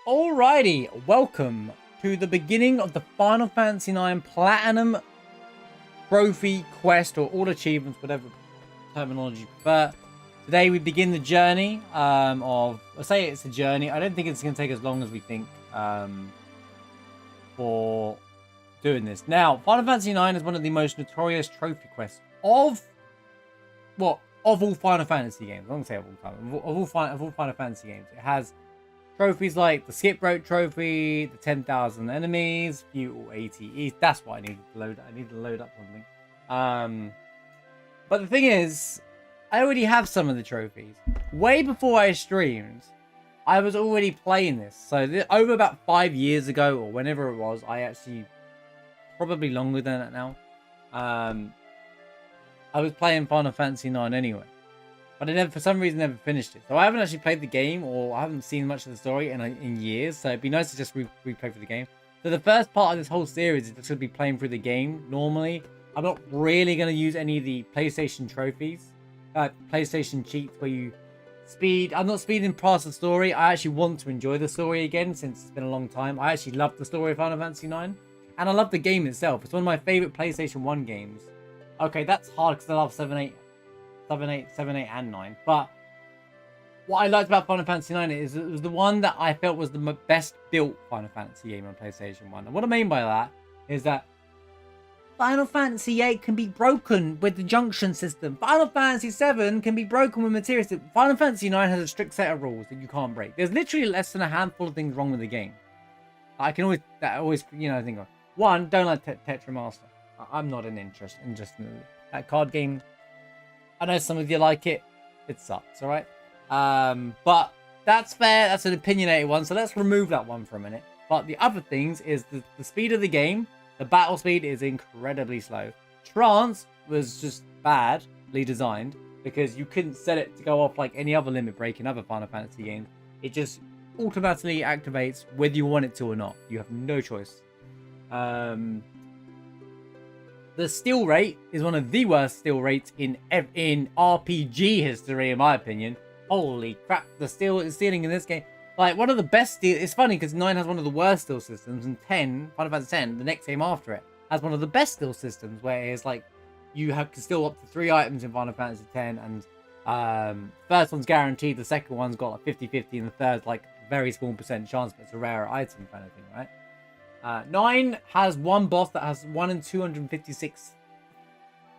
Alrighty, welcome to the beginning of the Final Fantasy IX Platinum Trophy Quest, or all achievements, whatever terminology you prefer. Today we begin the journey I say it's a journey. I don't think it's going to take as long as we think for doing this. Now, Final Fantasy IX is one of the most notorious trophy quests of all Final Fantasy games. I don't say of all time. Of all Final Fantasy games. It has trophies like the Skip Rope Trophy, the 10,000 enemies, feudal ATEs. That's what I needed to load. I needed to load up something. But the thing is, I already have some of the trophies. Way before I streamed, I was already playing this. So over about 5 years ago, or whenever it was, I actually, probably longer than that now, I was playing Final Fantasy IX anyway. But I never, for some reason, never finished it. So I haven't actually played the game, or I haven't seen much of the story in years. So it'd be nice to just replay through the game. So the first part of this whole series is just going to be playing through the game normally. I'm not really going to use any of the PlayStation trophies, PlayStation cheats where you speed. I'm not speeding past the story. I actually want to enjoy the story again since it's been a long time. I actually love the story of Final Fantasy IX, and I love the game itself. It's one of my favorite PlayStation 1 games. Okay, that's hard because I love 7, 8, and 9. But what I liked about Final Fantasy IX is it was the one that I felt was the best built Final Fantasy game on PlayStation 1. And what I mean by that is that Final Fantasy VIII can be broken with the junction system. Final Fantasy VII can be broken with material system. Final Fantasy IX has a strict set of rules that you can't break. There's literally less than a handful of things wrong with the game. I can always think of. One, don't like Tetra Master. I'm not in that card game. I know some of you like it. It sucks, alright? But that's fair. That's an opinionated one. So let's remove that one for a minute. But the other things is the speed of the game. The battle speed is incredibly slow. Trance was just badly designed because you couldn't set it to go off like any other limit break in other Final Fantasy games. It just automatically activates whether you want it to or not. You have no choice. The steal rate is one of the worst steal rates in RPG history, in my opinion. Holy crap, the stealing in this game. Like, one of the best steal... It's funny, because 9 has one of the worst steal systems, and Final Fantasy X, the next game after it, has one of the best steal systems, where it's like, you can steal up to 3 items in Final Fantasy X, and first one's guaranteed, the second one's got like 50-50, and the third's like very small percent chance, but it's a rarer item kind of thing, right? 9 has one boss that has 1 in 256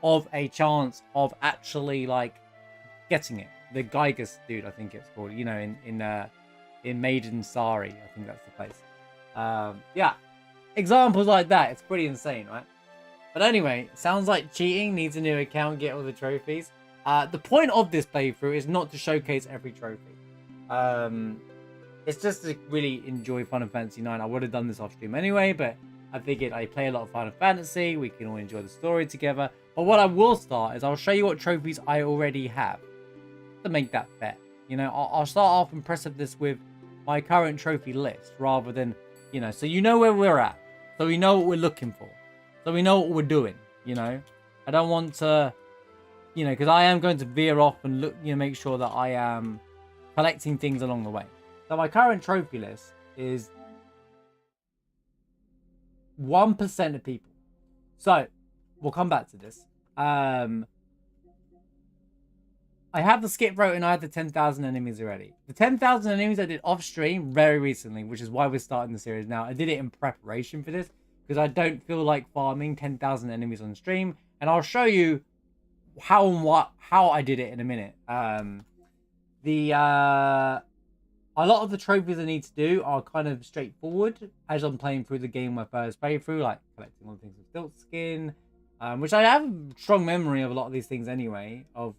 of a chance of actually like getting it. The Gygus dude, I think it's called. You know, in Maiden Sari, I think that's the place. Yeah, examples like that. It's pretty insane, right? But anyway, sounds like cheating. Needs a new account, get all the trophies. The point of this playthrough is not to showcase every trophy. It's just to really enjoy Final Fantasy IX. I would have done this off stream anyway, but I figured I play a lot of Final Fantasy. We can all enjoy the story together. But what I will start is I'll show you what trophies I already have to make that fair. You know, I'll start off impressive this with my current trophy list rather than, you know, so you know where we're at. So we know what we're looking for. So we know what we're doing, you know. I don't want to, you know, because I am going to veer off and look, you know, make sure that I am collecting things along the way. So my current trophy list is 1% of people. So we'll come back to this. I have the skip rope and I have the 10,000 enemies already. The 10,000 enemies I did off stream very recently, which is why we're starting the series now. I did it in preparation for this because I don't feel like farming 10,000 enemies on stream, and I'll show you how I did it in a minute. A lot of the trophies I need to do are kind of straightforward as I'm playing through the game my first playthrough, like collecting all the things with Stilt Skin, which I have a strong memory of a lot of these things anyway, of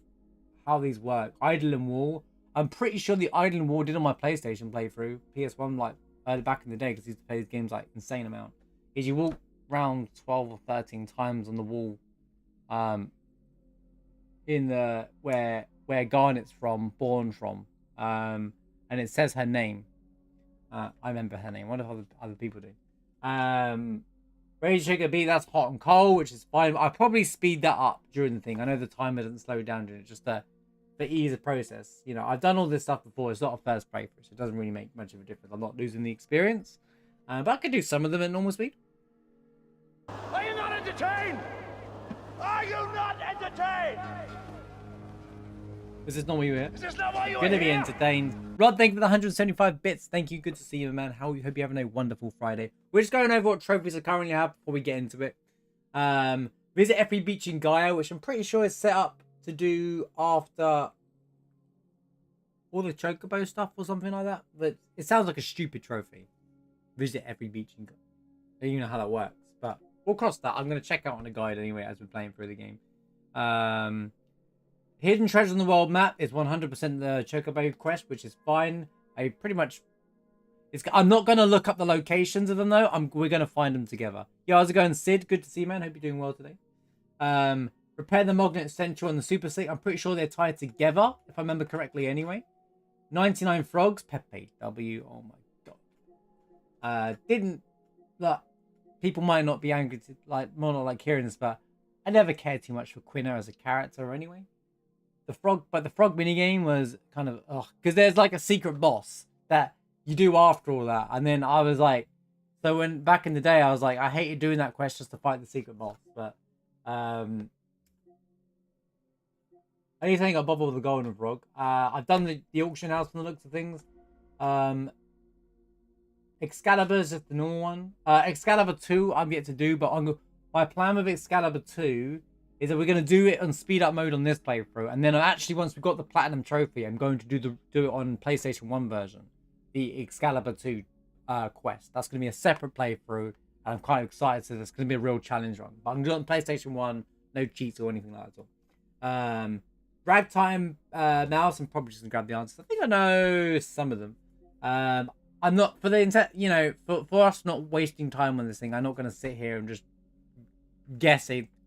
how these work. Idle and Wall. I'm pretty sure the Idle and Wall did on my PlayStation playthrough, PS1, like back in the day, because I used to play these games like insane amount. Is you walk around 12 or 13 times on the wall, in the where Garnet's born from, and it says her name. I remember her name. What if other people do? Rage Sugar Beat, that's hot and cold, which is fine. I probably speed that up during the thing. I know the timer doesn't slow down during it, just to for ease of process. You know, I've done all this stuff before. It's not a first playthrough, so it doesn't really make much of a difference. I'm not losing the experience, but I could do some of them at normal speed. Are you not entertained? Are you not entertained? Is this not what you hear? Is this not why you're Gonna be here? entertained. Rod, thank you for the 175 bits. Thank you. Good to see you, man. Hope you're having a wonderful Friday. We're just going over what trophies I currently have before we get into it. Visit every beach in Gaia, which I'm pretty sure is set up to do after all the Chocobo stuff or something like that. But it sounds like a stupid trophy. Visit every beach in Gaia. I don't even know how that works, but we'll cross that. I'm going to check out on the guide anyway as we're playing through the game. Hidden treasure on the world map is 100% the Chocobo quest, which is fine. I pretty much... I'm not going to look up the locations of them, though. We're going to find them together. Yo, how's it going, Sid? Good to see you, man. Hope you're doing well today. Repair the magnet central and the super seat. I'm pretty sure they're tied together, if I remember correctly anyway. 99 frogs. Pepe. W. Oh, my God. Look, people might not be angry to, more not like hearing this, but I never cared too much for Quina as a character anyway. The frog minigame was kind of, because there's like a secret boss that you do after all that. And then I was like, so when back in the day, I was like, I hated doing that quest just to fight the secret boss. But anything above all the golden frog. I've done the auction house from the looks of things. Excalibur is just the normal one. Excalibur 2 I'm yet to do, but my plan with Excalibur 2 is that we're going to do it on speed up mode on this playthrough, and then actually once we've got the platinum trophy, I'm going to do it on PlayStation 1 version, the Excalibur 2 quest. That's going to be a separate playthrough, and I'm quite excited. So it's going to be a real challenge run. But I'm doing it on PlayStation 1, no cheats or anything like that at all. Ragtime mouse, I'm probably just going to grab the answers. I think I know some of them. I'm not for the intent, for us not wasting time on this thing. I'm not going to sit here and just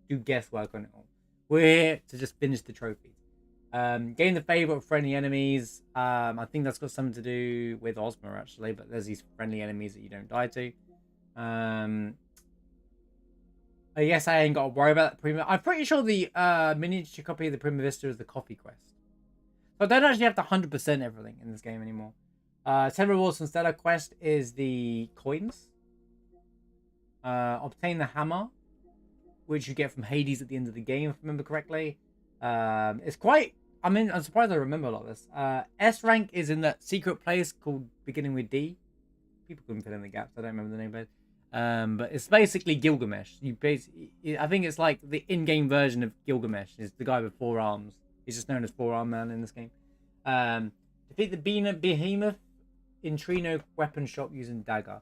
do guesswork on it all. We're here to just finish the trophies. Gain the favor of friendly enemies. I think that's got something to do with Ozma actually, but there's these friendly enemies that you don't die to. I guess I ain't got to worry about that. I'm pretty sure the miniature copy of the Prima Vista is the coffee quest. So I don't actually have to 100% everything in this game anymore. 10 rewards from Stellar quest is the coins. Obtain the hammer, which you get from Hades at the end of the game, if I remember correctly. It's quite... I'm surprised I remember a lot of this. S rank is in that secret place called beginning with D. People couldn't fill in the gaps. I don't remember the name of it. But it's basically Gilgamesh. I think it's like the in-game version of Gilgamesh. Is the guy with 4 arms. He's just known as 4-Arm Man in this game. Defeat the Behemoth in Trino weapon shop using dagger.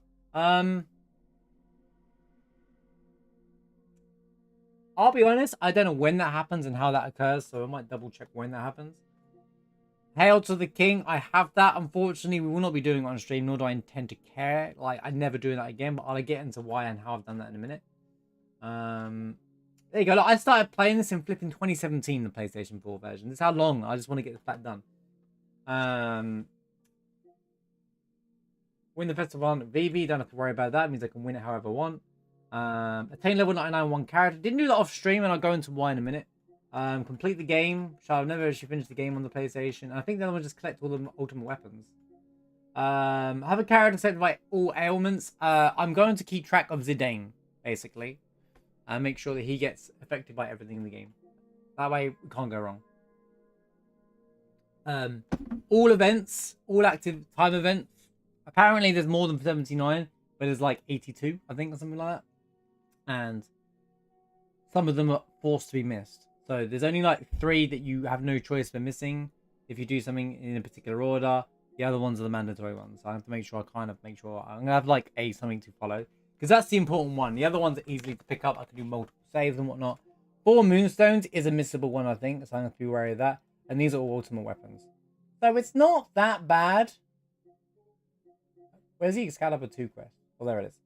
I'll be honest, I don't know when that happens and how that occurs, so I might double check when that happens. Hail to the King. I have that. Unfortunately, we will not be doing it on stream, nor do I intend to care. I'm never doing that again, but I'll get into why and how I've done that in a minute. There you go. Look, I started playing this in flipping 2017, the PlayStation 4 version. This is how long. I just want to get that done. Win the festival on VV. Don't have to worry about that. It means I can win it however I want. Attain level 99 one character. Didn't do that off stream, and I'll go into why in a minute. Complete the game. So I've never actually finished the game on the PlayStation. I think the other one just collect all the ultimate weapons. Have a character set by all ailments. I'm going to keep track of Zidane, basically. And make sure that he gets affected by everything in the game. That way, we can't go wrong. All events, all active time events. Apparently, there's more than 79, but there's like 82, I think, or something like that. And some of them are forced to be missed. So there's only like 3 that you have no choice for missing if you do something in a particular order. The other ones are the mandatory ones. So I have to make sure I'm gonna have like something to follow, because that's the important one. The other ones are easily to pick up. I can do multiple saves and whatnot. 4 moonstones is a missable one, I think, so I have to be wary of that. And these are all ultimate weapons. So it's not that bad. Where's the Excalibur 2 quest? Oh, there it is.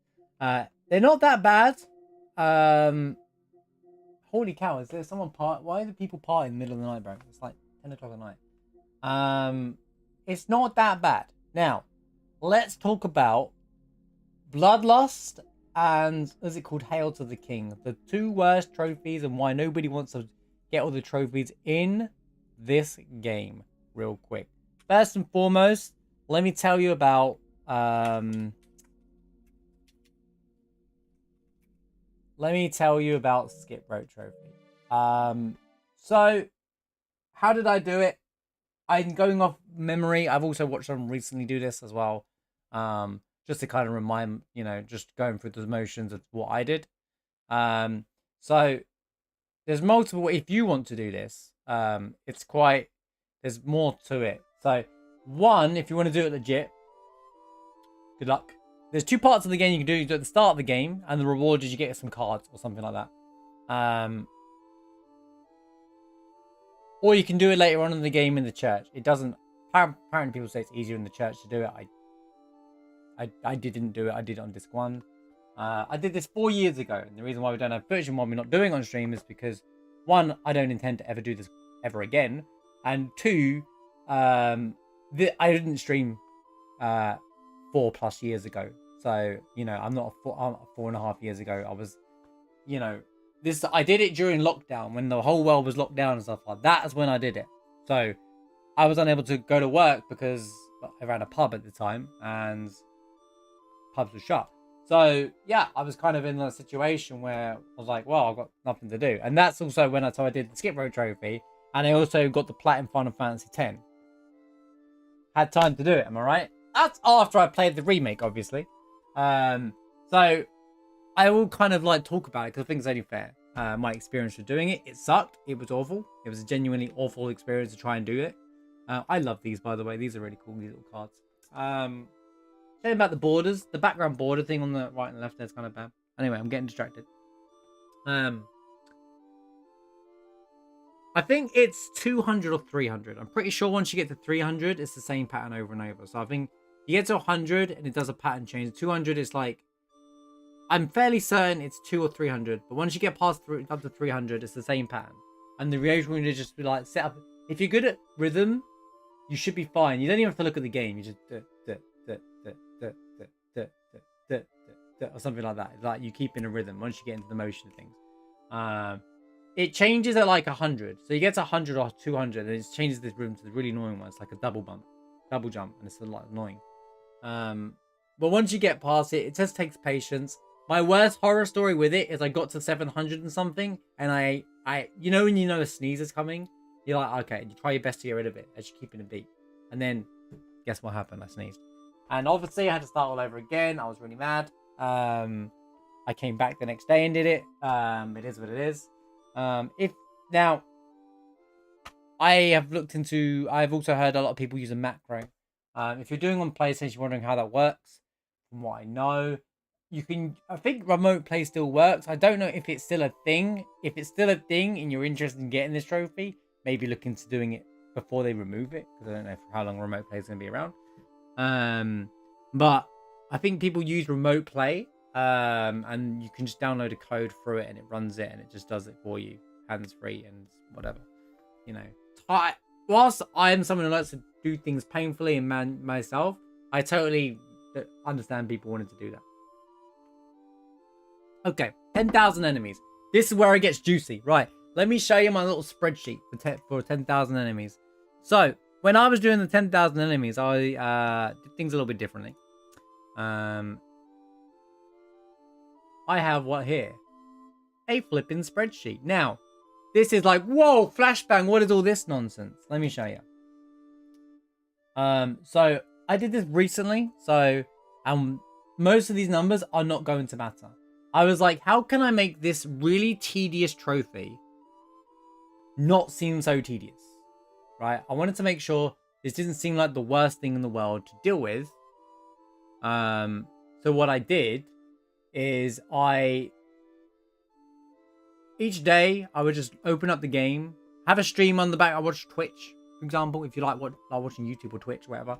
They're not that bad. Holy cow, is there someone why do people party in the middle of the night, bro? It's like 10 o'clock at night. It's not that bad. Now, let's talk about Bloodlust and, what is it called, Hail to the King. The 2 worst trophies and why nobody wants to get all the trophies in this game real quick. First and foremost, let me tell you about Skip Rope Trophy. So how did I do it? I'm going off memory. I've also watched someone recently do this as well. Just to kind of remind, just going through the motions of what I did. So there's multiple, if you want to do this, there's more to it. So one, if you want to do it legit, good luck. There's two parts of the game you can do. You do it at the start of the game, and the reward is you get some cards or something like that. Or you can do it later on in the game in the church. It doesn't, apparently people say it's easier in the church to do it. I didn't do it. I did it on disc 1. I did this 4 years ago. And the reason why we don't have footage and why we're not doing it on stream is because, one, I don't intend to ever do this ever again. And two, I didn't stream 4+ years ago. So, I'm not 4.5 years ago. I was, I did it during lockdown when the whole world was locked down and stuff like that. Is when I did it. So I was unable to go to work because I ran a pub at the time and pubs were shut. So yeah, I was kind of in a situation where I was like, well, I've got nothing to do. And that's also when I did the Skip Rope Trophy, and I also got the Platinum Final Fantasy X. Had time to do it, am I right? That's after I played the remake, obviously. So I will kind of talk about it because I think it's only fair. My experience with doing it, it sucked. It was awful. It was a genuinely awful experience to try and do it. I love these, by the way. These are really cool, these little cards. Saying about the borders, the background border thing on the right and left there's kind of bad. Anyway, I'm getting distracted. I think it's 200 or 300. I'm pretty sure once you get to 300, it's the same pattern over and over. So I think you get to 100 and it does a pattern change. 200 is I'm fairly certain it's 200 or 300. But once you get past up to 300, it's the same pattern. And the reaction is just be set up. If you're good at rhythm, you should be fine. You don't even have to look at the game. You just or something like that. You keep in a rhythm once you get into the motion of things. It changes at 100. So you get to 100 or 200, and it changes this rhythm to the really annoying one. It's like a double jump, and it's a lot annoying. But once you get past it, it just takes patience. My worst horror story with it is I got to 700 and something, and I when a sneeze is coming, you're like, okay, you try your best to get rid of it as you're keeping a beat. And then, guess what happened? I sneezed. And obviously, I had to start all over again. I was really mad. I came back the next day and did it. It is what it is. Now, I've also heard a lot of people use a macro. If you're doing on PlayStation, you're wondering how that works. From what I know, I think remote play still works. I don't know if it's still a thing. If it's still a thing and you're interested in getting this trophy, maybe look into doing it before they remove it, because I don't know how long remote play is going to be around. But I think people use remote play, and you can just download a code through it and it runs it and it just does it for you, hands-free and whatever. Whilst I am someone who likes to do things painfully and myself, I totally understand people wanting to do that. Okay, 10,000 enemies. This is where it gets juicy. Right, let me show you my little spreadsheet for 10,000 enemies. So, when I was doing the 10,000 enemies, I did things a little bit differently. I have what here? A flipping spreadsheet. Now, this is whoa, flashbang, what is all this nonsense? Let me show you. So, I did this recently, so most of these numbers are not going to matter. I was like, how can I make this really tedious trophy not seem so tedious? Right? I wanted to make sure this didn't seem like the worst thing in the world to deal with. So what I did is each day I would just open up the game, have a stream on the back. I watch Twitch, for example, if you like watching YouTube or Twitch, whatever.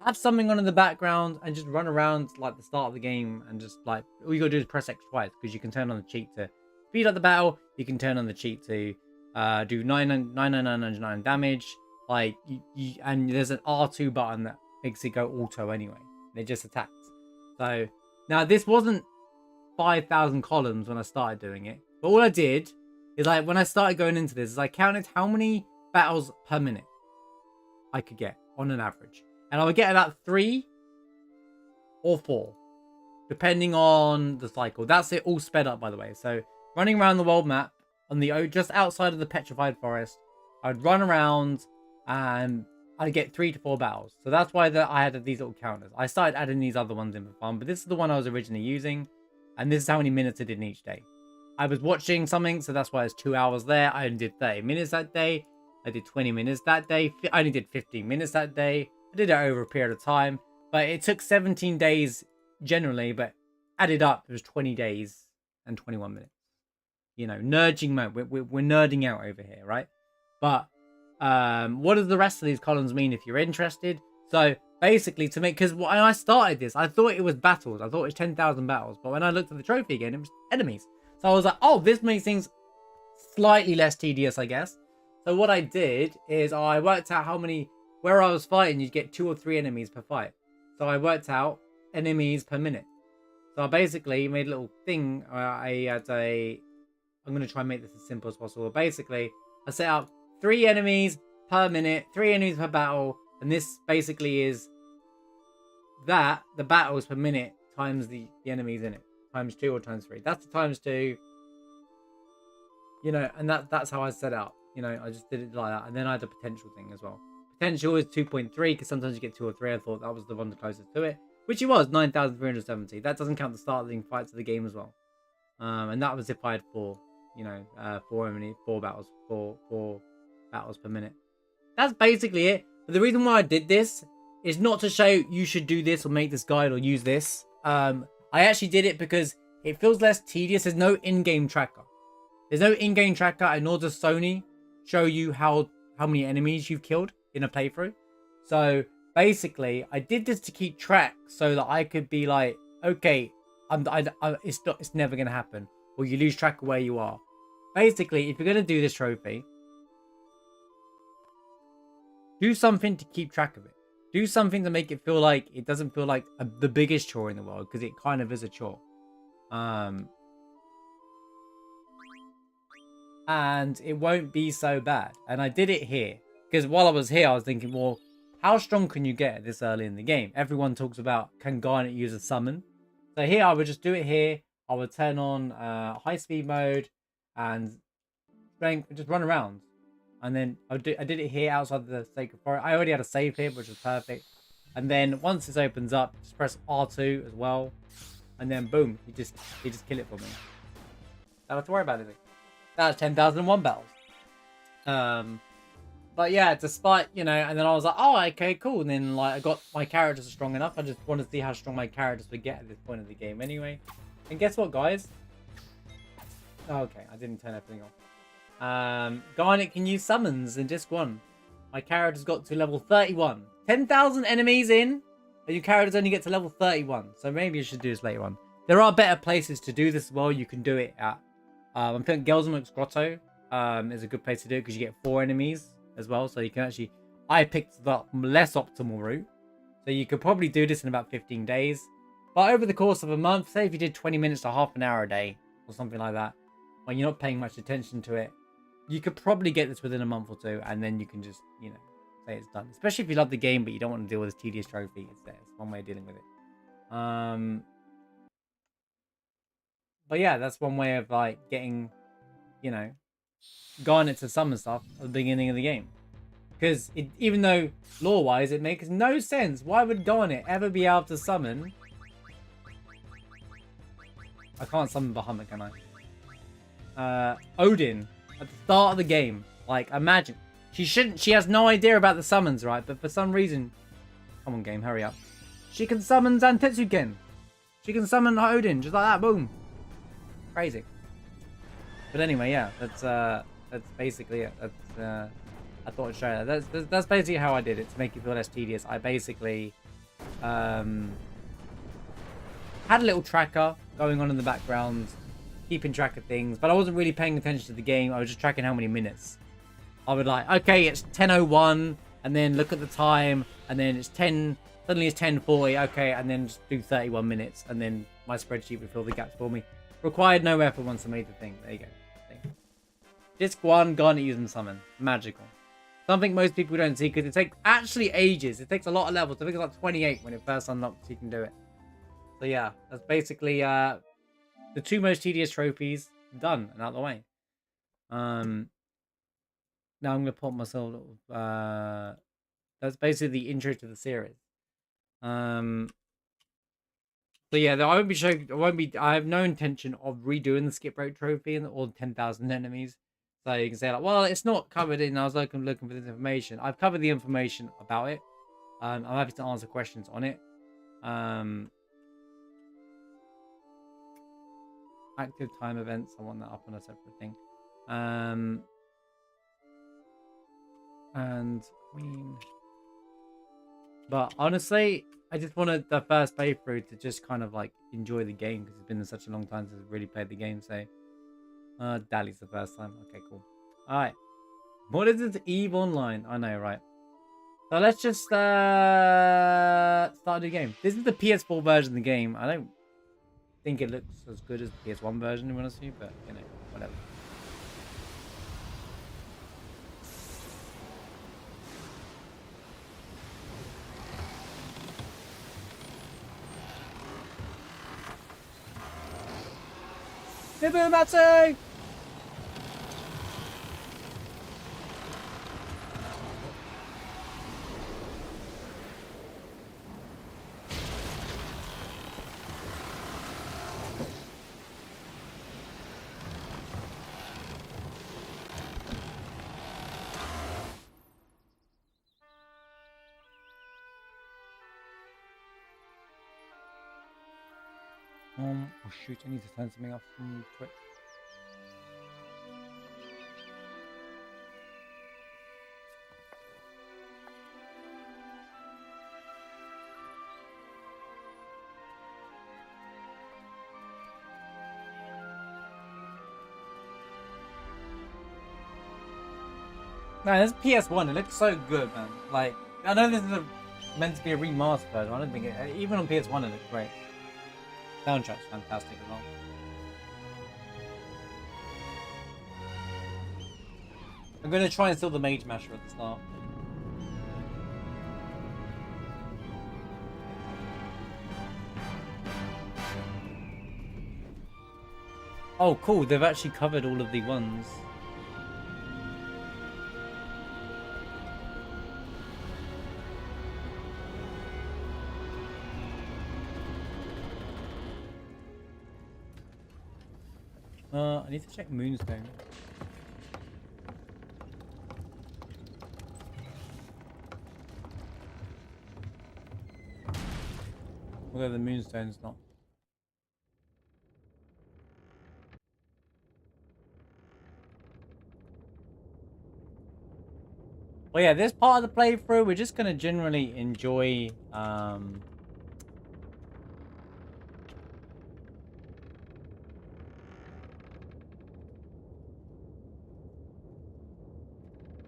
Have something on in the background and just run around the start of the game and just all you gotta do is press X twice, because you can turn on the cheat to speed up the battle. You can turn on the cheat to do 999 damage. And there's an R2 button that makes it go auto anyway. It just attacks. So now this wasn't 5,000 columns when I started doing it, but all I did is when I started going into this is I counted how many battles per minute I could get on an average. And I would get about 3 or 4, depending on the cycle. That's it all sped up, by the way. So running around the world map on the just outside of the petrified forest, I'd run around and I'd get 3 to 4 battles. So that's why I had these little counters. I started adding these other ones in for fun, but this is the one I was originally using. And this is how many minutes I did in each day. I was watching something, so that's why it's 2 hours there. I only did 30 minutes that day. I did 20 minutes that day. I only did 15 minutes that day. I did it over a period of time. But it took 17 days generally, but added up, it was 20 days and 21 minutes. You know, nerding mode. We're nerding out over here, right? But what does the rest of these columns mean if you're interested? So basically, to make, because when I started this, I thought it was battles. I thought it was 10,000 battles. But when I looked at the trophy again, it was enemies. So I was like, oh, this makes things slightly less tedious, I guess. So what I did is I worked out how many, where I was fighting, you'd get 2 or 3 enemies per fight. So I worked out enemies per minute. So I basically made a little thing. I'm going to try and make this as simple as possible. Basically, I set up 3 enemies per minute, 3 enemies per battle. And this basically is that, the battles per minute times the enemies in it. Times 2 or times 3. That's the times 2. You know, and that's how I set it up. You know, I just did it like that. And then I had the potential thing as well. Potential is 2.3 because sometimes you get 2 or 3. I thought that was the one the closest to it. Which it was, 9,370. That doesn't count the starting fights of the game as well. And that was if I had 4, you know, 4 battles, 4 battles per minute. That's basically it. But the reason why I did this is not to show you should do this or make this guide or use this. I actually did it because it feels less tedious. There's no in-game tracker. There's no in-game tracker, and nor does Sony show you how many enemies you've killed in a playthrough. So basically, I did this to keep track so that I could be like, okay, it's never going to happen. Or you lose track of where you are. Basically, if you're going to do this trophy, do something to keep track of it. Do something to make it feel like it doesn't feel like the biggest chore in the world, because it kind of is a chore. And it won't be so bad. And I did it here because while I was here, I was thinking, well, how strong can you get this early in the game? Everyone talks about, can Garnet use a summon? So here, I would just do it here. I would turn on high speed mode and strength, just run around. And then I did it here outside the Sacred Forest. I already had a save here, which was perfect. And then once this opens up, just press R2 as well. And then boom, you just kill it for me. Don't have to worry about anything. That's 10,001 battles. But yeah, despite, you know, and then I was like, oh, okay, cool. And then like I got my characters are strong enough. I just wanted to see how strong my characters would get at this point of the game anyway. And guess what, guys? Oh, okay, I didn't turn everything off. Garnet can use summons in Disc 1. My character's got to level 31. 10,000 enemies in, and your characters only get to level 31. So maybe you should do this later on. There are better places to do this as well. You can do it at, I think Gelsamuk's Grotto is a good place to do it because you get 4 enemies as well. So you can actually, I picked the less optimal route. So you could probably do this in about 15 days. But over the course of a month, say if you did 20 minutes to half an hour a day or something like that, when you're not paying much attention to it, you could probably get this within a month or 2, and then you can just, you know, say it's done. Especially if you love the game, but you don't want to deal with this tedious trophy. It's there. It's one way of dealing with it. But yeah, that's one way of like getting, you know, Garnet to summon stuff at the beginning of the game. Because even though lore-wise it makes no sense, why would Garnet ever be able to summon? I can't summon Bahamut, can I? Odin at the start of the game. Like, imagine. She has no idea about the summons, right? But for some reason, come on game, hurry up. She can summon Zantetsuken. She can summon Odin just like that, boom. Crazy. But anyway, yeah, that's basically it. That's I thought I'd show that. That's basically how I did it to make it feel less tedious. I basically had a little tracker going on in the background, keeping track of things, but I wasn't really paying attention to the game. I was just tracking how many minutes. I would like, okay, it's 10:01, and then look at the time, and then it's 10. Suddenly it's 10:40. Okay, and then just do 31 minutes, and then my spreadsheet would fill the gaps for me. Required no effort once I made the thing. There you go. Disc 1, Garnet using summon. Magical. Something most people don't see because it takes actually ages. It takes a lot of levels. I think it's like 28 when it first unlocks. You can do it. So yeah, that's basically the 2 most tedious trophies done and out of the way. Now I'm gonna put myself. That's basically the intro to the series. So yeah, I won't be showing. I have no intention of redoing the skip rope trophy and all 10,000 enemies. So you can say like, well, it's not covered in. I was looking for this information. I've covered the information about it. I'm happy to answer questions on it. Active time events. I want that up on a separate thing. And I mean, but honestly, I just wanted the first playthrough to just kind of like enjoy the game because it's been such a long time since I've really played the game. So, Dali's the first time. Okay, cool. All right. What is this EVE Online? I know, right? So let's just start a new game. This is the PS4 version of the game. I don't think it looks as good as the PS1 version, to be honest with you, but you know, whatever. Nibumatsu! Oh shoot, I need to turn something off from Twitch. Man, this PS1, it looks so good, man. Like, I know this is meant to be a remastered version. I don't think it, even on PS1 it looks great. Soundtrack's fantastic as well. I'm gonna try and steal the Mage Masher at the start. Oh, cool. They've actually covered all of the ones. I need to check Moonstone. Although the Moonstone's not. Well, yeah, this part of the playthrough, we're just gonna generally enjoy.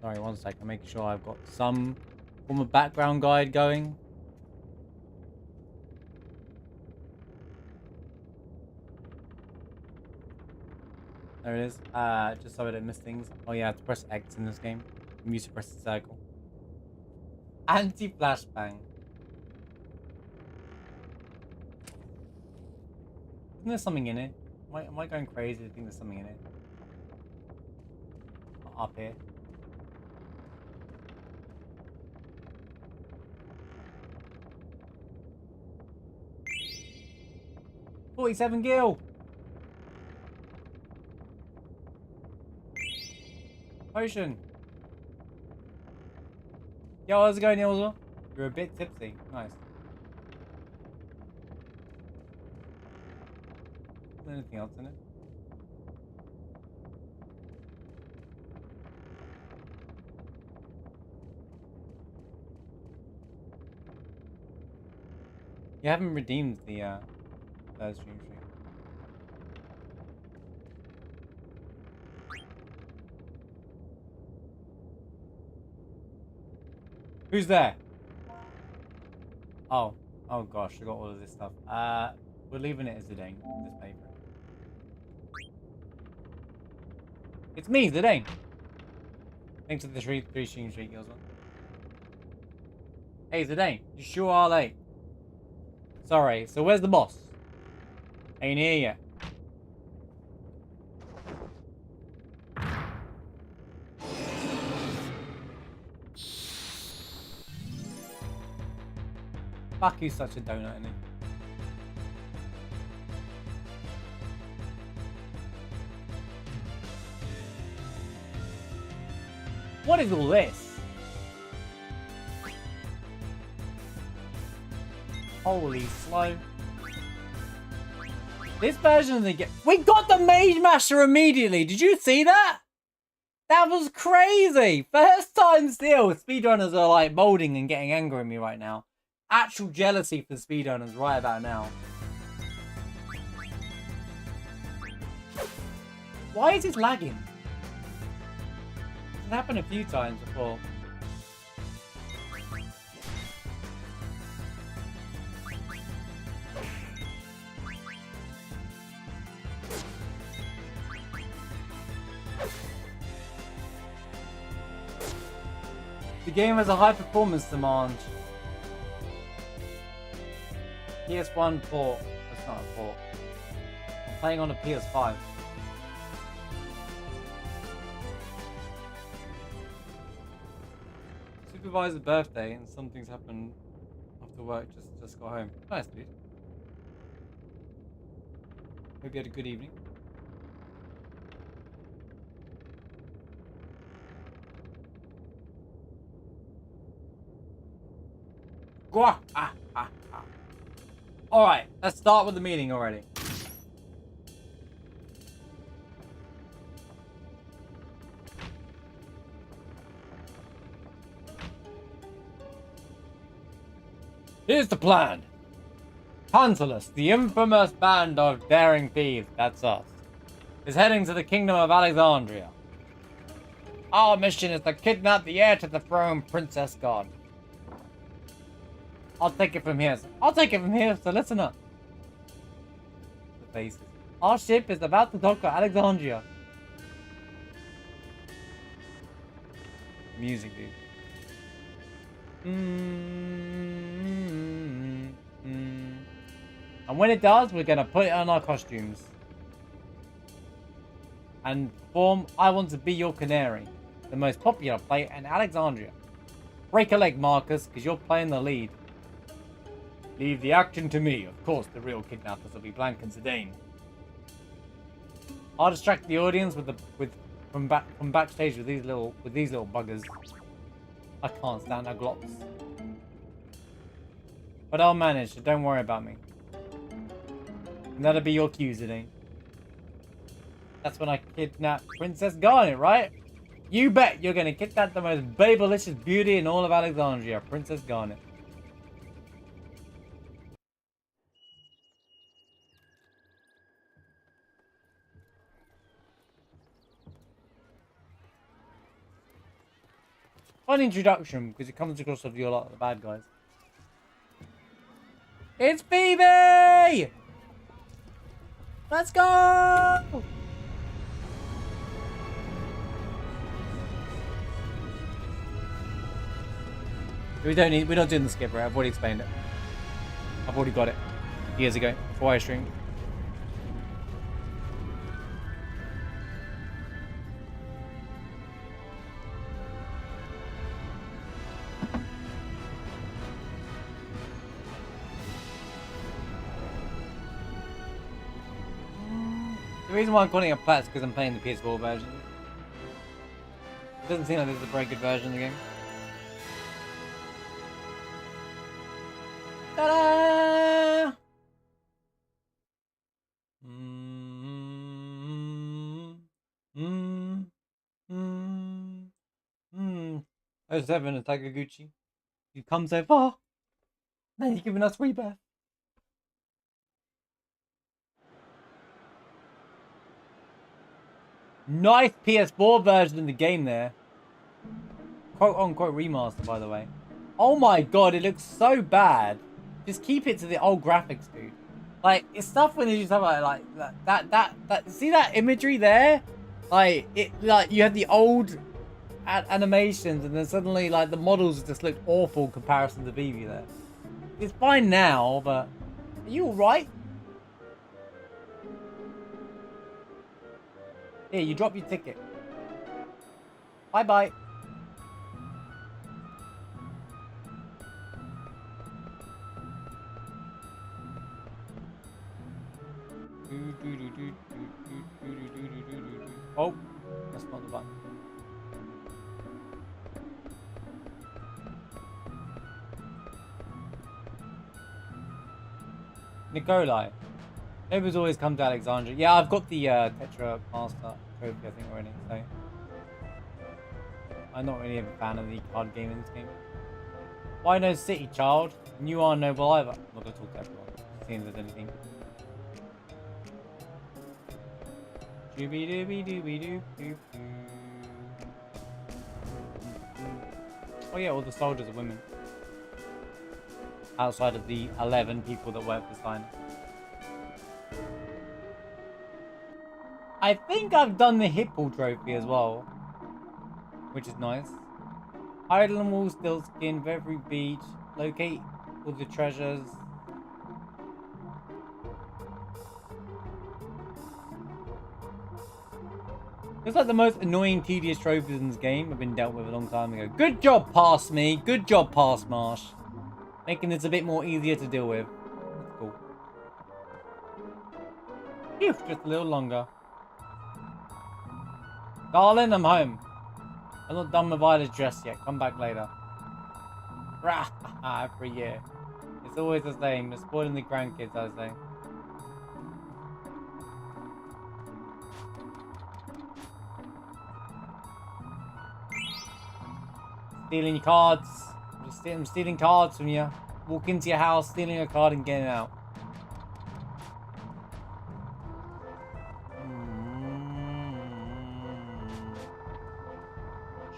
Sorry, one sec. I'm making sure I've got some form of background guide going. There it is. Just so I don't miss things. Oh yeah, I have to press X in this game. I'm used to press the circle. Anti-flashbang. Isn't there something in it? Am I going crazy to think there's something in it? Up here. $47 gil. Potion. Yo, how's it going, Ilza? You're a bit tipsy. Nice. Is there anything else in it? You haven't redeemed the third stream tree. Who's there? Oh gosh, I got all of this stuff. We're leaving it as Zidane, this paper. It's me, Zidane. Thanks for the three stream streak, Gills. Hey, Zidane, you sure are late. Sorry, so where's the boss? Ain't here yet. Fuck, he's such a donut, isn't he? What is all this? Holy slow. This version of the game... We got the Mage Masher immediately! Did you see that? That was crazy! First time still. Speedrunners are like molding and getting angry at me right now. Actual jealousy for speedrunners right about now. Why is it lagging? It's happened a few times before. The game has a high performance demand. PS1 port. That's not a port. I'm playing on a PS5. Supervisor's birthday and something's happened after work. Just got home. Nice, dude. Hope you had a good evening. Alright, let's start with the meeting already. Here's the plan. Tantalus, the infamous band of daring thieves, that's us, is heading to the kingdom of Alexandria. Our mission is to kidnap the heir to the throne, Princess God. I'll take it from here. So listen up. The faces. Our ship is about to dock at Alexandria. Music, dude. And when it does, we're gonna put it on our costumes. And form I Want to Be Your Canary, the most popular play in Alexandria. Break a leg, Marcus, because you're playing the lead. Leave the action to me. Of course, the real kidnappers will be Blank and Zidane. I'll distract the audience from backstage with these little buggers. I can't stand their glops. But I'll manage, so don't worry about me. And that'll be your cue, Zidane. That's when I kidnap Princess Garnet, right? You bet you're gonna kidnap the most babylicious beauty in all of Alexandria, Princess Garnet. Fun introduction, because it comes across as you're like the bad guys. It's Phoebe! Let's go! We're not doing the skip, right? I've already explained it. I've already got it years ago before I streamed. The reason why I'm calling it a plat is because I'm playing the PS4 version. It doesn't seem like this is a very good version of the game. Ta-da! Oh, 7 and Takaguchi. You've come so far. Now you're giving us rebirth. Nice PS4 version of the game there. Quote unquote remaster, by the way. Oh my god, it looks so bad. Just keep it to the old graphics, dude. Like, it's stuff when you just have like that see that imagery there? Like you have the old animations, and then suddenly like the models just looked awful in comparison to Vivi there. It's fine now, but are you alright? Here, you drop your ticket. Bye-bye. Oh, that's not the button. Nikolai. Nobles always come to Alexandria. Yeah, I've got the Tetra Master trophy, I think, already. So I'm not really a fan of the card game in this game. Why no city, child? And you aren't noble either. I'm not gonna talk to everyone. See if there's anything. Dooby dooby dooby doo doo doo. Oh yeah, all the soldiers are women. Outside of the 11 people that work for Steiner. I think I've done the Hipple trophy as well, which is nice. Island Wall, Still Skin, Beverly Beach, locate all the treasures. It's like the most annoying, tedious trophies in this game have been dealt with a long time ago. Good job, Pass Me. Good job, Pass Marsh. Making this a bit more easier to deal with. That's cool. Phew, just a little longer. Darling, I'm home. I'm not done with Ida's dress yet. Come back later. Rah, every year. It's always the same. They're spoiling the grandkids, I say. Stealing your cards. I'm stealing cards from you. Walk into your house, stealing a card and getting out.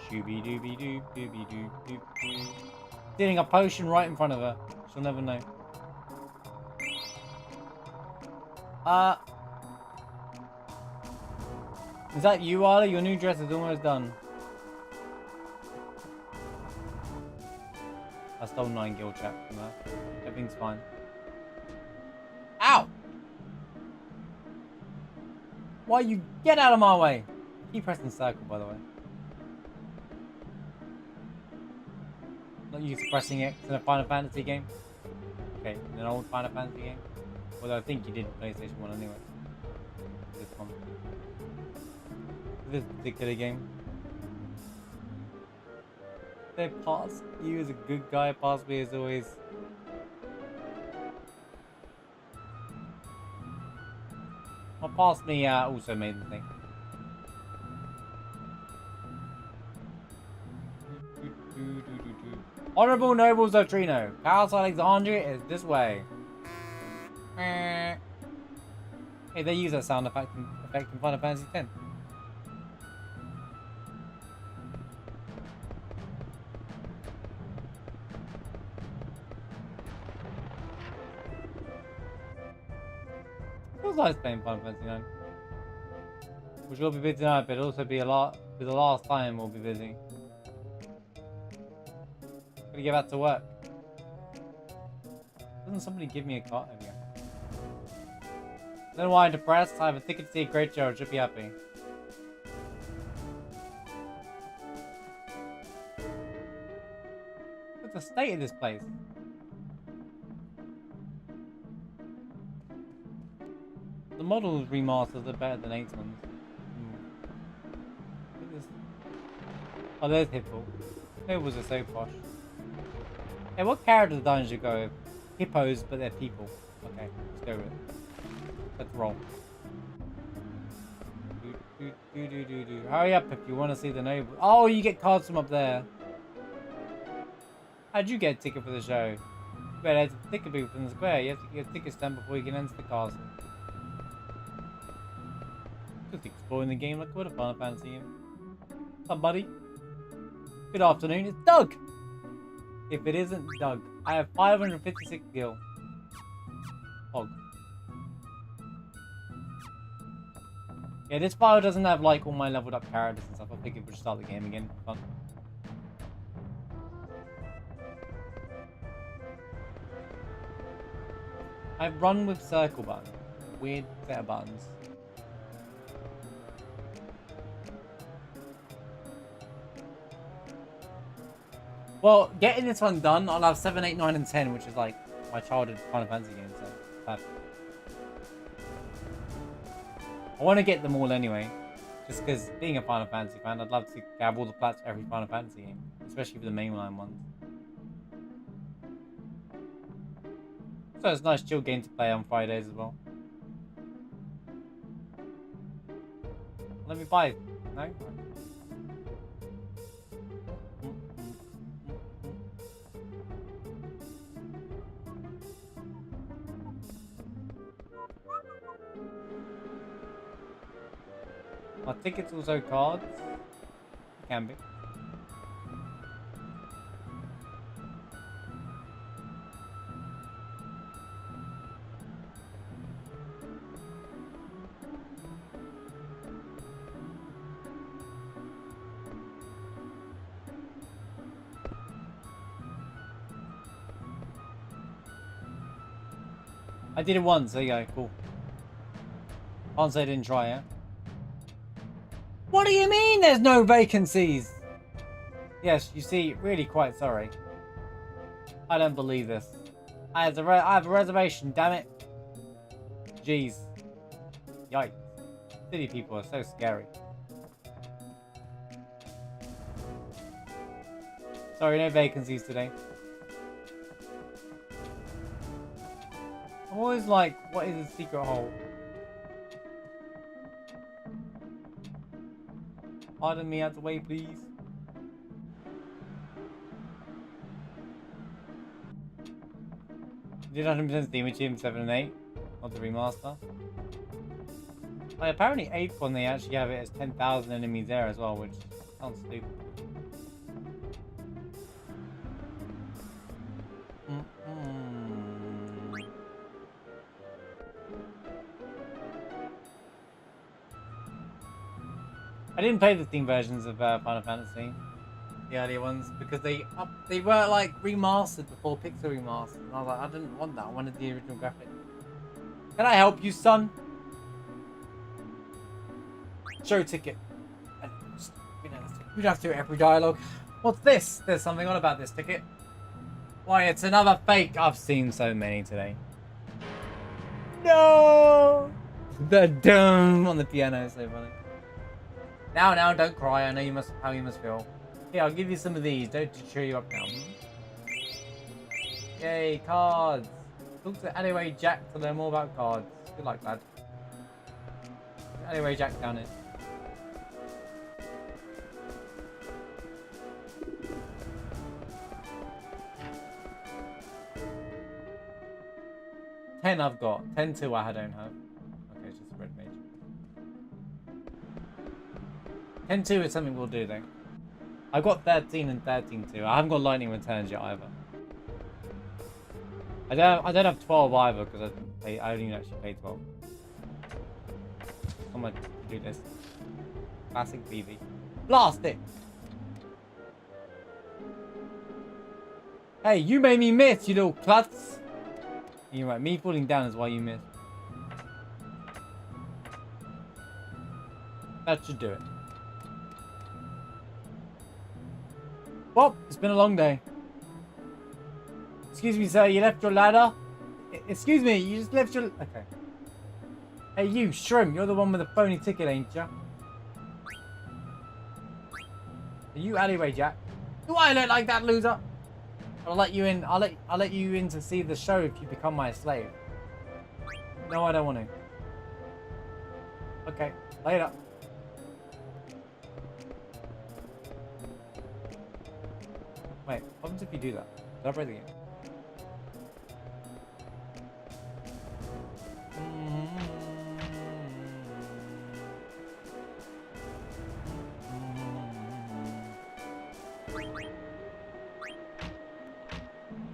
Shooby dooby doo dooby doo doo doo. Stealing a potion right in front of her. She'll never know. Is that you, Arlie? Your new dress is almost done. I stole 9 gil chat from that. Everything's fine. Ow! Why you get out of my way? Keep pressing circle, by the way. Not used to pressing X in a Final Fantasy game. Okay, in an old Final Fantasy game. Although I think you did PlayStation 1 anyway. This one. This particular game. They pass you as a good guy, pass me as always. Well, pass me also made the thing. Honorable Nobles of Trino, House Alexandria is this way. Hey, they use that sound effect in Final Fantasy X. It was nice playing Final Fantasy 9. Which will be busy tonight, but it'll also be the last time we'll be busy. Gotta get back to work. Doesn't somebody give me a card? There we go. Don't know why I'm depressed. I have a ticket to see a great show. I should be happy. What's the state of this place? The models remasters are better than 8's ones. Oh, there's Hippo. Hippos are so posh. Hey, what character design should go with? Hippos, but they're people. Okay, let's go with it. Let's roll. Hurry up if you want to see the noble. Oh, you get cards from up there. How'd you get a ticket for the show? You better head to the ticket booth in the square. You have to get a ticket stamp before you can enter the castle. Just exploring the game like what a Final Fantasy game. What's up, buddy? Good afternoon, it's Doug! If it isn't Doug, I have 556 gil. Hog. Yeah, this file doesn't have like all my leveled up characters and stuff. I think it would start the game again. Fun. I've run with circle buttons. Weird set of buttons. Well, getting this one done, I'll have 7, 8, 9, and 10, which is like my childhood Final Fantasy game, so perfect. I want to get them all anyway, just because being a Final Fantasy fan, I'd love to have all the plats for every Final Fantasy game, especially for the mainline ones. So it's a nice chill game to play on Fridays as well. Let me buy it. No? Are tickets also cards? Can be. I did it once, there you go, cool. Can't say I didn't try, yeah? What do you mean there's no vacancies? Yes, you see, really quite sorry. I don't believe this. I have a reservation, damn it. Jeez. Yikes. City people are so scary. Sorry, no vacancies today. I'm always like, what is the secret hole? Pardon me out the way, please. Did 100% Steam Achievement 7 and 8, not the remaster. Like, apparently 8th one they actually have it as 10,000 enemies there as well, which sounds stupid. I didn't play the Steam versions of Final Fantasy, the earlier ones, because they were like remastered before Pixel remastered, and I was like, I didn't want that. I wanted the original graphic. Can I help you, son? Show ticket. We don't have to do every dialogue. What's this? There's something on about this ticket. Why, it's another fake. I've seen so many today. No! The dum on the piano is so funny. Now, don't cry. I know how you must feel. Here, I'll give you some of these. Don't to cheer you up now. Yay, cards. Talk to Alleyway Jack to learn more about cards. Good luck, lad. Alleyway Jack down here. $10 I've got. 10-2 I don't have. Okay, it's just a red mage. 10-2 is something we'll do though. I've got 13 and 13-2. I haven't got lightning returns yet either. I don't have 12 either because I only actually paid 12. I'm gonna do this. Classic BV. Blast it! Hey, you made me miss, you little klutz! You're right, me falling down is why you missed. That should do it. Well, it's been a long day. Excuse me, sir, you left your ladder? Excuse me, you just left your... Okay. Hey, you, Shrimp, you're the one with the phony ticket, ain't ya? Are you Alleyway Jack? Do I look like that, loser? I'll let you in. I'll let you in to see the show if you become my slave. No, I don't want to. Okay, later. Wait, what happens if you do that? Did I break the game?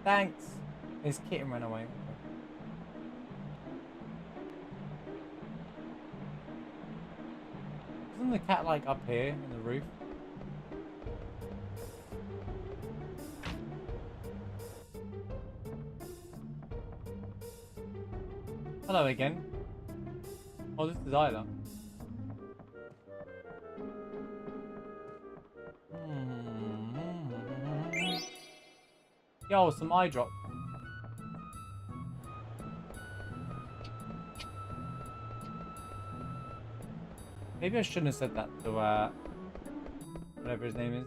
Thanks. His kitten ran away. Okay. Isn't the cat like up here in the roof? Hello again. Oh, this is Isla. Yo, some eye drop. Maybe I shouldn't have said that to whatever his name is.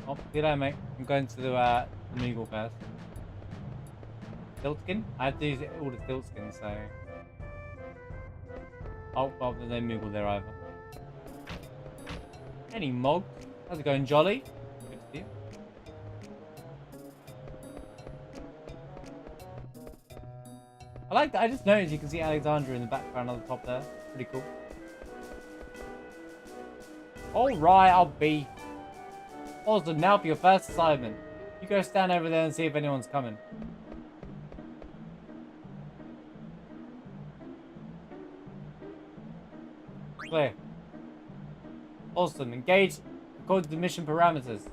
Oh, g'day mate. I'm going to the Moogle first. Siltskin? I have to use all the Siltskin, so... Oh, well, there's no Moogle there either. Any Mog? How's it going, Jolly? Good to see you. I like that. I just noticed you can see Alexandria in the background on the top there. Pretty cool. Alright, I'll be. Awesome, now for your first assignment. You go stand over there and see if anyone's coming. Clear. Awesome, engage according to the mission parameters.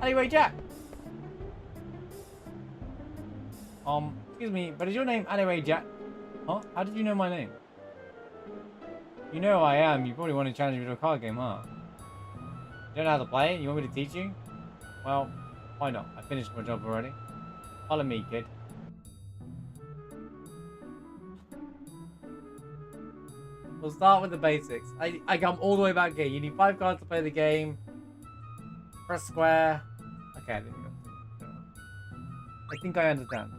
Alleyway Jack! Excuse me, but is your name Alleyway Jack? Huh? How did you know my name? You know who I am. You probably want to challenge me to a card game, huh? You don't know how to play it? You want me to teach you? Well, why not? I finished my job already. Follow me, kid. We'll start with the basics. I come all the way back here. You need 5 cards to play the game. Press square. Okay, I didn't go. I think I understand.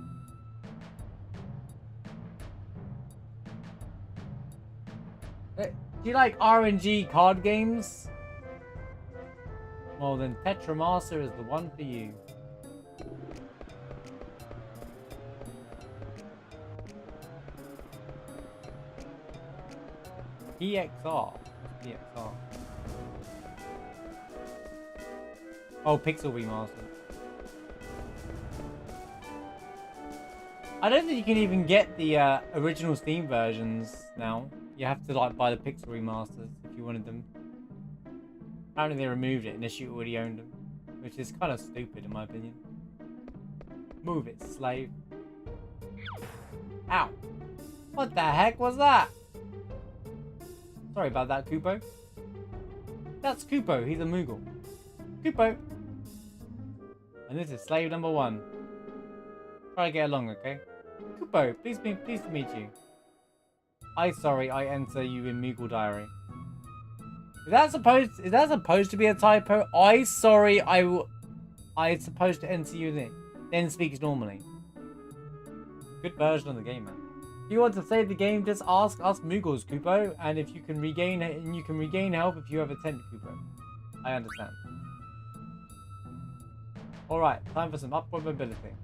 Do you like RNG card games? Well then Tetramaster is the one for you. EXR. EXR. Oh, Pixel Remaster. I don't think you can even get the original Steam versions now. You have to like buy the Pixel Remasters if you wanted them. Apparently they removed it unless you already owned them, which is kind of stupid in my opinion. Move it, slave. Ow. What the heck was that? Sorry about that, Kupo. That's Kupo, he's a Moogle. Kupo. And this is slave number 1. Try to get along, okay? Kupo, pleased to meet you. Sorry, I enter you in Moogle Diary. Is that supposed to be a typo? Sorry, I supposed to enter you then speaks normally. Good version of the game, man. If you want to save the game, just ask us Moogles, Kupo, and if you can regain help if you have a tent, Kupo. I understand. Alright, time for some upward mobility.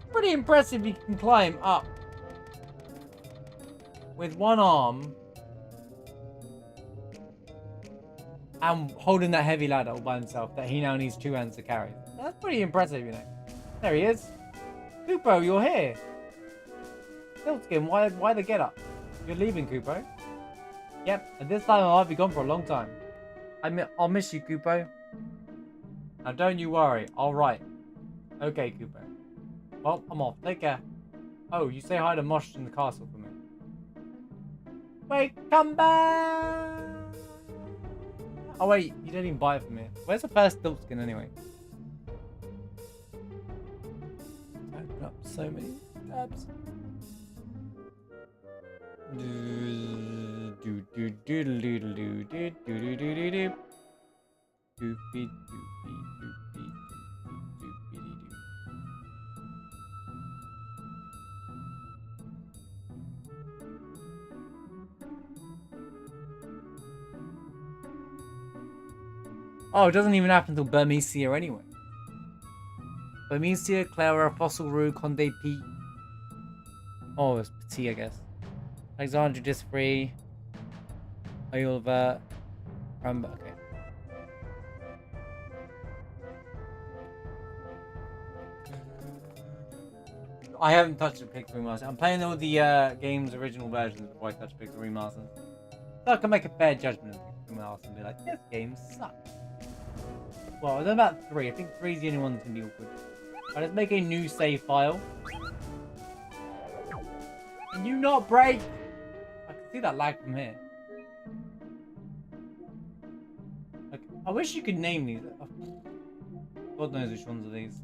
Pretty impressive you can climb up with one arm and holding that heavy ladder all by himself that he now needs 2 hands to carry. That's pretty impressive, you know. There he is. Kupo, you're here. Siltskin, why the get up? You're leaving, Kupo. Yep, and this time I'll be gone for a long time. I'll miss you, Kupo. Now don't you worry, I'll write. Okay, Kupo. Well, I'm off. Take care. Oh, you say hi to Mosh in the castle for me. Wait, come back! Oh wait, you didn't even buy it for me. Where's the first Siltskin anyway? Open up so many tabs. Oh, it doesn't even happen until Burmecia anyway. Bomecia, Clara, Fossil Rue, Conde Pete. Oh, it's Petit, I guess. Alexandria, just free. Ayulva. Okay. I haven't touched the Pixel Remaster. I'm playing all the game's original versions before I touch Pixel Remaster. So I can make a fair judgment of Pixel Remaster and be like, this game sucks. Well, I don't know about 3. I think 3 is the only one that's going to be awkward. Right, let's make a new save file. Can you not break? I can see that lag from here. Like, I wish you could name these. God knows which ones are these.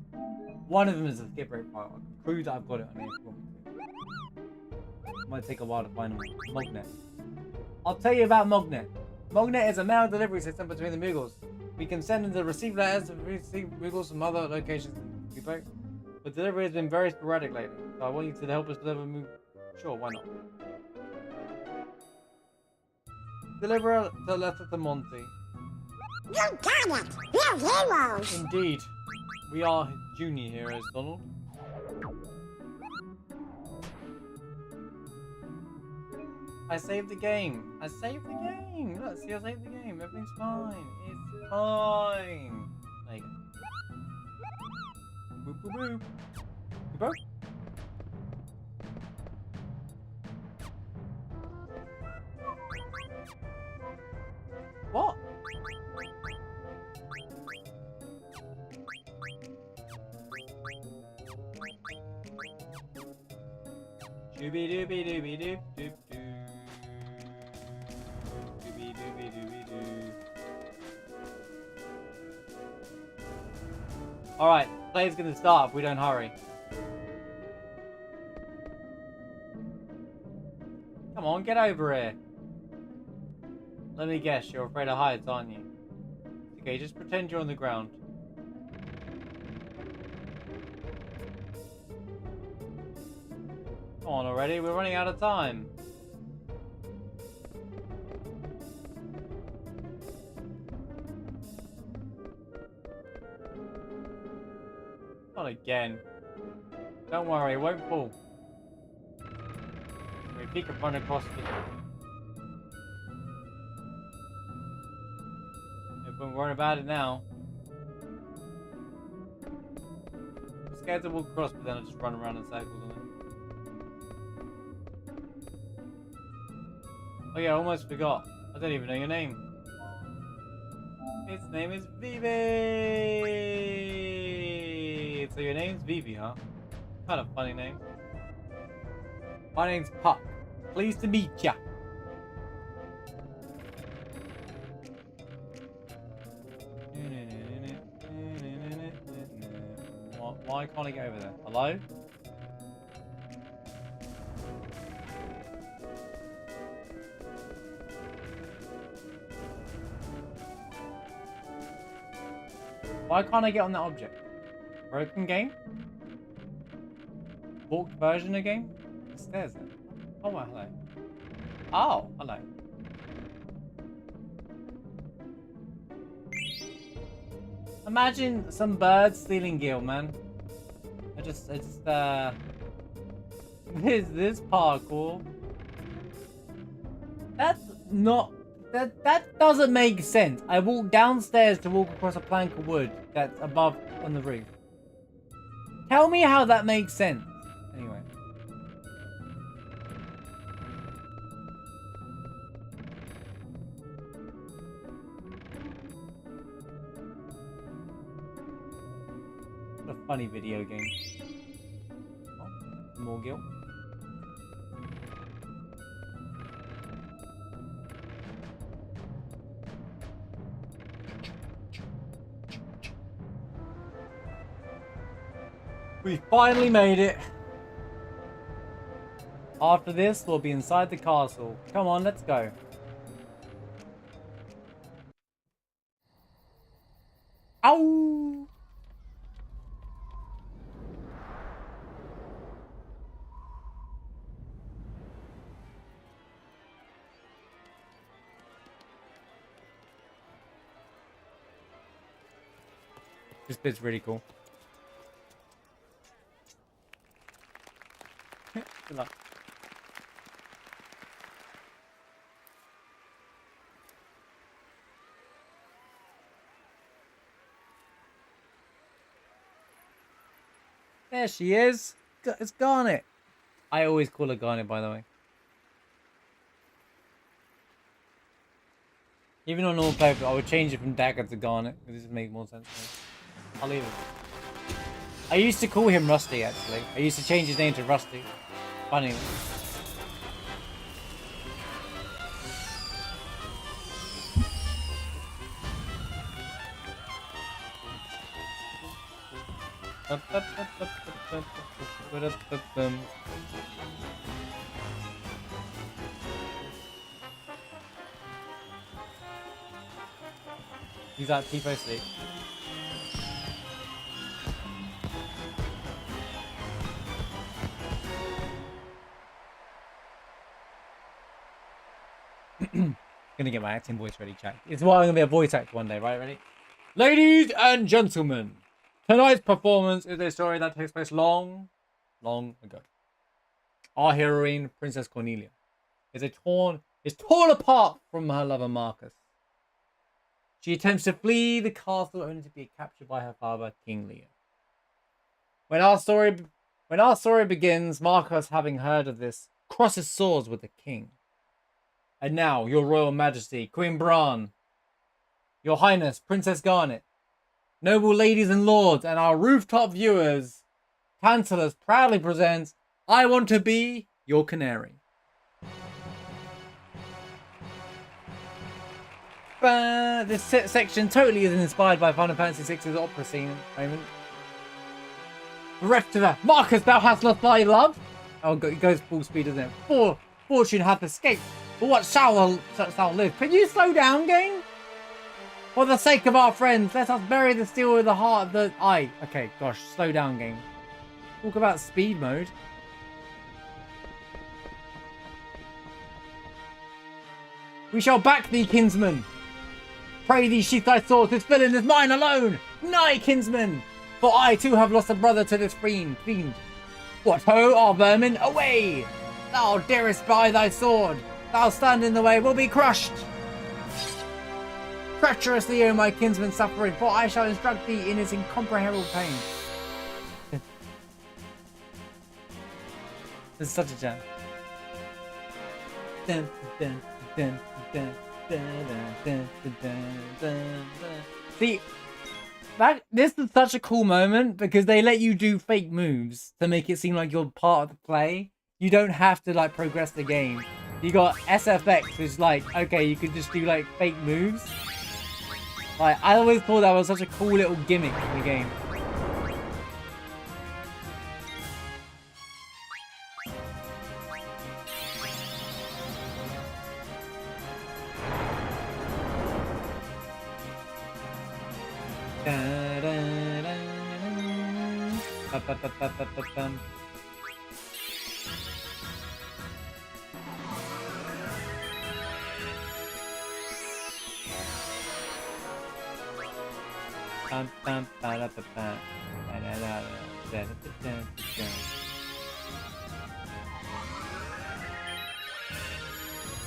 One of them is a skip rate file. I can prove that I've got it on here. It might take a while to find them. Mognet. I'll tell you about Mognet. Mognet is a mail delivery system between the Muggles. We can send them to receive letters and receive Muggles from other locations. But delivery has been very sporadic lately. So I want you to help us deliver Sure, why not? Deliver a letter to Monty. You got it! We're heroes! Indeed. We are junior heroes, Donald. I saved the game. I saved the game. Look, see, I saved the game. Everything's fine. It's fine. There you go. Boop, boop, boop. Boop, boop. What? Dooby dooby dooby doop doop doo. Dooby dooby dooby doo. Alright, play's gonna start if we don't hurry. Come on, get over here. Let me guess, you're afraid of heights, aren't you? Okay, just pretend you're on the ground. Come on already, we're running out of time. Not again. Don't worry, it won't fall. If he can run across the... Don't worry about it now. I'm scared to walk across, but then I just run around in circles on it. Oh yeah, I almost forgot. I don't even know your name. Its name is Vivi! So your name's Vivi, huh? Kind of funny name. My name's Puck. Pleased to meet ya. Why can't I get over there? Hello? Why can't I get on that object? Broken game? Walked version of game? The stairs then. Oh, well, hello. Oh, hello. Imagine some birds stealing Gil, man. This parkour. That's not... That doesn't make sense. I walk downstairs to walk across a plank of wood that's above on the roof. Tell me how that makes sense. Anyway. What a funny video game. Oh, more Gil. We finally made it. After this, we'll be inside the castle. Come on, let's go. Ow! This bit's really cool. Good luck. There she is. It's Garnet. I always call her Garnet, by the way. Even on normal paper, I would change it from Dagger to Garnet. This would make more sense to me. I'll leave it. I used to call him Rusty, actually. I used to change his name to Rusty. Funny. He's at Tipo sleep. Gonna get my acting voice ready, chat. It's why I'm gonna be a voice actor one day, right? Ready? Ladies and gentlemen, tonight's performance is a story that takes place long ago. Our heroine, Princess Cornelia, is torn apart from her lover Marcus. She attempts to flee the castle only to be captured by her father, King Lear. When our story begins, Marcus, having heard of this, crosses swords with the king. And now, your royal majesty, Queen Bran, your highness, Princess Garnet, noble ladies and lords, and our rooftop viewers, Tantalus proudly presents I Want to Be Your Canary. This section totally is inspired by Final Fantasy VI's opera scene moment. Bereft to that, Marcus, thou hast lost thy love. Oh, it goes full speed, doesn't it? Fortune hath escaped, but what shall live? Can you slow down, game? For the sake of our friends, let us bury the steel with the heart of the eye. Okay, gosh, slow down, game. Talk about speed mode. We shall back thee, kinsman. Pray thee, sheath thy sword, this villain is mine alone! Nay, kinsman! For I too have lost a brother to this fiend. What ho, our vermin, away! Thou darest by thy sword, thou stand in the way, will be crushed! Treacherously, O my kinsman, suffering, for I shall instruct thee in his incomprehensible pain. This is such a jam. Dun, dun, dun, dun. See, this is such a cool moment because they let you do fake moves to make it seem like you're part of the play. You don't have to like progress the game. You got SFX, which is like, okay, you could just do like fake moves. Like, I always thought that was such a cool little gimmick in the game.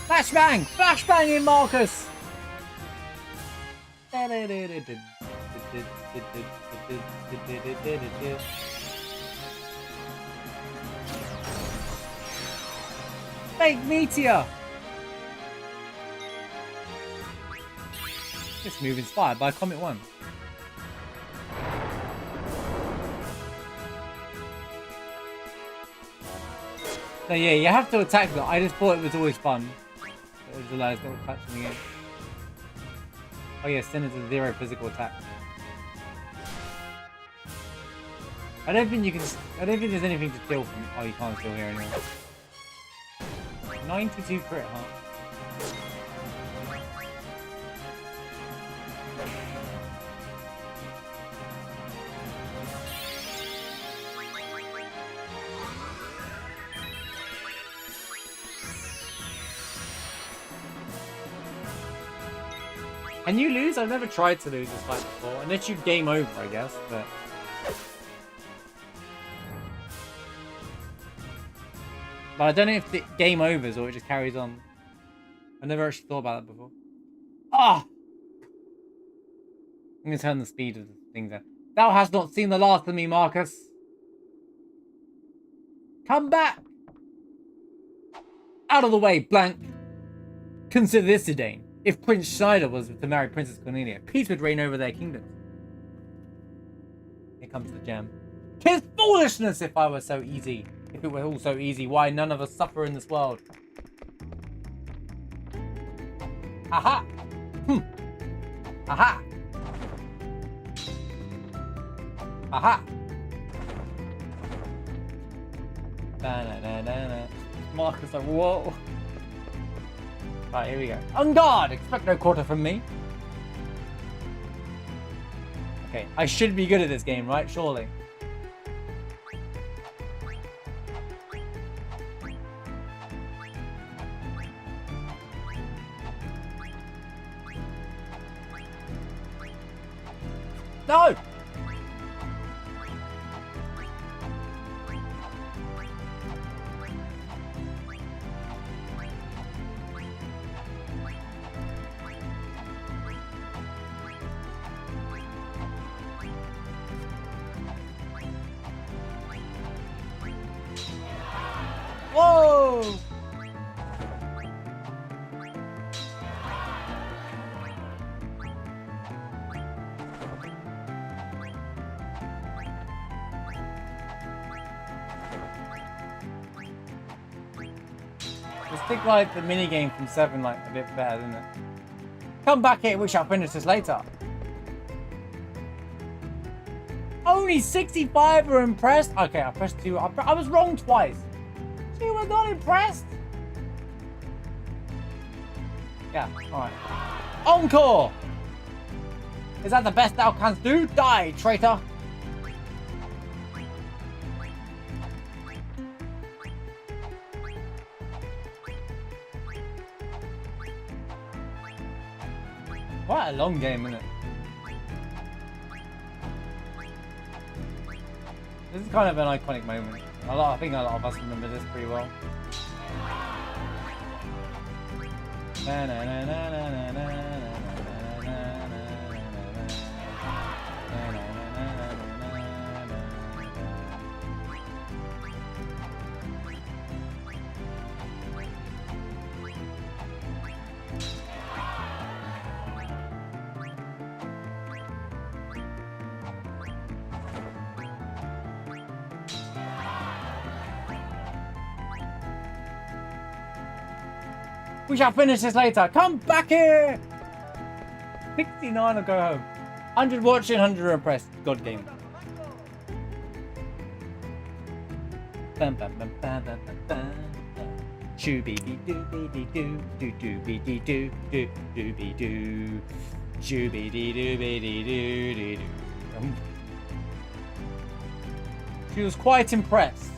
Flashbang! Flashbang in Marcus! Fake meteor! This move inspired by Comet 1. So yeah, you have to attack them. I just thought it was always fun. It was the last little touch in the game. Oh yeah, send it to 0 physical attack. I don't think there's anything to steal from. Oh, you can't steal here anymore. 92 crit, huh? Can you lose? I've never tried to lose this fight before. Unless you game over, I guess, but... But I don't know if the game overs or it just carries on. I never actually thought about that before. Ah! I'm going to turn the speed of the thing down. Thou hast not seen the last of me, Marcus. Come back! Out of the way, blank. Consider this, Zidane. If Prince Schneider was to marry Princess Cornelia, peace would reign over their kingdoms. Here comes the jam. 'Tis foolishness if I were so easy. If it were all so easy, why none of us suffer in this world? Aha! Aha! Aha! Da-na-na-na-na. Marcus, like, whoa. Right, here we go. On guard! Expect no quarter from me. Okay, I should be good at this game, right? Surely. No! Whoa! Let's think like the minigame from 7 like a bit better, isn't it? Come back here, we shall finish this later. Only 65 are impressed? Okay, I pressed 2. I was wrong twice. You were not impressed? Yeah, alright. Encore! Is that the best thou canst do? Die, traitor! Quite a long game, isn't it? This is kind of an iconic moment. I think a lot of us remember this pretty well. We shall finish this later. Come back here! 69 or go home. 100 watching, 100 impressed. God game. Bam bam bam bam bam bam. Shoo-be-dee-doo-be-dee-doo, doo-doo-be-dee-doo, Shoo-be-dee-doo-be-dee-doo-doo-doo. She was quite impressed.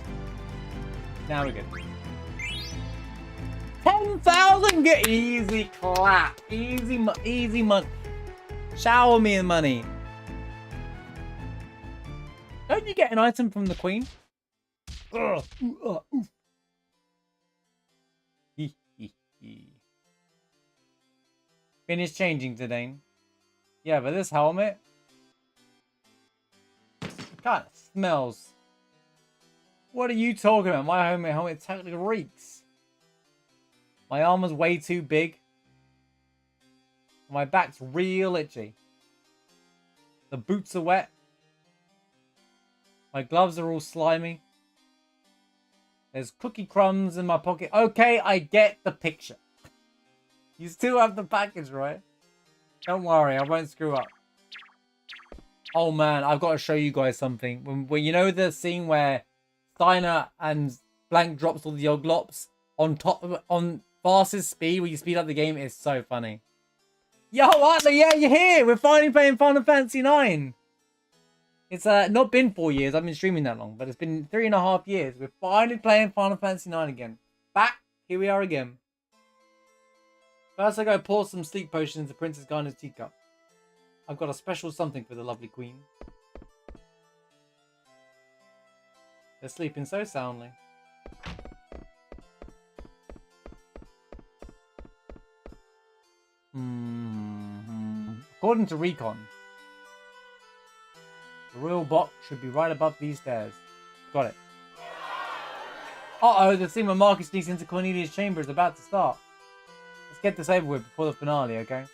Now we're good. 10,000 get easy clap. Easy money. Shower me in money. Don't you get an item from the queen? Ugh. Finish changing today. Yeah, but this helmet kind of smells. What are you talking about? My helmet totally reeks. My armor's way too big. My back's real itchy. The boots are wet. My gloves are all slimy. There's cookie crumbs in my pocket. Okay, I get the picture. You still have the package, right? Don't worry, I won't screw up. Oh man, I've got to show you guys something. When you know the scene where Steiner and Blank drops all the Yoglops on top of on fastest speed, when you speed up the game, is so funny. Yo, Arthur, yeah, you're here. We're finally playing Final Fantasy IX. It's not been 4 years. I've been streaming that long, but it's been 3.5 years. We're finally playing Final Fantasy IX again. Back, here we are again. First, I go pour some sleep potions into Princess Garner's teacup. I've got a special something for the lovely queen. They're sleeping so soundly. According to Recon, the real box should be right above these stairs. Got it. Uh-oh, the scene where Marcus sneaks into Cornelius' chamber is about to start. Let's get this over with before the finale, okay?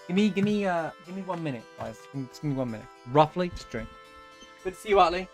Give me 1 minute, guys. Just give me 1 minute. Roughly, just drink. Good to see you, Utley.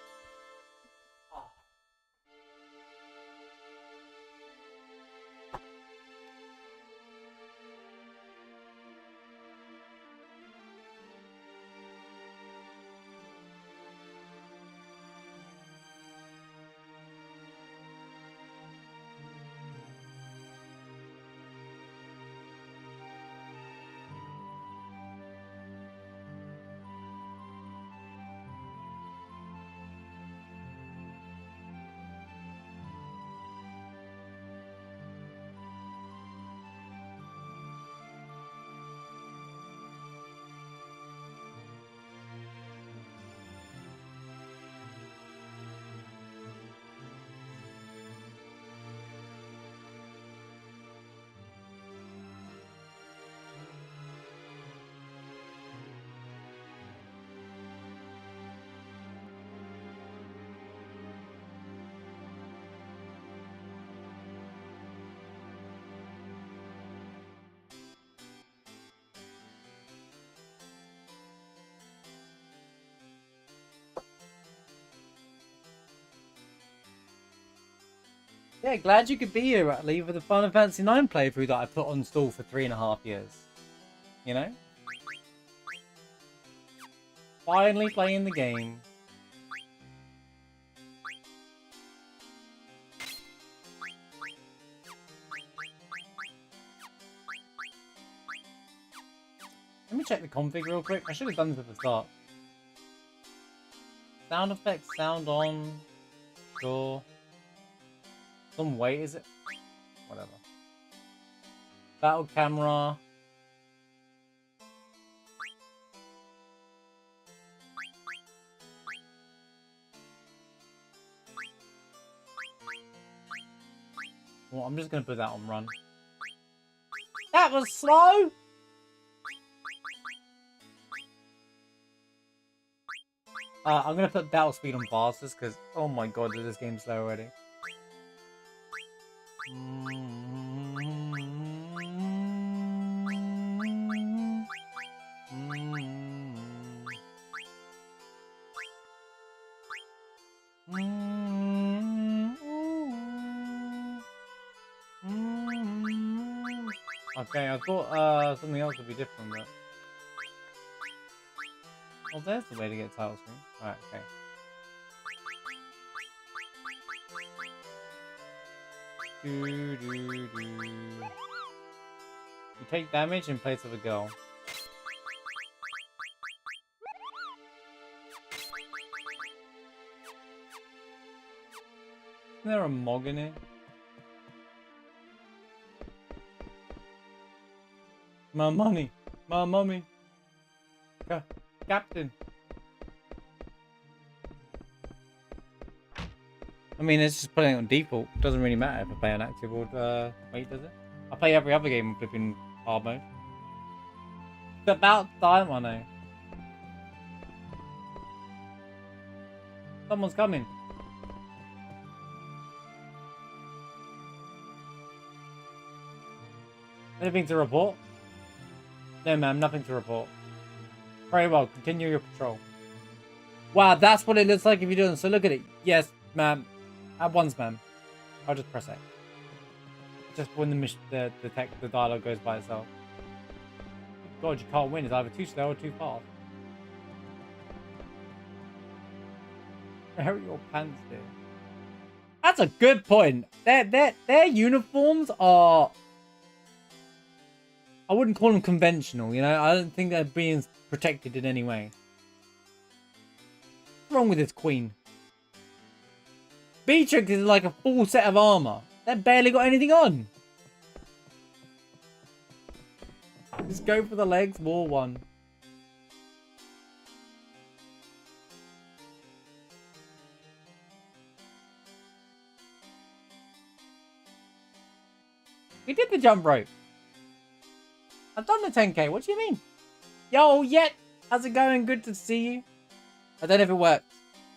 Yeah, glad you could be here, Utley, for the Final Fantasy IX playthrough that I put on stall for 3.5 years. You know? Finally playing the game. Let me check the config real quick. I should have done this at the start. Sound effects, sound on. Sure. Some weight, is it? Whatever. Battle camera. Well, I'm just going to put that on run. That was slow! I'm going to put battle speed on fastest because, oh my god, this game's slow already. Okay, I thought something else would be different, but... Well, there's the way to get title screen. Alright, okay. You take damage in place of a girl. Isn't there a Mog in it? My money! My mummy! Captain! I mean, it's just putting it on default. It doesn't really matter if I play on active or wait, does it? I play every other game in flipping hard mode. It's about time, I know. Someone's coming. Anything to report? No, ma'am, nothing to report. Very well, continue your patrol. Wow, that's what it looks like if you're doing. So look at it. Yes, ma'am. At once, ma'am. I'll just press it. Just when the dialogue goes by itself. God, you can't win. It's either too slow or too fast. Where are your pants, dear? That's a good point. Their uniforms are... I wouldn't call them conventional, you know? I don't think they're being protected in any way. What's wrong with this queen? Beatrix is like a full set of armor. They've barely got anything on. Just go for the legs, war one. We did the jump rope. I've done the 10k. What do you mean? Yo, Yet. How's it going? Good to see you. I don't know if it worked.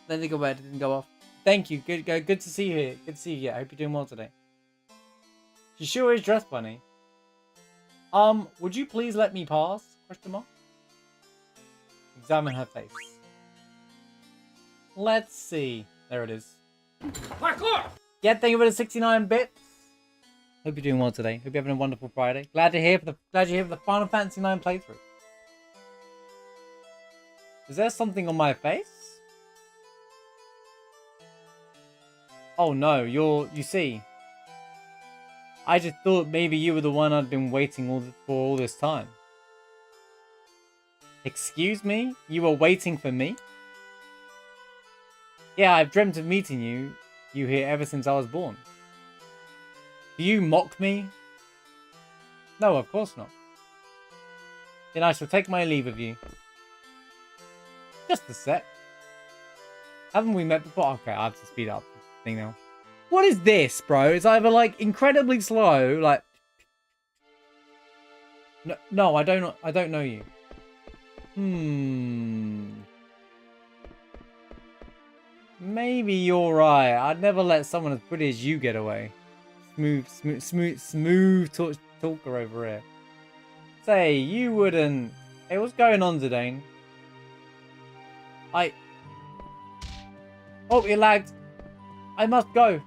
I don't think it worked. It didn't go off. Thank you. Good to see you here. Good to see you. I hope you're doing well today. She sure is dressed funny. Would you please let me pass? Question mark. Examine her face. Let's see. There it is. Parkour! Yeah, thank you for the 69 bits. Hope you're doing well today. Hope you're having a wonderful Friday. Glad you're here for the Final Fantasy 9 playthrough. Is there something on my face? Oh no, you see. I just thought maybe you were the one I'd been waiting for all this time. Excuse me? You were waiting for me? Yeah, I've dreamt of meeting you here ever since I was born. Do you mock me? No, of course not. Then I shall take my leave of you. Just a sec. Haven't we met before? Okay, I have to speed up the thing now. What is this, bro? It's either like incredibly slow, like no, I don't know you. Maybe you're right. I'd never let someone as pretty as you get away. Smooth talker over here. Say, you wouldn't. Hey, what's going on, Zidane? Oh, it lagged. I must go.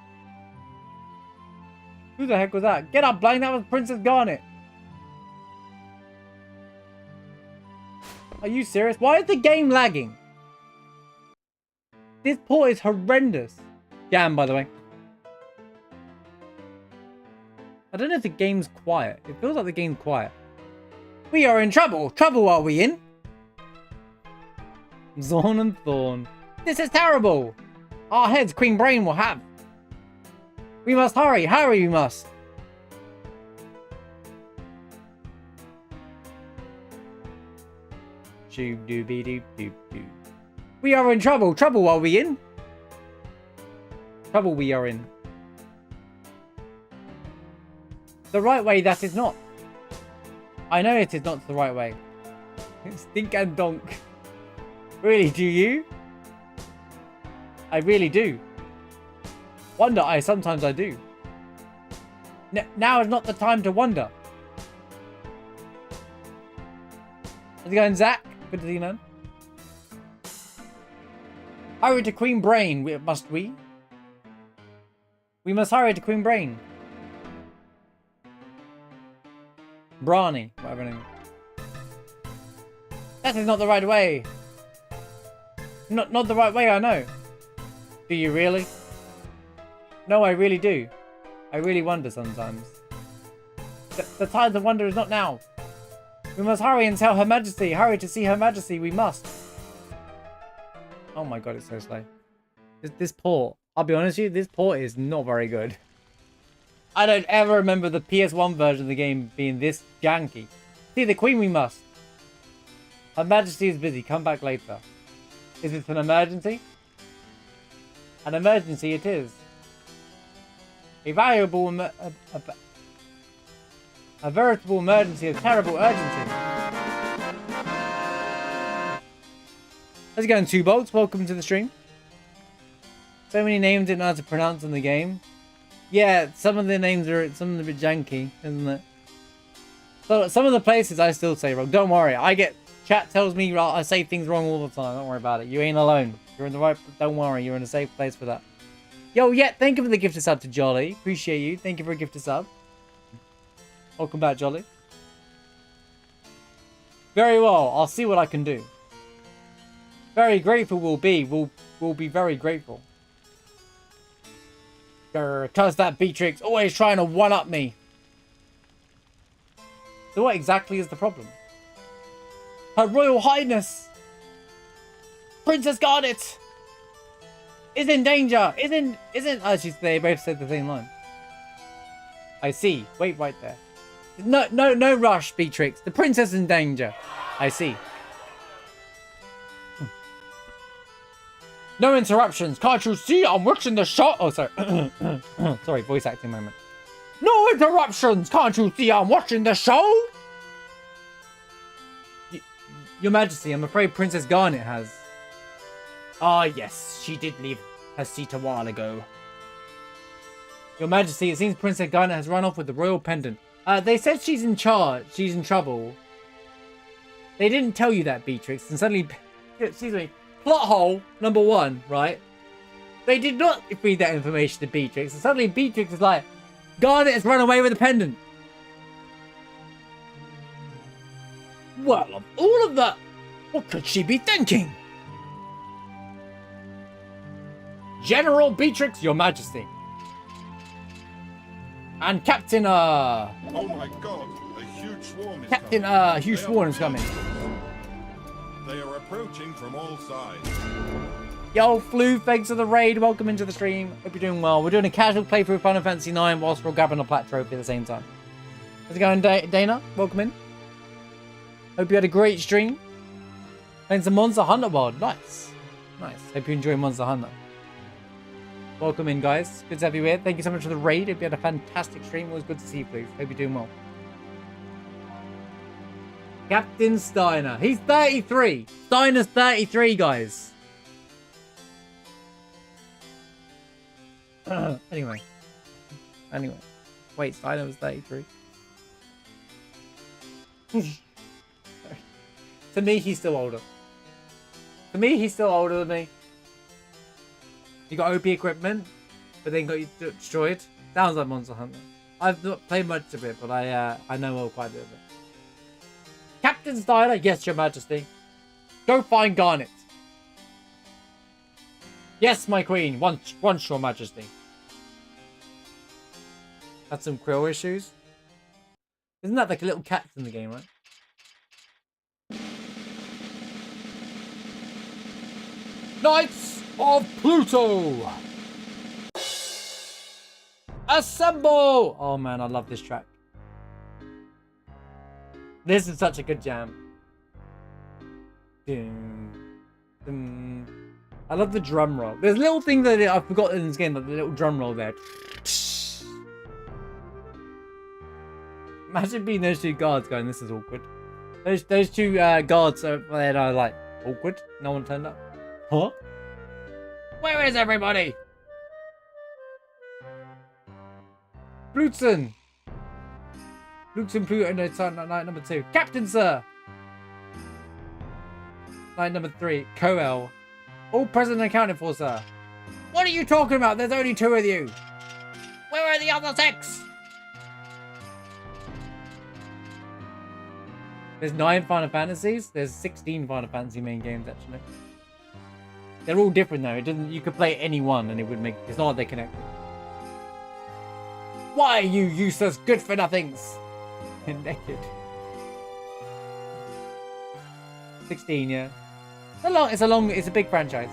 Who the heck was that? Get up, Blaine. That was Princess Garnet. Are you serious? Why is the game lagging? This port is horrendous. Jam, by the way. I don't know if the game's quiet. It feels like the game's quiet. We are in trouble. Trouble are we in? Zorn and Thorn. This is terrible. Our heads Queen Brain will have. We must hurry. Hurry we must. Shoo-doo-be-doo-doo-doo. We are in trouble. Trouble are we in? Trouble we are in. The right way that is not. I know it is not the right way. Stink and donk. Really, do you? I really do. Wonder sometimes I do. Now is not the time to wonder. How's it going, Zach? Good to see you, man. Hurry to Queen Brain, must we? We must hurry to Queen Brain. Brawny, whatever her name. That is not the right way. Not the right way, I know. Do you really? No, I really do. I really wonder sometimes. The time to wonder is not now. We must hurry and tell Her Majesty. Hurry to see Her Majesty, we must. Oh my god, it's so slow. This port, I'll be honest with you, this port is not very good. I don't ever remember the PS1 version of the game being this janky. See the Queen we must. Her Majesty is busy, come back later. Is it an emergency? An emergency it is. A veritable emergency of terrible urgency. How's it going, 2 Bolts? Welcome to the stream. So many names didn't know how to pronounce in the game. Yeah, some of the names are a bit janky, isn't it? So some of the places I still say wrong. Don't worry, chat tells me I say things wrong all the time. Don't worry about it. You ain't alone. You're in the right. Don't worry, you're in a safe place for that. Yo, yeah, thank you for the gift of sub to Jolly. Appreciate you. Thank you for a gift of sub. Welcome back, Jolly. Very well. I'll see what I can do. Very grateful we'll be. We'll be very grateful. Curse that Beatrix. Always trying to one-up me. So what exactly is the problem? Her Royal Highness! Princess Garnet! Is in danger! Isn't... they both said the same line. I see. Wait right there. No rush, Beatrix. The princess is in danger. I see. No interruptions. Can't you see? I'm watching the show. Oh, sorry. Sorry, voice acting moment. No interruptions. Can't you see? I'm watching the show. Your Majesty, I'm afraid Princess Garnet has. Ah, yes, she did leave her seat a while ago. Your Majesty, it seems Princess Garnet has run off with the royal pendant. They said she's in charge. She's in trouble. They didn't tell you that, Beatrix. And suddenly, excuse me, plot hole number 1, right? They did not feed that information to Beatrix. And suddenly Beatrix is like, Garnet has run away with the pendant. Well, of all of that, what could she be thinking? General Beatrix, Your Majesty. And Captain, Oh my god, a huge swarm is Captain, coming. Hugh Sworn is coming. They are approaching from all sides. Yo, Flu, thanks for the raid. Welcome into the stream. Hope you're doing well. We're doing a casual playthrough of Final Fantasy 9 whilst we're grabbing a plat trophy at the same time. How's it going, Dana? Welcome in. Hope you had a great stream. Playing some Monster Hunter World. Nice. Nice. Hope you enjoy Monster Hunter. Welcome in, guys. Good to have you here. Thank you so much for the raid. Hope you had a fantastic stream. It was good to see you, Flu. Hope you're doing well. Captain Steiner. He's 33. Steiner's 33, guys. Anyway. Wait, Steiner was 33. To me, he's still older. To me, he's still older than me. You got OP equipment, but then got you destroyed. Sounds like Monster Hunter. I've not played much of it, but I know quite a bit of it. Captain Steiner, yes, Your Majesty. Go find Garnet. Yes, my queen. Once, Your Majesty. Had some krill issues. Isn't that like a little cat in the game, right? Knights of Pluto! Assemble! Oh man, I love this track. This is such a good jam. I love the drum roll. There's little things that I've forgotten in this game, like the little drum roll there. Imagine being those two guards going, this is awkward. Those two guards are like, awkward? No one turned up. Huh? Where is everybody? Blitzen! Blitzen, Pluto, no, night number 2. Captain, sir! Night number 3. Coel. All present and accounted for, sir. What are you talking about? There's only 2 of you. Where are the other 6? There's 9 Final Fantasies. There's 16 Final Fantasy main games, actually. They're all different, though. It doesn't. You could play any one, and it would make. It's not like they're connected. Why, you useless good-for-nothings? Naked. 16, yeah. It's a big franchise.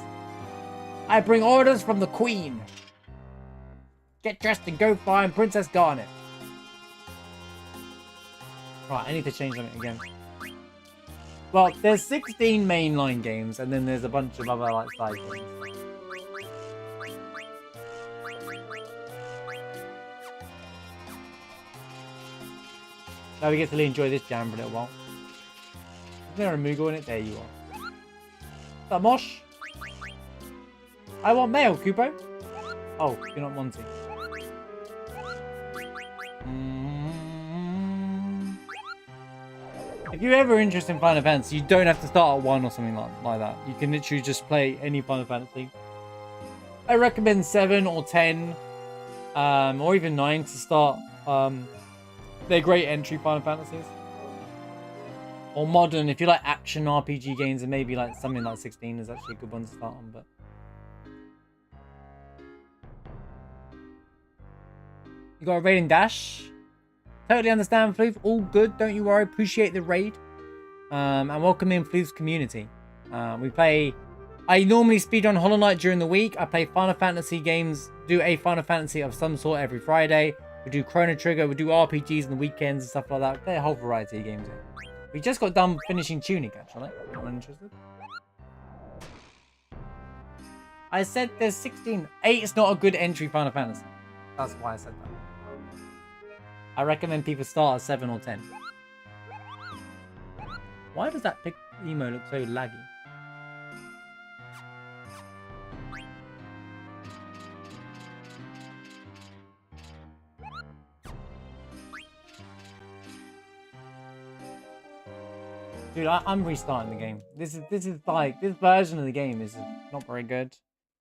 I bring orders from the Queen. Get dressed and go find Princess Garnet. Right, I need to change something again. Well, there's 16 mainline games, and then there's a bunch of other like side games. Now we get to really enjoy this jam for a little while. Is there a Moogle in it? There you are. Is that Mosh? I want mail, Kupo. Oh, you're not wanting. If you're ever interested in Final Fantasy, you don't have to start at 1 or something like that. You can literally just play any Final Fantasy. I recommend 7 or 10, or even 9 to start. They're great entry Final Fantasies. Or modern, if you like action RPG games, and maybe like something like 16 is actually a good one to start on. But you got a raid and dash. Totally understand, Floof. All good. Don't you worry. Appreciate the raid. And welcome in Floof's community. We play. I normally speedrun Hollow Knight during the week. I play Final Fantasy games. Do a Final Fantasy of some sort every Friday. We do Chrono Trigger. We do RPGs on the weekends and stuff like that. We play a whole variety of games here. We just got done finishing Tunic, actually. Anyone interested? I said there's 16. 8 is not a good entry Final Fantasy. That's why I said that. I recommend people start at 7 or 10. Why does that emo look so laggy? Dude, I'm restarting the game. This is like, this version of the game is not very good.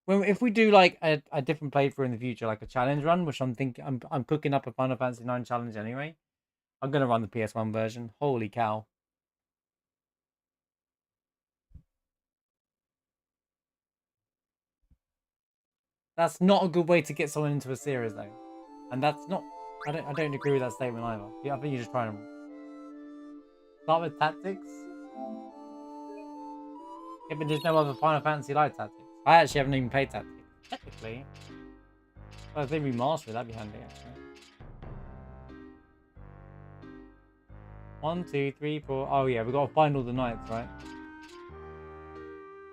If we do like a different playthrough in the future, like a challenge run, which I'm thinking, I'm cooking up a Final Fantasy 9 challenge anyway. I'm gonna run the PS1 version. Holy cow! That's not a good way to get someone into a series, though, and that's not. I don't agree with that statement either. Yeah, I think you're just trying to start with tactics. Yeah, but there's no other Final Fantasy like tactics. I actually haven't even played tactics. Technically, well, if they remaster it, that'd be handy actually. 1, 2, 3, 4. Oh yeah, we got to find all the knights, right?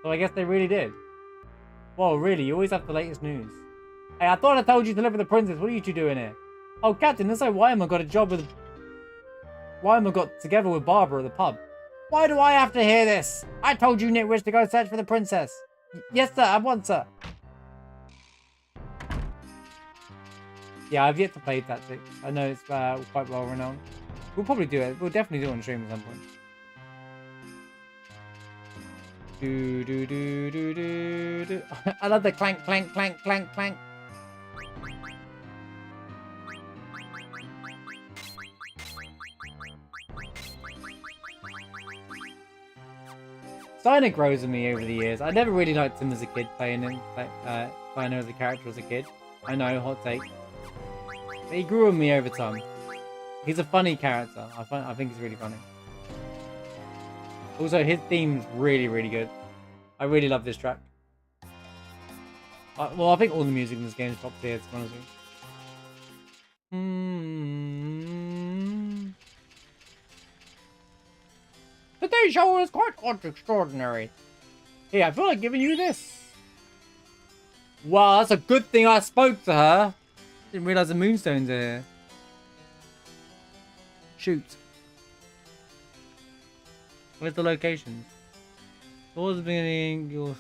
So I guess they really did. Whoa, really? You always have the latest news. Hey, I thought I told you to live with the princess. What are you two doing here? Oh, Captain, looks like Wyman got a job with... Wyman got together with Barbara at the pub. Why do I have to hear this? I told you nitwits to go search for the princess. Yes, sir. I want, sir. Yeah, I've yet to play Tactics. I know it's quite well renowned. We'll probably do it. We'll definitely do it on stream at some point. Do do do do do do. I love the clank clank clank clank clank. Steiner grows on me over the years. I never really liked him as a kid, playing him, Steiner as a character as a kid. I know, hot take. But he grew on me over time. He's a funny character. I think he's really funny. Also, his theme's really, really good. I really love this track. Well, I think all the music in this game is top tier, to be honest with you. Today's show is quite extraordinary. Hey, I feel like giving you this. Wow, that's a good thing I spoke to her. Didn't realize the moonstones are here. Shoot. Where's the locations? Towards the beginning, you'll...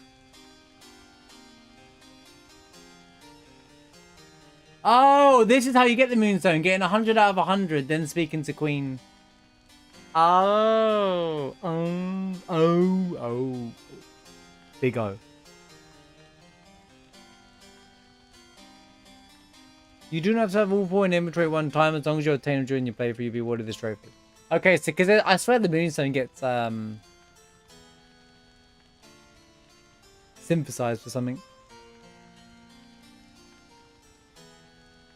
Oh, this is how you get the moonstone. Getting 100 out of 100, then speaking to Queen. Oh. Big O. You do not have to have all 4 in inventory at one time. As long as you obtain them during your playthrough, you'll be awarded this trophy. Okay, so because I swear the moonstone gets synthesized for something.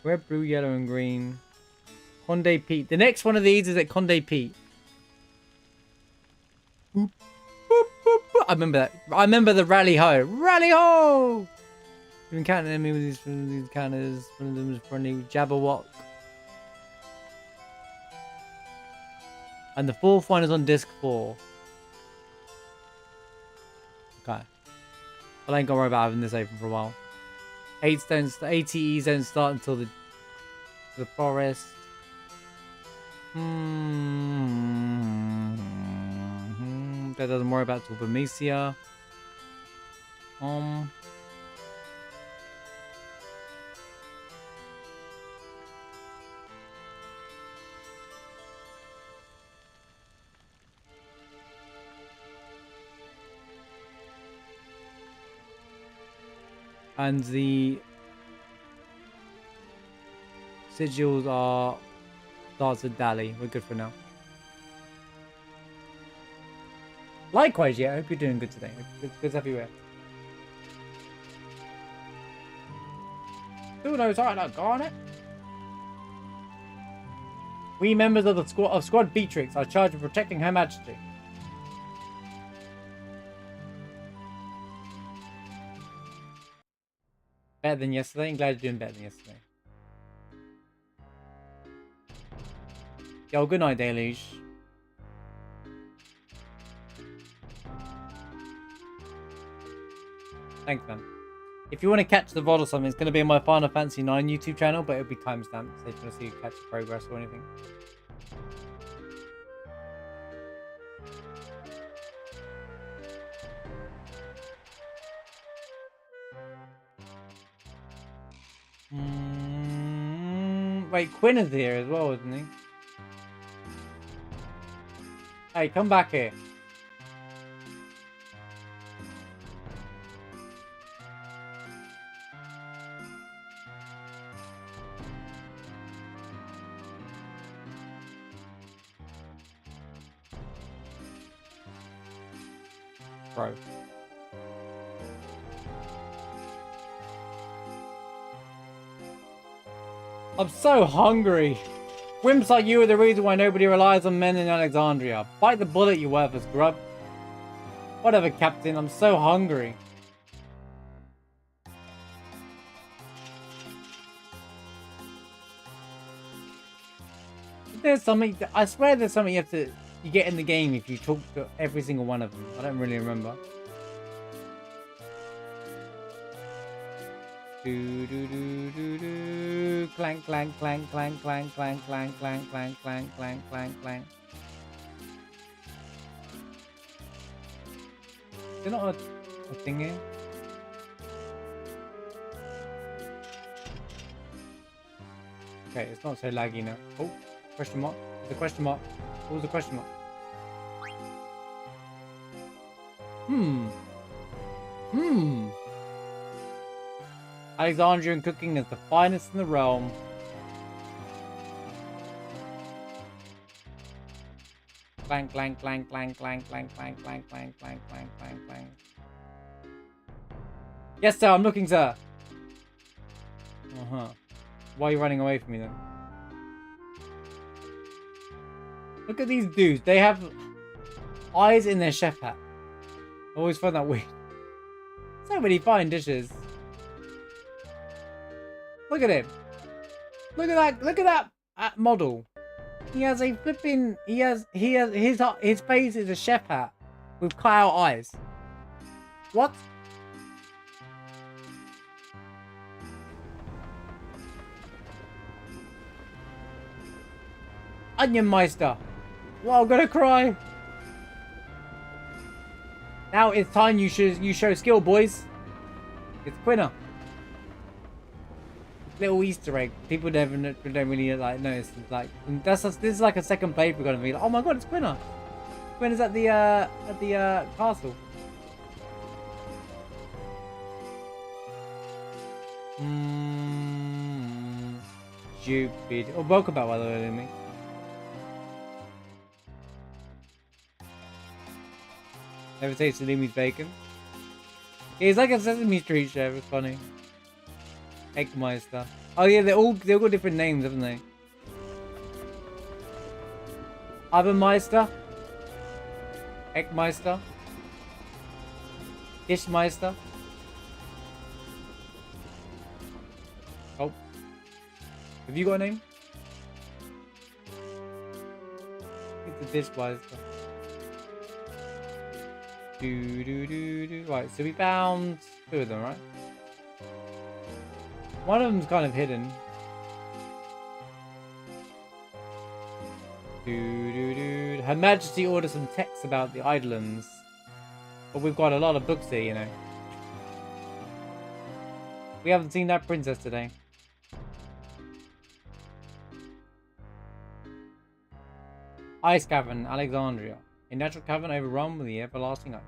Red, blue, yellow, and green. Conde Pete. The next one of these is at Conde Pete. Boop, boop, boop, boop. I remember that. I remember the rally ho. Rally ho! You encounter an enemy with these encounters. One of them is friendly Jabberwock. And the 4th one is on disc 4. Okay. I ain't gonna worry about having this open for a while. 8 stones, the ATEs don't start until the forest. That doesn't worry about Tulpamesia. And the sigils are starts with Dali. We're good for now. Likewise, yeah. I hope you're doing good today. Good to have you here. Who knows how to go on it? We members of the Squad Beatrix are charged with protecting Her Majesty. Better than yesterday. I'm glad you're doing better than yesterday. Yo, good night, Deluge. Thanks, man. If you want to catch the VOD or something, it's going to be on my Final Fantasy 9 YouTube channel, but it'll be timestamped, so if you want to see catch the progress or anything. Wait, Quinn is here as well, isn't he? Hey, come back here. Bro. I'm so hungry. Wimps like you are the reason why nobody relies on men in Alexandria. Bite the bullet, you worthless grub. Whatever, Captain. I'm so hungry. There's something. I swear there's something you get in the game if you talk to every single one of them. I don't really remember. Do do do do do. Clank clank clank clank clank clank clank clank clank clank clank clank clank. Is there not a thing here? Okay, it's not so laggy now. Oh, question mark. The question mark. What was the question mark? Alexandrian cooking is the finest in the realm. Clank, clank, clank, clank, clank, clank, clank, clank, clank, clank, clank, clank, clank. Yes, sir, I'm looking, sir. Why are you running away from me then? Look at these dudes. They have eyes in their chef hat. I always find that weird. So many fine dishes. Look at him. Look at that. Look at that model. He has a flipping. His face is a chef hat with cut out eyes. What? Onion Meister. Well, I'm gonna cry. Now it's time you show skill, boys. It's Quinner. Little Easter egg. People don't really like notice. Like this is like a second playthrough gonna be like, oh my god, it's Quinner. Quinner's at the castle. Stupid. Oh, welcome back by the way, Lemmy. Never tasted Limmy's bacon. Yeah, he's like a Sesame Street chef. It's funny. Eggmeister. Oh yeah, they've all got different names, haven't they? Ovenmeister. Eggmeister. Dishmeister. Oh. Have you got a name? It's the Dishmeister. Right, so we found two of them, right? One of them's kind of hidden. Her Majesty ordered some texts about the Eidolons. But we've got a lot of books here, you know. We haven't seen that princess today. Ice Cavern, Alexandria. A natural cavern overrun with the everlasting ice.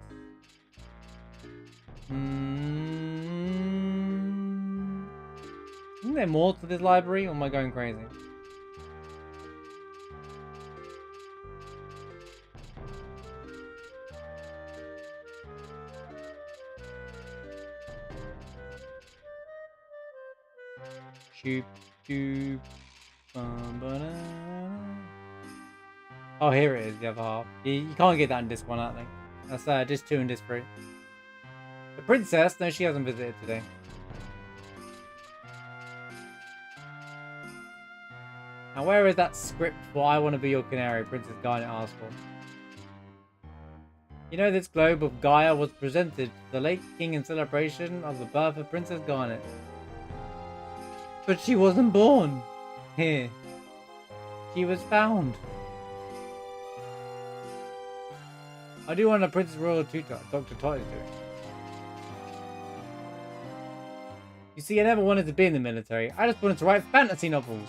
Isn't there more to this library, or am I going crazy? Oh, here it is, the other half. You can't get that in disc 1, I think. That's disc 2 and disc 3. The princess? No, she hasn't visited today. Now, where is that script for I Want to Be Your Canary, Princess Garnet asked for? You know, this globe of Gaia was presented to the late king in celebration of the birth of Princess Garnet. But she wasn't born here. She was found. I do want a Princess Royal tutor, Dr. Tot is doing. You see, I never wanted to be in the military. I just wanted to write fantasy novels.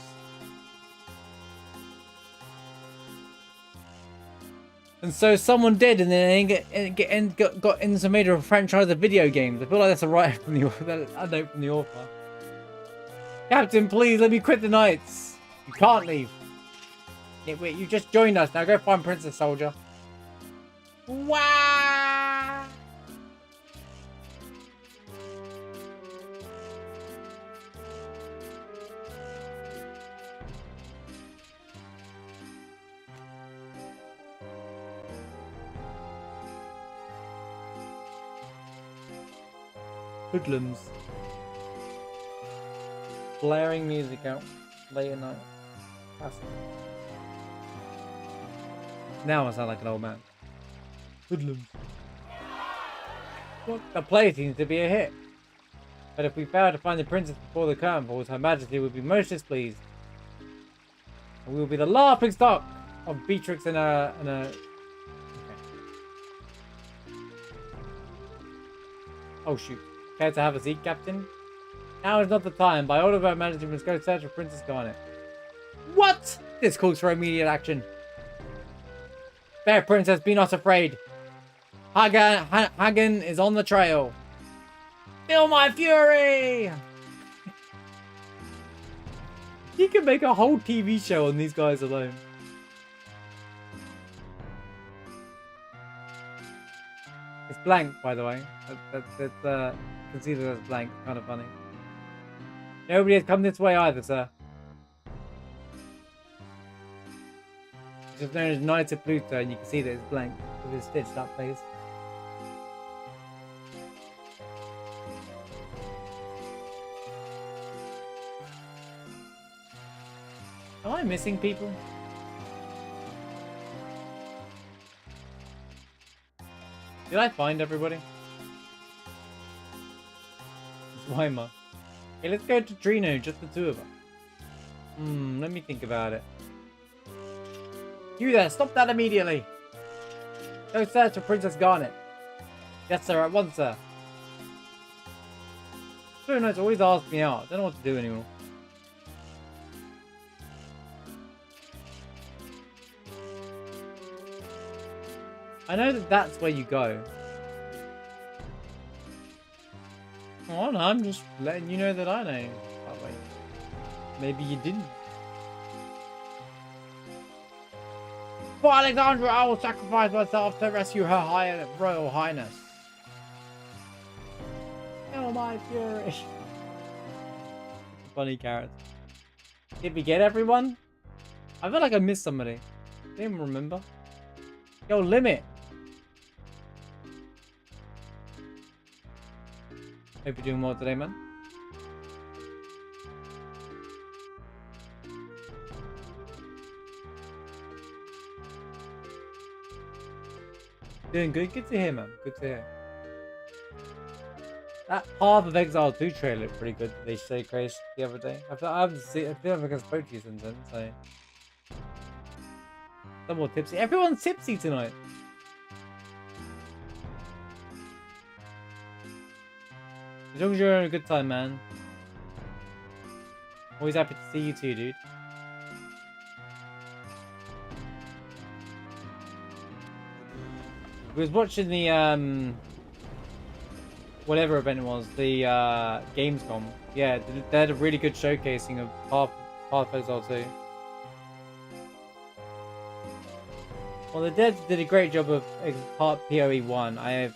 And so someone did, and then got into made a franchise of video games. I feel like that's a write from the note from the author. Captain, please let me quit the Knights. You can't leave. Yeah, wait, you just joined us. Now go find Princess Soldier. Wow. Hoodlums. Blaring music out late at night. Now I sound like an old man. Hoodlums. What? The play seems to be a hit. But if we fail to find the princess before the curtain falls, Her Majesty will be most displeased. And we will be the laughing stock of Beatrix and a... Okay. Oh shoot. Care to have a seat, Captain? Now is not the time. By order of Her Majesty, we must go search for Princess Garnet. What? This calls for immediate action. Fair Princess, be not afraid. Hagen is on the trail. Feel my fury! He could make a whole TV show on these guys alone. It's blank, by the way. That's considered as blank. Kind of funny. Nobody has come this way either, sir. It's just known as Knights of Pluto, and you can see that it's blank with his stitched up face. Am I missing people? Did I find everybody? It's Weimar. Okay, let's go to Trino, just the two of us. Let me think about it. You there, stop that immediately! Go search for Princess Garnet. Yes, sir, at once, sir. So nice, always ask me out. I don't know what to do anymore. I know that that's where you go. Oh no, I'm just letting you know that I know. Oh, wait. Maybe you didn't. For Alexandria, I will sacrifice myself to rescue her Royal Highness. Oh my fury. Funny carrot. Did we get everyone? I feel like I missed somebody. Didn't remember. Yo, Limit. Hope you're doing well today, man. Doing good? Good to hear, man. Good to hear. That Path of Exile 2 trailer looked pretty good. They say Grace the other day. I haven't seen. I feel like I spoke to you since then, so. Some more tipsy. Everyone's tipsy tonight. As long as you're having a good time, man. Always happy to see you too, dude. I was watching the whatever event it was, the Gamescom. Yeah, they had a really good showcasing of Path of Exile 2. Well, the devs did a great job of part PoE 1. I have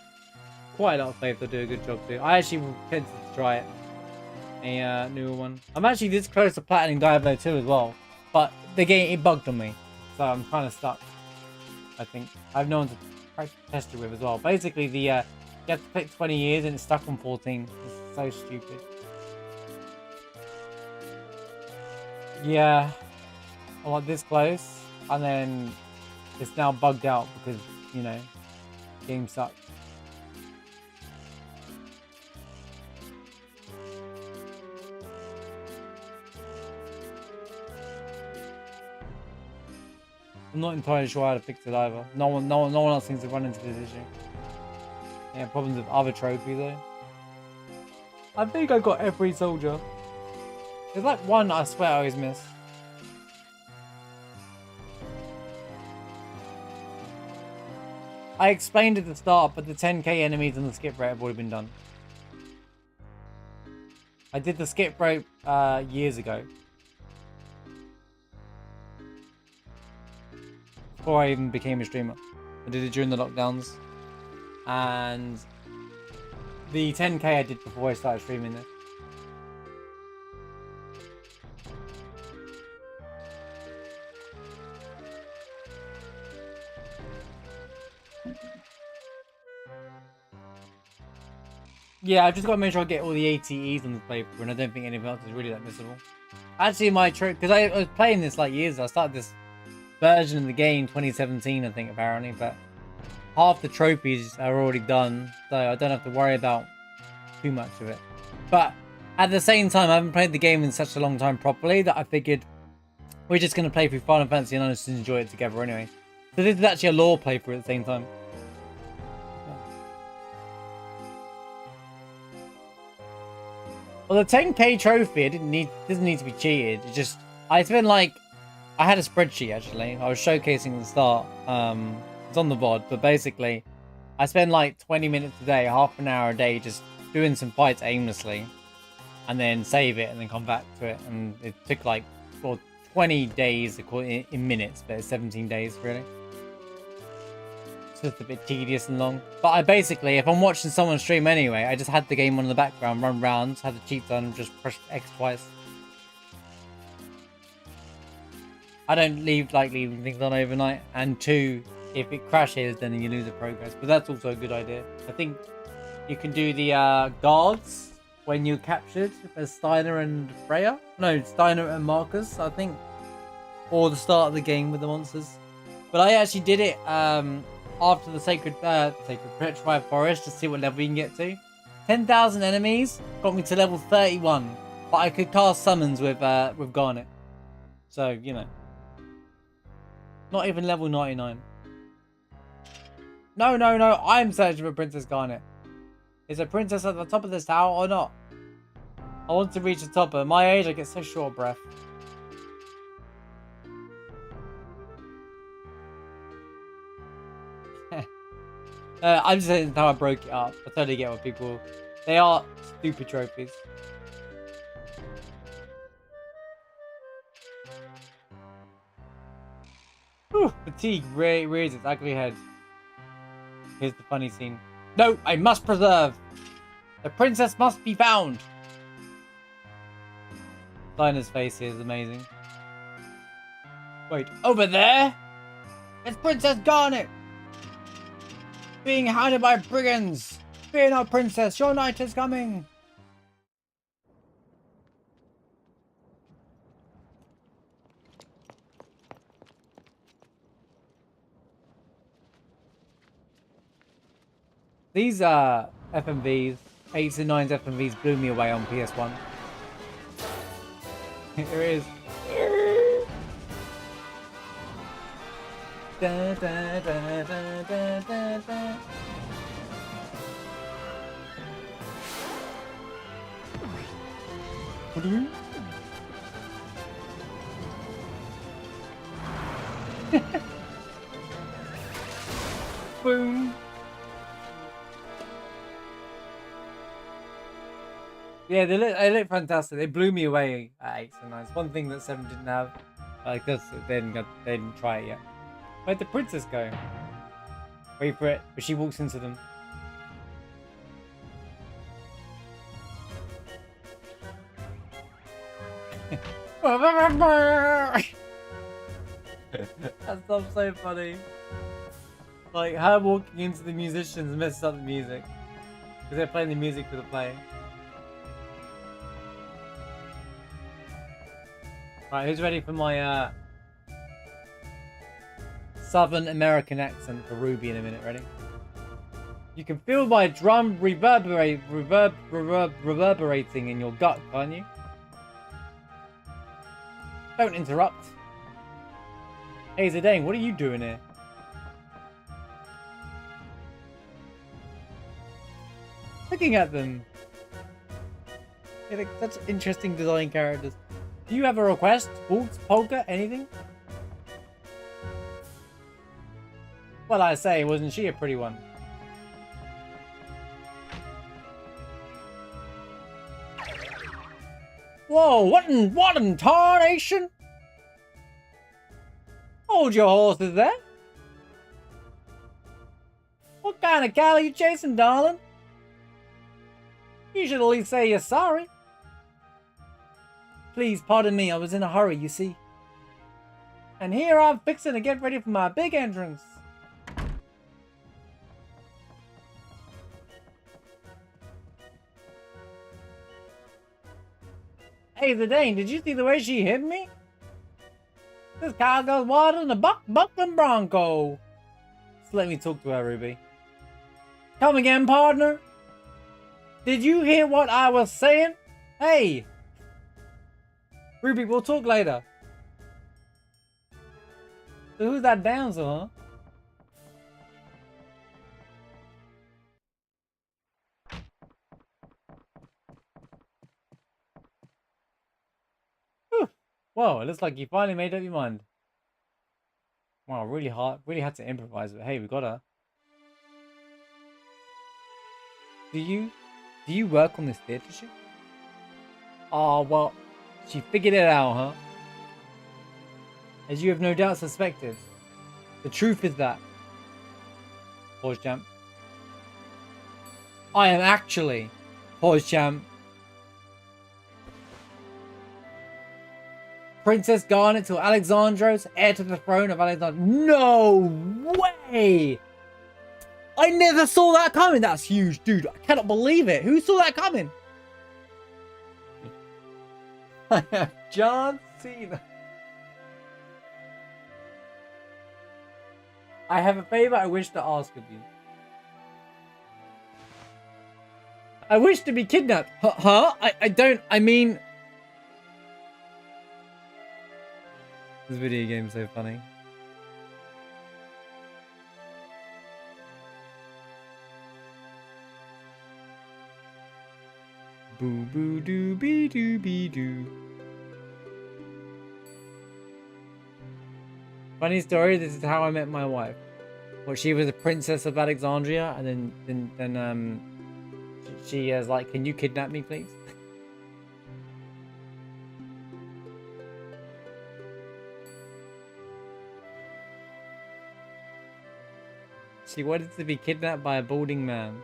quite a lot of faith they'll do a good job too. I actually tempted to try it. A newer one. I'm actually this close to platinum Diablo 2 as well. But the game, it bugged on me. So I'm kind of stuck. I think. I have no one to test it with as well. Basically, you have to pick 20 years and it's stuck on 14. It's so stupid. Yeah. I want this close. And then it's now bugged out because, you know, the game sucks. I'm not entirely sure how to fix it either. No one else seems to run into this issue. Yeah, problems with other trophies though. I think I got every soldier. There's like one I swear I always miss. I explained at the start, but the 10k enemies and the skip rope have already been done. I did the skip rope years ago. Before I even became a streamer. I did it during the lockdowns. And the 10k I did before I started streaming this. Yeah, I've just got to make sure I get all the ATEs on the playthrough, and I don't think anything else is really that missable. Actually, my trick, because I was playing this like years ago. I started this version of the game 2017, I think, apparently, but half the trophies are already done, so I don't have to worry about too much of it. But at the same time, I haven't played the game in such a long time properly that I figured we're just going to play through Final Fantasy and just enjoy it together anyway. So this is actually a lore playthrough at the same time. Well, the 10k trophy, it doesn't need to be cheated. It just, I spent like, I had a spreadsheet actually. I was showcasing at the start. It's on the VOD, but basically, I spend like 20 minutes a day, half an hour a day, just doing some fights aimlessly, and then save it and then come back to it. And it took like 20 days in minutes, but it's 17 days really. It's a bit tedious and long, but I basically, if I'm watching someone stream anyway, I just had the game on in the background, run rounds, have the cheats on, and just push X twice. I don't leaving things on overnight, and 2, if it crashes, then you lose the progress. But that's also a good idea. I think you can do the guards when you're captured as Steiner and Freya. No, Steiner and Marcus, I think, or the start of the game with the monsters. But I actually did it after the Sacred Petrified Forest to see what level you can get to. 10,000 enemies got me to level 31, but I could cast summons with Garnet. So, you know. Not even level 99. No, I'm searching for Princess Garnet. Is a princess at the top of this tower or not? I want to reach the top. At my age, I get so short of breath. I'm just saying how I broke it up. I totally get what people... They are stupid trophies. Whew, fatigue rears its ugly head. Here's the funny scene. No, I must preserve. The princess must be found. Dinah's face here is amazing. Wait, over there? It's Princess Garnet! Being hounded by brigands! Fear not, princess, your night is coming! These FMVs, 8s and 9s FMVs blew me away on PS1. Here it is. Da, da, da, da, da, da, da. What do you? Boom. Yeah, they look fantastic. They blew me away at 8s and 9s. One thing that 7 didn't have, like this, they didn't try it yet. Where'd the princess go? Wait for it, but she walks into them. That stuff's so funny. Like, her walking into the musicians messes up the music. Because they're playing the music for the play. Right, who's ready for my Southern American accent for Ruby in a minute? Ready? You can feel my drum reverberating in your gut, can't you? Don't interrupt. Hey Zidane, what are you doing here? Looking at them. They're like such interesting design characters. Do you have a request? Waltz, polka, anything? Well, I say, wasn't she a pretty one? Whoa, what in tarnation? Hold your horses there. What kind of cow are you chasing, darling? You should at least say you're sorry. Please pardon me, I was in a hurry, you see. And here I'm fixing to get ready for my big entrance. Hey, Zidane, did you see the way she hit me? This cow goes wilder than a bucking bronco. Just let me talk to her, Ruby. Come again, partner? Did you hear what I was saying? Hey! Ruby, we'll talk later. So who's that damsel, huh? Whew. Whoa, it looks like you finally made up your mind. Wow, really had to improvise, but hey, we got her. Do you work on this theatre show? Oh, well, she figured it out, huh? As you have no doubt suspected, the truth is that... Pause, champ. I am actually... Pause, champ. Princess Garnet to Alexandros, heir to the throne of Alexandria. No way! I never saw that coming. That's huge, dude. I cannot believe it. Who saw that coming? I have John Cena. I have a favor I wish to ask of you. I wish to be kidnapped. Huh? I mean... This video game's so funny. Boo boo doo be doo be doo. Funny story, this is how I met my wife. Well, she was a princess of Alexandria, and then she was like, "Can you kidnap me, please?" She wanted to be kidnapped by a balding man.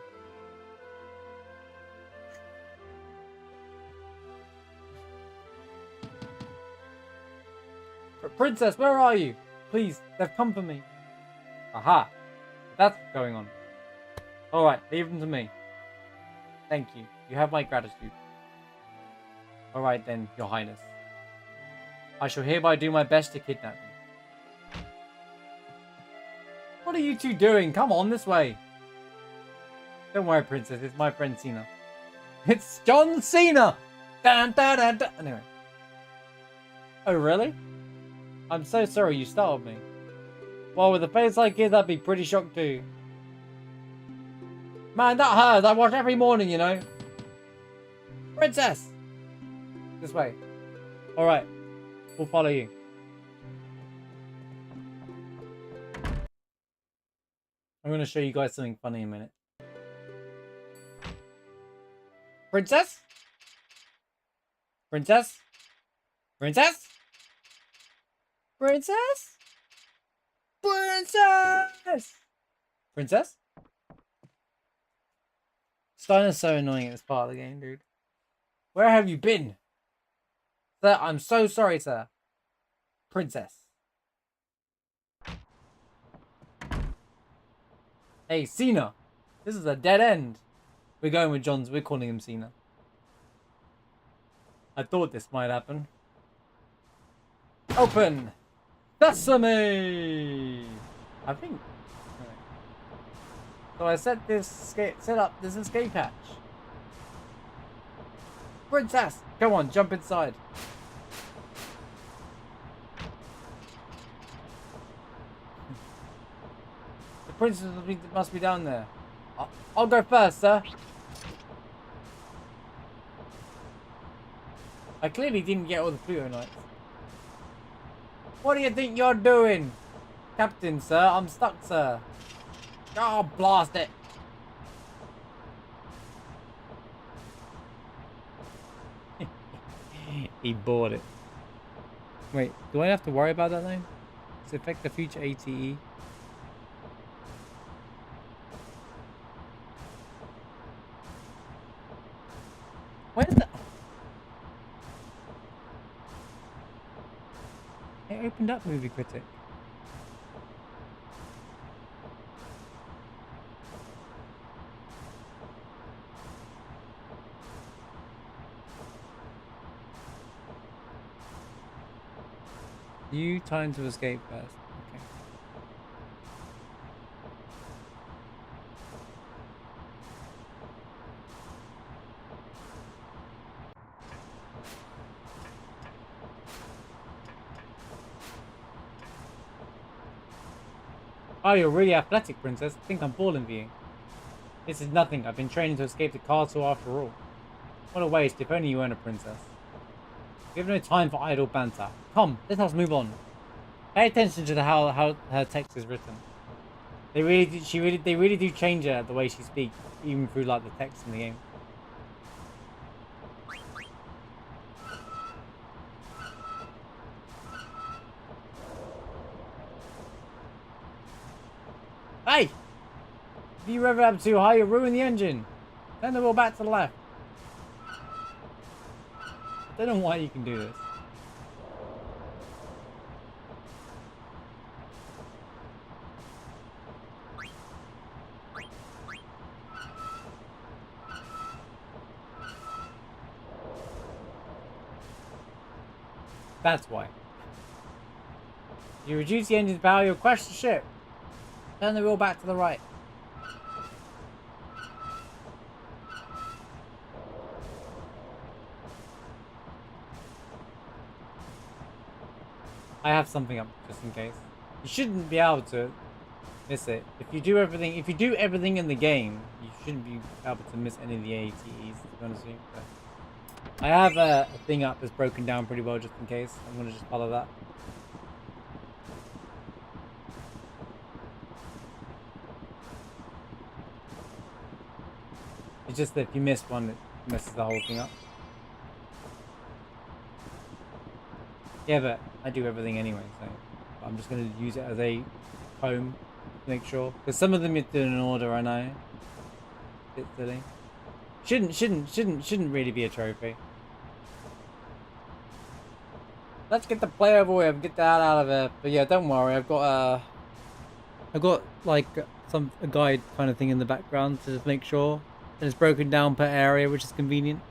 Princess, where are you? Please, they've come for me. Aha! That's what's going on. Alright, leave them to me. Thank you. You have my gratitude. Alright then, your highness. I shall hereby do my best to kidnap you. What are you two doing? Come on, this way. Don't worry, princess. It's my friend Cena. It's John Cena! Dun, dun, dun, dun. Anyway. Oh, really? I'm so sorry you startled me. Well, with a face like his, I'd be pretty shocked too. Man, that hers. I watch every morning, you know. Princess! This way. Alright. We'll follow you. I'm going to show you guys something funny in a minute. Princess? Princess? Princess? Princess? Princess! Princess? Stein is so annoying at this part of the game, dude. Where have you been? Sir, I'm so sorry, sir. Princess. Hey, Cena. This is a dead end. We're going with John's. We're calling him Cena. I thought this might happen. Open! Sesame! I think... So I set up this escape hatch. Princess! Come on, jump inside. The princess must be down there. I'll go first, sir. I clearly didn't get all the Pluto Knights. What do you think you're doing? Captain, sir. I'm stuck, sir. Oh, blast it. He bought it. Wait, do I have to worry about that now? Does it affect the future ATE? Where's the... It opened up Movie Critic. You time to escape first. Okay. Oh, you're really athletic, princess. I think I'm falling for you. This is nothing. I've been training to escape the castle after all. What a waste. If only you weren't a princess. We have no time for idle banter. Come, let us move on. Pay attention to how her text is written. They really do change her the way she speaks, even through like the text in the game. Hey! If you rev it up too high, you'll ruin the engine. Turn the wheel back to the left. I don't know why you can do this. That's why. You reduce the engine's power, you'll crash the ship. Turn the wheel back to the right. I have something up just in case. You shouldn't be able to miss it. If you do everything in the game, you shouldn't be able to miss any of the ATEs, to be honest with you. But I have a thing up that's broken down pretty well just in case. I'm gonna just follow that. It's just that if you miss one, it messes the whole thing up. Yeah, but I do everything anyway, so I'm just going to use it as a comb to make sure. Because some of them you do in order, I know. Bit silly. Shouldn't really be a trophy. Let's get the play over with, get that out of there. But yeah, don't worry, I've got like a guide kind of thing in the background to just make sure that it's broken down per area, which is convenient.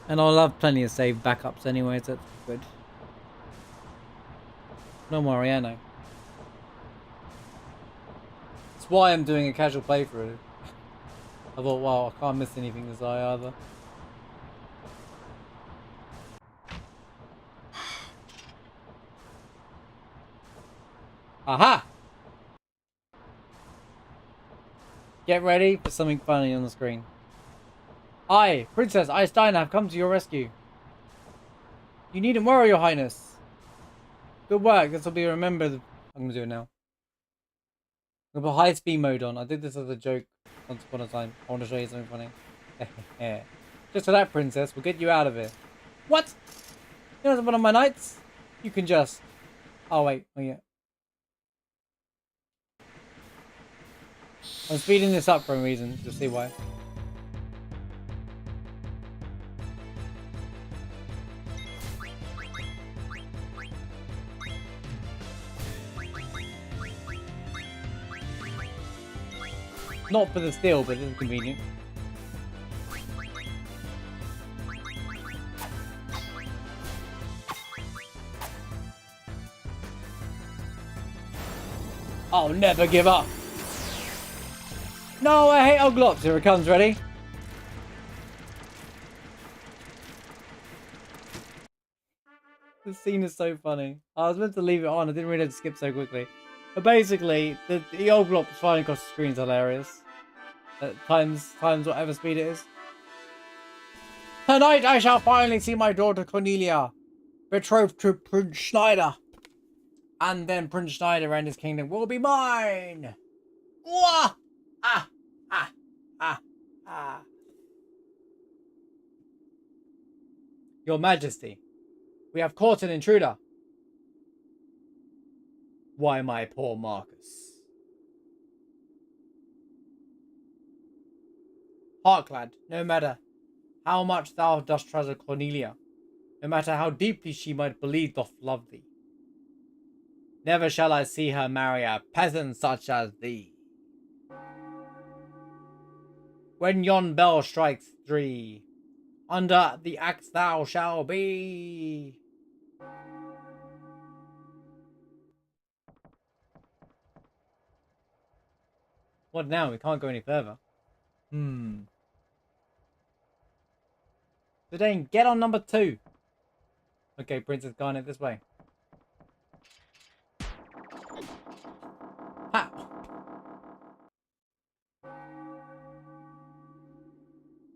And I'll have plenty of save backups anyway, so that's good. Don't worry, I know. That's why I'm doing a casual playthrough. I thought, wow, I can't miss anything this eye either. Aha! Get ready for something funny on the screen. I, Princess Einstein, have come to your rescue. You needn't worry, Your Highness. Good work. This will be remembered. I'm gonna do it now. I'm gonna put high speed mode on. I did this as a joke once upon a time. I want to show you something funny. Just for that, Princess, we'll get you out of here. What? You're not one of my knights? You can just... Oh, wait. Oh, yeah. I'm speeding this up for a reason. You'll see why. Not for the steel, but it's convenient. I'll never give up. No, I hate Oglops. Here it comes, ready? This scene is so funny. I was meant to leave it on. I didn't realize to skip so quickly. But basically, the old block flying across the screen is hilarious. Times whatever speed it is. Tonight I shall finally see my daughter Cornelia, betrothed to Prince Schneider. And then Prince Schneider and his kingdom will be mine! Wah! Ah! Ah! Ah! Ah! Your Majesty, we have caught an intruder. Why, my poor Marcus. Hark, lad, no matter how much thou dost treasure Cornelia, no matter how deeply she might believe doth love thee, never shall I see her marry a peasant such as thee. When yon bell strikes 3, under the axe thou shalt be. What now? We can't go any further. So Dane, get on number 2. Okay, Princess Garnet, this way. Ha!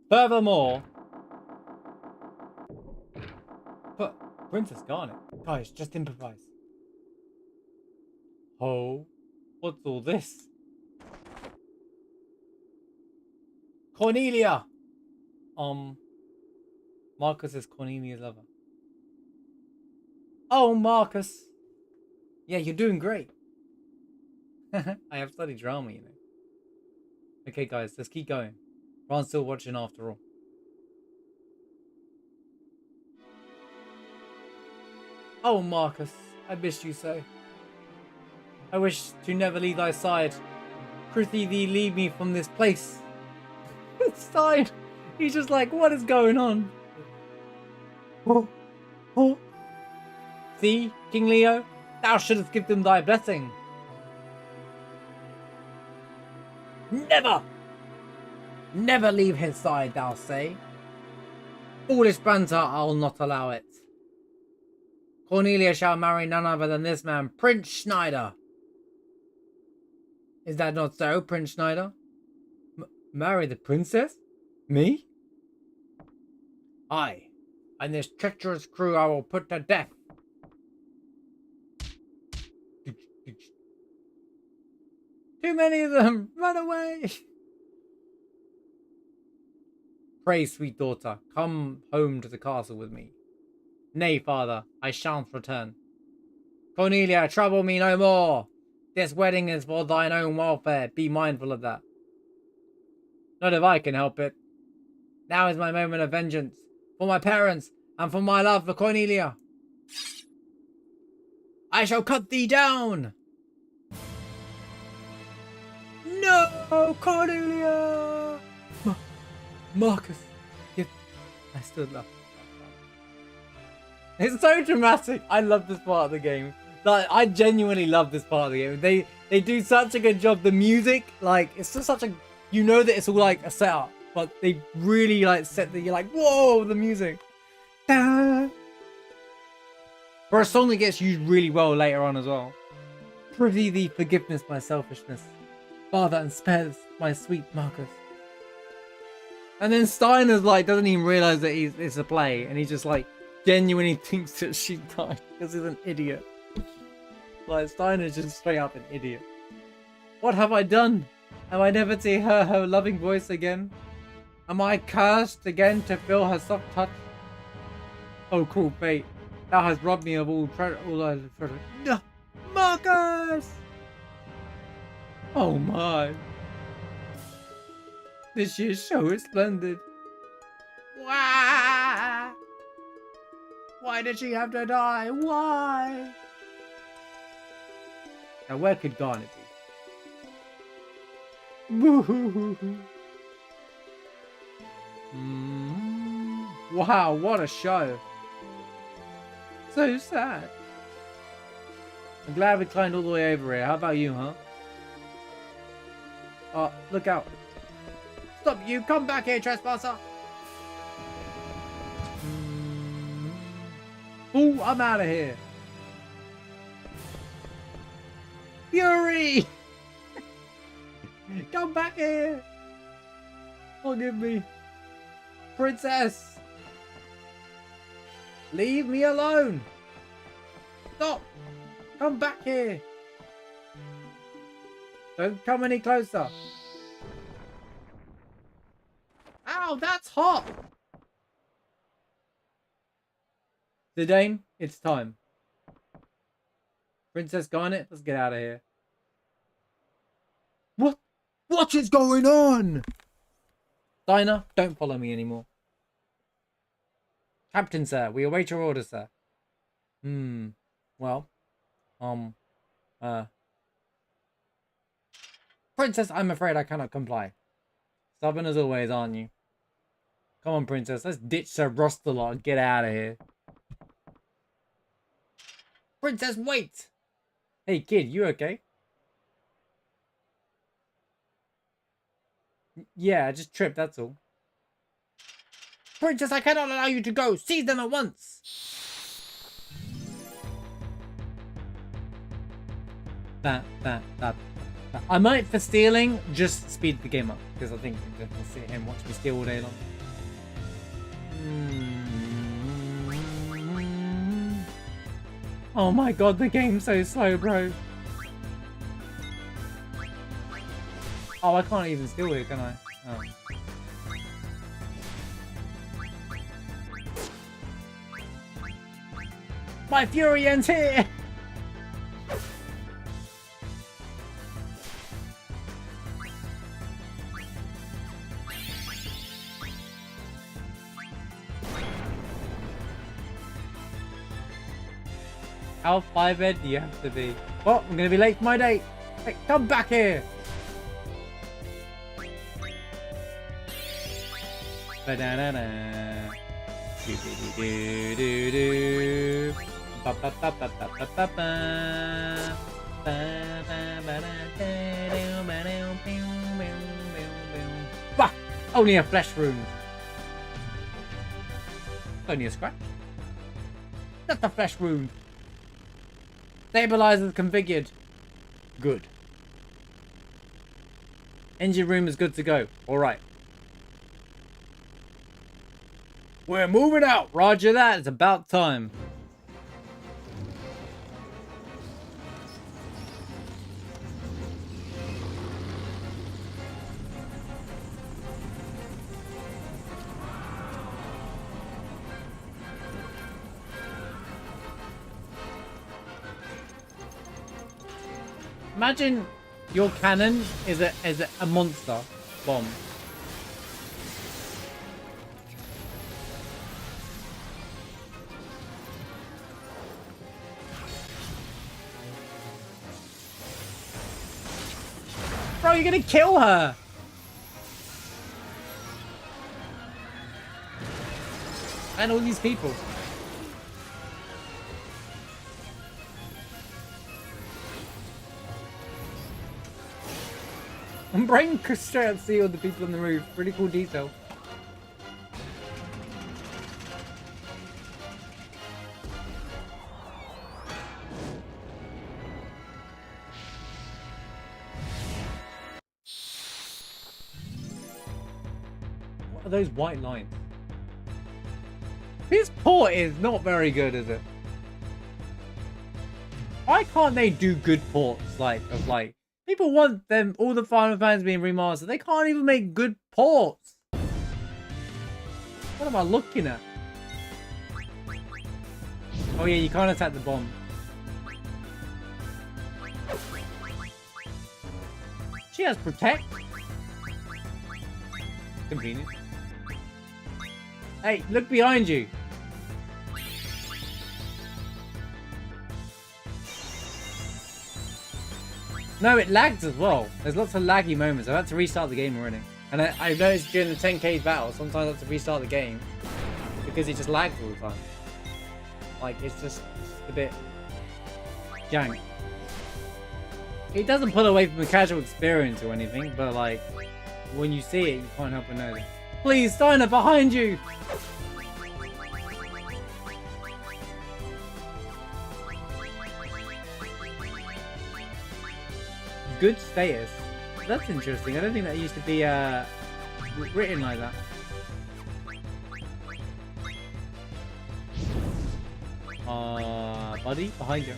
Furthermore, but Princess Garnet, guys, just improvise. Oh, what's all this? Cornelia! Marcus is Cornelia's lover. Oh, Marcus! Yeah, you're doing great. I have studied drama, you know. Okay, guys, let's keep going. Ron's still watching after all. Oh, Marcus, I missed you so. I wish to never leave thy side. Prithee thee leave me from this place. Stein, he's just like, what is going on? Oh, oh. See, King Leo, thou shouldst give them thy blessing. Never! Never leave his side, thou say. Foolish banter, I'll not allow it. Cornelia shall marry none other than this man, Prince Schneider. Is that not so, Prince Schneider? Marry the princess? Me? Aye, and this treacherous crew I will put to death. Too many of them! Run away! Pray, sweet daughter, come home to the castle with me. Nay, father, I shan't return. Cornelia, trouble me no more. This wedding is for thine own welfare. Be mindful of that. Not if I can help it. Now is my moment of vengeance. For my parents, and for my love for Cornelia. I shall cut thee down! No, Cornelia! Marcus. Yet I stood up. It's so dramatic. I love this part of the game. Like, I genuinely love this part of the game. They do such a good job. The music, like, it's just such a... You know that it's all like a setup, but they really like set the... You're like, whoa, the music. Da! For a song that gets used really well later on as well. Prithee thee forgiveness my selfishness. Father, and spare my sweet Marcus. And then Steiner's like, doesn't even realize that it's a play, and he just like genuinely thinks that she died because he's an idiot. Like, Steiner's just straight up an idiot. What have I done? Am I never to hear her loving voice again? Am I cursed again to feel her soft touch? Oh, cruel fate, thou hast robbed me of all treasure. No, Marcus! Oh my. This year's show is splendid. Why? Why did she have to die? Why? Now where could Garnet be? Wow, what a show. So sad. I'm glad we climbed all the way over here. How about you, huh? Oh, look out. Stop, you! Come back here, trespasser! Oh, I'm out of here. Fury! Come back here! Forgive me. Princess! Leave me alone! Stop! Come back here! Don't come any closer. Ow, that's hot! Zidane, it's time. Princess Garnet, let's get out of here. What? What is going on? Dinah, don't follow me anymore. Captain, sir, we await your order, sir. Well, Princess, I'm afraid I cannot comply. Stubborn as always, aren't you? Come on, Princess, let's ditch Sir Rostalot and get out of here. Princess, wait! Hey, kid, you okay? Yeah, I just tripped, that's all. Princess, I cannot allow you to go! Seize them at once! I might, for stealing, just speed the game up. Because I think I'm going to sit here and watch me steal all day long. Oh my god, the game's so slow, bro. Oh, I can't even steal here, can I? Oh. My fury ends here! How 5-ed do you have to be? Oh, I'm gonna be late for my date. Hey, come back here! Ba-da-da-da. Do-do-do-do-do-do. Ba-ba-ba-ba-ba-ba-ba. Bah! Only a flesh wound. Only a scratch. Just a flesh wound. Stabilizers configured. Good. Engine room is good to go. Alright. We're moving out. Roger that. It's about time. Imagine your cannon is a monster bomb. Bro, you're gonna kill her! And all these people. I'm bringing straight up see all the people on the roof. Pretty cool detail. What are those white lines? This port is not very good, is it? Why can't they do good ports people want them, all the Final Fantasy being remastered. They can't even make good ports. What am I looking at? Oh yeah, you can't attack the bomb. She has protect. Convenient. Hey, look behind you. No, it lags as well. There's lots of laggy moments. I've had to restart the game already. And I've noticed during the 10k battle, sometimes I have to restart the game because it just lags all the time. Like, it's just a bit jank. It doesn't pull away from the casual experience or anything, but like, when you see it, you can't help but notice. Please, Steiner, behind you! good status. That's interesting. I don't think that used to be written like that. Buddy, behind you.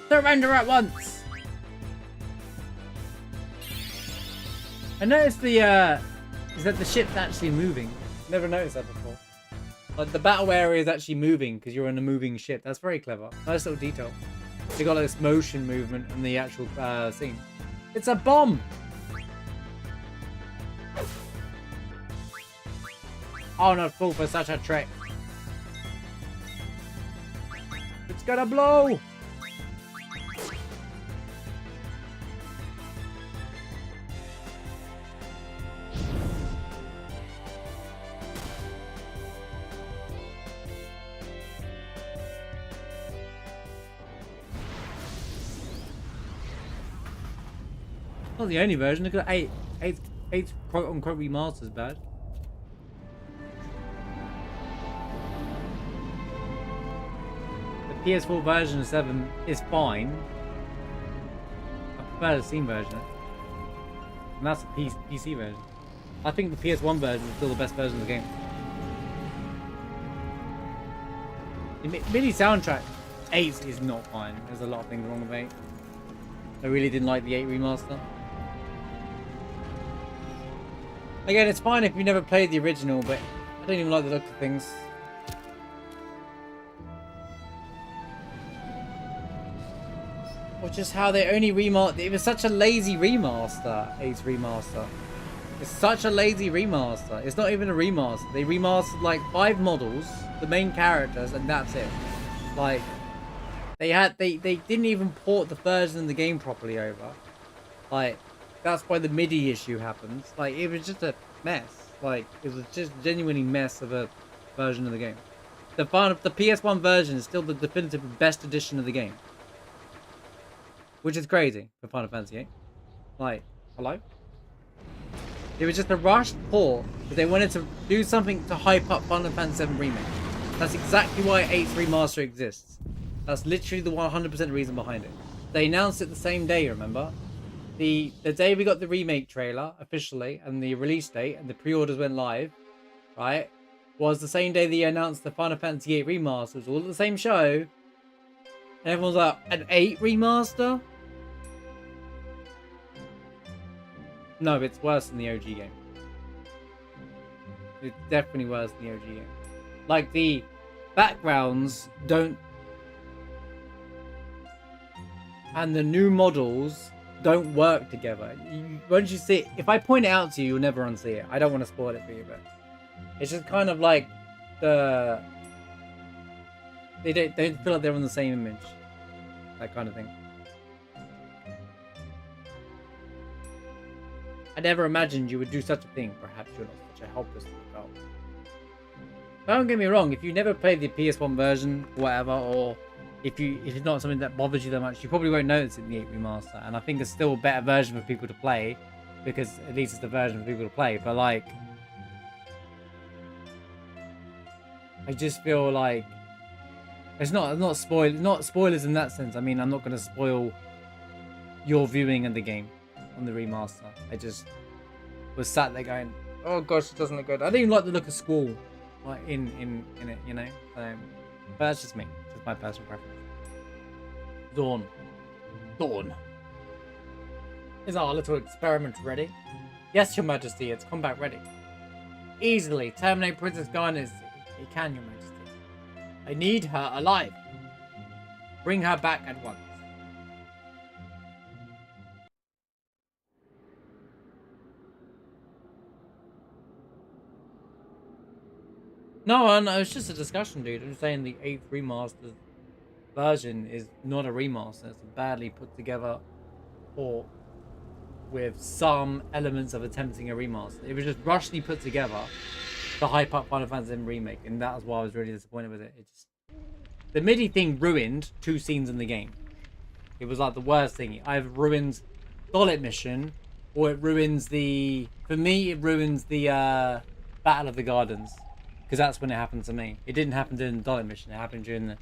Surrender at once. I noticed the is that the ship's actually moving. Never noticed that before. Like the battle area is actually moving because you're on a moving ship. That's very clever. Nice little detail. You got like, this motion movement in the actual scene. It's a bomb. Oh, not fool for such a trick. It's gonna blow. Not the only version. Look at 8 quote-unquote remasters bad. The PS4 version of 7 is fine. I prefer the Steam version. And that's the PC version. I think the PS1 version is still the best version of the game. The MIDI soundtrack, 8 is not fine. There's a lot of things wrong with 8. I really didn't like the 8 remaster. Again, it's fine if you never played the original, but I don't even like the look of things. Or just how they only remastered. It was such a lazy remaster, 8's remaster. It's such a lazy remaster. It's not even a remaster. They remastered like 5 models, the main characters, and that's it. Like, they didn't even port the version of the game properly over. Like, that's why the MIDI issue happens. Like, it was just a mess. Like, it was just genuinely mess of a version of the game. The PS1 version is still the definitive best edition of the game. Which is crazy for Final Fantasy VIII. Like, hello? It was just a rushed port, but they wanted to do something to hype up Final Fantasy VII Remake. That's exactly why 8's Remaster exists. That's literally the 100% reason behind it. They announced it the same day, remember? The day we got the remake trailer, officially, and the release date, and the pre-orders went live, right? Was the same day they announced the Final Fantasy VIII Remaster. It was all at the same show. And everyone's like, an 8 remaster? No, it's worse than the OG game. It's definitely worse than the OG game. Like, the backgrounds don't... And the new models don't work together. Once you see it, if I point it out to you, you'll never unsee it. I don't want to spoil it for you, but... It's just kind of like the... They don't feel like they're on the same image. That kind of thing. I never imagined you would do such a thing. Perhaps you're not such a helpless child. Don't get me wrong, if you never played the PS1 version, whatever, or if it's not something that bothers you that much, you probably won't notice it in the 8 remaster. And I think it's still a better version for people to play, because at least it's the version for people to play. But like, I just feel like it's not spoilers in that sense. I mean, I'm not going to spoil your viewing of the game on the remaster. I just was sat there going, oh gosh, it doesn't look good. I didn't even like the look of Squall, like in it, you know. But that's just me, just my personal preference. Dawn. Is our little experiment ready? Yes, Your Majesty, it's combat ready. Easily terminate Princess Garnet. It can, Your Majesty. I need her alive. Bring her back at once. No, it's just a discussion, dude. I'm saying the 8th remastered version is not a remaster. It's a badly put together port with some elements of attempting a remaster. It was just rushly put together to hype up Final Fantasy VII Remake, and that was why I was really disappointed with it. The MIDI thing ruined 2 scenes in the game. It was like the worst thing. Either ruins Dollet Mission, or it ruins the... For me, it ruins the Battle of the Gardens. Because that's when it happened to me. It didn't happen during the Dollet Mission. It happened during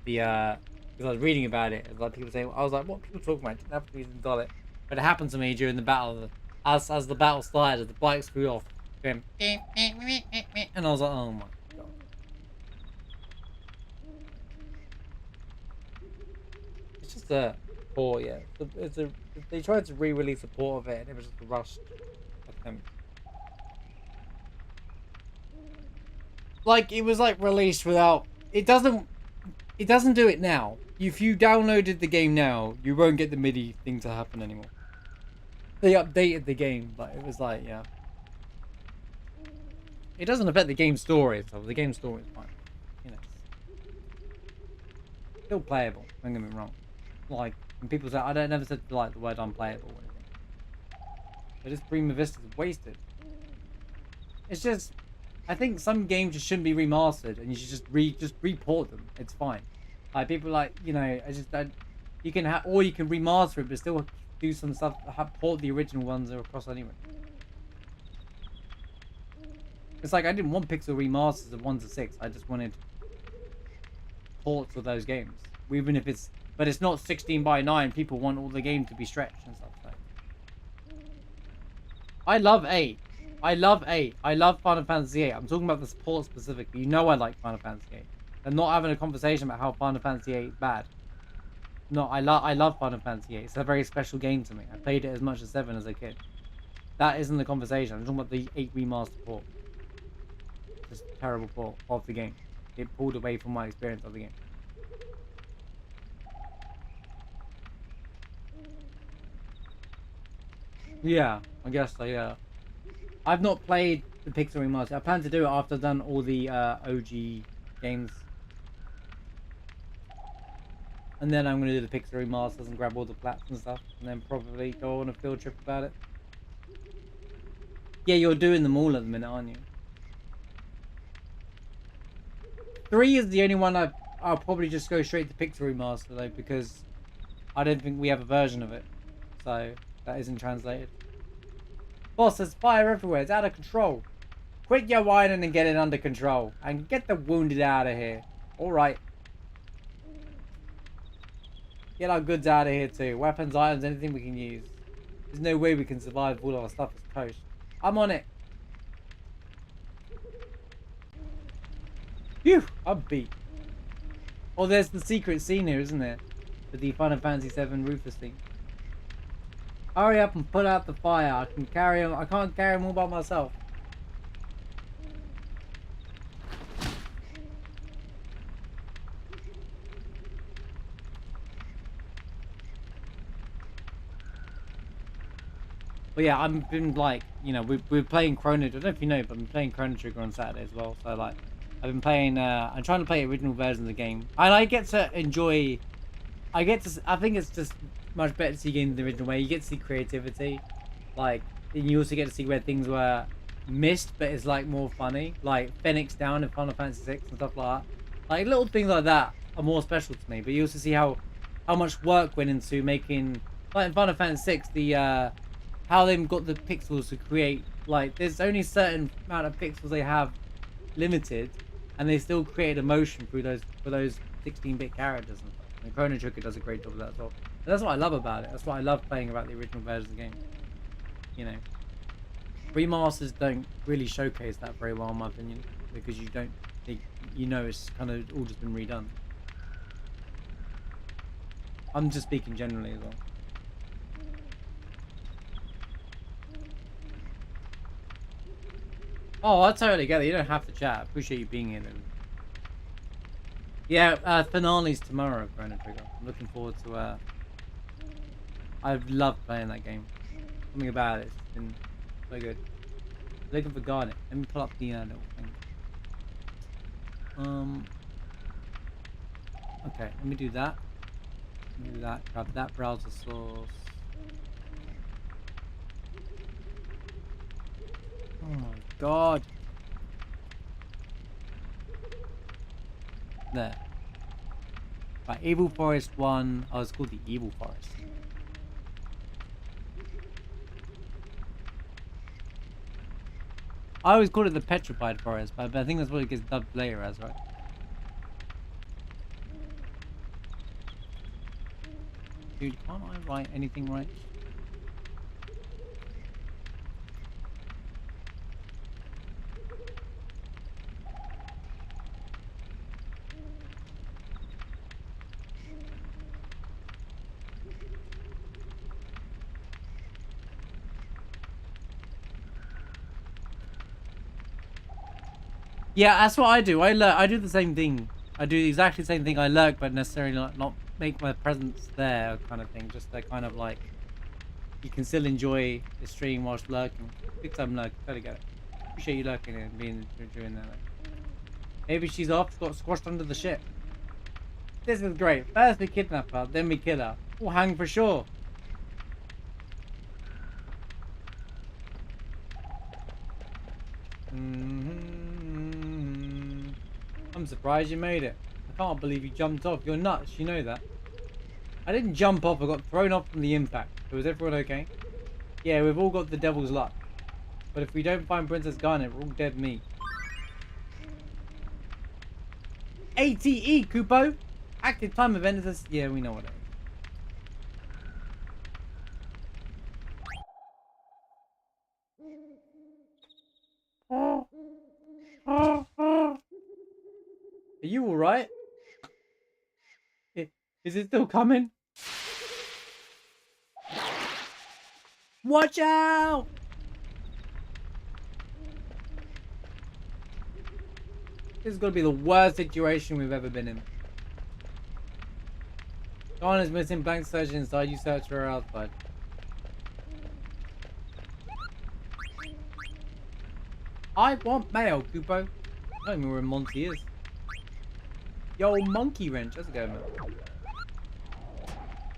the Because I was reading about it. Like people saying, I was like, what are people talking about? It didn't have to be got it. But it happened to me during the battle. As the battle started, the bikes flew off. Going, and I was like, oh my god. It's just a poor, yeah. They tried to re-release a port of it, and it was just a rushed attempt. Like it was like released without. It doesn't do it now. If you downloaded the game now, you won't get the MIDI thing to happen anymore. They updated the game, but it was like, yeah. It doesn't affect the game story, so the game story is fine. You know, still playable. Don't get me wrong. Like when people say, I don't never said like the word unplayable or anything. But this Prima Vista is wasted. It's just, I think some games just shouldn't be remastered, and you should just report them. It's fine. Like people like, you know, I just don't. You can or you can remaster it, but still do some stuff. Port the original ones across anyway. It's like I didn't want pixel remasters of 1 to 6. I just wanted ports of those games, even if it's. But it's not 16:9. People want all the game to be stretched and stuff. So. I love 8. I love 8. I love Final Fantasy 8. I'm talking about the port specifically. You know I like Final Fantasy 8. I'm not having a conversation about how Final Fantasy 8 is bad. No, I love Final Fantasy 8. It's a very special game to me. I played it as much as 7 as a kid. That isn't the conversation. I'm talking about the 8 remaster port. Just a terrible port of the game. It pulled away from my experience of the game. Yeah, I guess so, yeah. I've not played the Pixel remaster. I plan to do it after I've done all the OG games. And then I'm going to do the Pixel remasters and grab all the plats and stuff. And then probably go on a field trip about it. Yeah, you're doing them all at the minute, aren't you? 3 is the only one I'll probably just go straight to Pixel remaster though, because I don't think we have a version of it. So that isn't translated. Boss, there's fire everywhere. It's out of control. Quit your whining and get it under control. And get the wounded out of here. Alright. Get our goods out of here too. Weapons, items, anything we can use. There's no way we can survive if all our stuff is toast. I'm on it. Phew, I'm beat. Oh, there's the secret scene here, isn't there? With the Final Fantasy 7 Rufus thing. Hurry up and put out the fire. I can carry him. I can't carry him all by myself. But yeah, I've been like, you know, we're playing Chrono. I don't know if you know, but I'm playing Chrono Trigger on Saturday as well. So like, I've been playing. I'm trying to play original versions of the game, and I get to enjoy. I think it's just much better to see games the original way. You get to see creativity, like, and you also get to see where things were missed, but it's like more funny, like Phoenix Down in Final Fantasy 6 and stuff like that. Like little things like that are more special to me. But you also see how much work went into making, like in Final Fantasy 6, the how they've got the pixels to create, like there's only a certain amount of pixels they have limited, and they still create emotion through those for those 16-bit characters and stuff. And Chrono Trigger does a great job of that as well. And that's what I love about it. That's what I love playing about the original version of the game. You know, remasters don't really showcase that very well, in my opinion, because you know it's kind of all just been redone. I'm just speaking generally as well. Oh, I totally get it. You don't have to chat. I appreciate you being here then. Yeah, finale's tomorrow, Chrono Trigger. I'm looking forward to I've loved playing that game. Something about it, it's been so good. Looking for Garnet. Let me pull up the little thing. Okay, let me do that. Let me do that. Grab that browser source. Oh my god. There. Right, Evil Forest 1. Oh, it's called the Evil Forest. I always called it the Petrified Forest, but I think that's what it gets dubbed later as, right? Dude, can't I write anything right? Yeah, that's what I do. I do the same thing. I do exactly the same thing. I lurk, but necessarily not make my presence there, kind of thing. Just that kind of like, you can still enjoy the stream whilst lurking. Big time lurk, totally get it. Appreciate you lurking and being doing that. Maybe she's off, got squashed under the ship. This is great. First we kidnap her, then we kill her. We'll hang for sure. I'm surprised you made it. I can't believe you jumped off. You're nuts, you know that. I didn't jump off, I got thrown off from the impact. So is everyone okay? Yeah, we've all got the devil's luck. But if we don't find Princess Garnet, we're all dead meat. ATE, Kupo! Active time event is this. Yeah, we know what it is. Are you alright? Is it still coming? Watch out! This is going to be the worst situation we've ever been in. Dawn is missing, blank search inside, you search for her outside. I want mail, Kupo. I don't even know where Monty is. Yo, monkey wrench, how's it going, man?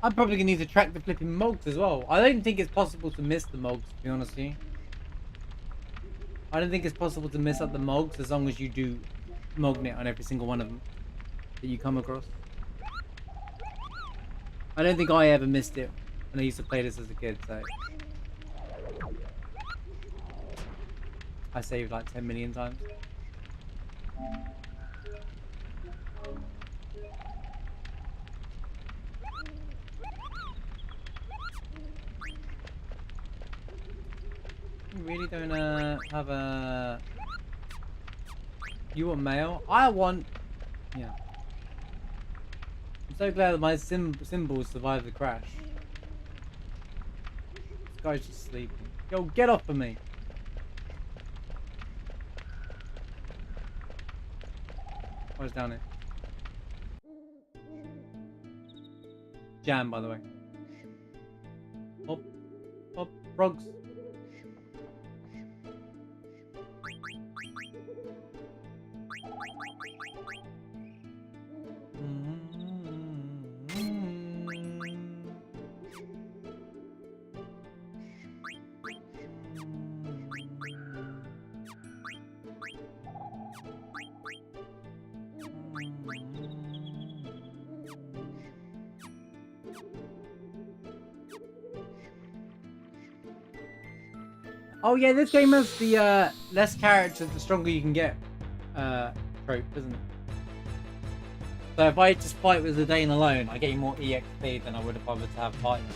I'm probably going to need to track the flipping mogs as well. I don't think it's possible to miss the mogs, to be honest with you. I don't think it's possible to miss up the mogs as long as you do Mognet on every single one of them that you come across. I don't think I ever missed it when I used to play this as a kid, so I saved like 10 million times. You really don't have a... You want mail? I want... Yeah. I'm so glad that my symbols survived the crash. This guy's just sleeping. Yo, get off of me! I was down here. Jam, by the way. Hop. Hop. Frogs. Oh yeah, this game has the less characters, the stronger you can get trope, isn't it? So if I just fight with Zidane alone, I get more EXP than I would have bothered to have partners.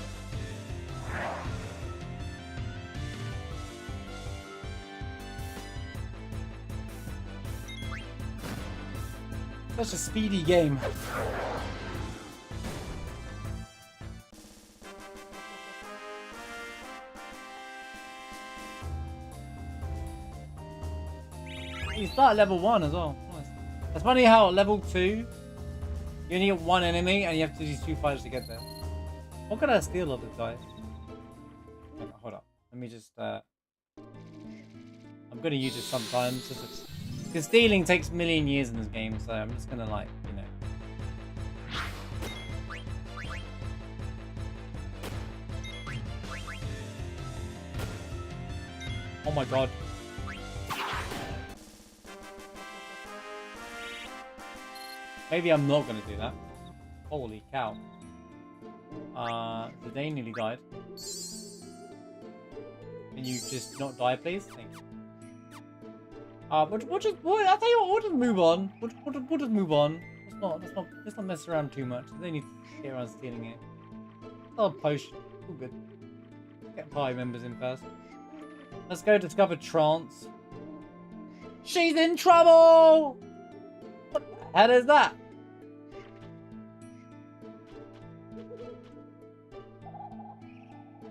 Such a speedy game. You start at level 1 as well. Nice. It's funny how at level 2, you only get one enemy and you have to do 2 fights to get there. What could I steal of this guy? Okay, hold up. Let me just... I'm going to use it sometimes. Because stealing takes a million years in this game, so I'm just going to, like, you know... Oh my god. Maybe I'm not going to do that. Holy cow. The day nearly died. Can you just not die, please? Thank you. We'll just, I'll tell you what, we'll just move on. We'll just move on. Let's not mess around too much. They need to get around stealing it. Oh, potion. All good. Get party members in first. Let's go discover trance. She's in trouble! What the hell is that?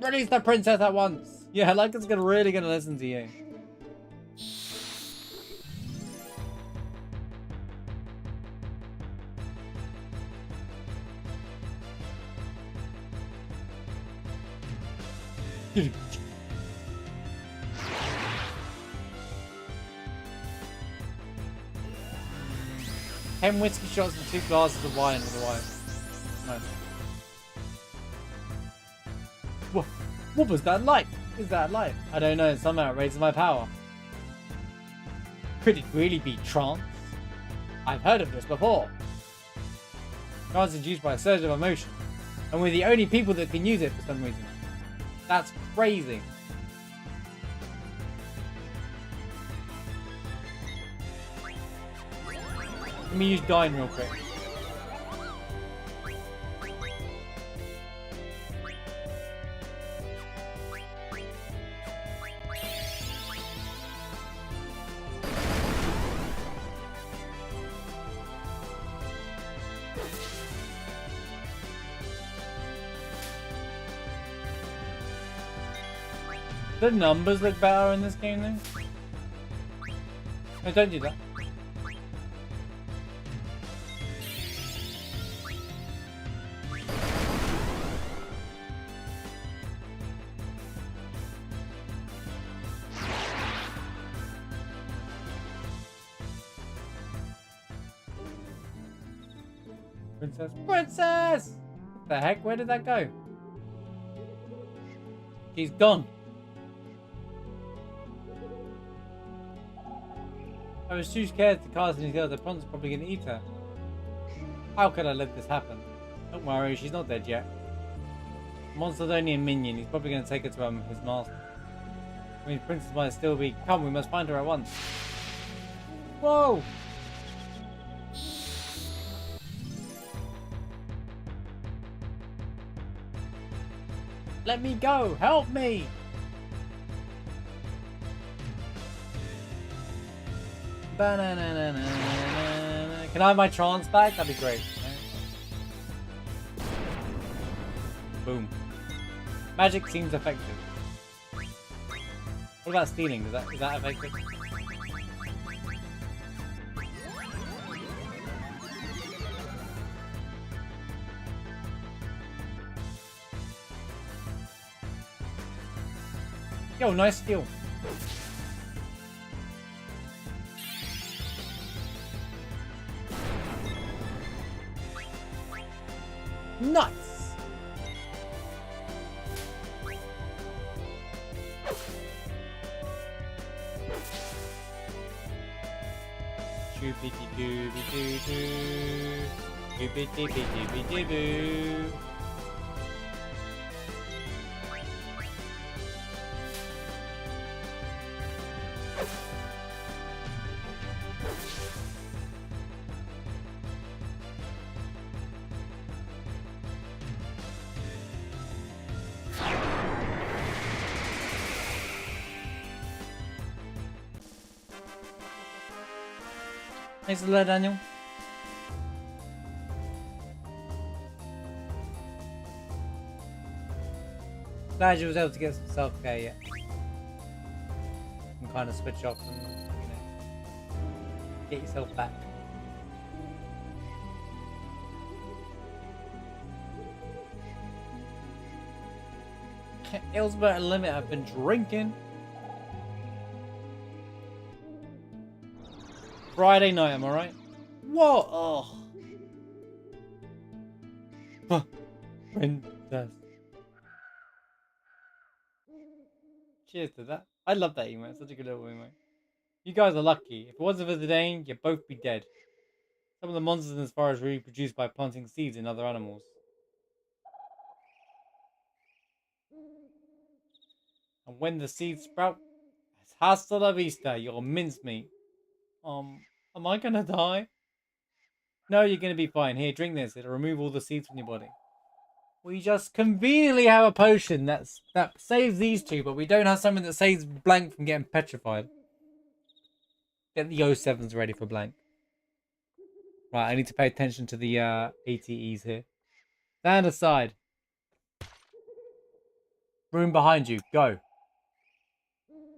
Release the princess at once. Yeah, like it's really gonna listen to you. Ten whiskey shots and 2 glasses of wine with the wife. Nice. What was that like? Is that light? I don't know. Somehow it raises my power. Could it really be trance? I've heard of this before. Trance is used by a surge of emotion, and we're the only people that can use it for some reason. That's crazy. Let me use Dine real quick. The numbers look better in this game though. No, don't do that. Princess! Princess! What the heck? Where did that go? She's gone. I was too scared to cast any girl. The prawn's probably gonna eat her. How could I let this happen? Don't worry, she's not dead yet. The monster's only a minion. He's probably gonna take her to his master. I mean, Princess might still be. Come, we must find her at once. Whoa! Let me go! Help me! Ba-na-na-na-na-na-na. Can I have my trance back? That'd be great. Boom. Magic seems effective. What about stealing? Is that effective? Yo, nice steal. Nuts! Shooby-dee-dooby-doo-doo. Shooby-dee-dee-doo-doo-doo. Thanks a lot, Daniel. Glad you was able to get some self-care yet. And kind of switch off and, you know, get yourself back. Elsbert Limit, I've been drinking. Friday night, am I right? Whoa! Oh. Huh. Princess. Cheers to that. I love that email. It's such a good little email. You guys are lucky. If it wasn't for the Dane, you'd both be dead. Some of the monsters in this forest are reproduced by planting seeds in other animals. And when the seeds sprout, it's hasta la vista, you're mincemeat. Am I gonna die? No, you're gonna be fine. Here, drink this. It'll remove all the seeds from your body. We just conveniently have a potion that saves these two, but we don't have something that saves Blank from getting petrified. Get the O7s ready for Blank. Right, I need to pay attention to the ATEs here. Stand aside. Room behind you. Go.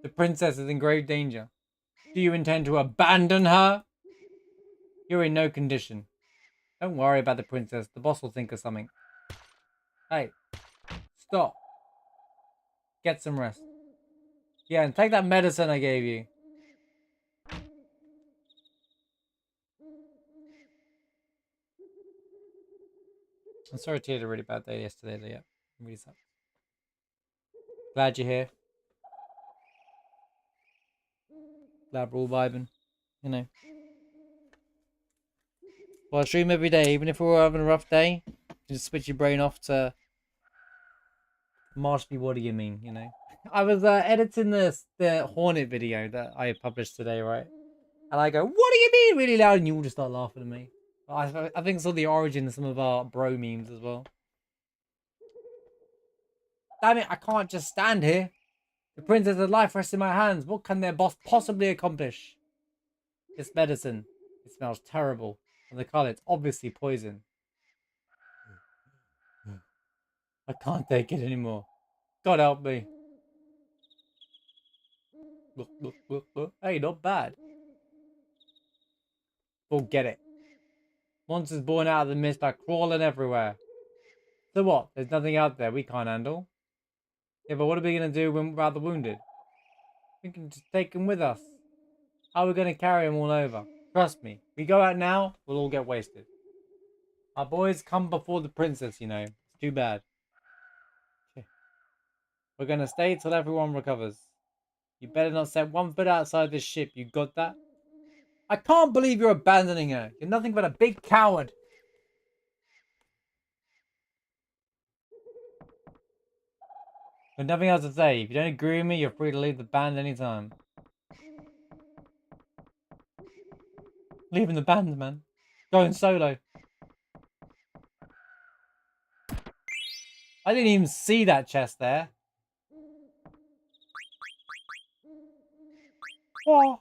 The princess is in grave danger. Do you intend to abandon her? You're in no condition. Don't worry about the princess. The boss will think of something. Hey. Stop. Get some rest. Yeah, and take that medicine I gave you. I'm sorry to hear a really bad day yesterday, Leah. It really sucks. Glad you're here. Glad we're all vibing. You know. Well, I stream every day, even if we're having a rough day. Just switch your brain off to Marsh me, what do you mean, you know? I was editing the Hornet video that I published today, right? And I go, what do you mean really loud? And you all just start laughing at me. I think it's all the origin of some of our bro memes as well. Damn it, I can't just stand here. The princess's life rests in my hands. What can their boss possibly accomplish? It's medicine. It smells terrible. And the color, it's obviously poison. I can't take it anymore. God help me. Look. Hey, not bad. Forget it. Monsters born out of the mist are crawling everywhere. So what? There's nothing out there we can't handle. Yeah, but what are we going to do without the wounded? We can just take them with us. How are we going to carry them all over? Trust me. We go out now, we'll all get wasted. Our boys come before the princess, you know. It's too bad. We're going to stay till everyone recovers. You better not set one foot outside this ship. You got that? I can't believe you're abandoning her. You're nothing but a big coward. Got nothing else to say. If you don't agree with me, you're free to leave the band anytime. Leaving the band, man. Going solo. I didn't even see that chest there. Oh.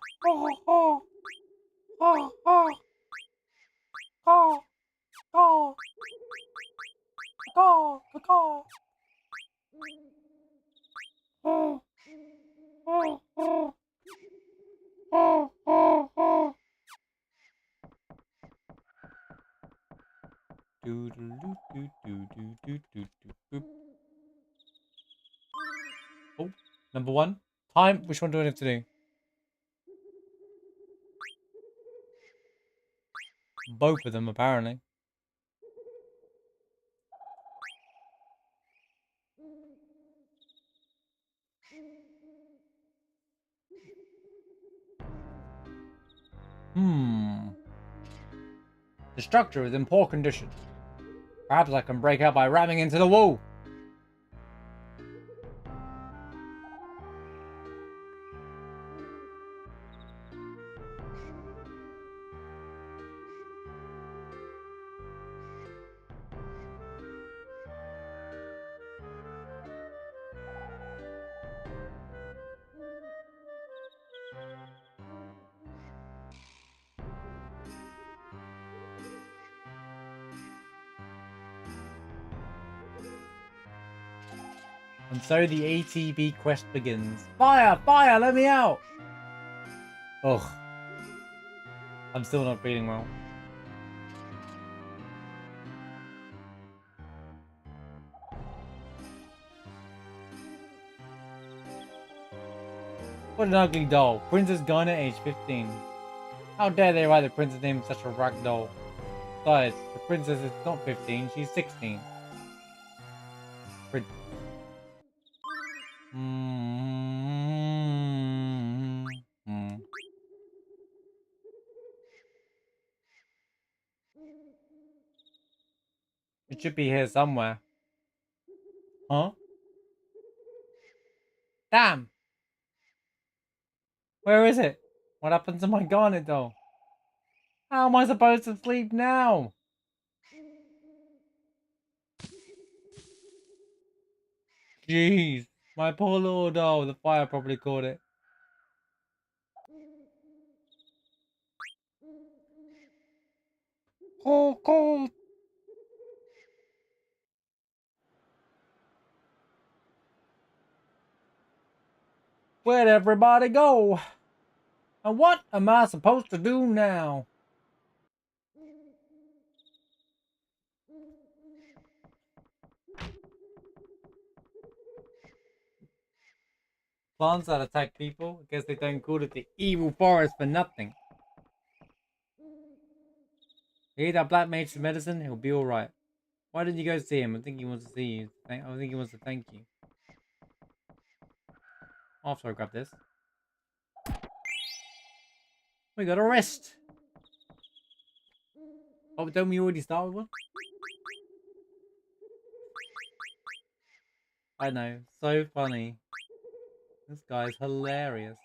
Oh, number one. Time. Which one do I have to do? Both of them, apparently. The structure is in poor condition. Perhaps I can break out by ramming into the wall. And so the ATB quest begins. Fire! Fire! Let me out! Ugh. I'm still not feeling well. What an ugly doll. Princess Ghana, age 15. How dare they write the princess name such a rag doll? Besides, the princess is not 15, she's 16. It should be here somewhere. Huh? Damn! Where is it? What happened to my garnet doll? How am I supposed to sleep now? Jeez. My poor little doll. The fire probably caught it. Oh, cold. Where'd everybody go? And what am I supposed to do now? Plants that attack people? I guess they don't call it the evil forest for nothing. Eat that black mage's medicine, he'll be alright. Why didn't you go see him? I think he wants to see you. I think he wants to thank you. After I grab this. We got a rest. Oh, don't we already start with one? I know, so funny. This guy's hilarious.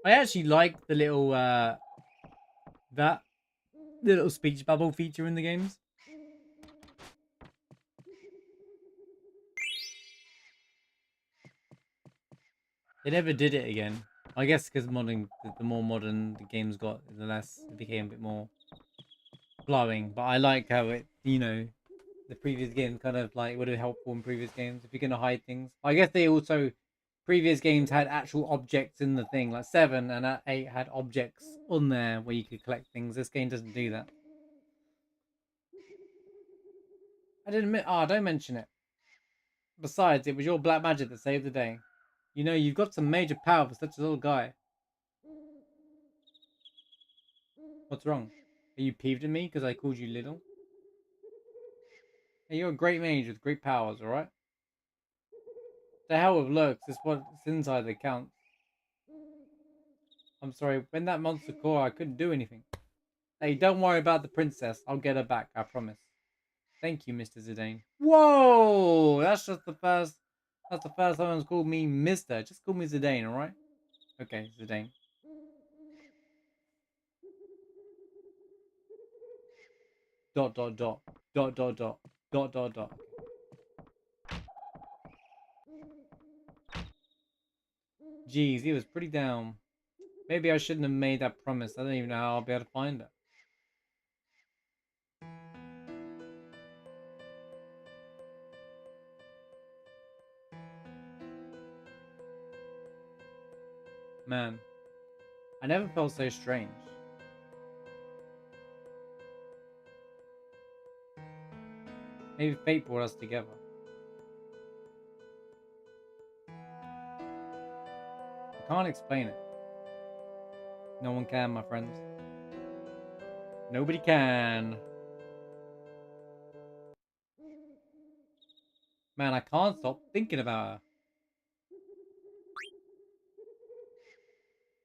I actually like the little that the little speech bubble feature in the games. They never did it again. I guess because the more modern the games got, the less it became a bit more flowing. But I like how it, the previous games kind of like would have helpful in previous games if you're gonna hide things. I guess they also previous games had actual objects in the thing, like 7 and 8 had objects on there where you could collect things. This game doesn't do that. I didn't admit. Oh, don't mention it. Besides, it was your black magic that saved the day. You know, you've got some major power for such a little guy. What's wrong? Are you peeved at me because I called you little? Hey, you're a great mage with great powers, alright? The hell with lurks, it's what's inside that counts. I'm sorry, when that monster caught, I couldn't do anything. Hey, don't worry about the princess. I'll get her back, I promise. Thank you, Mr. Zidane. Whoa! That's the first time someone's called me Mr. Just call me Zidane, alright? Okay, Zidane. Dot, dot, dot. Dot, dot, dot. Dot, dot, dot. Jeez, he was pretty down. Maybe I shouldn't have made that promise. I don't even know how I'll be able to find her. Man, I never felt so strange. Maybe fate brought us together. I can't explain it. No one can, my friends. Nobody can. Man, I can't stop thinking about her.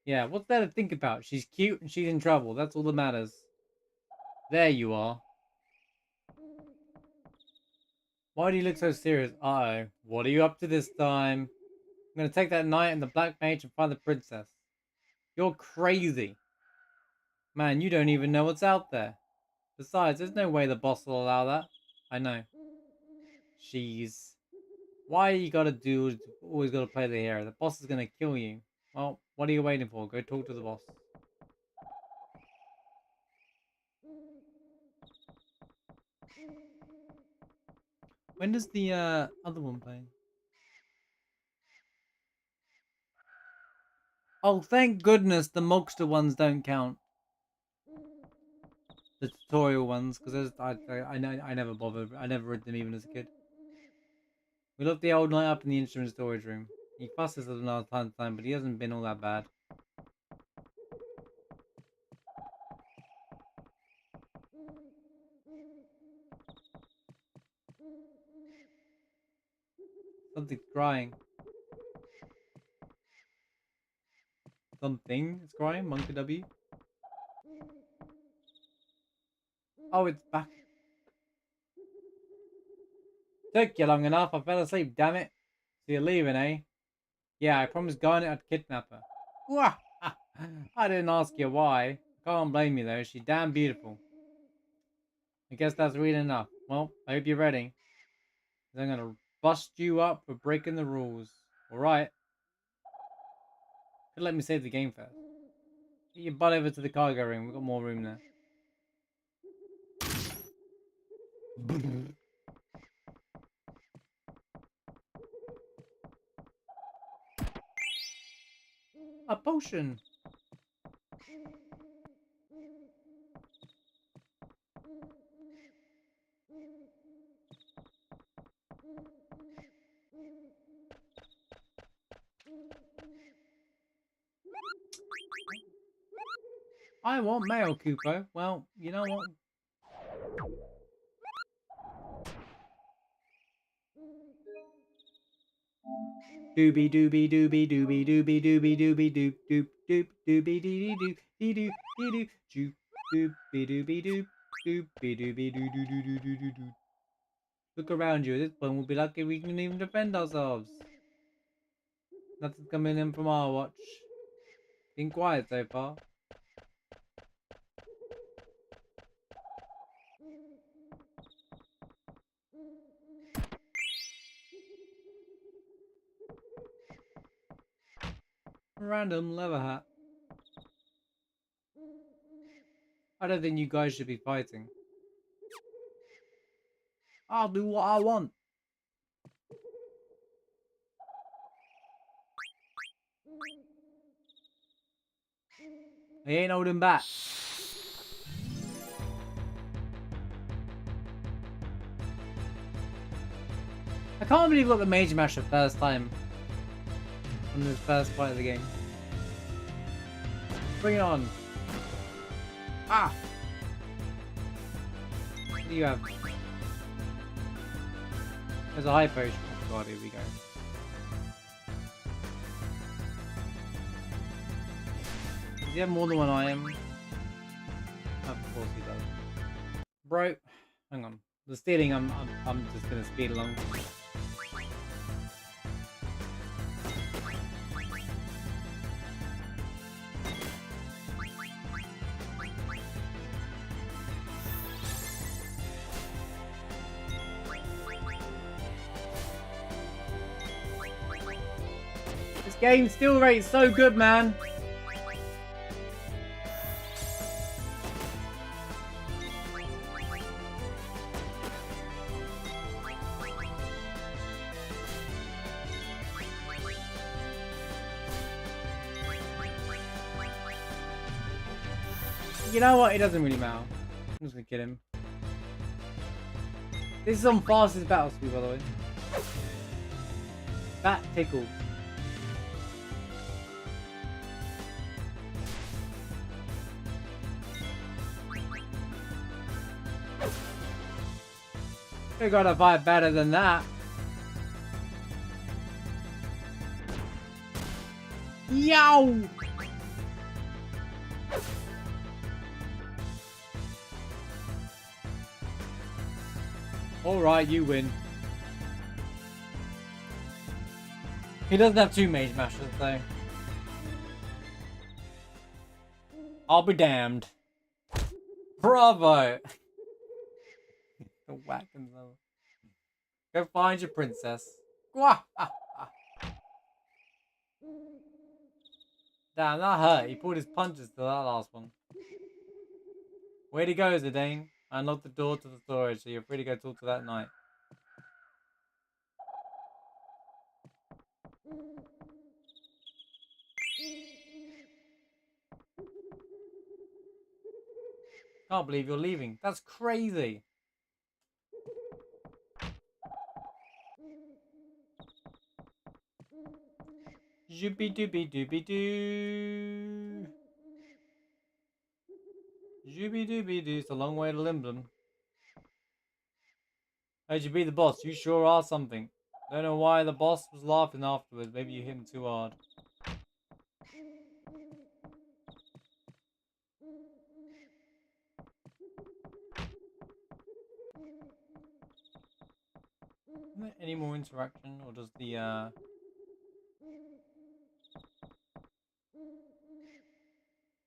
Yeah, what's there to think about? She's cute and she's in trouble. That's all that matters. There you are. Why do you look so serious? Uh-oh. What are you up to this time? I'm gonna take that knight and the black mage and find the princess. You're crazy. Man, you don't even know what's out there. Besides, there's no way the boss will allow that. I know. Jeez. Why you always gotta play the hero? The boss is gonna kill you. Well, what are you waiting for? Go talk to the boss. When does the other one play? Oh, thank goodness the Mogster ones don't count. The tutorial ones, because I never bothered. I never read them even as a kid. We looked the old knight up in the instrument storage room. He fusses us another time, but he hasn't been all that bad. Something's crying. Something is crying. Monkey W. Oh, it's back. Took you long enough. I fell asleep, damn it. So you're leaving, eh? Yeah, I promised Garnet I'd kidnap her. Wah! I didn't ask you why. Can't blame you though. She's damn beautiful. I guess that's real enough. Well, I hope you're ready. 'Cause I'm gonna bust you up for breaking the rules. Alright. Could let me save the game first. Get your butt over to the cargo room. We've got more room there. A potion. I want mail, Cooper. Well, you know what? Doobie doobie doobie doobie doobie doobie doobie doop doop doop doobie dee doo dee doo dee doo doop doobie doobie doop doopie doobie doo doo doo doo doo doo doo. Look around you. At this point, we'll be lucky we can even defend ourselves. Nothing's coming in from our watch. Been quiet so far. Random leather hat. I don't think you guys should be fighting. I'll do what I want. I ain't holding back. I can't believe we got the Mage Masher first time. On this first fight of the game. Bring it on. Ah! What do you have? There's a high potion. Oh god, here we go. Does he have more than one item? Of course he does. Bro, hang on. The stealing, I'm just gonna speed along. This game still rates so good, man. You know what? It doesn't really matter. I'm just gonna kill him. This is on fastest battle speed, by the way. That tickles. We gotta fight better than that. Yow! Alright, you win. He doesn't have two Mage Mashers, though. I'll be damned. Bravo! The whacking level. Go find your princess. Damn, that hurt. He pulled his punches to that last one. Where'd he go, Zidane? I unlocked the door to the storage, so you're free to go talk to that knight. Can't believe you're leaving. That's crazy. Zoopy doopy doopy doo. Zoopy doopy doo. It's a long way to Limblom. How'd you beat the boss? You sure are something. Don't know why the boss was laughing afterwards. Maybe you hit him too hard. Isn't there any more interaction, or does the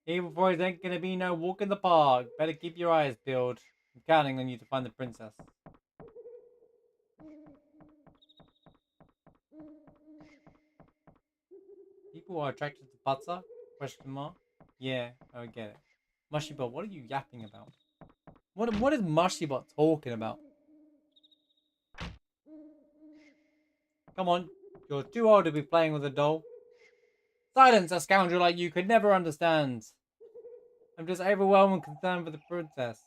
Evil boys ain't gonna be no walk in the park. Better keep your eyes peeled. I'm counting on you to find the princess. People are attracted to butter? Question mark. Yeah, I get it. Mushybot, what are you yapping about? What is Mushybot talking about? Come on, you're too old to be playing with a doll. Silence, a scoundrel like you could never understand. I'm just overwhelmed and concerned for the princess.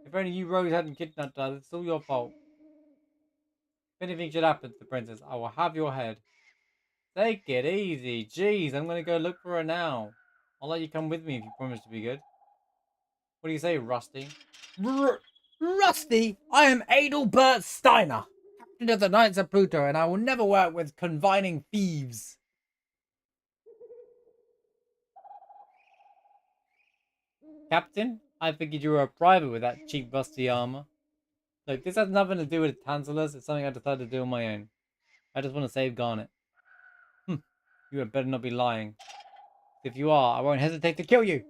If only you, Rose, hadn't kidnapped her, it's all your fault. If anything should happen to the princess, I will have your head. Take it easy. Jeez, I'm gonna go look for her now. I'll let you come with me if you promise to be good. What do you say, Rusty? Rusty? I am Adelbert Steiner, captain of the Knights of Pluto, and I will never work with confining thieves. Captain? I figured you were a private with that cheap rusty armor. Look, this has nothing to do with Tantalus. It's something I decided to do on my own. I just want to save Garnet. You had better not be lying. If you are, I won't hesitate to kill you.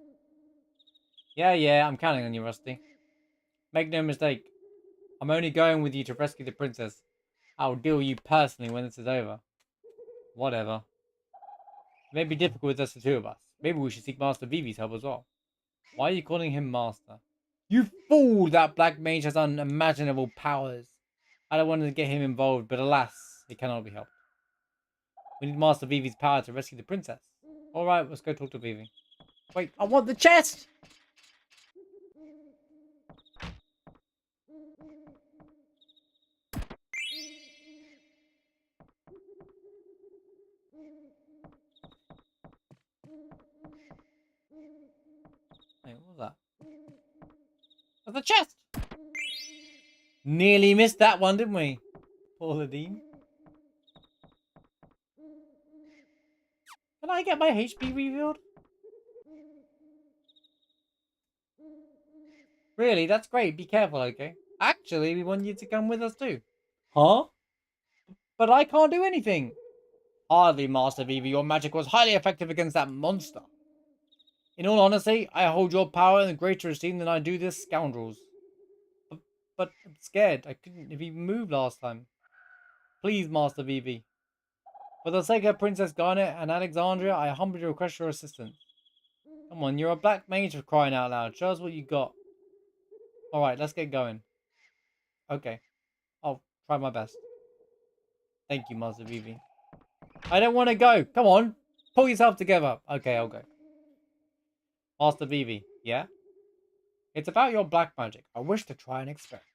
Yeah, I'm counting on you, Rusty. Make no mistake. I'm only going with you to rescue the princess. I'll deal with you personally when this is over. Whatever. It may be difficult with just the two of us. Maybe we should seek Master Vivi's help as well. Why are you calling him Master? You fool! That black mage has unimaginable powers. I don't want to get him involved, but alas, it cannot be helped. We need Master Vivi's power to rescue the princess. Alright, let's go talk to Vivi. Wait, I want the chest! Wait, what was that? That's the chest! Nearly missed that one, didn't we? Pauladine. Can I get my HP refilled? Really? That's great. Be careful, okay? Actually, we want you to come with us too. Huh? But I can't do anything. Hardly, Master Vivi. Your magic was highly effective against that monster. In all honesty, I hold your power in greater esteem than I do this scoundrel's. But I'm scared. I couldn't even move last time. Please, Master Vivi. For the sake of Princess Garnet and Alexandria, I humbly request your assistance. Come on, you're a black mage for crying out loud. Show us what you got. Alright, let's get going. Okay. I'll try my best. Thank you, Master Vivi. I don't want to go. Come on. Pull yourself together. Okay, I'll go. Master Vivi, yeah? It's about your black magic. I wish to try an experiment.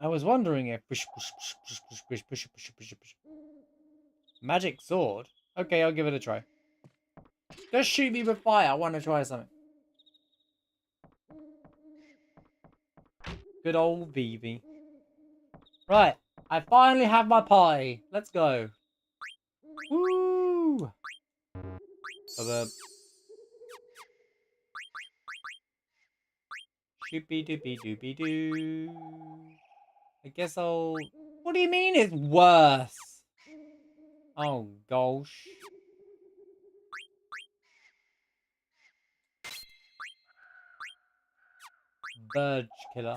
I was wondering if... Magic sword? Okay, I'll give it a try. Just shoot me with fire. I want to try something. Good old Vivi. Right. I finally have my pie. Let's go. Woo! Shoopy doopy doopy doo. I guess I'll... What do you mean it's worse? Oh, gosh. Bird killer.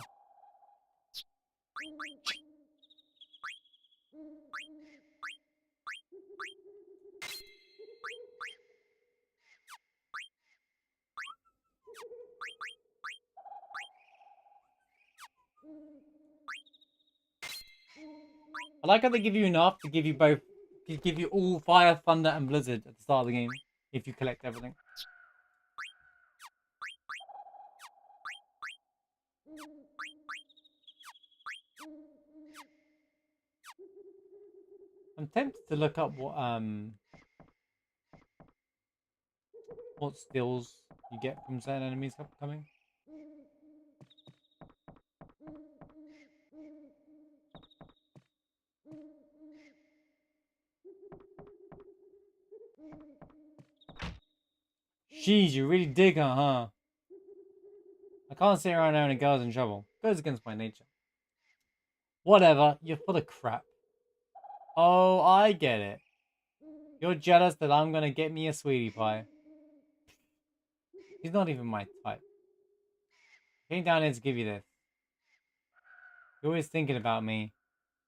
I like how they give you enough to give you both, to give you all fire, thunder, and blizzard at the start of the game if you collect everything. I'm tempted to look up what skills you get from certain enemies coming. Jeez, you really dig her, huh? I can't sit around knowing a girl's in trouble. Goes against my nature. Whatever, you're full of crap. Oh, I get it. You're jealous that I'm gonna get me a sweetie pie. He's not even my type. Came down here to give you this. You're always thinking about me,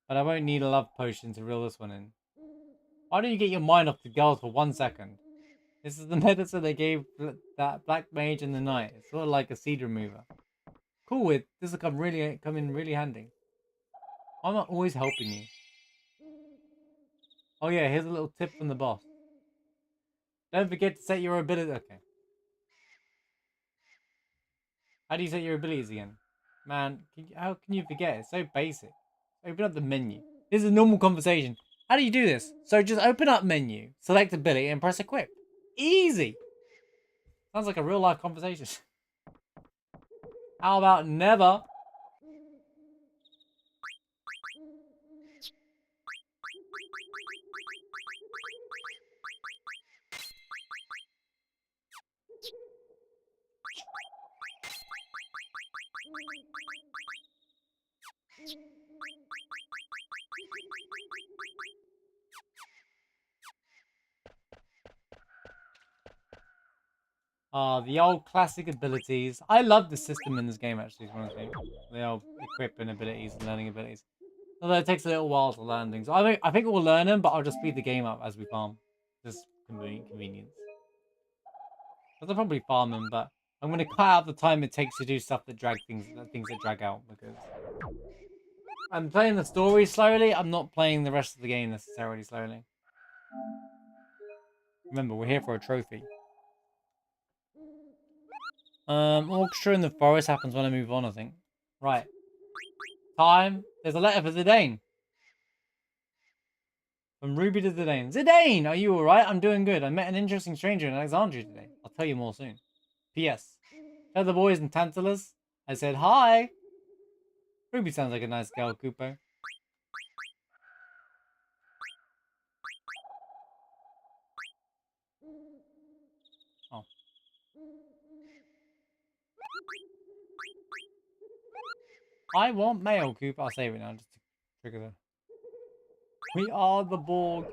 but I won't need a love potion to reel this one in. Why don't you get your mind off the girls for 1 second? This is the medicine they gave that black mage in the night. It's sort of like a seed remover. Cool, this will come in really handy. I'm not always helping you. Oh yeah, here's a little tip from the boss. Don't forget to set your ability. Okay. How do you set your abilities again? Man, how can you forget? It's so basic. Open up the menu. This is a normal conversation. How do you do this? So just open up menu, select ability, and press equip. Easy. Sounds like a real life conversation. How about never? The old classic abilities. I love the system in this game, actually, honestly. The old equipping abilities and learning abilities. Although it takes a little while to learn things. I think we'll learn them, but I'll just speed the game up as we farm. Just convenience. Because I'll probably farm them, but I'm going to cut out the time it takes to do stuff that drag things that drag out, because I'm playing the story slowly. I'm not playing the rest of the game necessarily slowly. Remember, we're here for a trophy. Orchestra in the forest happens when I move on, I think. Right. Time. There's a letter for Zidane. From Ruby to Zidane. Zidane! Are you alright? I'm doing good. I met an interesting stranger in Alexandria today. I'll tell you more soon. P.S. Tell the boys in Tantalus I said hi. Ruby sounds like a nice girl, Cooper. Oh. I want mail, Cooper. I'll save it now just to trigger the... We are the Borg.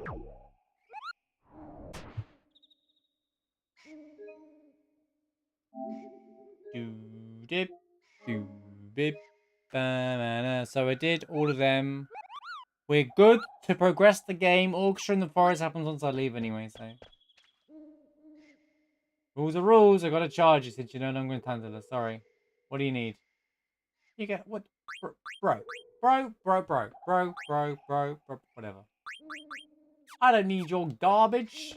Do-dip, do-bip. So I did all of them. We're good to progress the game. Orchestra in the forest happens once I leave anyway, so. Rules are rules. I gotta charge you since you know I'm going to handle it. Sorry. What do you need? You get what? Bro, whatever. I don't need your garbage.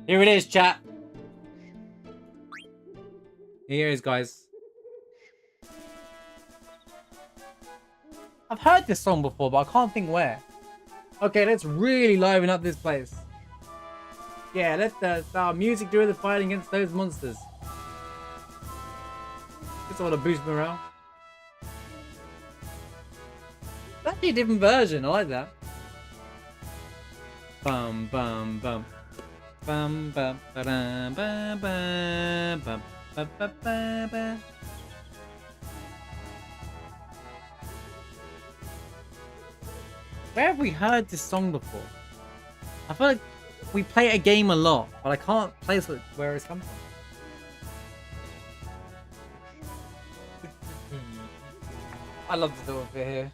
Here it is, chat. Here it is, guys. I've heard this song before, but I can't think where. Okay, let's really liven up this place. Yeah, let our music do the fighting against those monsters. Just want to boost morale. That's actually a different version. I like that. Bum bum bum. Bum bum ba dum bum bum bum ba ba ba ba. Where have we heard this song before? I feel like we play a game a lot, but I can't place where it's come from. I love the little bit here.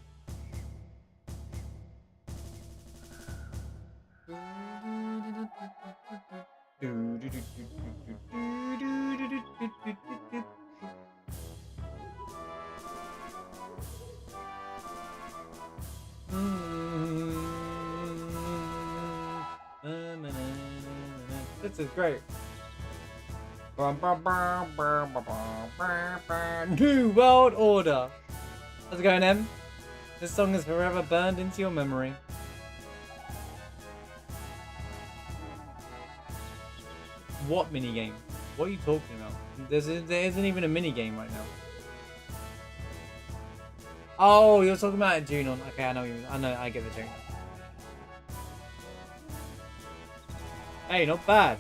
This is great. New World Order. How's it going, Em? This song is forever burned into your memory. What minigame? What are you talking about? There isn't even a minigame right now. Oh, you're talking about a Junon. Okay, I know what you mean. I know, I get the joke. Hey, not bad.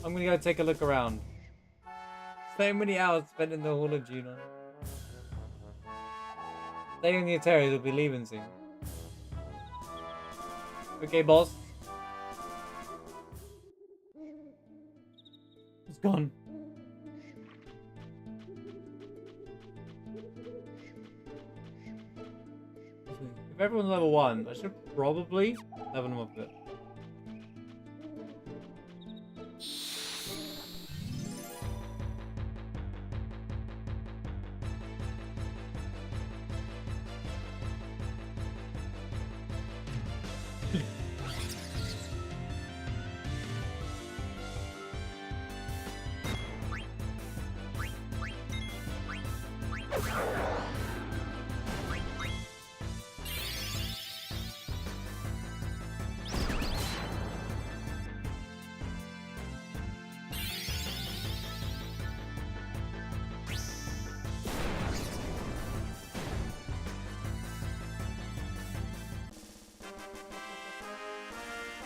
I'm gonna go take a look around. So many hours spent in the Hall of Junon. Staying in the Atari will be leaving soon. Okay, boss. It's gone. If everyone's level 1, I should probably level them up a bit.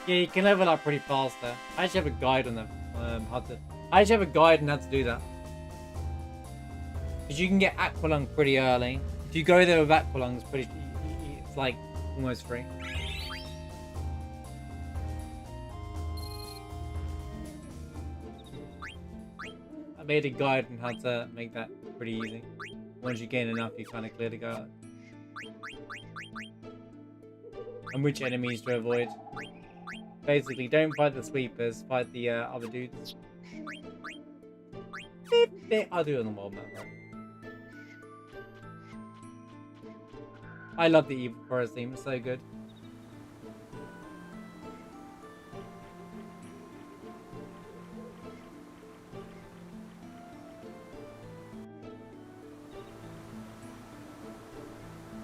Yeah, you can level up pretty fast there. I actually have a guide on that. I actually have a guide on how to do that. Because you can get Aqualung pretty early. If you go there with Aqualung, it's like almost free. I made a guide on how to make that pretty easy. Once you gain enough, you kind of clear the guide. And which enemies to avoid. Basically, don't fight the sweepers, fight the other dudes. I'll do it on the world map, right? I love the Evil Forest theme, it's so good.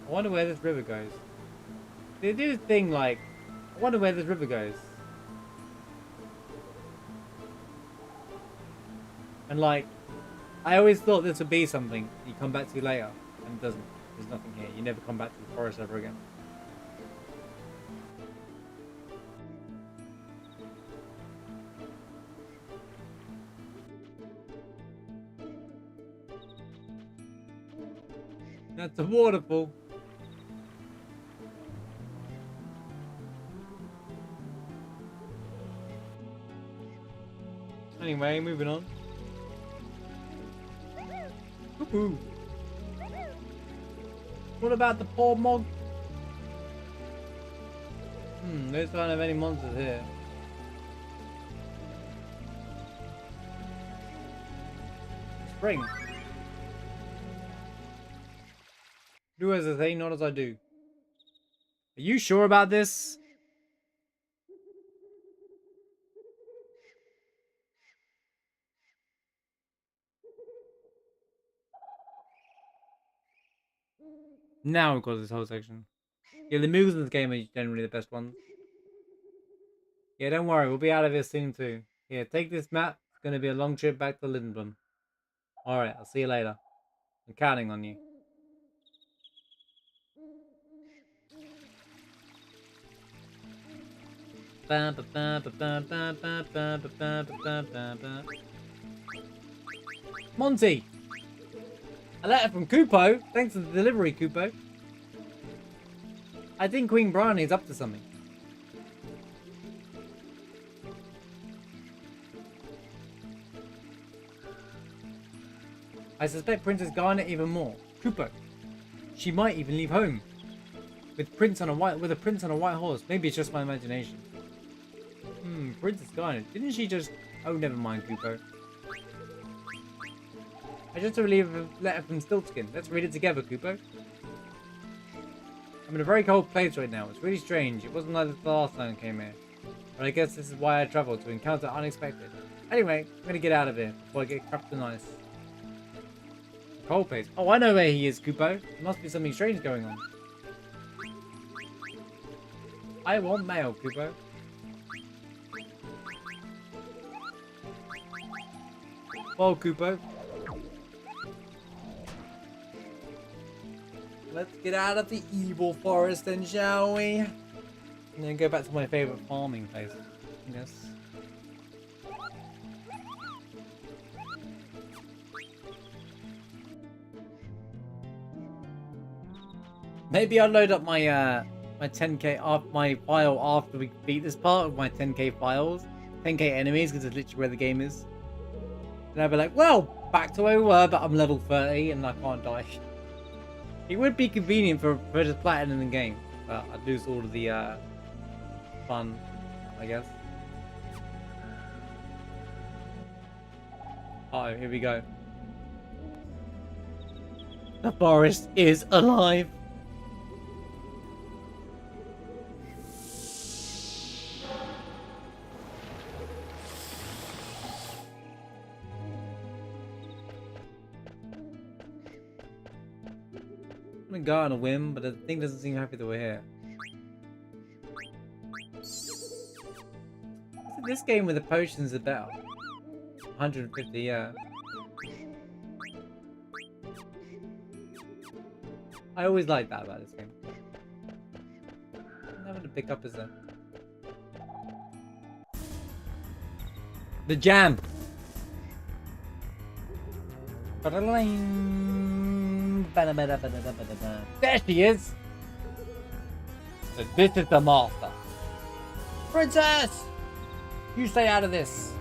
I wonder where this river goes. They do a thing like, I wonder where this river goes. And like, I always thought this would be something you come back to later, and it doesn't. There's nothing here. You never come back to the forest ever again. That's a waterfall. Anyway, moving on. Woohoo! What about the poor mog? They don't have any monsters here. Spring. Do as I say, not as I do. Are you sure about this? Now we've got this whole section. Yeah, the moves in this game are generally the best ones. Yeah, don't worry, we'll be out of here soon too. Here, take this map. It's going to be a long trip back to Lindblom. Alright, I'll see you later. I'm counting on you. Monty! A letter from Kupo. Thanks for the delivery, Kupo. I think Queen Bryony is up to something. I suspect Princess Garnet even more. Kupo. She might even leave home. With a prince on a white horse. Maybe it's just my imagination. Princess Garnet. Didn't she just... Oh, never mind, Kupo. I just received a letter from Stiltskin. Let's read it together, Kupo. I'm in a very cold place right now. It's really strange. It wasn't like this the last time I came here. But I guess this is why I traveled, to encounter unexpected. Anyway, I'm gonna get out of here before I get crushed in ice. Cold place. Oh, I know where he is, Kupo. There must be something strange going on. I want mail, Kupo. Well, Kupo. Let's get out of the evil forest then, shall we? And then go back to my favorite farming place, I guess. Maybe I'll load up my my 10k my file after we beat this part of my 10k files, 10k enemies, because it's literally where the game is. And I'll be like, well, back to where we were, but I'm level 30 and I can't die. It would be convenient for just platinum in the game, but I'd lose all of the fun, I guess. Oh, here we go. The forest is alive. I'm gonna go on a whim, but the thing doesn't seem happy that we're here. So this game with the potions is better. 150, yeah. I always like that about this game. Nothing to pick up, is there? The jam! There she is! So this is the master. Princess! You stay out of this.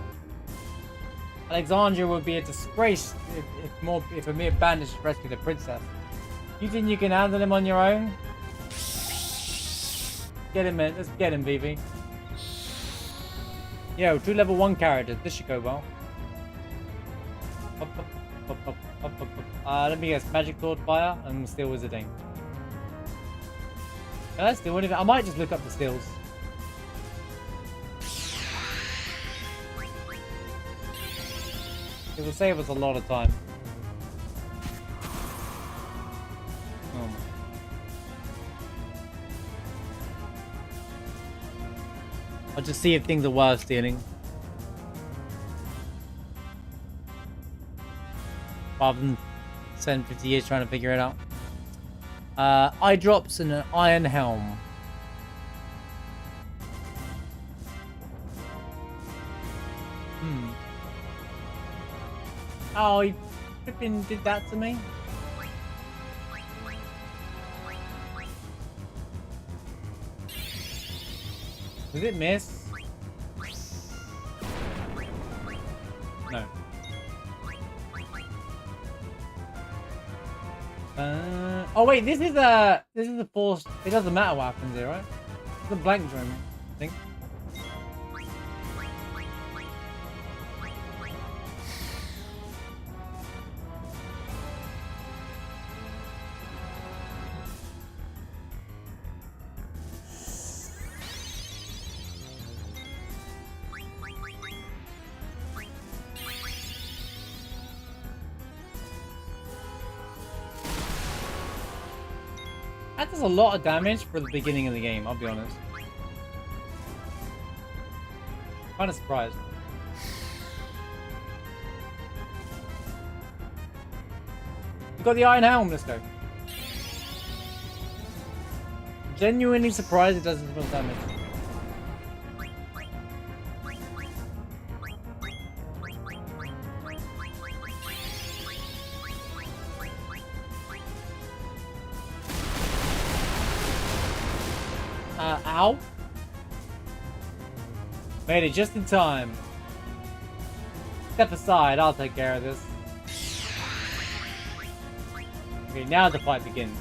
Alexandria would be a disgrace if a mere bandit should rescue the princess. You think you can handle him on your own? Get him, man. Let's get him, Vivi. Yo, 2 level 1 characters. This should go well. Let me guess. Magic Sword Fire and Steel Wizarding. That's still anything. I might just look up the steals. It will save us a lot of time. I'll just see if things are worth stealing. Rather than spend 50 years trying to figure it out. Eye drops and an iron helm. Oh, he flipping did that to me. Did it miss? No. Oh wait, this is a force. It doesn't matter what happens here, right? It's a blank drum, I think. That does a lot of damage for the beginning of the game, I'll be honest. Kind of surprised. We've got the iron helm, let's go. Genuinely surprised it does as much damage. Ow. Made it just in time. Step aside, I'll take care of this. Okay, now the fight begins.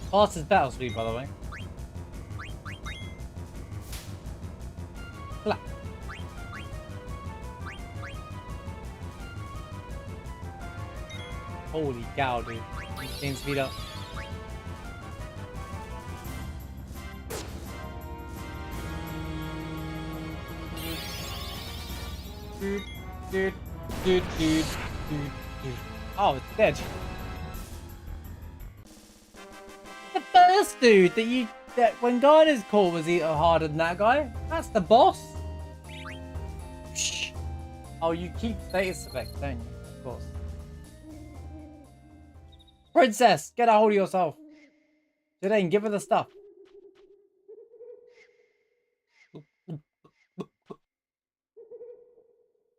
Fastest battle speed, by the way. Flap. Holy cow, dude. Game speed up. Dude, dude, dude, dude, dude, dude. Oh, it's dead. The first dude that when Garner's caught was harder than that guy. That's the boss. Shh. Oh, you keep status effects, don't you? Of course. Princess, get a hold of yourself. Jane, give her the stuff.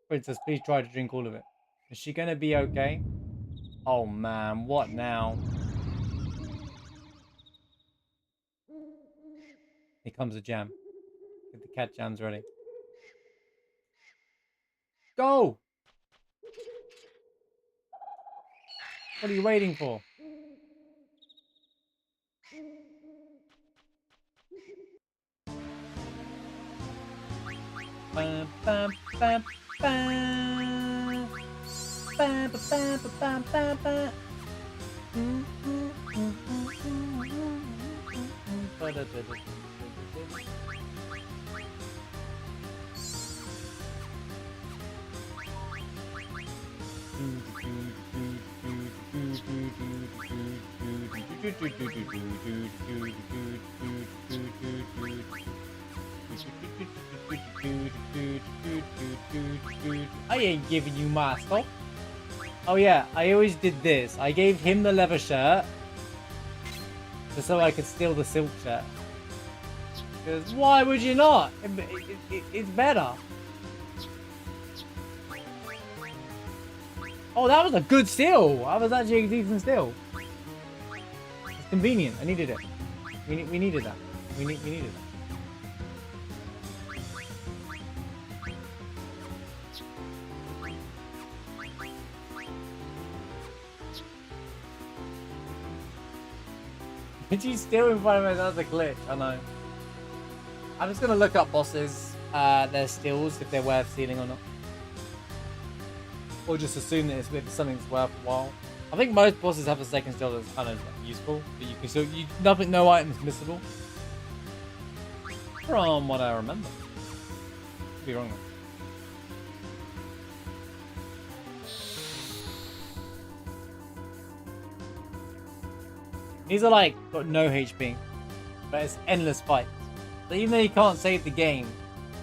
Princess, please try to drink all of it. Is she gonna be okay? Oh man, what now? Here comes the jam. Get the cat jams ready. Go! What are you waiting for? Bam, bam, bam, bam. Bam, bam, bam, bam, bam. I ain't giving you my stuff. Oh yeah, I always did this. I gave him the leather shirt just so I could steal the silk shirt. Because why would you not? It's better. Oh, that was a good steal. That was actually a decent steal. It's convenient. I needed it. We needed that. We needed that. Did you steal in front of me? That was a glitch. I know. I'm just gonna look up bosses, their steals, if they're worth stealing or not. Or just assume that it's something's worthwhile. I think most bosses have a second steal that's kind of useful, but you can still no items missable. From what I remember. Could be wrong though. These are like got no HP, but it's endless fights. So even though you can't save the game,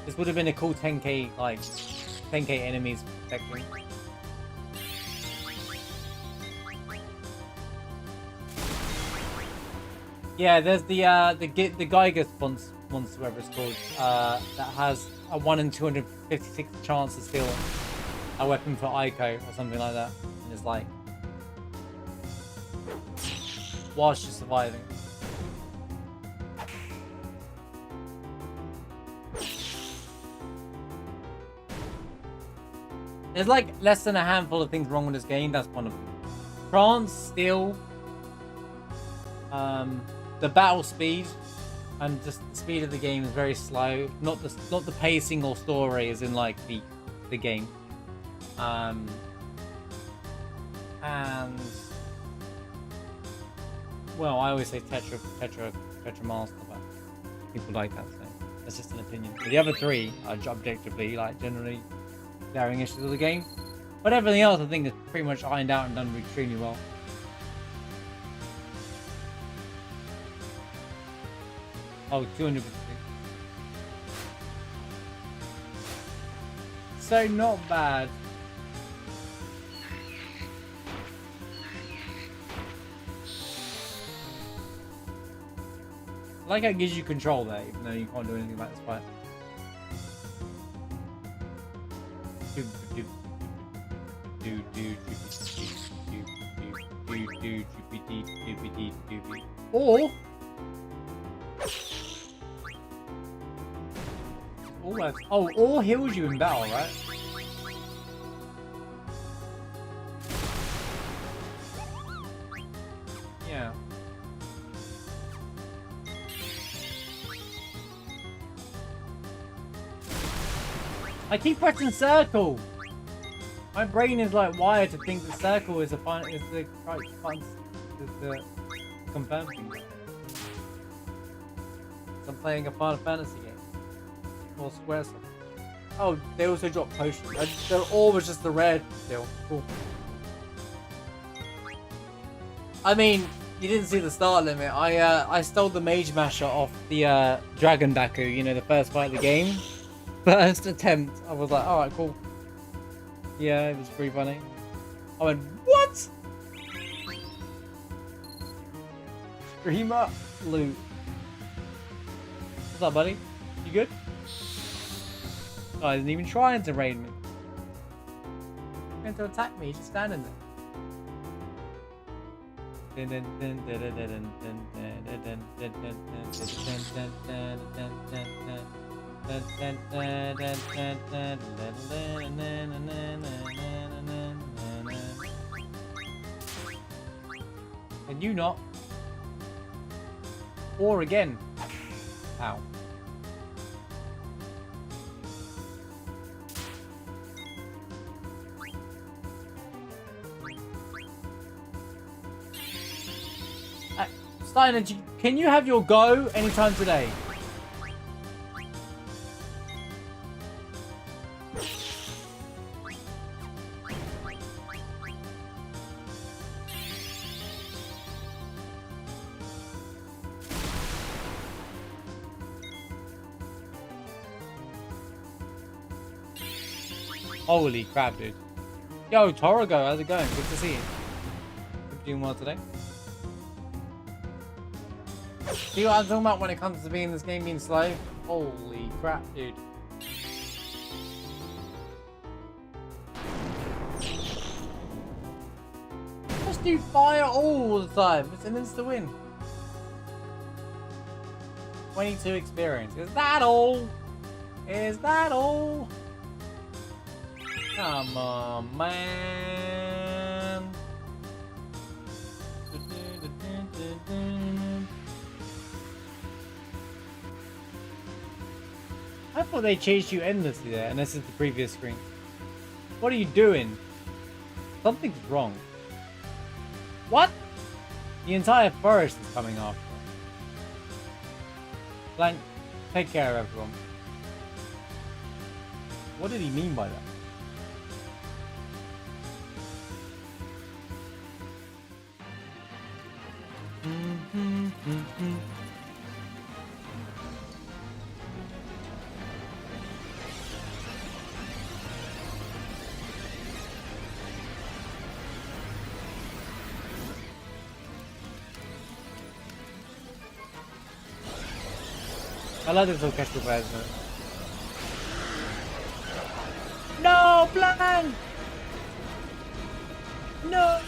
this would have been a cool 10k like 10k enemies section. Yeah, there's the Geiger monster, whatever it's called, that has a 1 in 256 chance to steal a weapon for Ico or something like that, and it's like whilst you're surviving. There's like less than a handful of things wrong with this game. That's one of them. Trance, steal, the battle speed, and just the speed of the game is very slow. Not the pacing or story as in like the game. And well, I always say Tetra Master, but people like that, so that's just an opinion. But the other three are objectively like generally glaring issues of the game. But everything else I think is pretty much ironed out and done extremely well. Oh, 200%. So not bad. I like how it gives you control there, even though you can't do anything about this fight. Or or heals you in battle, right? Yeah. I keep pressing circle. My brain is like wired to think the circle is the confirmed thing. So I'm playing a Final Fantasy game. Or Squaresoft. Oh, they also drop potions. The ore was just the red still. Cool. I mean, you didn't see the start limit. I stole the Mage Masher off the Dragon Baku, you know, the first fight of the game. First attempt. I was like, alright, cool. Yeah, it was pretty funny. I went, what? Streamer loot. What's up, buddy? You good? Oh, I didn't even trying to raid me. Trying to attack me, just standing there. And you not. Or again. Ow. Steiner, can you have your go anytime today? Holy crap, dude. Yo, Torogo, how's it going? Good to see you. Hope you're doing well today. See what I'm talking about when it comes to being this game being slow? Holy crap, dude. Just do fire all the time. It's an insta win. 22 experience. Is that all? Is that all? Come on, man. I thought they chased you endlessly there, and this is the previous screen. What are you doing? Something's wrong. What? The entire forest is coming after. Blank, take care of everyone. What did he mean by that? I love this orchestral version. No, Blank! No!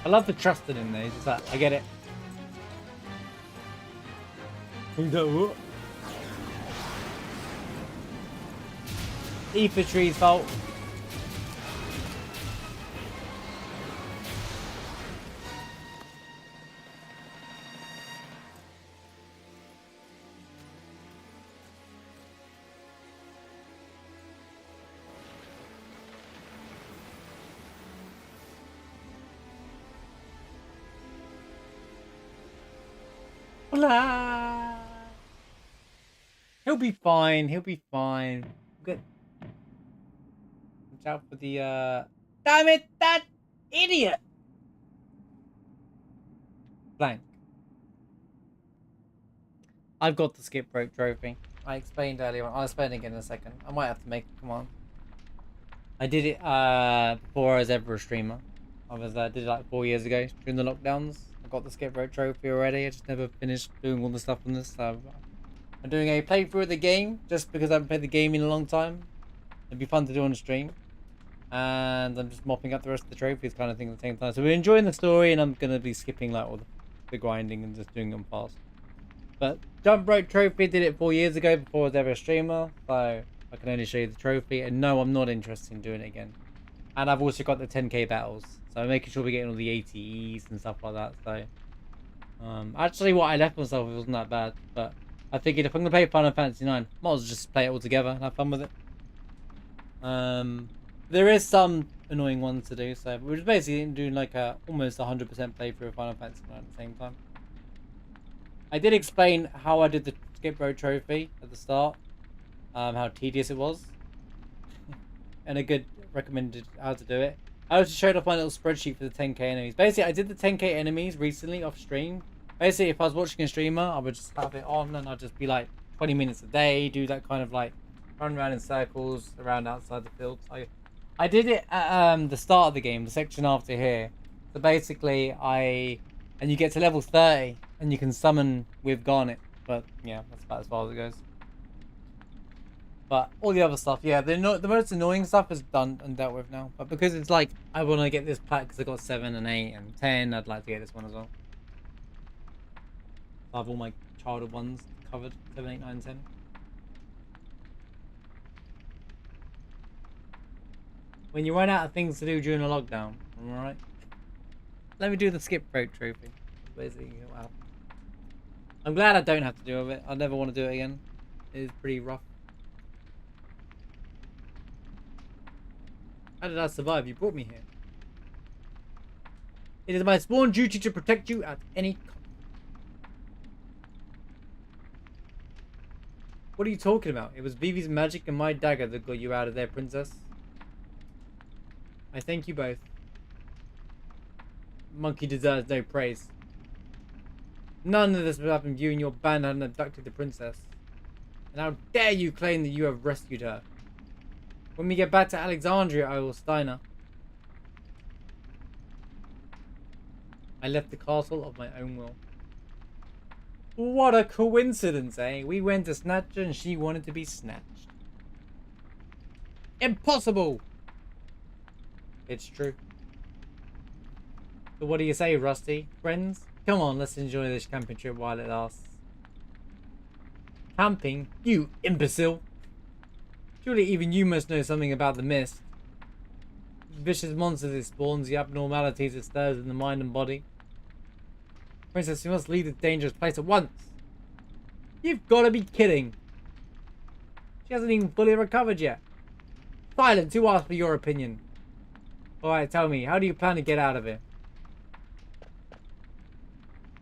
I love the trust in him there. He's just like, I get it. Ether Tree's fault. Blah. He'll be fine. He'll be fine. Good. Watch out for the damn it, that idiot. Blank. I've got the skip rope trophy. I explained earlier on. I'll explain again in a second. I might have to make it. Come on. I did it before I was ever a streamer. I did it like 4 years ago during the lockdowns. I got the skip rope trophy already. I just never finished doing all the stuff on this. So I'm doing a playthrough of the game just because I haven't played the game in a long time. It'd be fun to do on the stream. And I'm just mopping up the rest of the trophies kind of thing at the same time. So we're enjoying the story, and I'm going to be skipping like all the grinding and just doing them fast. But jump rope trophy, did it 4 years ago before I was ever a streamer. So I can only show you the trophy. And no, I'm not interested in doing it again. And I've also got the 10k battles. So I'm making sure we're getting all the ATEs and stuff like that. So actually what I left myself wasn't that bad. But I figured if I'm going to play Final Fantasy 9, might as well just play it all together and have fun with it. There is some annoying ones to do. So we're just basically doing like a almost 100% playthrough of Final Fantasy at the same time. I did explain how I did the skip road trophy at the start, how tedious it was, and a good recommended how to do it. I also showed off my little spreadsheet for the 10k enemies. Basically, I did the 10k enemies recently off stream. Basically, if I was watching a streamer, I would just have it on and I'd just be like 20 minutes a day, do that kind of like run around in circles around outside the fields. I did it at the start of the game, the section after here. So basically, and you get to level 30 and you can summon with Garnet. But yeah, that's about as far as it goes. But all the other stuff, yeah, the most annoying stuff is done and dealt with now. But because it's like, I want to get this pack because I got 7 and 8 and 10, I'd like to get this one as well. I have all my childhood ones covered, 7, 8, 9, 10. When you run out of things to do during a lockdown, alright? Let me do the skip rope trophy. Basically, wow. I'm glad I don't have to do it. I never want to do it again. It is pretty rough. How did I survive? You brought me here. It is my sworn duty to protect you at any cost. What are you talking about? It was Vivi's magic and my dagger that got you out of there, princess. I thank you both. Monkey deserves no praise. None of this would happen if you and your band hadn't abducted the princess. And how dare you claim that you have rescued her? When we get back to Alexandria, I will Steiner. I left the castle of my own will. What a coincidence, eh? We went to snatch her and she wanted to be snatched. Impossible! It's true. So what do you say, Rusty? Friends? Come on, let's enjoy this camping trip while it lasts. Camping? You imbecile! Surely even you must know something about the mist. Vicious monsters it spawns, the abnormalities it stirs in the mind and body. Princess, you must leave this dangerous place at once. You've got to be kidding. She hasn't even fully recovered yet. Silence, who asked for your opinion? Alright, tell me, how do you plan to get out of here?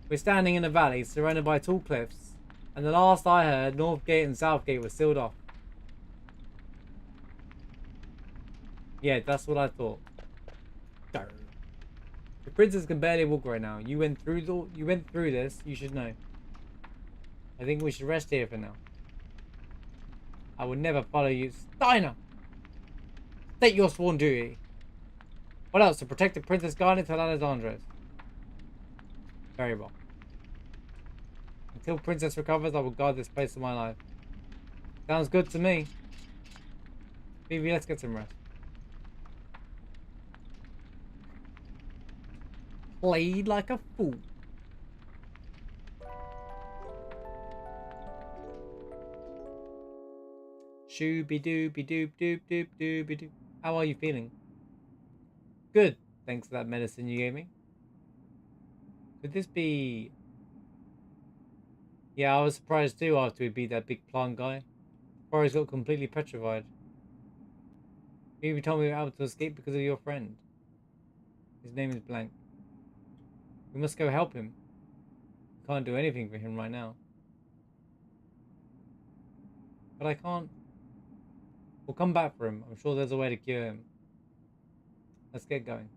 We're standing in a valley surrounded by tall cliffs, and the last I heard, North Gate and South Gate were sealed off. Yeah, that's what I thought. The princess can barely walk right now. You went through this. You should know. I think we should rest here for now. I would never follow you, Steiner. State your sworn duty. What else? To protect the Princess Garden till Alexandria. Very well. Until Princess recovers, I will guard this place of my life. Sounds good to me. Phoebe, let's get some rest. Played like a fool. Shooby dooby doop doop doop dooby doop. How are you feeling? Good, thanks for that medicine you gave me. Could this be... Yeah, I was surprised too after we beat that big plant guy. Forrest got completely petrified. You even told me we were able to escape because of your friend. His name is Blank. We must go help him. Can't do anything for him right now. But I can't... We'll come back for him. I'm sure there's a way to cure him. Let's get going.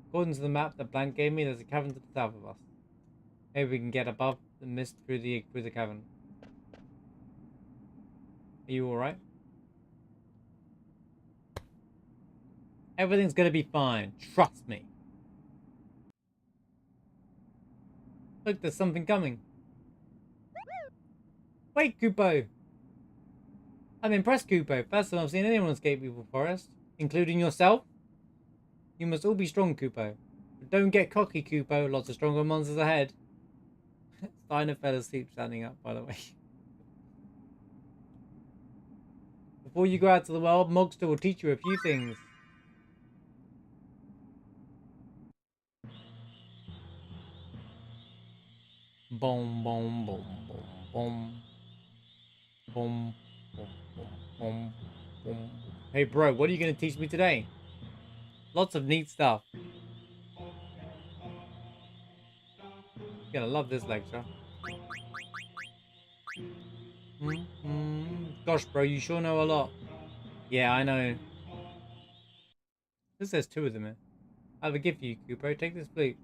According to the map that Blank gave me, there's a cavern to the south of us. Maybe we can get above the mist through the cavern. Are you alright? Everything's gonna be fine. Trust me. Look, there's something coming. Wait, Kupo! I'm impressed, Kupo. First time I've seen anyone escape Evil Forest, including yourself. You must all be strong, Kupo. But don't get cocky, Kupo. Lots of stronger monsters ahead. Steiner fell asleep standing up, by the way. Before you go out to the world, Mogster will teach you a few things. Boom, boom, boom, boom, boom. Boom, boom, boom, boom, boom. Hey, bro, what are you going to teach me today? Lots of neat stuff. Gonna love this lecture. Gosh, bro, you sure know a lot. Yeah, I know. This says 2 of them here. I have a gift for you, Kupo. Take this flute.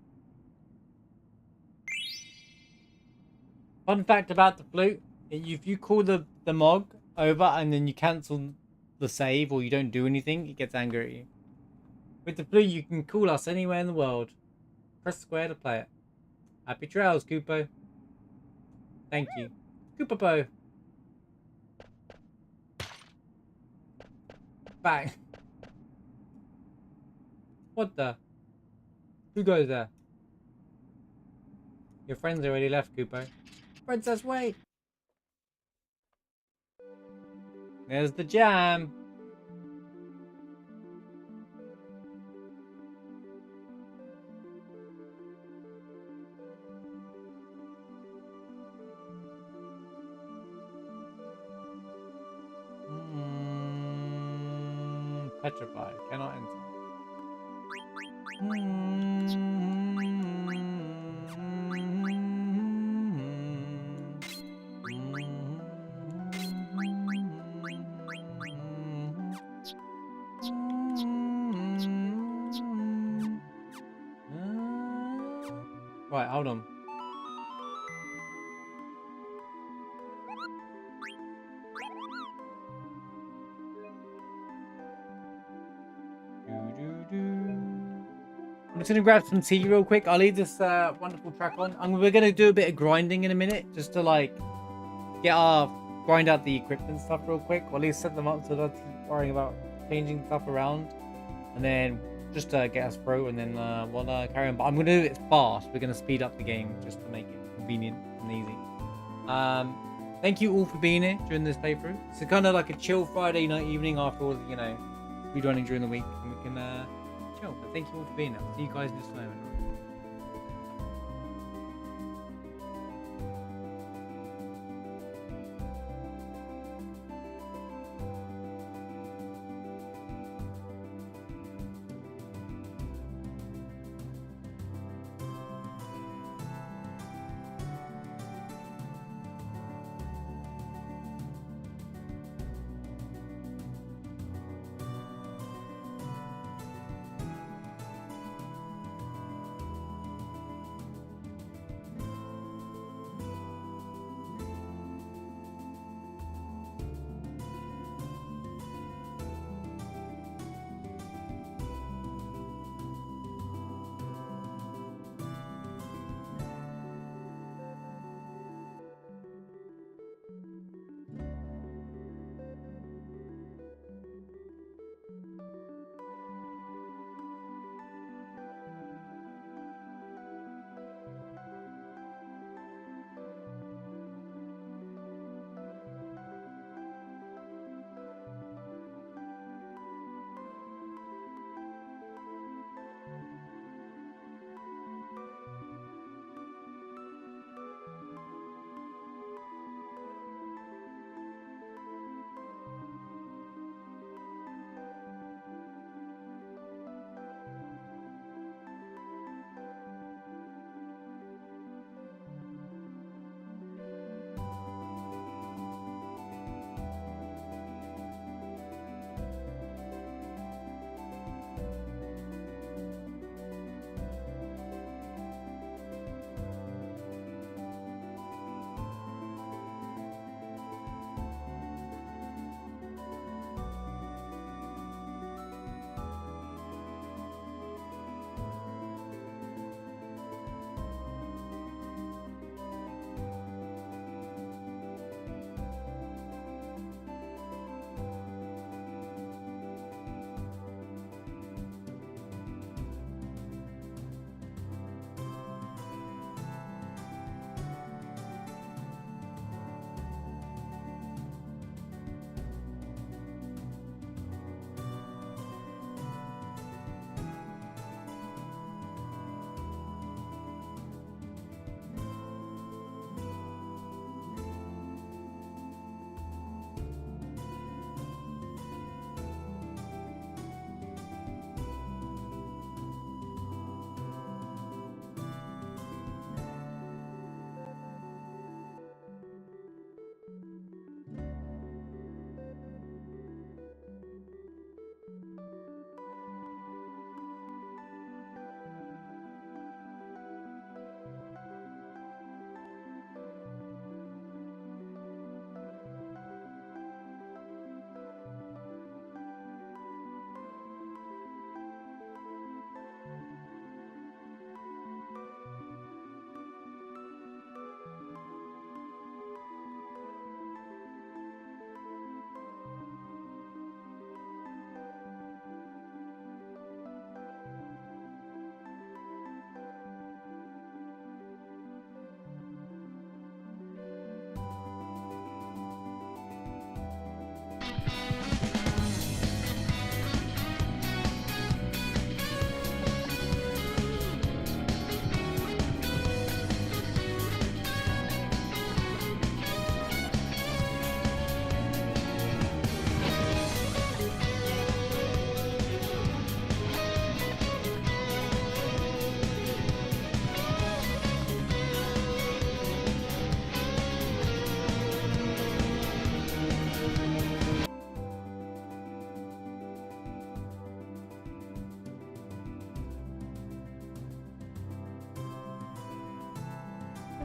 Fun fact about the flute: if you call the Mog over and then you cancel the save or you don't do anything, it gets angry at you. With the flute, you can call us anywhere in the world. Press square to play it. Happy trails, Kupo. Thank you. Koopapo. Bang. What the? Who goes there? Your friends already left, Kupo. Princess, wait! There's the jam. Petrified. Cannot enter. Right, hold on. I'm just gonna grab some tea real quick. I'll leave this wonderful track on. We're gonna do a bit of grinding in a minute, just to like grind out the equipment stuff real quick, or at least set them up so that I'm worrying about changing stuff around, and then just get us through, and then we'll carry on. But I'm gonna do it fast. We're gonna speed up the game just to make it convenient and easy. Thank you all for being here during this playthrough. It's kind of like a chill Friday night evening after all, you know, speedrunning during the week, and we can chill. But thank you all for being here. See you guys in just a moment.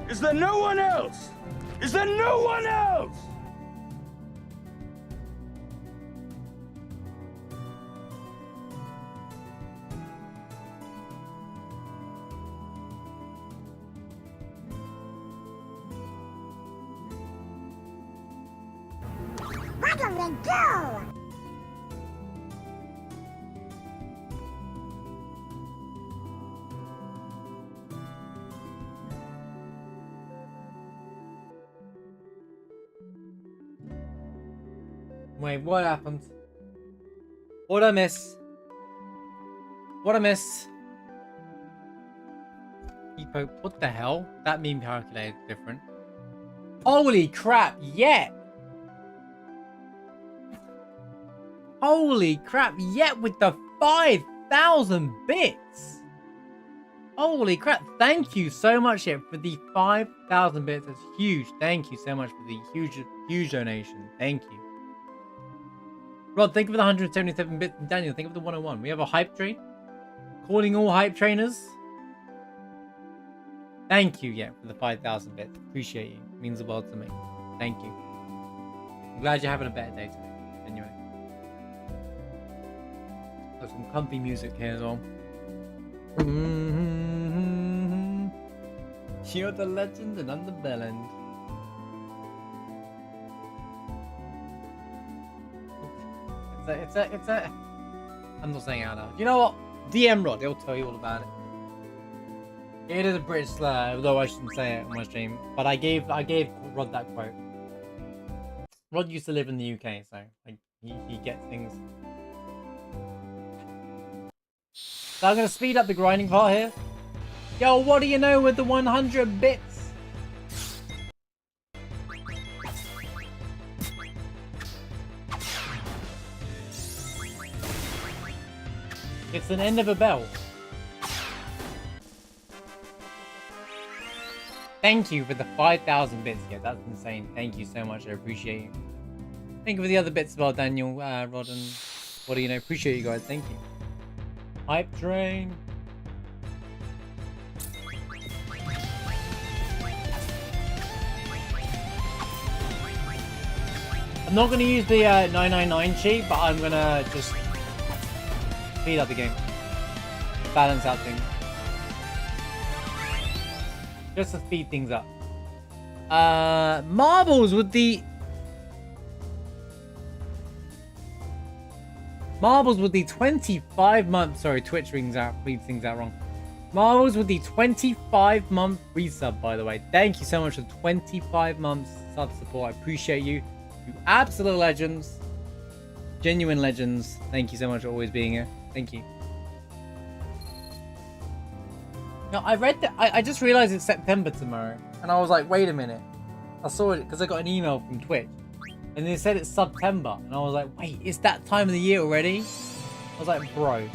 Is there no one else? Is there no one else? What'll we do? Wait, what happened? What'd I miss? What'd I miss? What the hell? That meme calculator is different. Holy crap, yeah! Holy crap, yeah, with the 5,000 bits! Holy crap, thank you so much, yeah, for the 5,000 bits. That's huge. Thank you so much for the huge donation. Thank you. Rod, think of the 177 bits. Daniel, think of the 101. We have a hype train. Calling all hype trainers. Thank you, yeah, for the 5,000 bits. Appreciate you. It means the world to me. Thank you. I'm glad you're having a better day today. Anyway. Got some comfy music here as well. You're the legend and I'm the bellend. It's a. I'm not saying it out loud. You know what? DM Rod, he'll tell you all about it. It is a British slur, although I shouldn't say it on my stream. But I gave Rod that quote. Rod used to live in the UK, so like, he gets things. So I'm gonna speed up the grinding part here. Yo, what do you know with the 100 bits? It's an end of a bell. Thank you for the 5,000 bits. Yeah, that's insane. Thank you so much. I appreciate you. Thank you for the other bits as well, Daniel, Rod, and what do you know? Appreciate you guys. Thank you. Hype train. I'm not going to use the 999 cheat, but I'm going to just speed up the game. Balance out things. Just to speed things up. Marbles with the... Marbles with the 25-month... Sorry, Twitch reads things out wrong. Marbles with the 25-month resub, by the way. Thank you so much for 25 months sub support. I appreciate you. You absolute legends. Genuine legends. Thank you so much for always being here. Thank you. Now, I read that... I just realized it's September tomorrow. And I was like, wait a minute. I saw it because I got an email from Twitch. And they said it's September. And I was like, wait, it's that time of the year already? I was like, bro.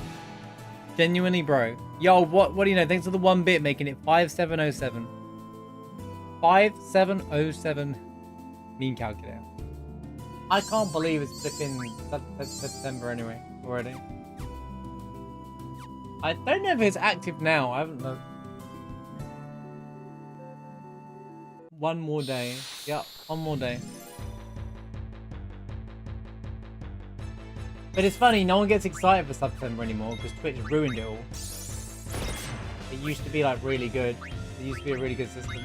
Genuinely, bro. Yo, what do you know? Thanks for the 1 bit making it 5707. 5707 meme calculator. I can't believe it's flipping September anyway, already. I don't know if it's active now. I haven't looked. One more day. Yep, one more day. But it's funny, no one gets excited for September anymore because Twitch ruined it all. It used to be like really good. It used to be a really good system.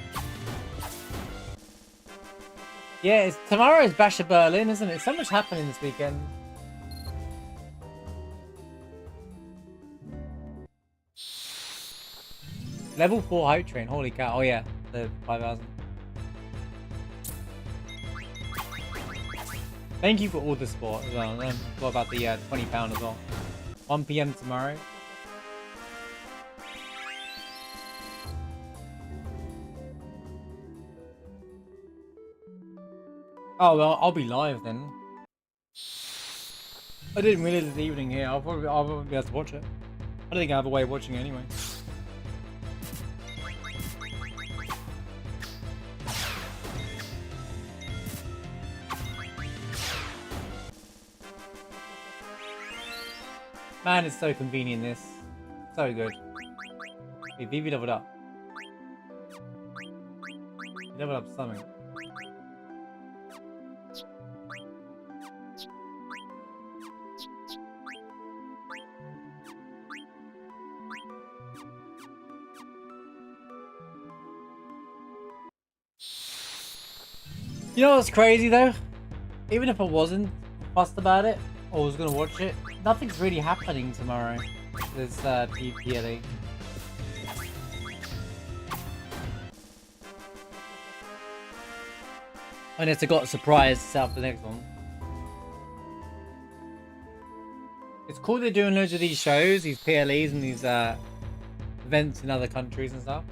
Yeah, tomorrow's Bash of Berlin, isn't it? So much happening this weekend. Level 4 hype train, holy cow. Oh yeah, the 5,000. Thank you for all the support as well. And what about the £20 as well? 1 PM tomorrow. Oh well, I'll be live then. I didn't realize it's evening here. I'll probably be able to watch it. I don't think I have a way of watching it anyway. Man, it's so convenient, this. So good. Hey, VV leveled up. Level up something. You know what's crazy though? Even if I wasn't fussed about it, or was gonna watch it, nothing's really happening tomorrow. This PPLE. Unless I got a surprise set up for the next one. It's cool they're doing loads of these shows, these PLEs and these events in other countries and stuff.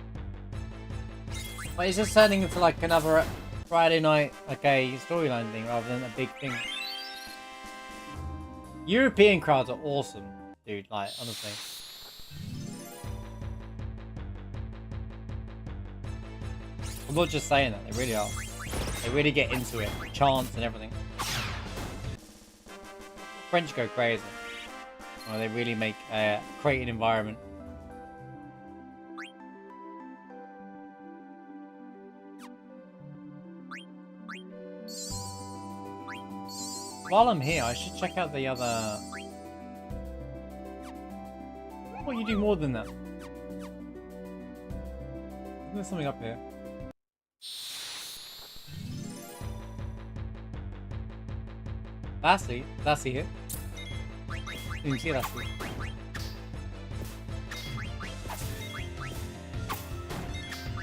But it's just turning into like another Friday night, like a storyline thing rather than a big thing. European crowds are awesome, dude, like, honestly. I'm not just saying that, they really are. They really get into it, the chants and everything. French go crazy. Well, they really make create an environment. While I'm here, I should check out the other... Oh, you do more than that. There's something up here. Lassie? Lassie here? Didn't see Lassie.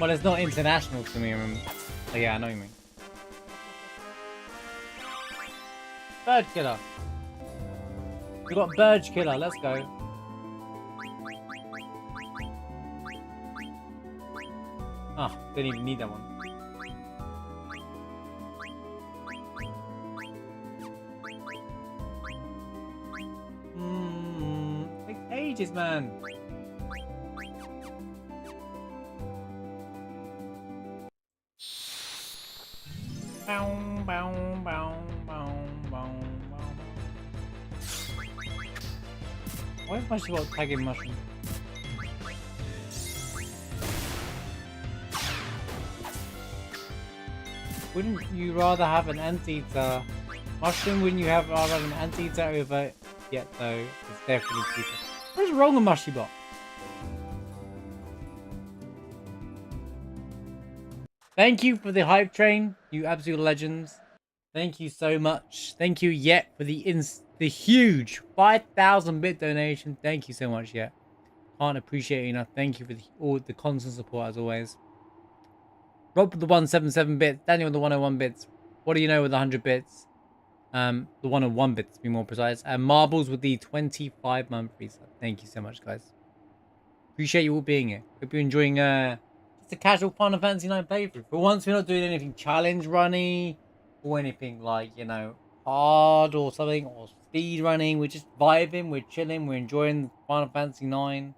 Well, it's not international to me, oh, yeah, I know what you mean. Bird killer. We got bird killer. Let's go. Ah, didn't even need that one. Takes ages, man. Bow, bow, bow, bow, bow, bow. Why have I got tagging mushroom? Wouldn't you rather have an anteater? Mushroom, wouldn't you have rather have an anteater over yet though? It's definitely cheaper. What's wrong with Mushybot? Thank you for the hype train, you absolute legends. Thank you so much. Thank you, Yet, for the huge 5,000 bit donation. Thank you so much, Yet. Can't appreciate it enough. Thank you for all the constant support as always. Rob with the 177 bits. Daniel with the 101 bits. What do you know with the 100 bits? The 101 bits to be more precise. And Marbles with the 25-month reset. Thank you so much, guys. Appreciate you all being here. Hope you're enjoying just a casual Final Fantasy 9 playthrough. For once, we're not doing anything challenge runny or anything like, you know, hard or something, or speed running. We're just vibing, we're chilling, we're enjoying Final Fantasy 9.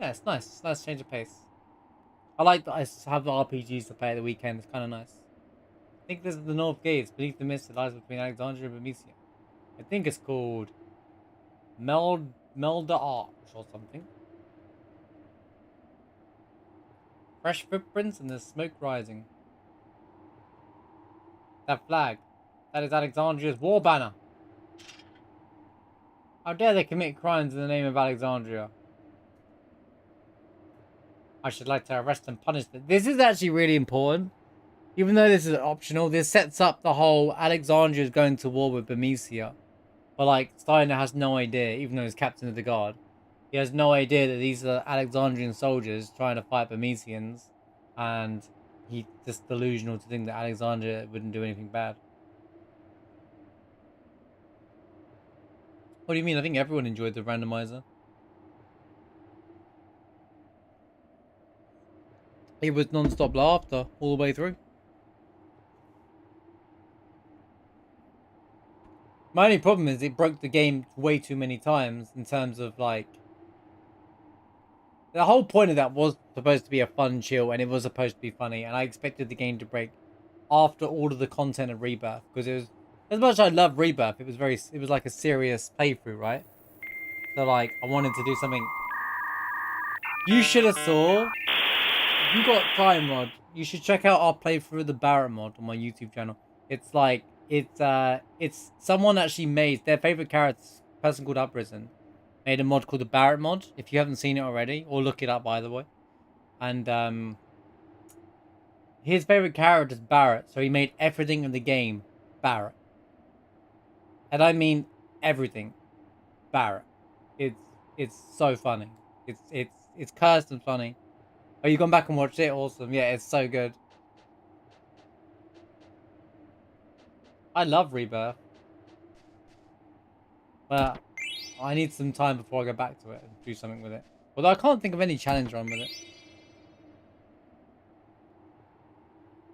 Yeah, it's nice. It's a nice change of pace. I like that I have the RPGs to play at the weekend. It's kind of nice. I think this is the North Gates, beneath the mist that lies between Alexandria and Bermesia. I think it's called Melda Arch or something. Fresh footprints and the smoke rising. That flag. That is Alexandria's war banner. How dare they commit crimes in the name of Alexandria? I should like to arrest and punish them. This is actually really important. Even though this is optional, this sets up the whole Alexandria is going to war with Bermesia. But like, Steiner has no idea, even though he's captain of the guard. He has no idea that these are Alexandrian soldiers trying to fight Bermesians. And he's just delusional to think that Alexandria wouldn't do anything bad. What do you mean? I think everyone enjoyed the randomizer. It was non-stop laughter all the way through. My only problem is it broke the game way too many times in terms of like... The whole point of that was supposed to be a fun chill and it was supposed to be funny, and I expected the game to break after all of the content of Rebirth, because it was... As much as I love Rebirth, it was like a serious playthrough, right? So like, I wanted to do something... You should have saw... You got time, Rod. you should check out our playthrough of the Barrett mod on my YouTube channel. It's like it's someone actually made their favorite character, person called Uprisen, made a mod called the Barrett mod. If you haven't seen it already, or look it up by the way. And his favorite character is Barrett, so he made everything in the game Barrett. And I mean everything Barrett. It's so funny. It's cursed and funny. Oh, you gone back and watched it? Awesome. Yeah, it's so good. I love Rebirth. But I need some time before I go back to it and do something with it. Although I can't think of any challenge run with it.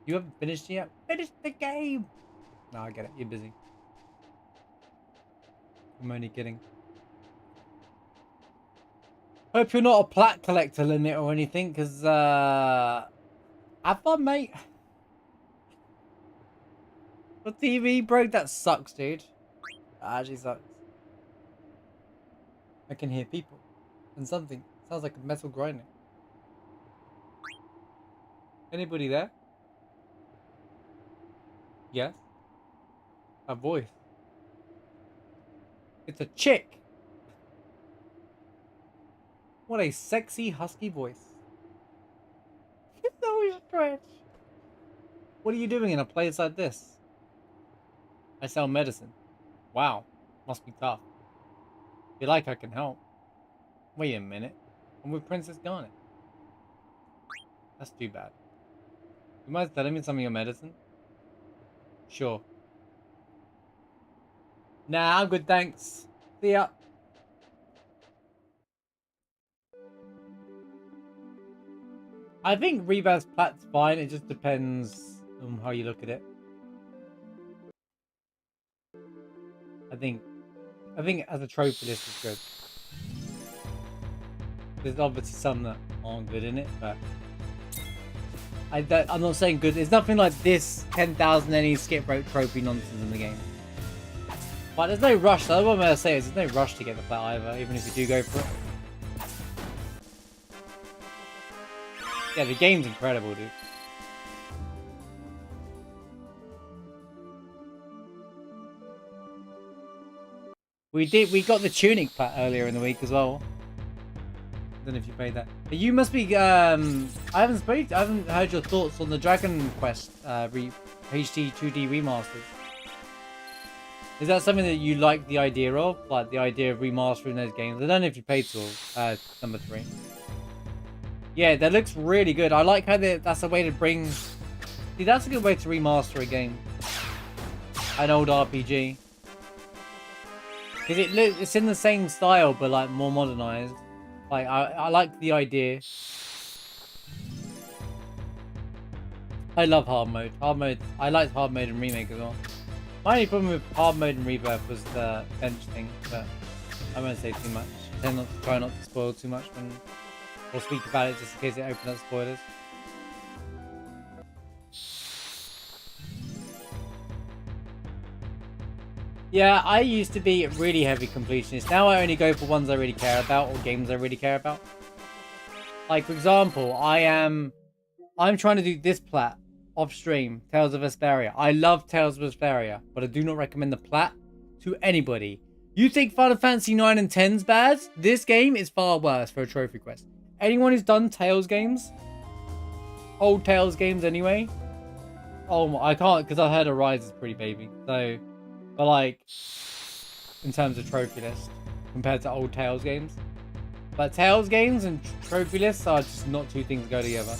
You haven't finished yet? Finish the game! No, I get it. You're busy. I'm only kidding. Hope you're not a plat collector limit or anything, because, have fun, mate. The TV broke? That sucks, dude. That actually sucks. I can hear people. And something. Sounds like a metal grinding. Anybody there? Yes? A voice. It's a chick. What a sexy, husky voice. It's so strange. What are you doing in a place like this? I sell medicine. Wow. Must be tough. If you like, I can help. Wait a minute. I'm with Princess Garnet. That's too bad. You mind telling me some of your medicine? Sure. Nah, I'm good, thanks. See ya. I think Rebirth's plat's fine, it just depends on how you look at it. I think as a trophy list is good. There's obviously some that aren't good in it, but I'm not saying good. There's nothing like this 10,000 any skip rope trophy nonsense in the game. But there's no rush. That's what I'm going to say is there's no rush to get the plat either, even if you do go for it. Yeah, the game's incredible, dude. We got the tunic plat earlier in the week as well. I don't know if you played that. But you must be I haven't heard your thoughts on the Dragon Quest HD 2D remasters. Is that something that you like the idea of? Like the idea of remastering those games? I don't know if you played till number 3. Yeah, that looks really good. I like how that's a way to bring... See, that's a good way to remaster a game. An old RPG. Because it's in the same style, but like more modernized. Like, I like the idea. I love hard mode. I liked hard mode and remake as well. My only problem with hard mode and rebirth was the bench thing, but I won't say too much. Try not to spoil too much when we'll speak about it just in case it opens up spoilers. Yeah, I used to be really heavy completionist. Now I only go for ones I really care about or games I really care about. Like, for example, I'm trying to do this plat off stream, Tales of Vesperia. I love Tales of Vesperia, but I do not recommend the plat to anybody. You think Final Fantasy 9 and 10's bad? This game is far worse for a trophy quest. Anyone who's done Tales games, old Tales games anyway, oh, I can't, because I heard Arise is pretty baby. So, but like, in terms of trophy list, compared to old Tales games. But Tales games and trophy lists are just not two things that go together.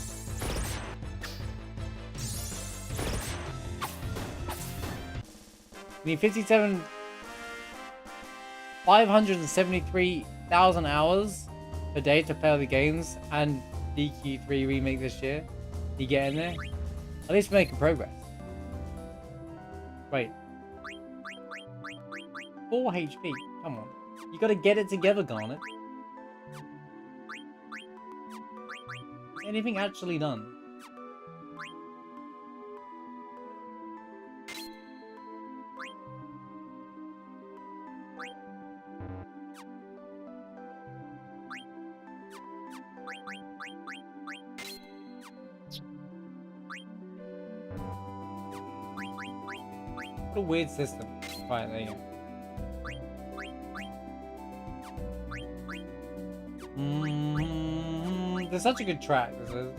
I mean, 573,000 hours a day to play all the games and DQ3 remake this year. You get in there? At least we're making progress. Wait. 4 HP. Come on. You gotta get it together, Garnet. Is anything actually done? What a weird system. Right, there you go. There's such a good track. This is.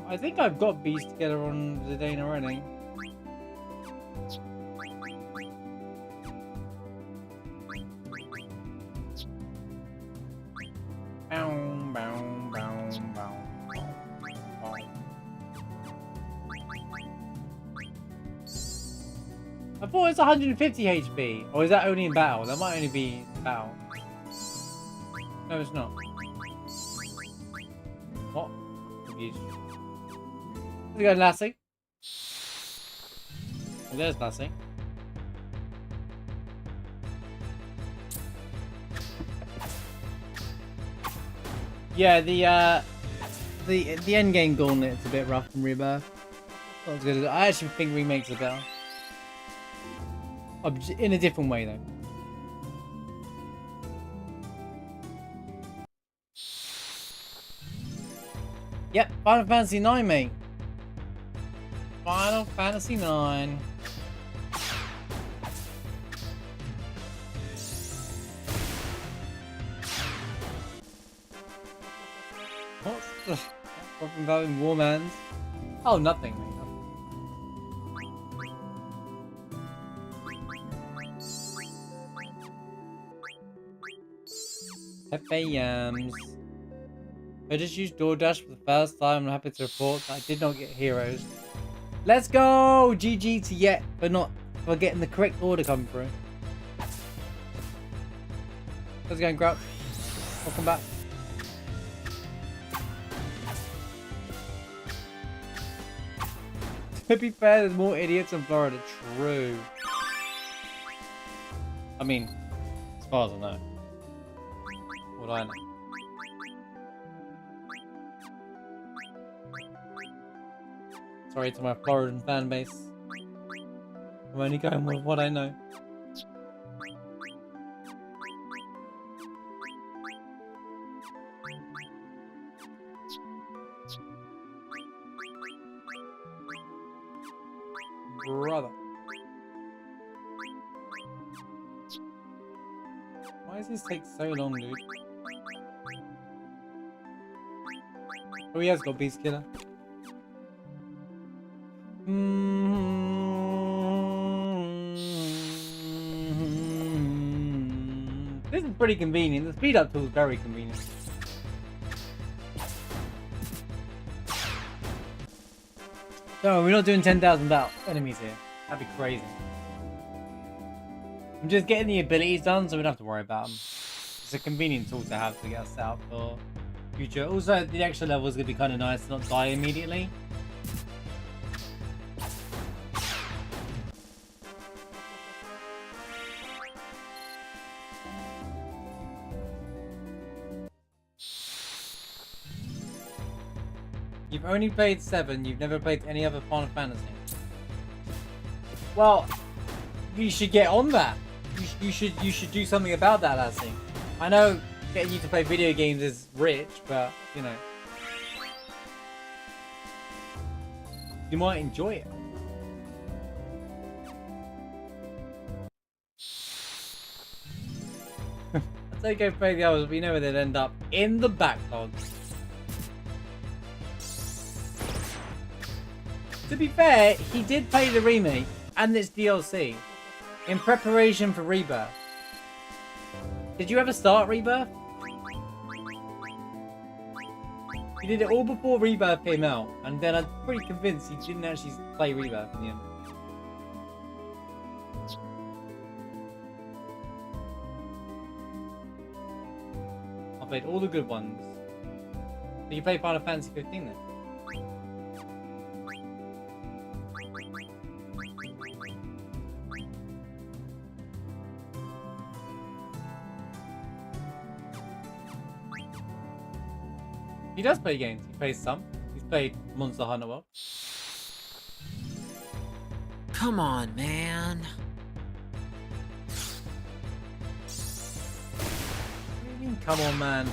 I think I've got beats together on the Dane already. I thought it was 150 HP. Or is that only in battle? That might only be in battle. No, it's not. What? Confused. How's it going, Lassie? Oh, there's Lassie. Yeah, the end game gauntlet's a bit rough from Rebirth. Not as good as I actually think remakes are better. In a different way though. Yep, Final Fantasy IX, mate. Final Fantasy IX. What's the problem about in Warman's? Oh, nothing, mate. Pepe Yams. I just used DoorDash for the first time. I'm happy to report that I did not get heroes. Let's go! GG to Yet for getting the correct order come through. How's it going, Grub? Welcome back. To be fair, there's more idiots in Florida. True. I mean, as far as I know. What do I know? Sorry to my Floridan fan base. I'm only going with what I know. Brother. Why does this take so long, dude? Oh, he has got Beast Killer. This is pretty convenient. The speed up tool is very convenient. No, we're not doing 10,000 enemies here. That'd be crazy. I'm just getting the abilities done, so we don't have to worry about them. It's a convenient tool to have to get us set up for future. Also, the extra level is going to be kind of nice to not die immediately. You've only played 7, you've never played any other Final Fantasy. Well, you should get on that. You should do something about that, Lassie. I know getting you to play video games is rich, but you know, you might enjoy it. I'd say go play the others, but you know where they'd end up in the backlog. To be fair, he did play the remake and this DLC in preparation for Rebirth. Did you ever start Rebirth? He did it all before Rebirth came out, and then I'm pretty convinced he didn't actually play Rebirth in the end. I played all the good ones. Did you play Final Fantasy 15 then? He does play games. He plays some. He's played Monster Hunter World. Come on, man. What do you mean, come on, man?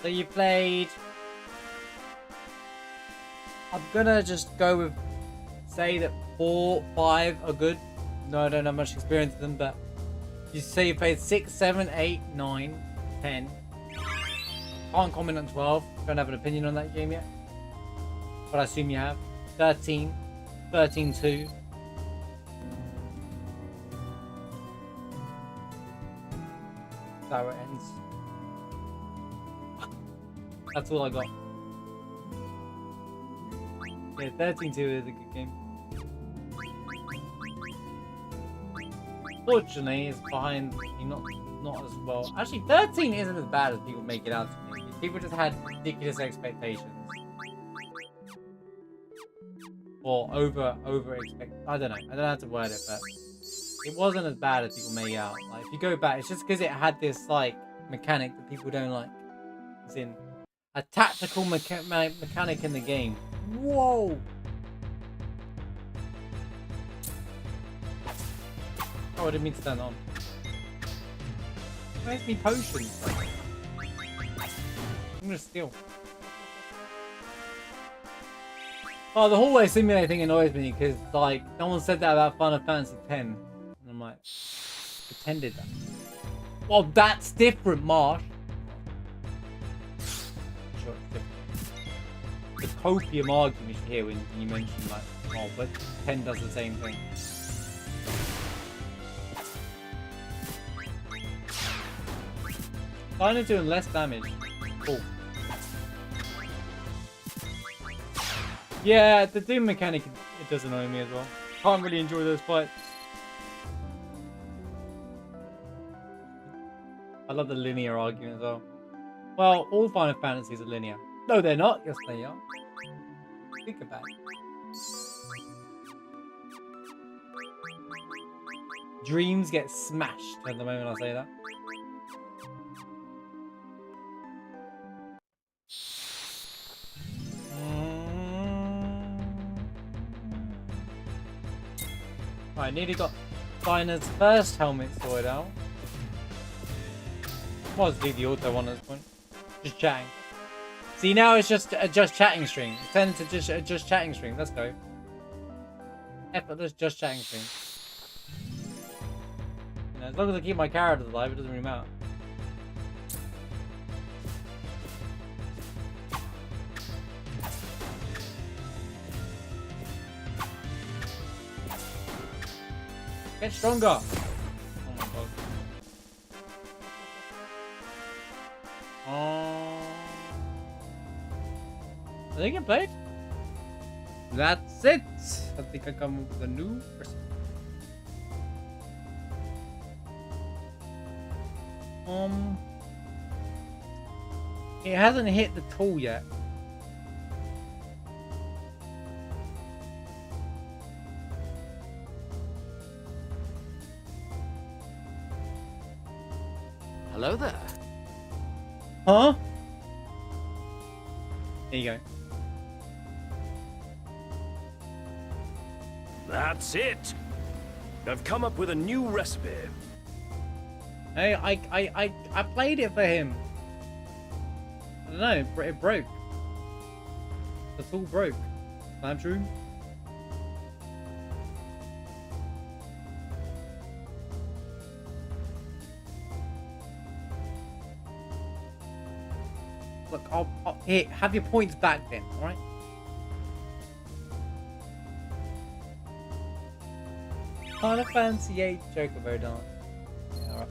So you played... I'm gonna just go with... Say that 4, 5 are good. No, I don't have much experience with them, but... You say you played 6, 7, 8, 9, 10. Can't comment on 12. Don't have an opinion on that game yet. But I assume you have. 13. 13, 2. That's how it ends. That's all I got. Yeah, 13-2 is a good game. Fortunately, it's behind me, not as well. Actually, 13 isn't as bad as people make it out to me. People just had ridiculous expectations. Or over expect. I don't know. I don't know how to word it, but it wasn't as bad as people make out. Like, if you go back, it's just because it had this like mechanic that people don't like. As in a tactical mechanic in the game. Whoa! Oh, I didn't mean to turn on. Where's me potions? I'm gonna steal. Oh, the hallway simulator thing annoys me because, like, no one said that about Final Fantasy X. And I'm like, pretended that. Well, that's different, Marsh. Sure, it's different. The copium argument you hear when you mention, like, oh, but 10 does the same thing. Kinda doing less damage. Cool. Yeah, the Doom mechanic, it does annoy me as well. Can't really enjoy those fights. I love the linear argument as well. Well, all Final Fantasies are linear. No, they're not. Yes, they are. Think about it. Dreams get smashed at the moment I say that. I nearly got Dinah's first helmet sorted out. Well, let's do the auto one at this point. Just chatting. See, now it's just a just chatting string. It turned into just a just chatting string. Let's go. Effortless just chatting string. You know, as long as I keep my characters alive, it doesn't really matter. Get stronger! Oh my god. I think I played. That's it! I think I come up with a new person. It hasn't hit the tool yet. Hello there. Huh? There you go. That's it. I've come up with a new recipe. Hey, I played it for him. I don't know, it broke. The tool broke. Is that true? Look, I'll here, have your points back then, alright? Final Fantasy 8 Chocobo dance. Yeah, alright.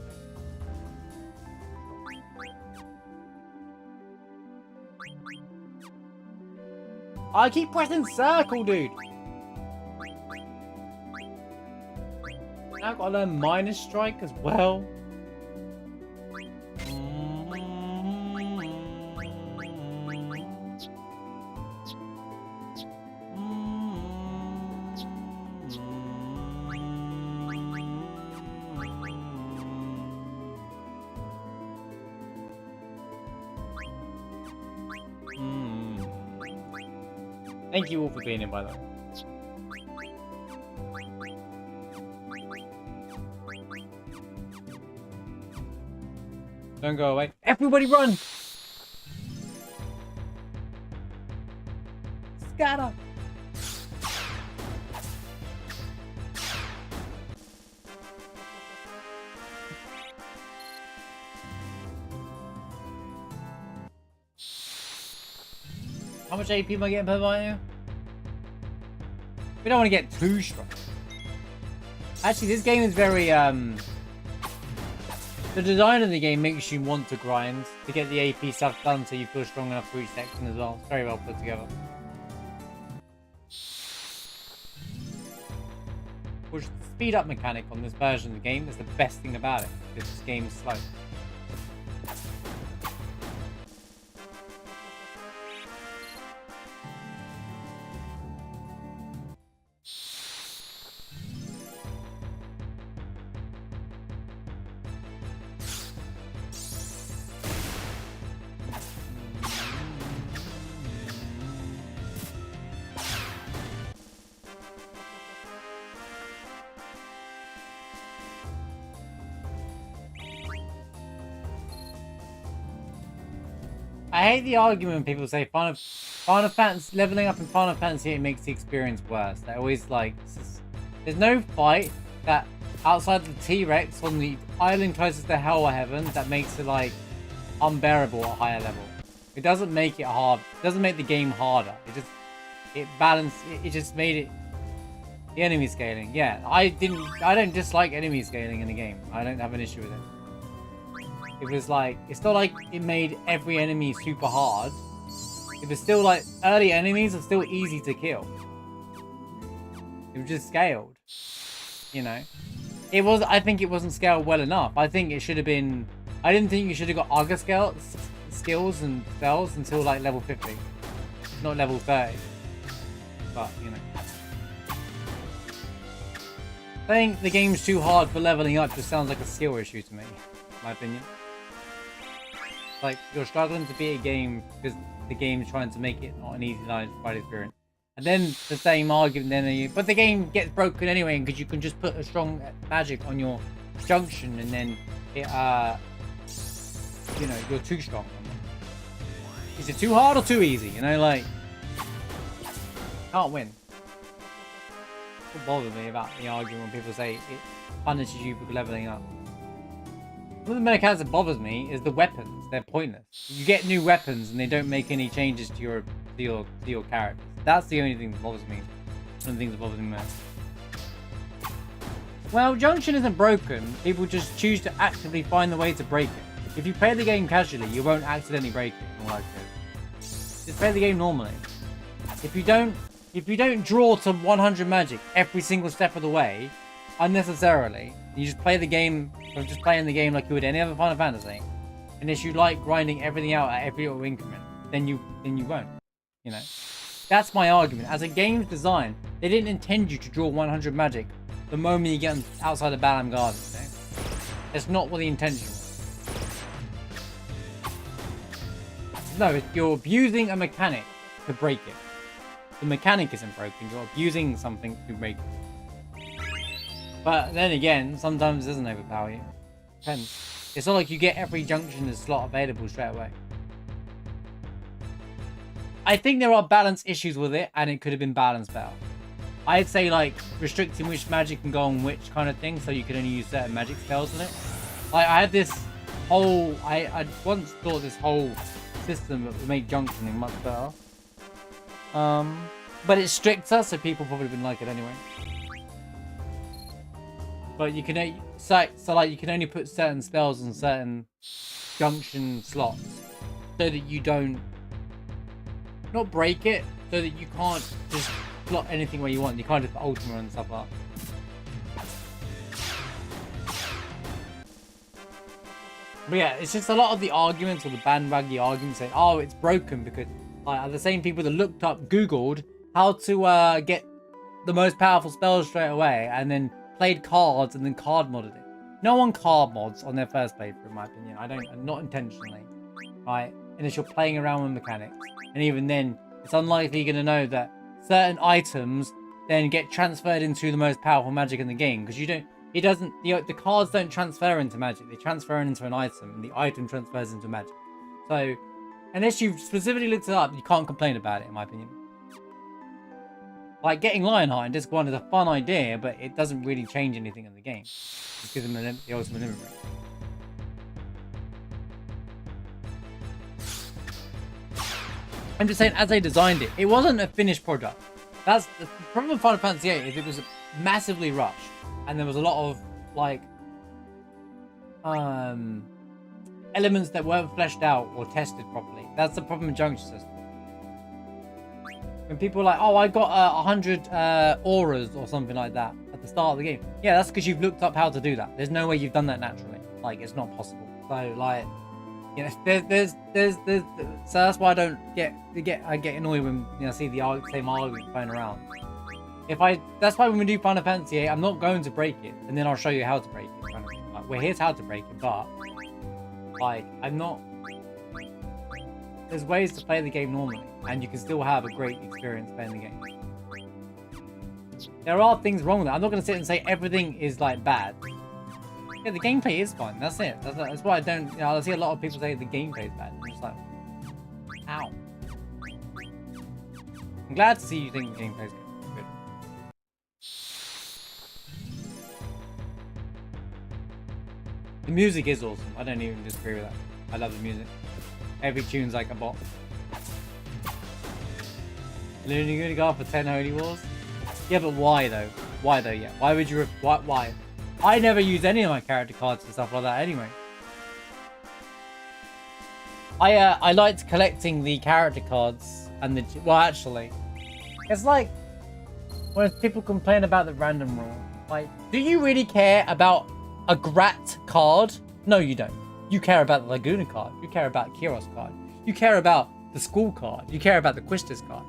I keep pressing circle, dude. Now I've got to learn minus strike as well. Thank you all for being here, by the way. Don't go away. Everybody run! Scatter! How much AP am I getting per value? We don't want to get too strong. Actually, this game is very, the design of the game makes you want to grind to get the AP stuff done so you feel strong enough for each section as well. It's very well put together. Which the speed up mechanic on this version of the game is the best thing about it, because this game's slow. I hate the argument when people say Final Fantasy leveling up in Final Fantasy it makes the experience worse. They're always like, there's no fight that outside the T-Rex on the island closest to Hell or Heaven that makes it like unbearable at a higher level. It doesn't make it hard. It doesn't make the game harder. It just made it the enemy scaling. Yeah, I don't dislike enemy scaling in the game. I don't have an issue with it. It was like, it's not like it made every enemy super hard. It was still like, early enemies are still easy to kill. It was just scaled. You know? I think it wasn't scaled well enough. I think it should have been, I didn't think you should have got Arga skills and spells until like level 50. Not level 30. But, you know. Saying the game's too hard for leveling up just sounds like a skill issue to me, in my opinion. Like, you're struggling to beat a game because the game's trying to make it not an easy fight experience. And then the same argument, but the game gets broken anyway because you can just put a strong magic on your junction and then it, you know, you're too strong. Is it too hard or too easy? You know, like, can't win. What bothers me about the argument when people say it punishes you for leveling up. One of the mechanics that bothers me is the weapons. They're pointless. You get new weapons and they don't make any changes to your character. That's the only thing that bothers me. One of the things that bothers me most. Well, Junction isn't broken. People just choose to actively find the way to break it. If you play the game casually, you won't accidentally break it. Like this. Just play the game normally. If you don't draw to 100 magic every single step of the way, unnecessarily, you just play the game, or just playing the game like you would any other Final Fantasy. And if you like grinding everything out at every little increment, then you won't. You know, that's my argument. As a game's design, they didn't intend you to draw 100 magic the moment you get outside the Balam Garden. You know? That's not what the intention was. No, you're abusing a mechanic to break it. The mechanic isn't broken. You're abusing something to break it. But then again, sometimes it doesn't overpower you. Depends. It's not like you get every junction slot available straight away. I think there are balance issues with it, and it could have been balanced better. I'd say like restricting which magic can go on which kind of thing, so you can only use certain magic spells on it. Like I had this whole, I once thought this whole system that would make junctioning much better. But it's stricter, so people probably wouldn't like it anyway. But you can so like you can only put certain spells on certain junction slots, so that you don't not break it, so that you can't just slot anything where you want. You can't just put Ultima and stuff like that. But yeah, it's just a lot of the arguments or the bandwaggy arguments saying, oh, it's broken because are the same people that looked up, Googled how to get the most powerful spells straight away, and then played cards and then card modded it. No one card mods on their first playthrough, in my opinion. Not intentionally, right? Unless you're playing around with mechanics, and even then, it's unlikely you're gonna know that certain items then get transferred into the most powerful magic in the game, because the cards don't transfer into magic, they transfer into an item, and the item transfers into magic. So unless you've specifically looked it up, you can't complain about it, in my opinion. Like, getting Lionheart in Disc 1 is a fun idea, but it doesn't really change anything in the game. It gives them the ultimate limit break. I'm just saying, as they designed it, it wasn't a finished product. That's the problem with Final Fantasy VIII, is it was massively rushed, and there was a lot of like elements that weren't fleshed out or tested properly. That's the problem with Junction System. When people are like, "Oh, I got 100 auras or something like that at the start of the game," yeah, that's because you've looked up how to do that. There's no way you've done that naturally. Like, it's not possible. So like, you know, there's so that's why I don't I get annoyed when, you know, I see the same argument going around. That's why when we do Final Fantasy VIII, I'm not going to break it, and then I'll show you how to break it. Kind of thing. Like, well, here's how to break it, but like, I'm not. There's ways to play the game normally, and you can still have a great experience playing the game. There are things wrong with it. I'm not going to sit and say everything is like bad. Yeah, the gameplay is fine. That's it. That's why I don't. You know, I see a lot of people say the gameplay is bad. I'm just like, ow. I'm glad to see you think the gameplay is good. The music is awesome. I don't even disagree with that. I love the music. Every tune's like a bop. You're gonna go for 10 Holy Wars? Yeah, but why though? Why though? Yeah. Why would you? Why? I never use any of my character cards and stuff like that anyway. I liked collecting the character cards and the. Well, actually, it's like when people complain about the random rule. Like, do you really care about a Grat card? No, you don't. You care about the Laguna card. You care about Kiros card. You care about the school card. You care about the Quistis card.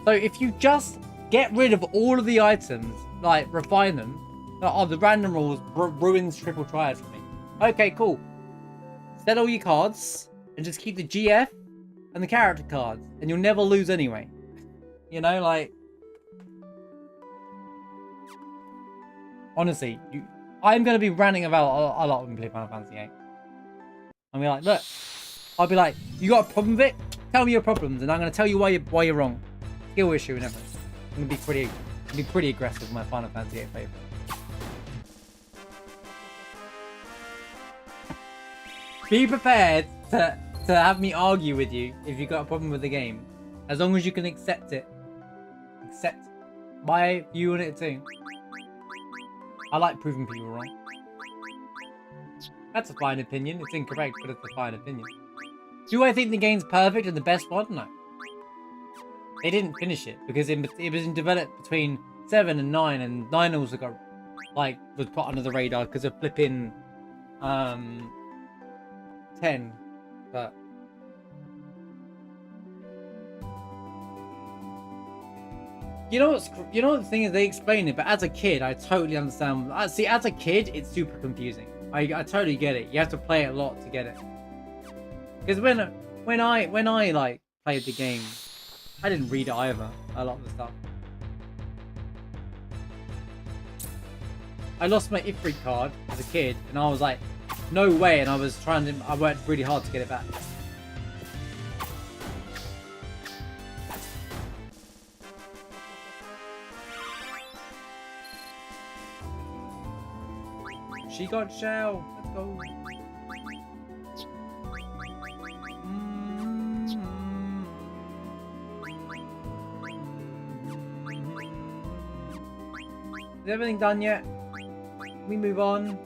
So if you just get rid of all of the items, like refine them, the random rules ruins Triple Triad for me. Okay, cool. Set all your cards and just keep the GF and the character cards, and you'll never lose anyway. You know, like, honestly, I'm gonna be ranting about a lot when we play Final Fantasy VIII. I'll be like, look, I'll be like, you got a problem with it? Tell me your problems, and I'm gonna tell you why you're wrong. Skill issue and everything. I'm gonna be pretty aggressive with my Final Fantasy VIII favorite. Be prepared to have me argue with you if you got a problem with the game, as long as you can accept it. Accept my view on it too. I like proving people wrong. That's a fine opinion. It's incorrect, but it's a fine opinion. Do I think the game's perfect and the best one? No. They didn't finish it because it was in development between 7 and 9, and 9 also got was put under the radar because of flipping 10. But you know what the thing is, they explain it, but as a kid I totally understand. See, as a kid it's super confusing. I totally get it. You have to play it a lot to get it. Because when I like played the game, I didn't read it either. A lot of the stuff. I lost my Ifrit card as a kid, and I was like, no way, and I worked really hard to get it back. She got shell. Let's go. Is everything done yet? Can we move on?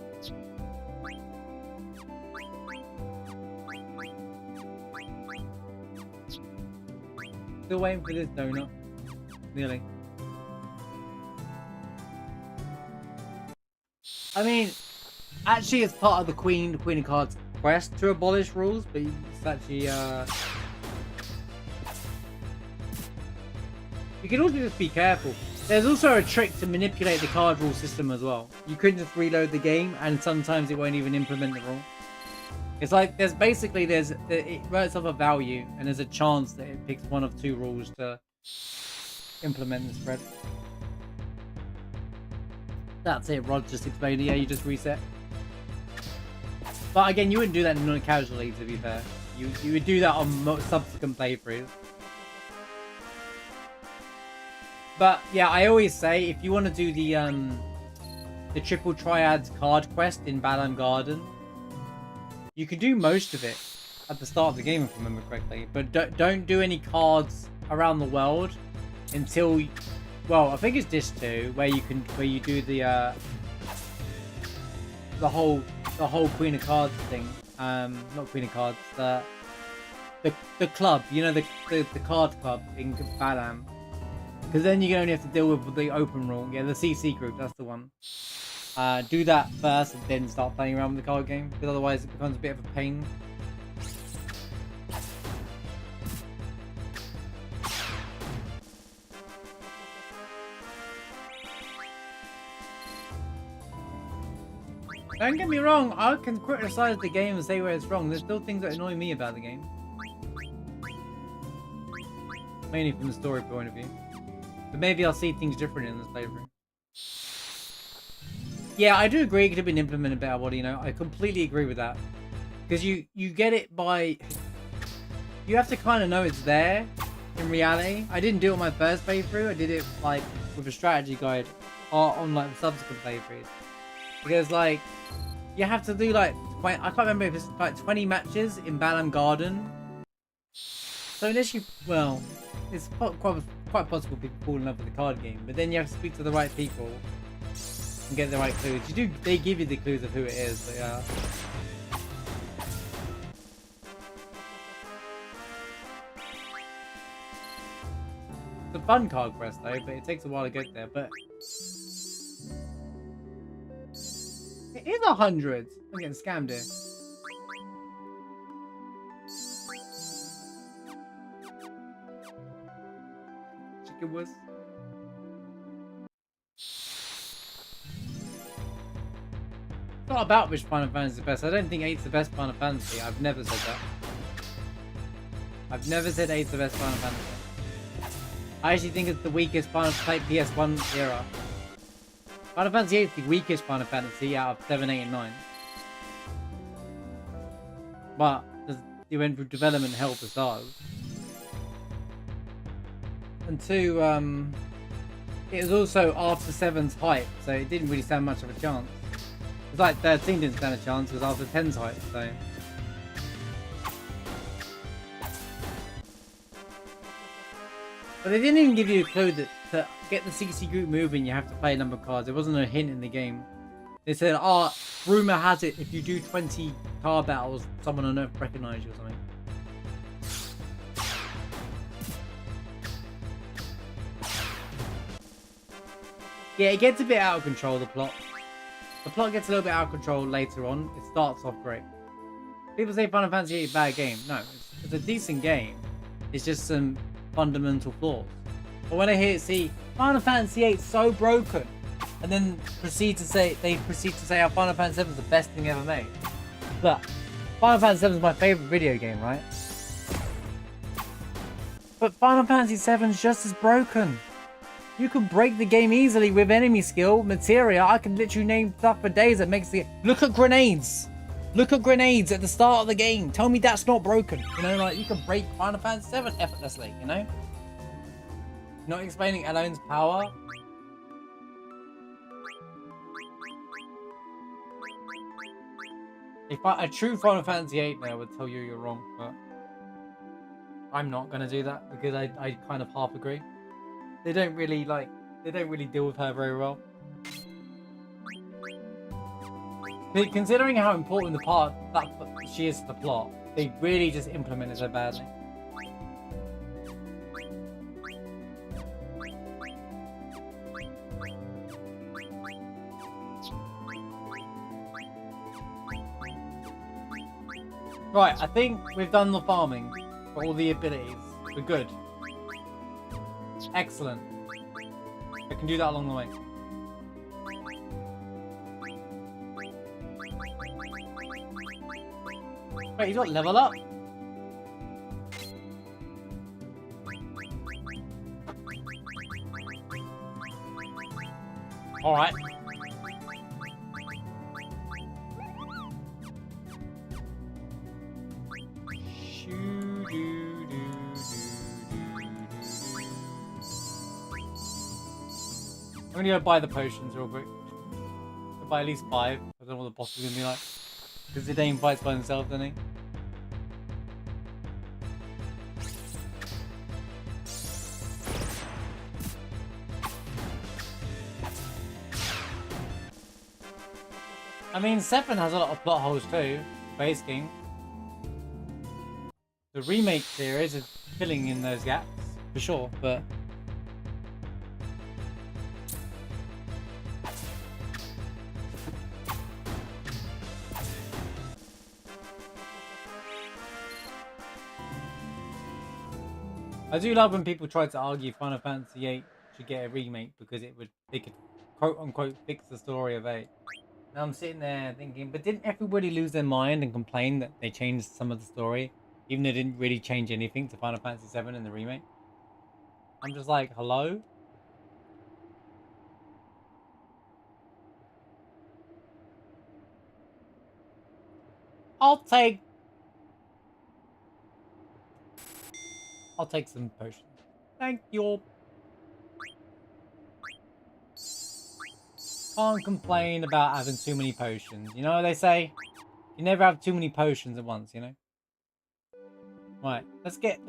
Still waiting for this donut. Nearly. I mean, actually it's part of the Queen of Cards quest to abolish rules, but it's actually you can also just be careful. There's also a trick to manipulate the card rule system as well. You could just reload the game, and sometimes it won't even implement the rule. It's like it writes off a value, and there's a chance that it picks one of two rules to implement the spread. That's it, Rod just explained it. Yeah, you just reset. But again, you wouldn't do that non-casually, to be fair. You would do that on subsequent playthroughs. But yeah, I always say if you want to do the triple triads card quest in Balam Garden, you can do most of it at the start of the game if I remember correctly. But don't do any cards around the world until, well, I think it's Disc 2 where you do the whole Queen of Cards thing. Not Queen of Cards, the club, you know, the card club in Balam. Because then you only have to deal with the open rule. Yeah, the CC group, that's the one. Do that first and then start playing around with the card game. Because otherwise it becomes a bit of a pain. Don't get me wrong, I can criticize the game and say where it's wrong. There's still things that annoy me about the game. Mainly from the story point of view. But maybe I'll see things different in this playthrough. Yeah, I do agree it could have been implemented better, what do you know? I completely agree with that. Because you get it by... You have to kind of know it's there in reality. I didn't do it on my first playthrough. I did it like with a strategy guide on like the subsequent playthroughs. Because like, you have to do like, I can't remember if it's like 20 matches in Balam Garden. So unless you, well, it's quite possible people fall in love with the card game, but then you have to speak to the right people and get the right clues. They give you the clues of who it is, but yeah. It's a fun card quest though, but it takes a while to get there, but... It is 100! I'm getting scammed here. Chicken was. It's not about which Final Fantasy is the best. I don't think 8's the best Final Fantasy. I've never said that. I've never said 8's the best Final Fantasy. I actually think it's the weakest Final Fantasy PS1 era. Final Fantasy 8 is the weakest Final Fantasy out of 7, 8, and 9. But it went through development hell for starters. And 2, it was also after 7's hype, so it didn't really stand much of a chance. It was like 13 didn't stand a chance, it was after 10's hype, so... But they didn't even give you a clue that to get the CC group moving, you have to play a number of cards. There wasn't a hint in the game. They said, oh, rumor has it, if you do 20 card battles, someone on Earth recognize you or something. Yeah, it gets a bit out of control, the plot. The plot gets a little bit out of control later on. It starts off great. People say Final Fantasy 8 is a bad game. No, it's a decent game. It's just some fundamental flaws. But when I hear see Final Fantasy 8 so broken, and then they proceed to say how Final Fantasy 7 is the best thing ever made. Look, Final Fantasy 7 is my favorite video game, right? But Final Fantasy 7 is just as broken. You can break the game easily with enemy skill, materia. I can literally name stuff for days that makes the... Look at grenades. Look at grenades at the start of the game. Tell me that's not broken. You know, like, you can break Final Fantasy 7 effortlessly, you know? Not explaining Elone's power. If a true Final Fantasy 8 player would tell you you're wrong, but... I'm not going to do that, because I kind of half agree. They don't really deal with her very well. Considering how important the part that she is to the plot, they really just implemented her badly. Right, I think we've done the farming for all the abilities. We're good. Excellent. I can do that along the way. Wait, you got level up? Alright. I'm gonna go buy the potions real quick. I'll buy at least 5. I don't know what the boss is gonna be like. Because Zidane fights by himself, doesn't he? I mean, Seven has a lot of plot holes too. Base King. The remake series is filling in those gaps, for sure, but... I do love when people try to argue Final Fantasy VIII should get a remake because they could quote unquote fix the story of 8. Now I'm sitting there thinking, but didn't everybody lose their mind and complain that they changed some of the story, even though they didn't really change anything to Final Fantasy VII in the remake? I'm just like, hello? I'll take some potions. Thank you. Can't complain about having too many potions. You know what they say? You never have too many potions at once, you know? Right, let's get...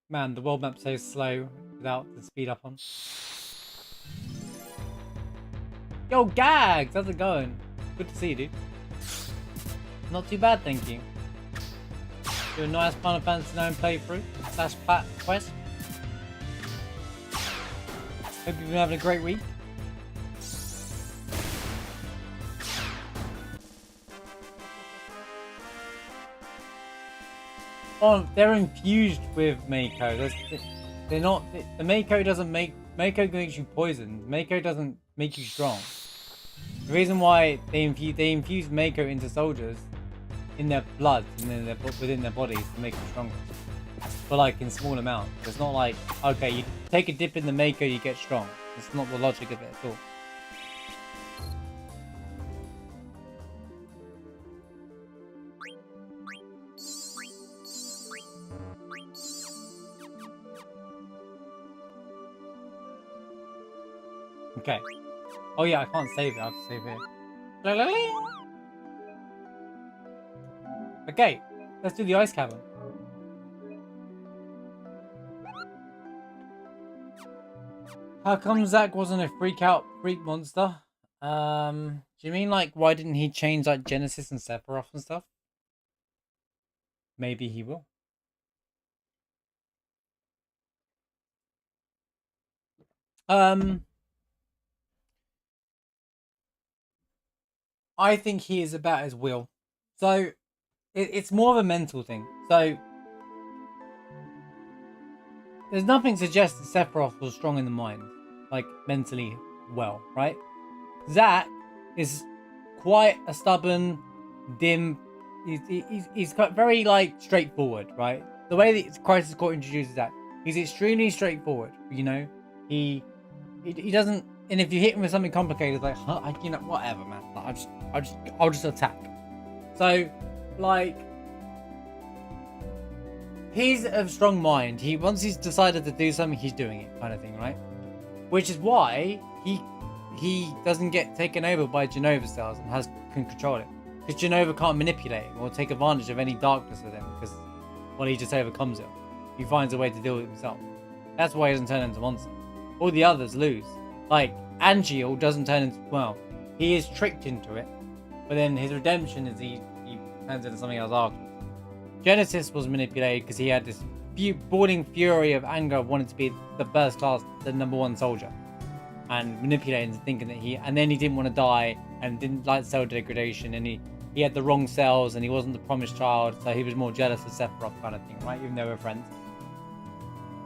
Man, the world map's so slow without the speed up on. Yo, Gags! How's it going? Good to see you, dude. Not too bad, thank you. Do a nice Final Fantasy 9 playthrough / plat quest. Hope you've been having a great week. Oh, they're infused with Mako. They're not. The Mako doesn't make. Mako makes you poisoned. Mako doesn't make you strong. The reason why they infuse Mako into soldiers in their blood and within their bodies to make them stronger. But like in small amounts. It's not like, okay, you take a dip in the Mako, you get strong. It's not the logic of it at all. Okay. Oh yeah, I can't save it. I have to save it. Okay, let's do the ice cavern. How come Zack wasn't a freak monster? Do you mean like why didn't he change like Genesis and Sephiroth and stuff? Maybe he will. I think he is about his will. So it's more of a mental thing. So there's nothing suggests that Sephiroth was strong in the mind, like mentally well, right? Zack is quite a stubborn, dim. He's got very like straightforward, right? The way that Crisis Core introduces Zack, he's extremely straightforward. You know, he doesn't. And if you hit him with something complicated, like you know, whatever, man. Like, I'll just attack. So, like, he's of strong mind. Once he's decided to do something, he's doing it, kind of thing, right? Which is why he doesn't get taken over by Genova cells and can control it, because Genova can't manipulate him or take advantage of any darkness with him, because he just overcomes it. He finds a way to deal with it himself. That's why he doesn't turn into a monster. All the others lose. Like, Angeal doesn't turn into... Well, he is tricked into it. But then his redemption is he turns into something else afterwards. Genesis was manipulated because he had this boiling fury of anger, wanted to be the first class, the #1 soldier. And manipulated into thinking that and then he didn't want to die and didn't like cell degradation, and he had the wrong cells and he wasn't the promised child, so he was more jealous of Sephiroth, kind of thing, right? Even though we're friends.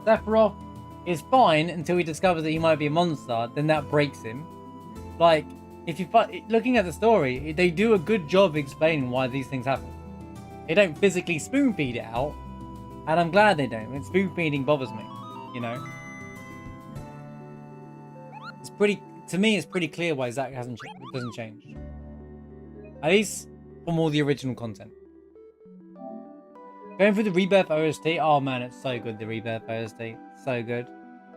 Sephiroth is fine until he discovers that he might be a monster, then that breaks him. Like, if you looking at the story, they do a good job explaining why these things happen. They don't physically spoon feed it out, and I'm glad they don't. Spoon feeding bothers me, you know. It's to me, it's pretty clear why Zack doesn't change. At least from all the original content. Going through the Rebirth OST, oh man, it's so good. The Rebirth OST, so good.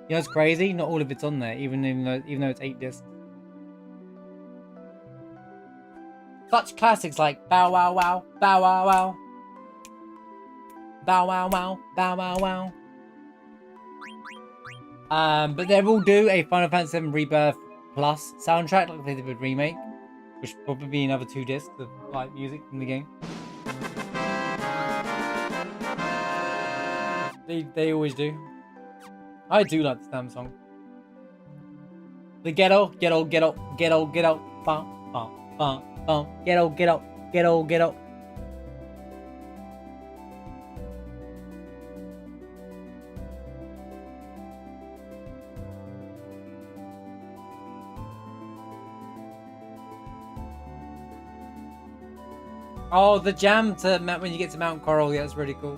You know, it's crazy. Not all of it's on there, even though it's 8 discs. Such classics like Bow Wow Wow, Bow Wow Wow, Bow Wow Wow, Bow Wow Wow. But they will do a Final Fantasy VII Rebirth Plus soundtrack like they did with Remake, which will probably be another 2 discs of like music from the game. They always do. I do like the damn song. The ghetto, ghetto, ghetto, ghetto, ghetto, bum, bum, bum, bum, ghetto, ghetto, ghetto, ghetto. Oh, the jam to when you get to Mount Coral, yeah, that's really cool.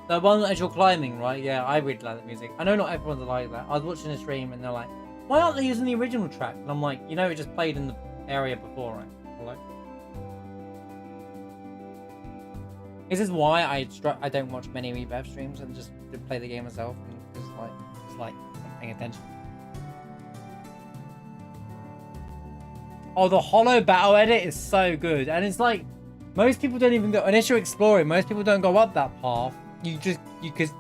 The one as you're climbing, right? Yeah, I really like that music. I know not everyone's like that. I was watching a stream and they're like, why aren't they using the original track? And I'm like, you know, it just played in the area before, right? Hello? This is why I don't watch many Rebirth streams and just play the game myself. And it's like I'm paying attention. Oh, the Hollow Battle edit is so good. And it's like, most people don't even go, unless you're exploring, most people don't go up that path. Because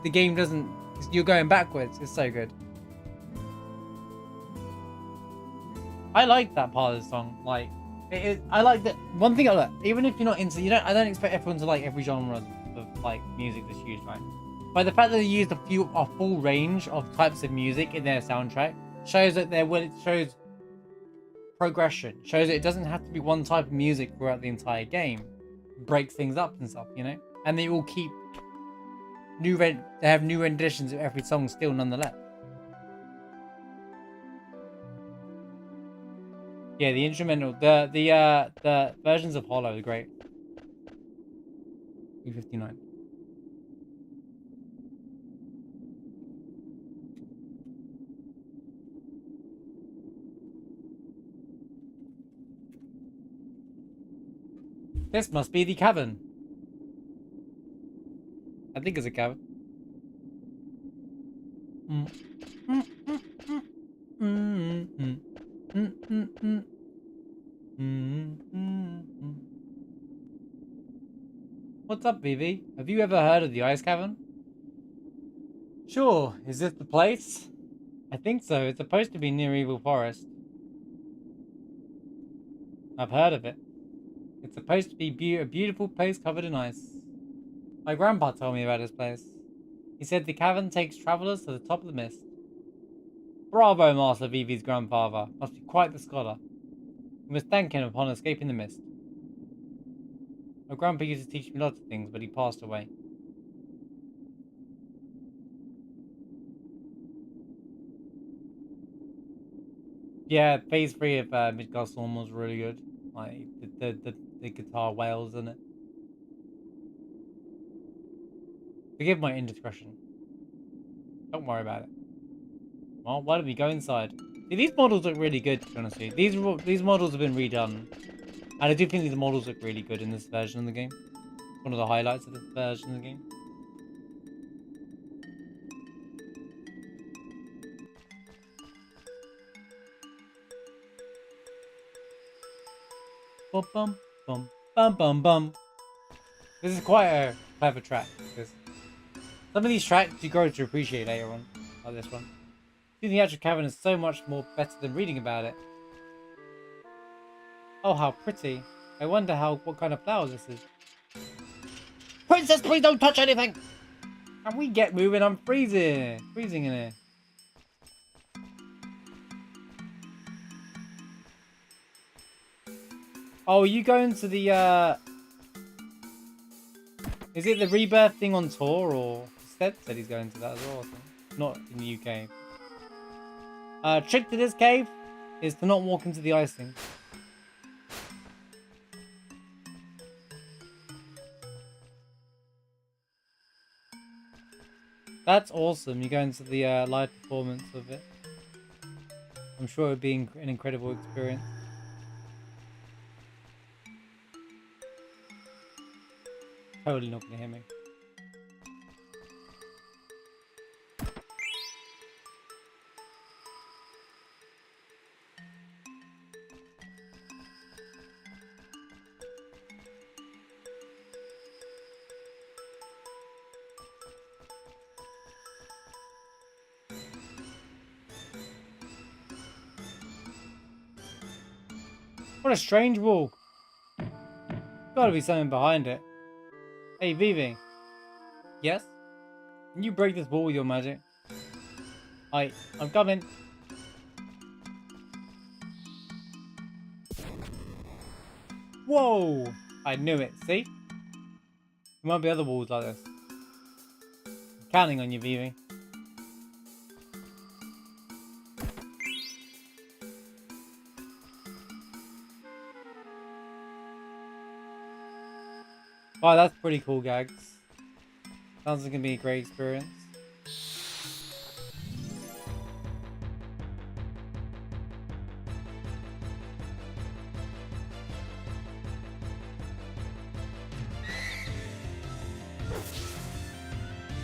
the game doesn't, you're going backwards. It's so good. I like that part of the song. Like, I like that. One thing I like, even if you're not into, I don't expect everyone to like every genre of like music that's used, right? But the fact that they used a full range of types of music in their soundtrack shows that it shows progression. Shows that it doesn't have to be one type of music throughout the entire game. It breaks things up and stuff, and they will keep they have new renditions of every song still nonetheless. Yeah, the instrumental, the versions of Hollow are great. 359. This must be the cavern. I think it's a cavern. What's up, Vivi? Have you ever heard of the Ice Cavern? Sure. Is this the place? I think so. It's supposed to be near Evil Forest. I've heard of it. It's supposed to be a beautiful place covered in ice. My grandpa told me about this place. He said the cavern takes travelers to the top of the mist. Bravo, Master Vivi's grandfather. Must be quite the scholar. We must thank him upon escaping the mist. My grandpa used to teach me lots of things, but he passed away. Yeah, phase 3 of Midgard Storm was really good. Like the guitar wails in it. Forgive my indiscretion. Don't worry about it. Well, why don't we go inside? See, these models look really good, to be honest with you. These models have been redone. And I do think these models look really good in this version of the game. One of the highlights of this version of the game. Bum bum bum bum bum bum. This is quite a clever track. Some of these tracks you grow to appreciate later on, like this one. Seeing the actual cavern is so much more better than reading about it. Oh, how pretty. I wonder what kind of flowers this is. Princess, please don't touch anything! Can we get moving? I'm freezing. Freezing in here. Oh, are you going to the, is it the Rebirth thing on tour, or... Stead said he's going to that as well, I think. Not in the UK. Trick to this cave is to not walk into the ice thing. That's awesome. You go into the live performance of it. I'm sure it would be an incredible experience. Totally not gonna hear me. What a strange wall. Gotta be something behind it. Hey, Vivi. Yes? Can you break this wall with your magic? I'm coming. Whoa! I knew it, see? There might be other walls like this. I'm counting on you, Vivi. Wow, that's pretty cool, Gags. Sounds like it's gonna be a great experience.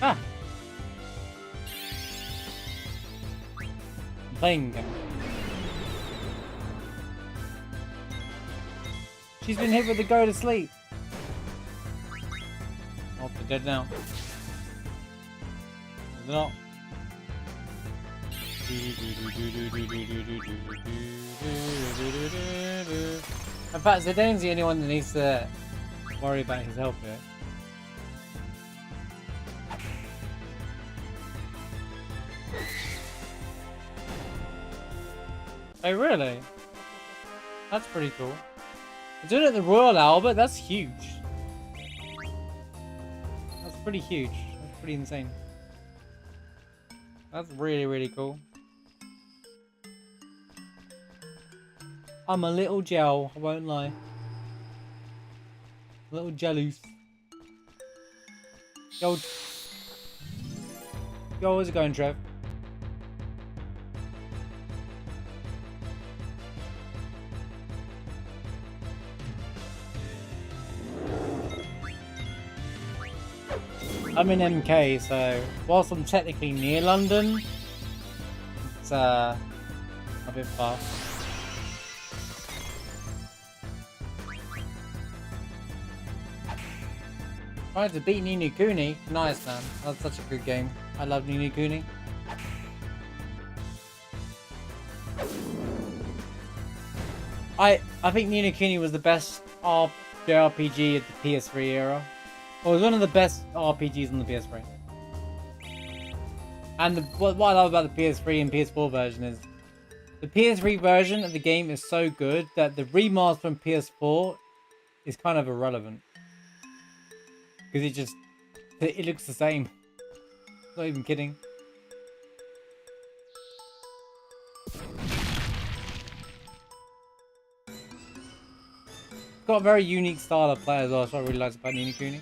Ah! I'm playing again. She's been hit with the go to sleep. Oh, they're dead now. They're not. In fact, Zidane's the only one that needs to worry about his health here. Oh, really? That's pretty cool. They're doing it at the Royal Albert? That's huge. That's pretty huge. That's pretty insane. That's really, really cool. I'm a little gel, I won't lie. A little jealous. Yo, how's it going, Trev? I'm in MK, so whilst I'm technically near London, it's a bit far. Trying to beat Ni no Kuni. Nice, man. That's such a good game. I love Ni no Kuni. I think Ni no Kuni was the best JRPG of the PS3 era. Well, it was one of the best RPGs on the PS3. And what I love about the PS3 and PS4 version is the PS3 version of the game is so good that the remaster from PS4 is kind of irrelevant. Because it looks the same. Not even kidding. Got a very unique style of play as well, so I really like about Ni no Kuni.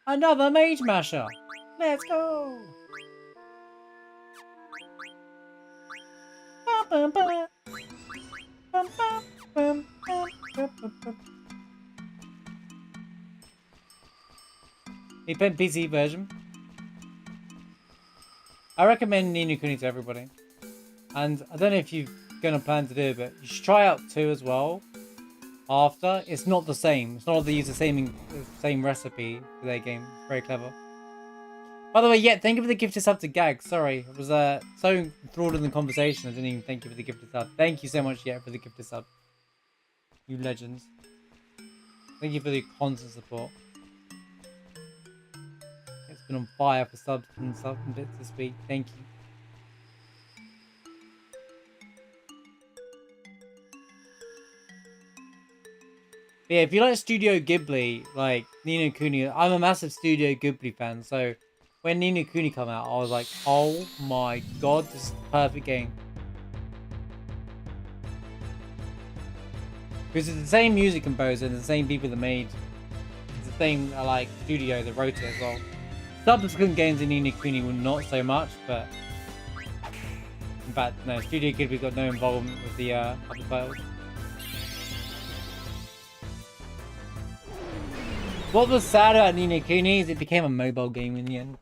Another Mage Masher! Let's go! He played PC version. I recommend Ni no Kuni to everybody. And I don't know if you're going to plan to do it, but you should try out 2 as well. After, it's not the same. It's not like they use the same recipe for their game. Very clever. By the way, yeah, thank you for the gifted sub to Gag. Sorry, I was so enthralled in the conversation, I didn't even thank you for the gifted sub. Thank you so much, yeah, for the gifted sub. You legends. Thank you for the constant support. It's been on fire for subs and bits this week. Thank you. But yeah, if you like Studio Ghibli, like Ni no Kuni, I'm a massive Studio Ghibli fan, so when Ni no Kuni come out, I was like, oh my god, this is the perfect game. Because it's the same music composer and the same people that made, it's the same like studio that wrote it as well. Subsequent games in Ni no Kuni were not so much, but In fact, no, Studio Ghibli got no involvement with the other titles. What was sad about Ni no Kuni is it became a mobile game in the end.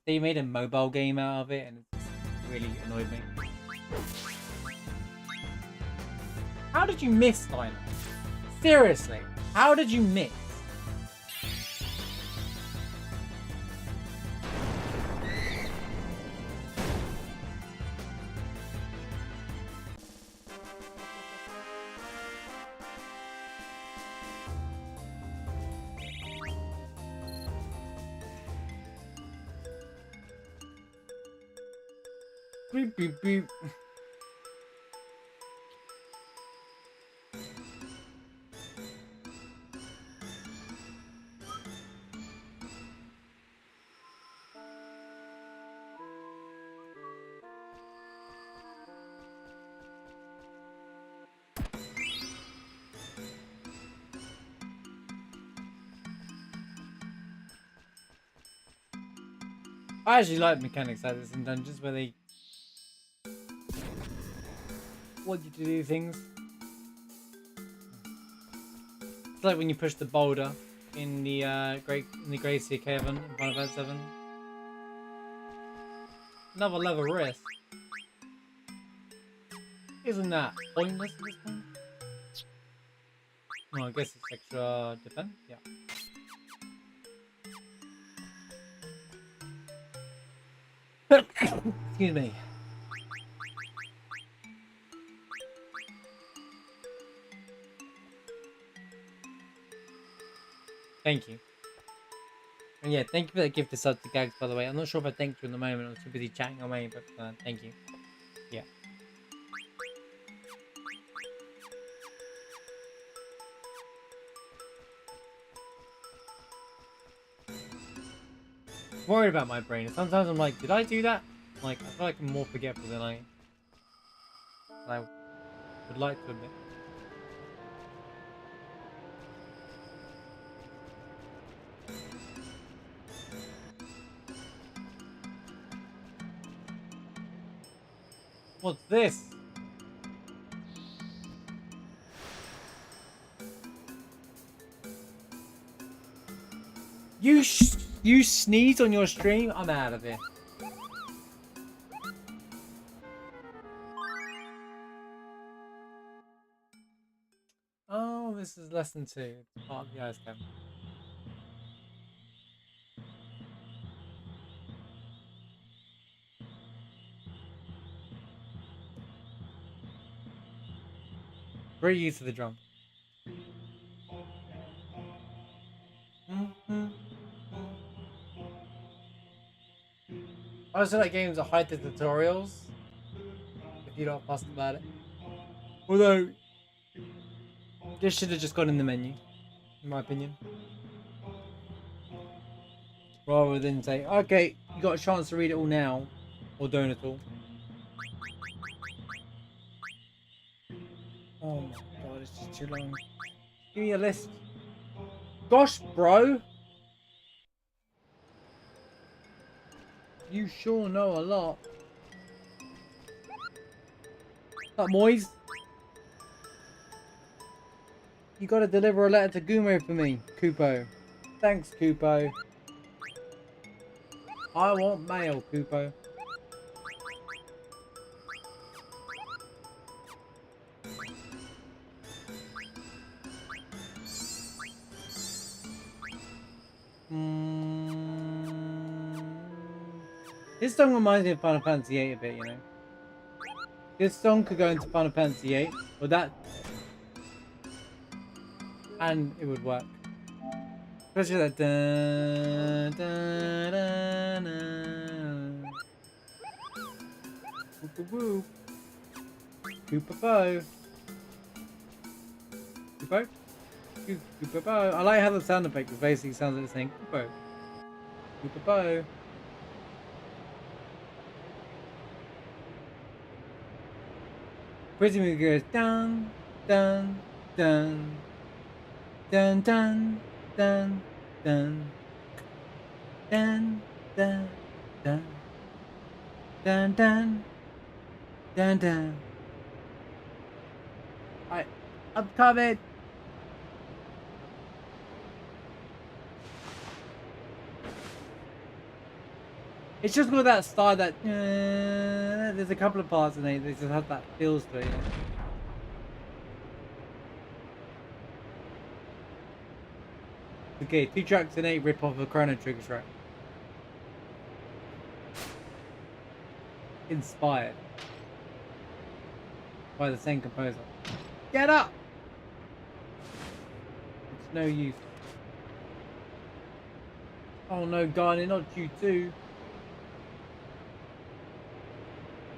They made a mobile game out of it, and it just really annoyed me. How did you miss, Lionel? Seriously, how did you miss? Beep, beep, beep. I actually like mechanics like this in dungeons where they want you to do things. It's like when you push the boulder in the Glacier Cavern in Final Fantasy 7. Another level risk. Isn't that pointless at this point? No, I guess it's extra defense. Yeah. Excuse me. Thank you. And yeah, thank you for that gift of sub to Gags, by the way. I'm not sure if I thanked you in the moment. I was too busy chatting away, but thank you. Yeah. Worried about my brain. Sometimes I'm like, did I do that? Like, I feel like I'm more forgetful than I would like to admit. What's this? You sneeze on your stream? I'm out of here. Oh, this is lesson 2. It's part of the ice cavern. Very used to the drum. I also like games that hide the tutorials, if you're not fussed about it. Although, this should have just gone in the menu, in my opinion. Rather than say, okay, you got a chance to read it all now, or don't at all. Oh my god, it's just too long. Give me a list. Gosh, bro! You sure know a lot. Up, Moise? You gotta deliver a letter to Gumo for me, Kupo. Thanks, Kupo. I want mail, Kupo. This song reminds me of Final Fantasy VIII a bit, you know. This song could go into Final Fantasy VIII, or that, and it would work. Especially that dun, dun, dun, dun. Whoop whoop. Koopa Koopa? Koopa. I like how the sound effect basically sounds like it's saying Koopa. Koopa. Pretty movie goes dun dun dun dun dun dun dun dun dun dun dun dun Dun dun. Alright, I'm coming. It's just got that style that there's a couple of parts in it that just have that feels to it. You know? Okay, 2 tracks in 8 rip off of Chrono Trigger track. Inspired by the same composer. Get up! It's no use. Oh no, Garnet, not you too.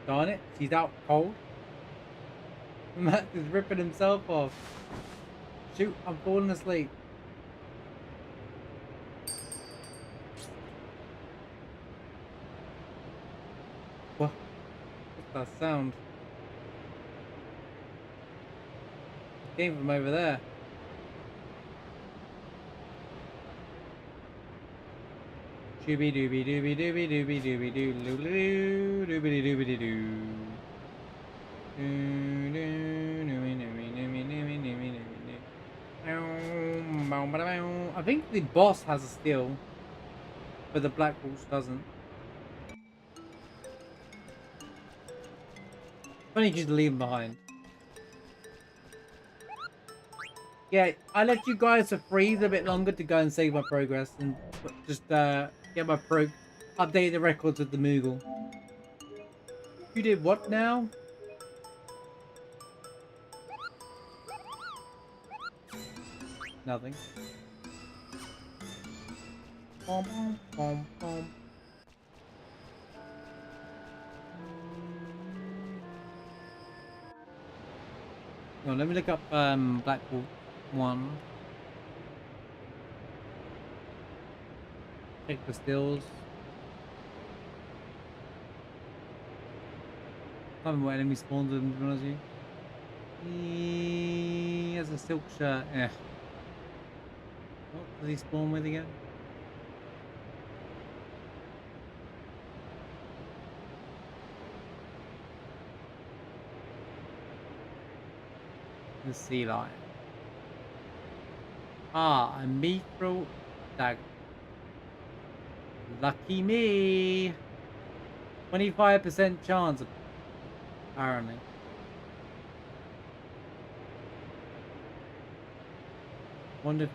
Darn it, he's out cold. Matt is ripping himself off. Shoot, I'm falling asleep. What? What's that sound? It came from over there. Shooby dooby dooby dooby dooby dooby doo doo doobity doobity doo. I think the boss has a skill, but the Black Waltz doesn't. Funny just to leave him behind. Yeah, I left you guys to freeze a bit longer to go and save my progress and just get my update the records with the Moogle. You did what now? Nothing. Bom, bom, bom, bom. Oh, let me look up Black Waltz 1. Check the stills. I can't remember what enemy spawns with him, to be honest with you. He has a silk shirt. Yeah. What does he spawn with again? The sea lion. Ah, a mithril dagger. Lucky me. 25% chance, apparently. Wonder if...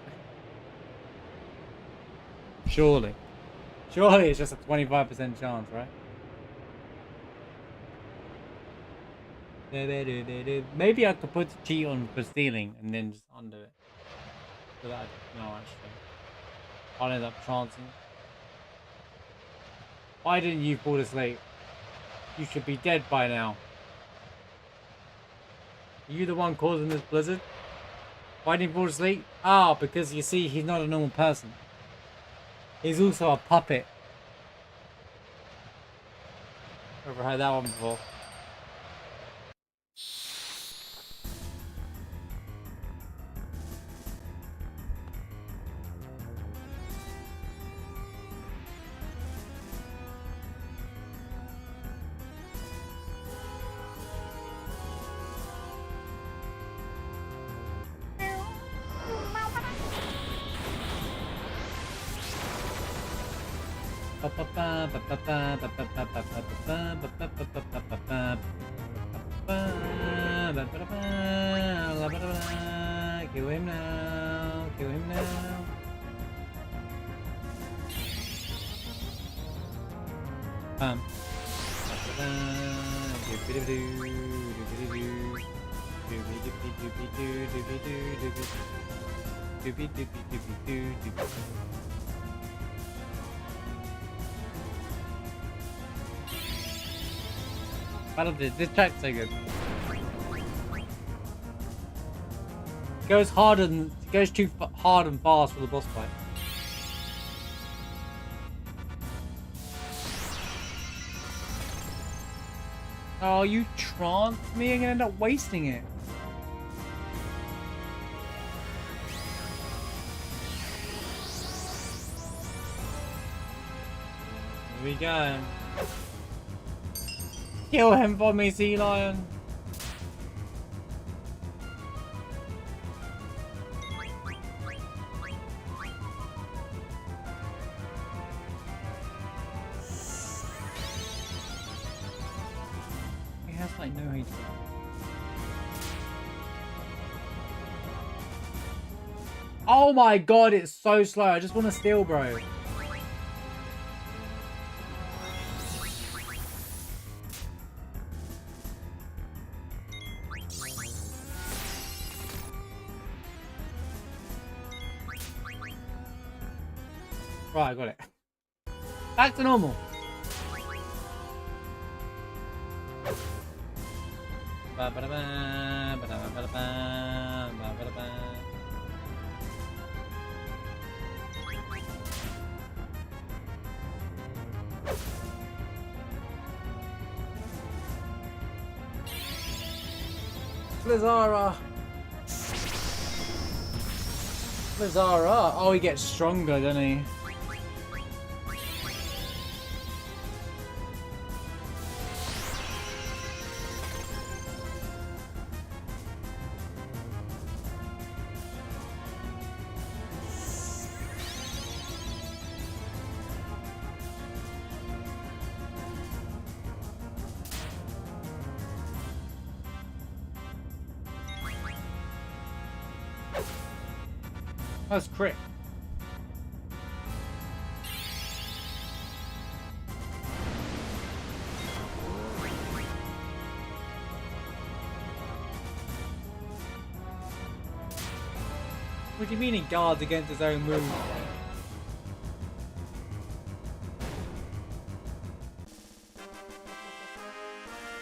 Surely it's just a 25% chance, right? Maybe I could put the cheat on for stealing and then just undo it. So that, no, actually, I'll end up chancing. Why didn't you fall asleep? You should be dead by now. Are you the one causing this blizzard? Why didn't you fall asleep? Ah, because you see, he's not a normal person. He's also a puppet. Never heard that one before. Kill him now, kill him now. This track's so good. Goes hard and goes too hard and fast for the boss fight. Oh, you tranced me. I'm gonna end up wasting it. Here we go. Kill him for me, sea lion. He has like no HP. Oh my god, it's so slow. I just want to steal, bro. Right, I got it. Back to normal. Blizzara. Blizzara. Oh, he gets stronger, doesn't he? That's crit. What do you mean he guards against his own move?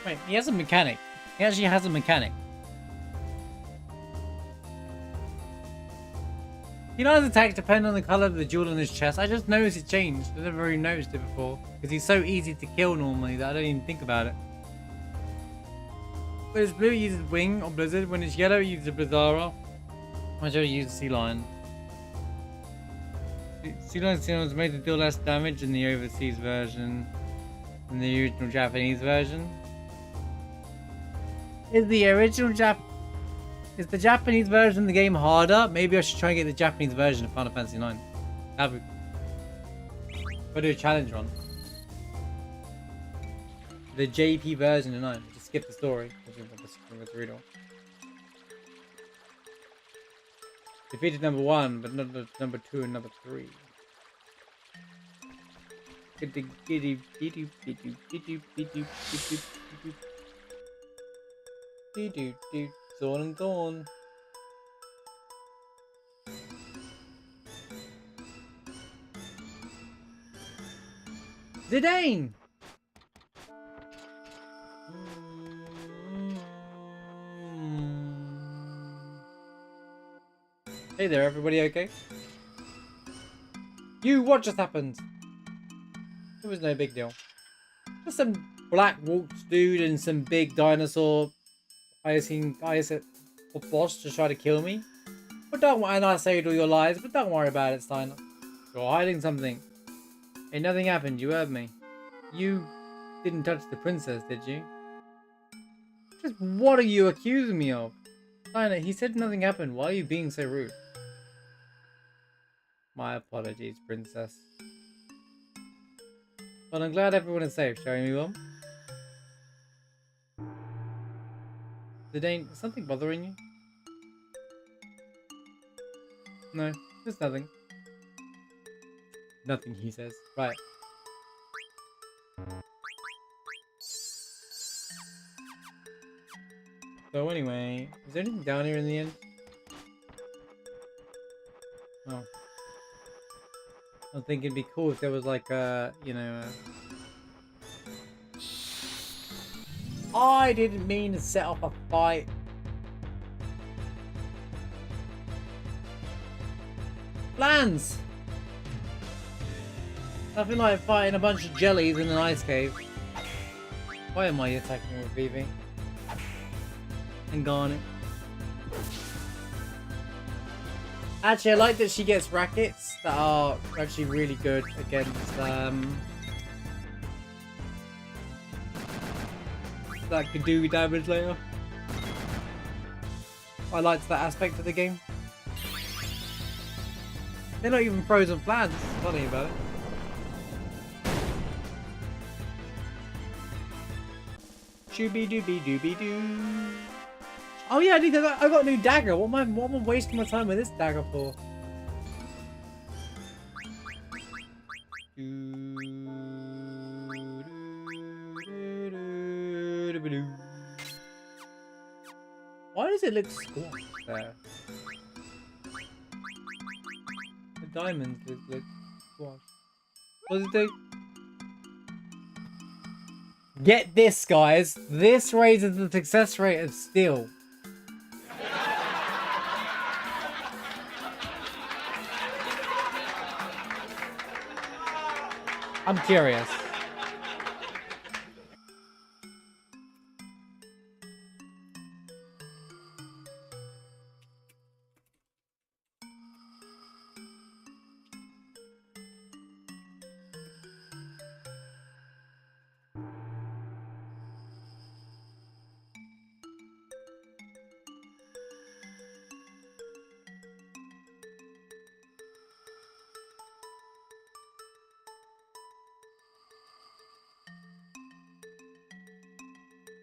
Wait, he has a mechanic. He actually has a mechanic. You know, his attacks depend on the color of the jewel on his chest. I just noticed it changed. I never really noticed it before. Because he's so easy to kill normally that I don't even think about it. When it's blue, it uses wing or blizzard. When it's yellow, it uses Blizzara. I should use Sea Lion. Sea Lion was made to deal less damage in the overseas version than the original Japanese version. Is the Japanese version of the game harder? Maybe I should try and get the Japanese version of Final Fantasy IX. I'll do a challenge run. The JP version of 9. Just skip the story. Read all. Defeated number 1, but not number 2 and number 3. Dawn and Dawn. Zidane! Hey there, everybody okay? You, what just happened? It was no big deal. Just some black Waltz dude and some big dinosaur boss to try to kill me. But don't worry, and I saved all your lives, but don't worry about it, Steiner. You're hiding something. Hey, nothing happened, you heard me. You didn't touch the princess, did you? Just what are you accusing me of? Steiner, he said nothing happened. Why are you being so rude? My apologies, princess. Well, I'm glad everyone is safe. Showing me one. Is something bothering you? No, there's nothing. Nothing, he says. Right. So anyway, is there anything down here in the end? Oh. I think it'd be cool if there was like a, you know... I didn't mean to set up a fight. Lands! Nothing like fighting a bunch of jellies in an ice cave. Why am I attacking with Vivi? And Garnet. Actually, I like that she gets rackets that are actually really good against that could do damage later. I liked that aspect of the game. They're not even frozen plants. It's funny about it. Shooby dooby dooby doo. Oh yeah, I got a new dagger. What am I wasting my time with this dagger for? Why does it look squashed there? The diamonds look squashed. What does it do? Get this, guys. This raises the success rate of steel. I'm curious.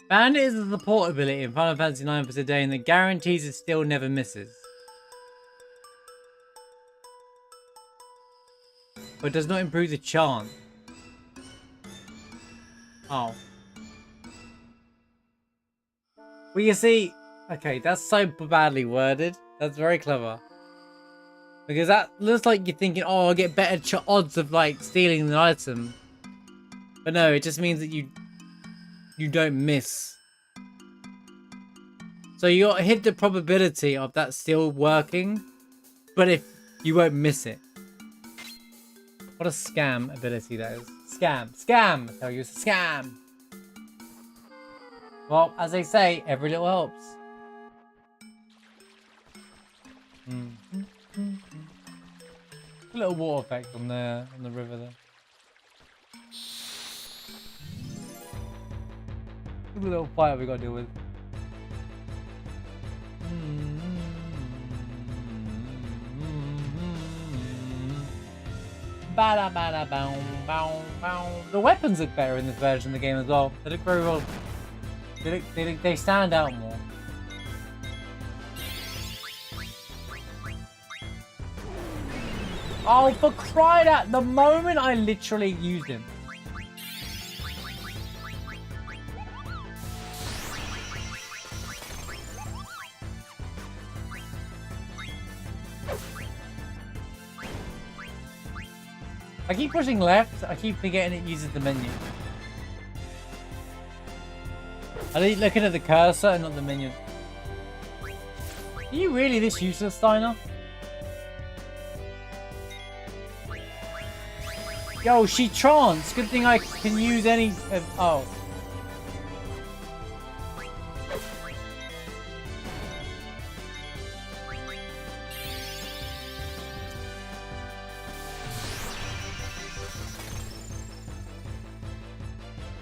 Bandit is a support ability in Final Fantasy IX for today, and that guarantees it still never misses. But does not improve the chance. Oh. Well, you see, okay, that's so badly worded. That's very clever. Because that looks like you're thinking, oh, I'll get better odds of like stealing an item. But no, it just means that you don't miss. So you got to hit the probability of that still working, but if you won't miss it. What a scam ability that is. Scam! I tell you, it's a scam. Well, as they say, every little helps. A little water effect on the river there. A little fire we got to deal with. The weapons look better in this version of the game as well. They look very well. They stand out more. Oh, for crying out! The moment I literally used him. I keep pushing left, I keep forgetting it uses the menu. I keep looking at the cursor and not the menu. Are you really this useless, Steiner? Yo, she trance! Good thing I can use any... oh.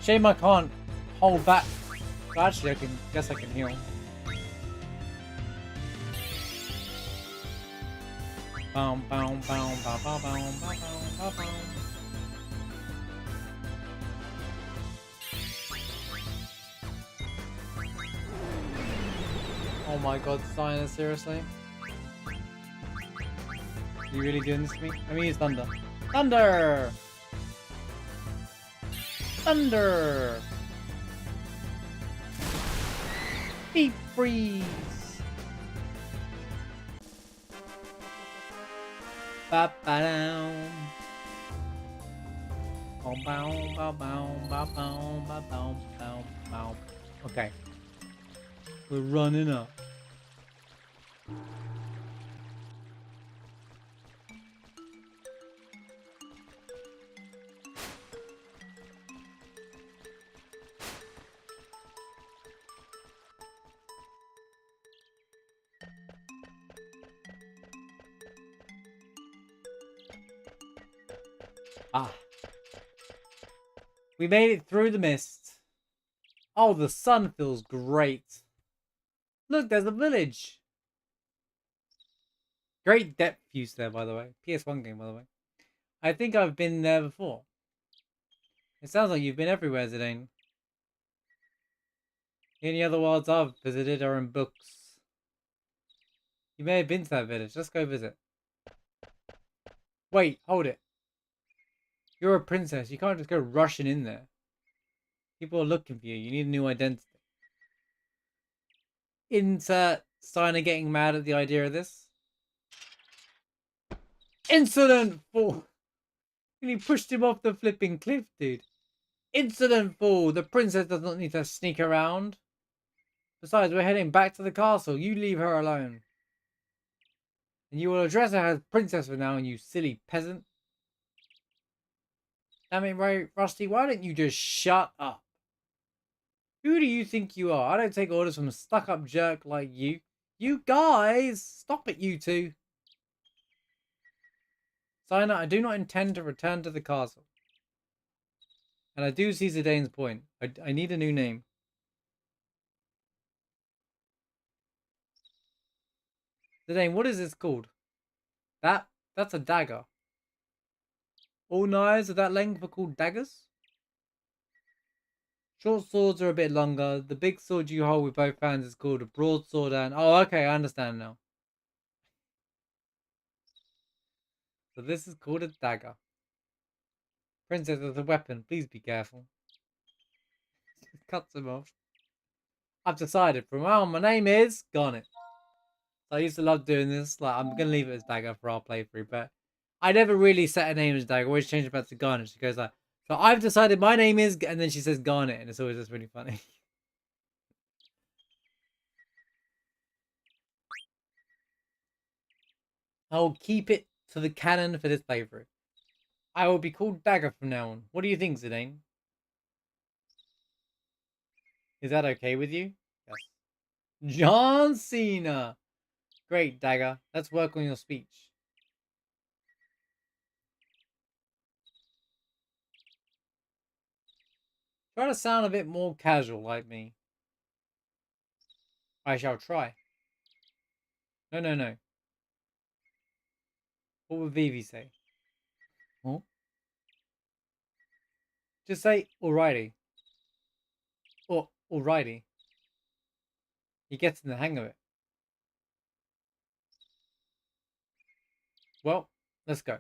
Shame I can't hold back. But actually, guess I can heal. Boom, boom, boom, boom, boom, boom, boom, boom. Oh my god, Steiner, seriously? Are you really doing this to me? Let me use thunder. Thunder! Thunder! Deep freeze! Ba ba down. Boom, boom, boom, boom, boom, boom, boom, boom, boom. Okay. We're running up. Ah. We made it through the mist. Oh, the sun feels great. Look, there's a village. Great depth use there, by the way. PS1 game, by the way. I think I've been there before. It sounds like you've been everywhere, Zidane. The only other worlds I've visited are in books. You may have been to that village. Let's go visit. Wait, hold it. You're a princess. You can't just go rushing in there. People are looking for you. You need a new identity. Insert Steiner getting mad at the idea of this. Incident fall. And he pushed him off the flipping cliff, dude. Incident fall. The princess does not need to sneak around. Besides, we're heading back to the castle. You leave her alone. And you will address her as princess for now, you silly peasant. Damn it, right, Rusty, why don't you just shut up? Who do you think you are? I don't take orders from a stuck-up jerk like you. You guys! Stop it, you two. Steiner, I do not intend to return to the castle. And I do see Zidane's point. I need a new name. Zidane, what is this called? That's a dagger. All knives of that length are called daggers? Short swords are a bit longer. The big sword you hold with both hands is called a broadsword and... Oh, okay, I understand now. So this is called a dagger. Princess with a weapon, please be careful. Cuts him off. I've decided from now on my name is Garnet. So I used to love doing this. Like, I'm gonna leave it as dagger for our playthrough, but I never really set a name as dagger. I always change it back to Garnet. She goes like, so I've decided my name is, and then she says Garnet, and it's always just really funny. I'll keep it to the canon for this playthrough. I will be called Dagger from now on. What do you think, Zidane? Is that okay with you? Yes. John Cena! Great, Dagger. Let's work on your speech. Try to sound a bit more casual like me. I shall try. No. What would Vivi say? Huh? Just say, alrighty. Or, alrighty. He gets in the hang of it. Well, let's go.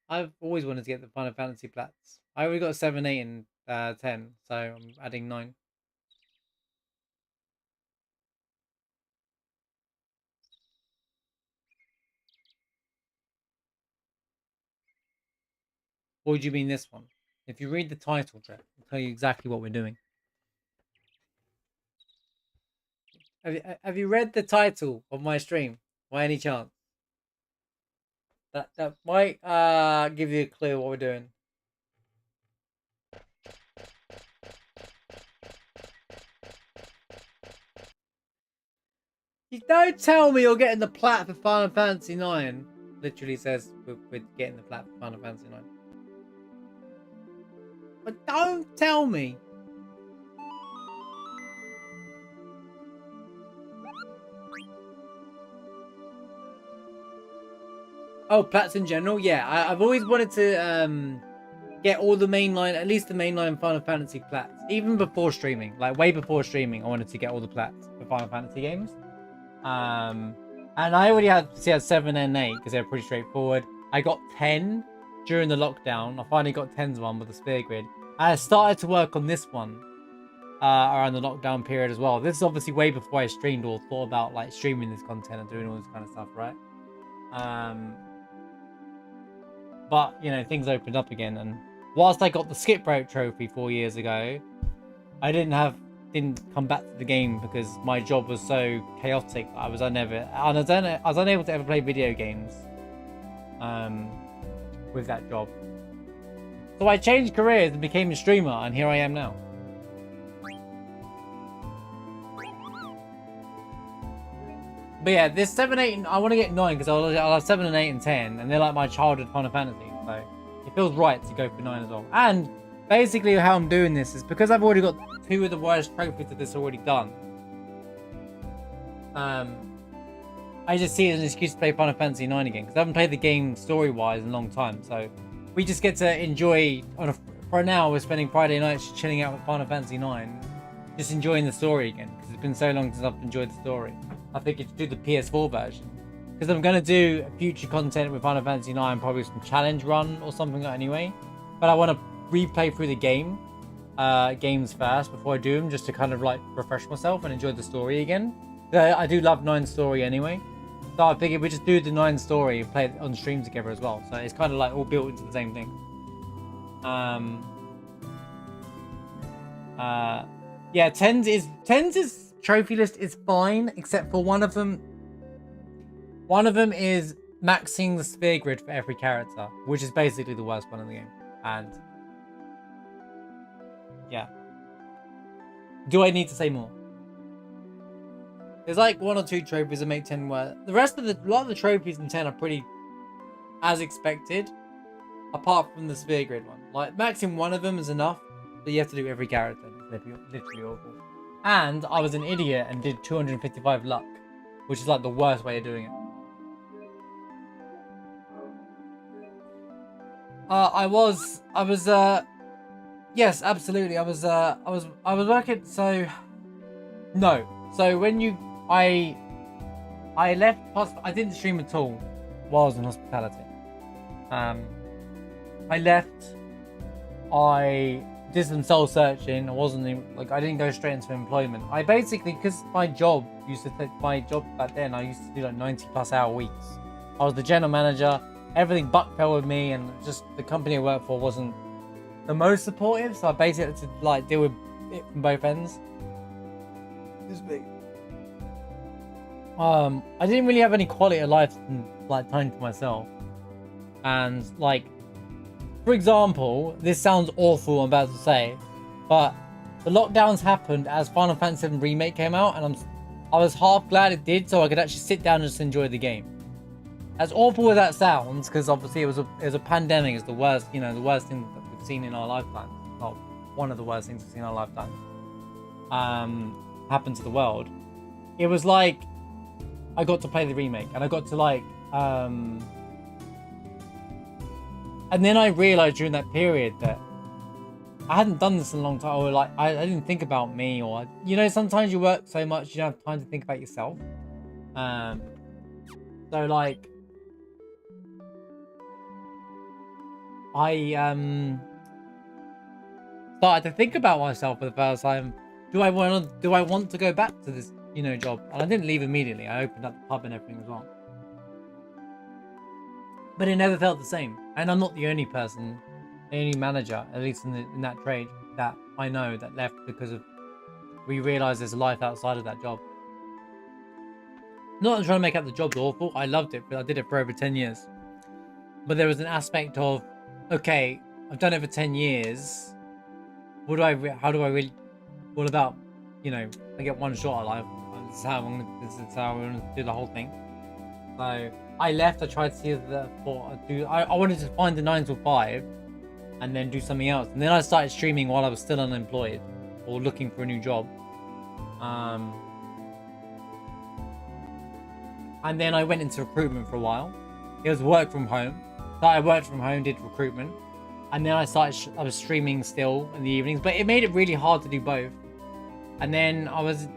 I've always wanted to get the Final Fantasy plats. I already got 7, 8, and 10, so I'm adding 9. Or do you mean this one? If you read the title, Jeff, I'll tell you exactly what we're doing. Have you read the title of my stream by any chance? That might give you a clue what we're doing. You don't tell me you're getting the plat for Final Fantasy 9. Literally says we're getting the plat for Final Fantasy 9. But don't tell me. Oh, plats in general? Yeah, I've always wanted to get all the mainline, at least the mainline Final Fantasy plats. Even before streaming, like way before streaming, I wanted to get all the plats for Final Fantasy games. And I already had 7 and 8 because they're pretty straightforward. I got 10 during the lockdown. I finally got 10's one with the spear grid. I started to work on this one around the lockdown period as well. This is obviously way before I streamed or thought about like streaming this content and doing all this kind of stuff, right? But you know, things opened up again, and whilst I got the skip rope trophy 4 years ago, I didn't come back to the game because my job was so chaotic. I was unable to ever play video games with that job. So I changed careers and became a streamer, and here I am now. But yeah, this 7, 8, and I want to get 9 because I'll have 7 and 8 and 10, and they're like my childhood Final Fantasy. So it feels right to go for 9 as well. And basically how I'm doing this is because I've already got 2 of the worst trophies of this already done. I just see it as an excuse to play Final Fantasy 9 again because I haven't played the game story-wise in a long time. So we just get to enjoy. For now, we're spending Friday nights chilling out with Final Fantasy 9, just enjoying the story again because it's been so long since I've enjoyed the story. I think it's do the PS4 version because I'm gonna do future content with Final Fantasy 9, probably some challenge run or something like that anyway. But I want to replay through the games first before I do them, just to kind of like refresh myself and enjoy the story again. I do love 9 story anyway. So I figured we just do the 9 story and play it on stream together as well. So it's kind of like all built into the same thing. Yeah, 10's trophy list is fine, except for one of them. One of them is maxing the sphere grid for every character, which is basically the worst one in the game. And yeah. Do I need to say more? There's like 1 or 2 trophies that make 10 worse. The rest of a lot of the trophies in 10 are pretty as expected, apart from the sphere grid one. Like maxing one of them is enough, but you have to do every character. It's literally awful. And I was an idiot and did 255 luck, which is like the worst way of doing it. Yes, absolutely. I was working. So when I left, I didn't stream at all while I was in hospitality. I left, I did some soul searching. I didn't go straight into employment. I basically, because my job back then, I used to do like 90+ hour weeks. I was the general manager. Everything buck fell with me, and just the company I worked for wasn't the most supportive. So I basically had to like deal with it from both ends. I didn't really have any quality of life and like time to myself. And like, for example, this sounds awful I'm about to say, but the lockdowns happened as Final Fantasy VII Remake came out, and I was half glad it did, so I could actually sit down and just enjoy the game. As awful as that sounds, because obviously it was a pandemic, it's the worst, the worst thing that we've seen in our lifetime. Well, one of the worst things we've seen in our lifetime. Happened to the world. It was like I got to play the remake, and I got to like and then I realized during that period that I hadn't done this in a long time, or like I didn't think about me, or sometimes you work so much you don't have time to think about yourself. So like I started to think about myself for the first time. Do I want to go back to this job? And I didn't leave immediately. I opened up the pub and everything as well. But it never felt the same. And I'm not the only person, the only manager, at least in that trade, that I know that left because of we realised there's a life outside of that job. Not that I'm trying to make out the job's awful. I loved it, but I did it for over 10 years. But there was an aspect of, okay, I've done it for 10 years. What about, I get one shot at life. This is how I'm going to do the whole thing. So I left. I tried to see I wanted to find the 9 to 5 and then do something else. And then I started streaming while I was still unemployed or looking for a new job. And then I went into recruitment for a while. It was work from home. So I worked from home, did recruitment. And then I was streaming still in the evenings, but it made it really hard to do both. And then I was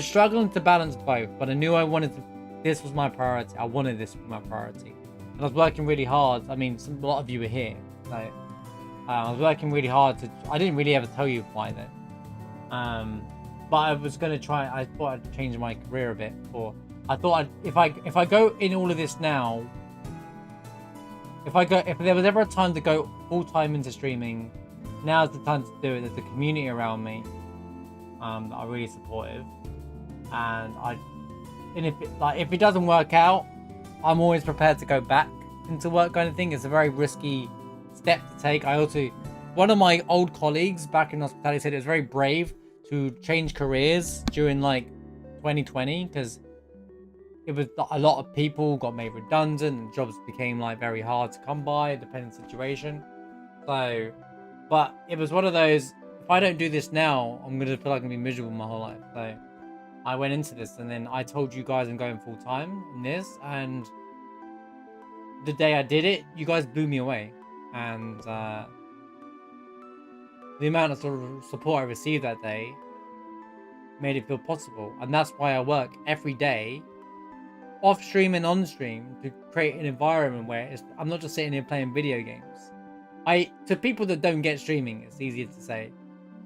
struggling to balance both, but I knew this was my priority. I wanted this to be my priority. And I was working really hard. I mean, a lot of you were here. So, I was working really hard I didn't really ever tell you why though. But I was going to try, I thought I'd change my career a bit. Or I thought if I go in all of this now, if there was ever a time to go full time into streaming, now's the time to do it. There's the community around me that are really supportive, and if it doesn't work out, I'm always prepared to go back into work, kind of thing. It's a very risky step to take. One of my old colleagues back in hospitality said it was very brave to change careers during like 2020, because it was a lot of people got made redundant and jobs became like very hard to come by, depending on the situation. So, but it was one of those, if I don't do this now, I'm going to feel like I'm going to be miserable my whole life. So I went into this, and then I told you guys I'm going full time in this, and the day I did it, you guys blew me away. And the amount of sort of support I received that day made it feel possible. And that's why I work every day, off stream and on stream, to create an environment where I'm not just sitting here playing video games. To people that don't get streaming, it's easier to say,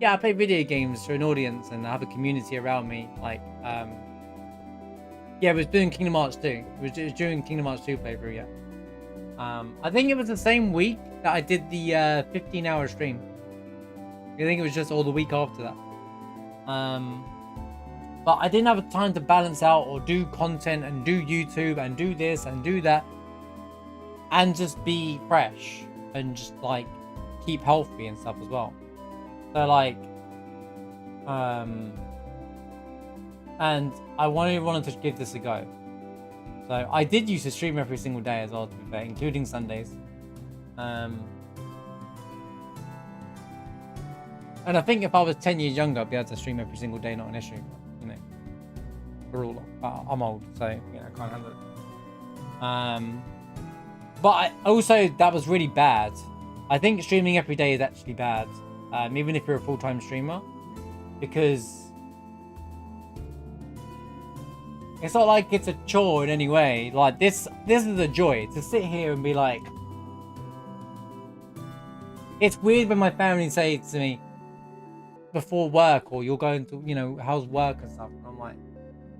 yeah, I play video games for an audience and I have a community around me. Like, yeah, it was doing Kingdom Hearts 2. It was during Kingdom Hearts 2 playthrough, yeah. I think it was the same week that I did the 15-hour stream. I think it was just all the week after that. But I didn't have time to balance out or do content and do YouTube and do this and do that and just be fresh and just like keep healthy and stuff as well. So like, and I wanted to give this a go. So I did used to stream every single day as well, to be fair, including Sundays. And I think if I was 10 years younger, I'd be able to stream every single day, not an issue. You know, we're all, I'm old, so you know, I can't handle it. But that was really bad. I think streaming every day is actually bad, even if you're a full-time streamer, because it's not like it's a chore in any way. Like this is a joy to sit here and be like. It's weird when my family say to me before work, or you're going to, you know, how's work and stuff, and I'm like,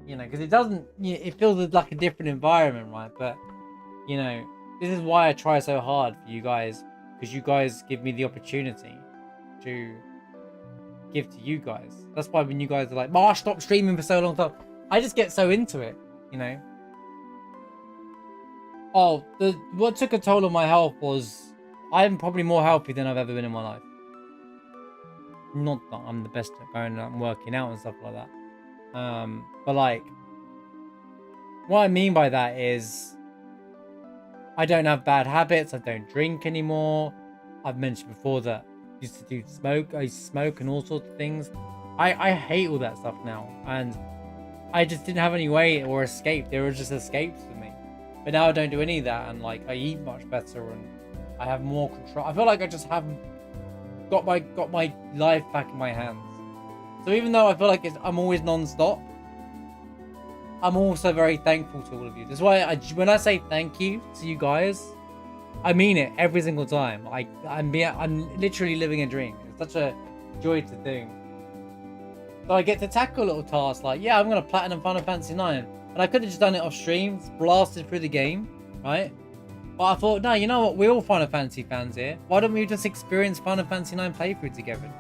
you know, because it doesn't, it feels like a different environment, right? But you know, this is why I try so hard for you guys, because you guys give me the opportunity to give to you guys. That's why when you guys are like, Marsh, stop streaming for so long, I just get so into it, you know. Oh, what took a toll on my health was I'm probably more healthy than I've ever been in my life. Not that I'm the best at going out and working out and stuff like that. But like, what I mean by that is I don't have bad habits. I don't drink anymore. I've mentioned before that I used to do smoke. I used to smoke and all sorts of things. I hate all that stuff now. And I just didn't have any way or escape. They were just escapes for me. But now I don't do any of that. And like, I eat much better and I have more control. I feel like I just haven't got my life back in my hands. So even though I feel like I'm always non-stop, I'm also very thankful to all of you. That's why when I say thank you to you guys, I mean it every single time. I'm literally living a dream. It's such a joy to do. So I get to tackle little tasks like, yeah, I'm gonna platinum Final Fantasy 9, and I could have just done it off stream, blasted through the game, right? But I thought, no, you know what? We're all Final Fantasy fans here. Why don't we just experience Final Fantasy 9 playthrough together,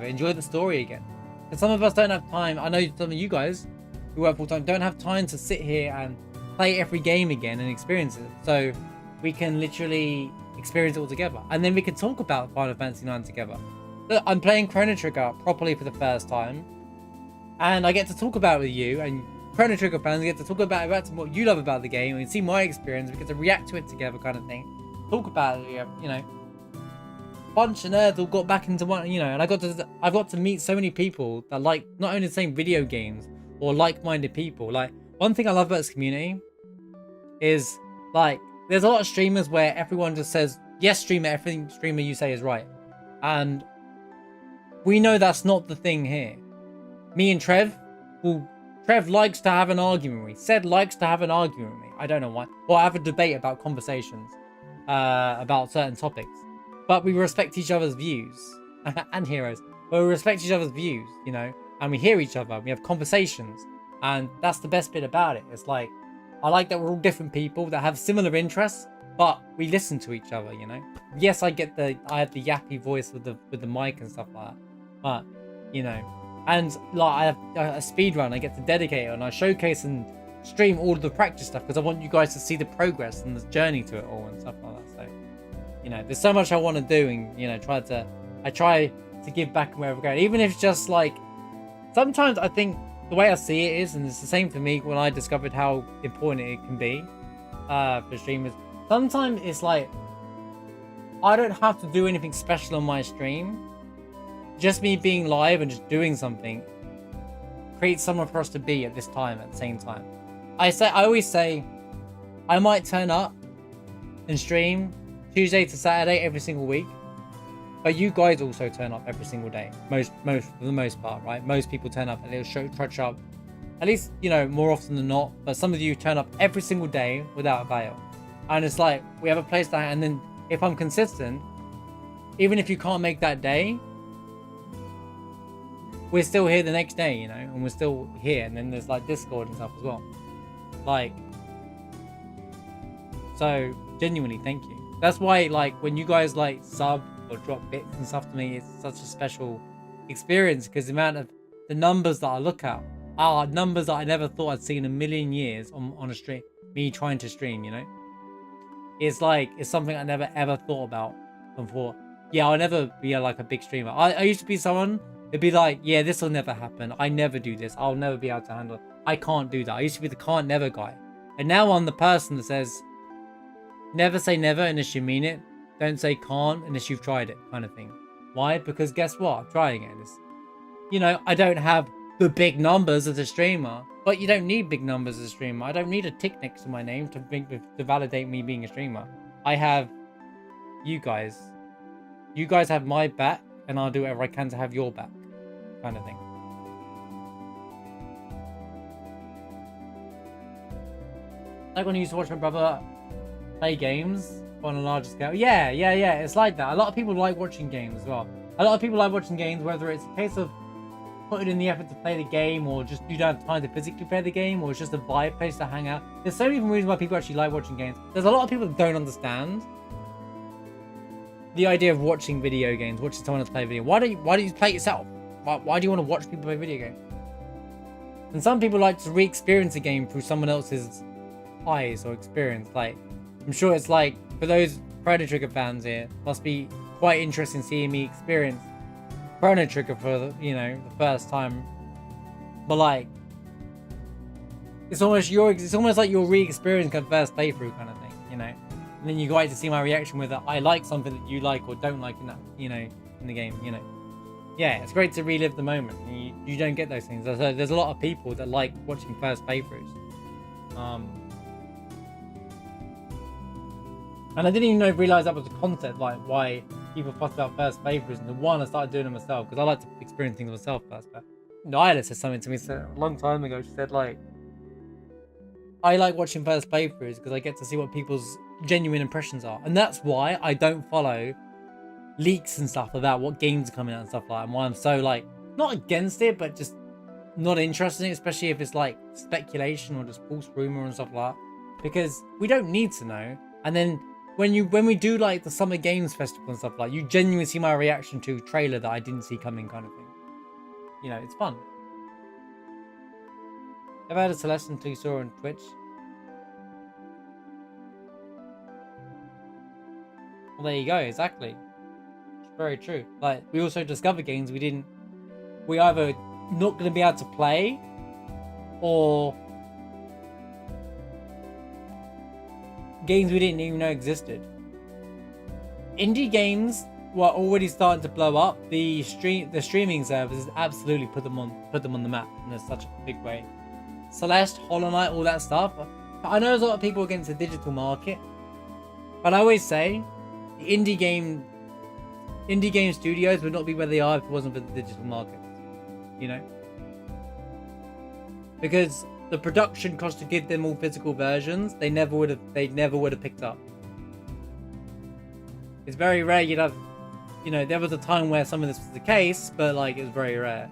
enjoy the story again? And some of us don't have time. I know some of you guys who work full time don't have time to sit here and play every game again and experience it. So we can literally experience it all together, and then we can talk about Final Fantasy 9 together. Look, I'm playing Chrono Trigger properly for the first time, and I get to talk about it with you, and Chrono Trigger fans get to talk about what you love about the game and see my experience. We get to react to it together, kind of thing. Talk about it, you know. Bunch of nerds all got back into one, you know, and I've got to meet so many people that like not only the same video games or like-minded people. Like, one thing I love about this community is like there's a lot of streamers where everyone just says, yes, streamer, everything streamer you say is right. And we know that's not the thing here. Me and Trev likes to have an argument with me. Said likes to have an argument with me. I don't know why. Or have a debate about conversations, about certain topics. But we respect each other's views. And heroes. But we respect each other's views, you know. And we hear each other. We have conversations. And that's the best bit about it. It's like, I like that we're all different people that have similar interests, but we listen to each other, you know. Yes, I have the yappy voice with the mic and stuff like that. But, you know. And like I have a speed run, I get to dedicate it, and I showcase and stream all of the practice stuff because I want you guys to see the progress and the journey to it all and stuff like that. So, you know, there's so much I want to do, and you know, I try to give back wherever I go, even if it's just like sometimes I think the way I see it is, and it's the same for me when I discovered how important it can be for streamers. Sometimes it's like, I don't have to do anything special on my stream. Just me being live and just doing something creates somewhere for us to be at this time, at the same time. I always say, I might turn up and stream Tuesday to Saturday every single week, but you guys also turn up every single day. Most for the most part, right? Most people turn up and they'll try to show up, at least, you know, more often than not. But some of you turn up every single day without fail, and it's like we have a place to hang. And then if I'm consistent, even if you can't make that day, we're still here the next day, you know, and we're still here. And then there's like Discord and stuff as well. Like, so genuinely, thank you. That's why, like, when you guys like sub or drop bits and stuff to me, it's such a special experience, because the numbers that I look at are numbers that I never thought I'd see in a million years on a stream. Me trying to stream, you know, it's like, it's something I never ever thought about before. Yeah, I'll never be like a big streamer. I used to be someone, it'd be like, yeah, this will never happen. I never do this. I'll never be able to handle it. I can't do that. I used to be the can't never guy. And now I'm the person that says, never say never unless you mean it. Don't say can't unless you've tried it, kind of thing. Why? Because guess what? I'm trying it. You know, I don't have the big numbers as a streamer, but you don't need big numbers as a streamer. I don't need a tick next to my name to validate me being a streamer. I have you guys. You guys have my back, and I'll do whatever I can to have your back, kind of thing. Like when I used to watch my brother play games on a larger scale. Yeah, it's like that. A lot of people like watching games as well. A lot of people like watching games, whether it's a case of putting in the effort to play the game, or just you don't have time to physically play the game, or it's just a vibe place to hang out. There's so many reasons why people actually like watching games. There's a lot of people that don't understand the idea of watching video games, watching someone else play a video. Why don't you play it yourself? Why do you want to watch people play video games? And some people like to re-experience a game through someone else's eyes or experience. Like, I'm sure it's like, for those Chrono Trigger fans here, must be quite interesting seeing me experience Chrono Trigger for the, you know, the first time. But like, it's almost like you're re-experiencing a first playthrough kind of thing, you know. And then you get to see my reaction with it. I like something that you like or don't like in that, you know, in the game, you know. Yeah, it's great to relive the moment. You don't get those things. There's a lot of people that like watching first playthroughs. And I didn't even realize that was a concept, like why people fuss about first playthroughs. And the one I started doing it myself, because I like to experience things myself first. But Nyla said something to me a long time ago. She said, like, I like watching first playthroughs because I get to see what people's genuine impressions are. And that's why I don't follow leaks and stuff about what games are coming out and stuff like that. And why I'm so, like, not against it, but just not interested in it, especially if it's like speculation or just false rumor and stuff like that. Because we don't need to know. And then when we do like the Summer Games Festival and stuff like, you genuinely see my reaction to a trailer that I didn't see coming, kind of thing. You know, it's fun. Ever had a Celeste until you saw on Twitch? Well, there you go, exactly. It's very true. Like, we also discover games we either not going to be able to play, or games we didn't even know existed. Indie games were already starting to blow up. The streaming services absolutely put them on the map in such a big way. Celeste, Hollow Knight, all that stuff. I know there's a lot of people against the digital market, but I always say the indie game studios would not be where they are if it wasn't for the digital market. You know, because the production cost to give them all physical versions, they never would have picked up. It's very rare you'd have, you know, there was a time where some of this was the case, but like it was very rare.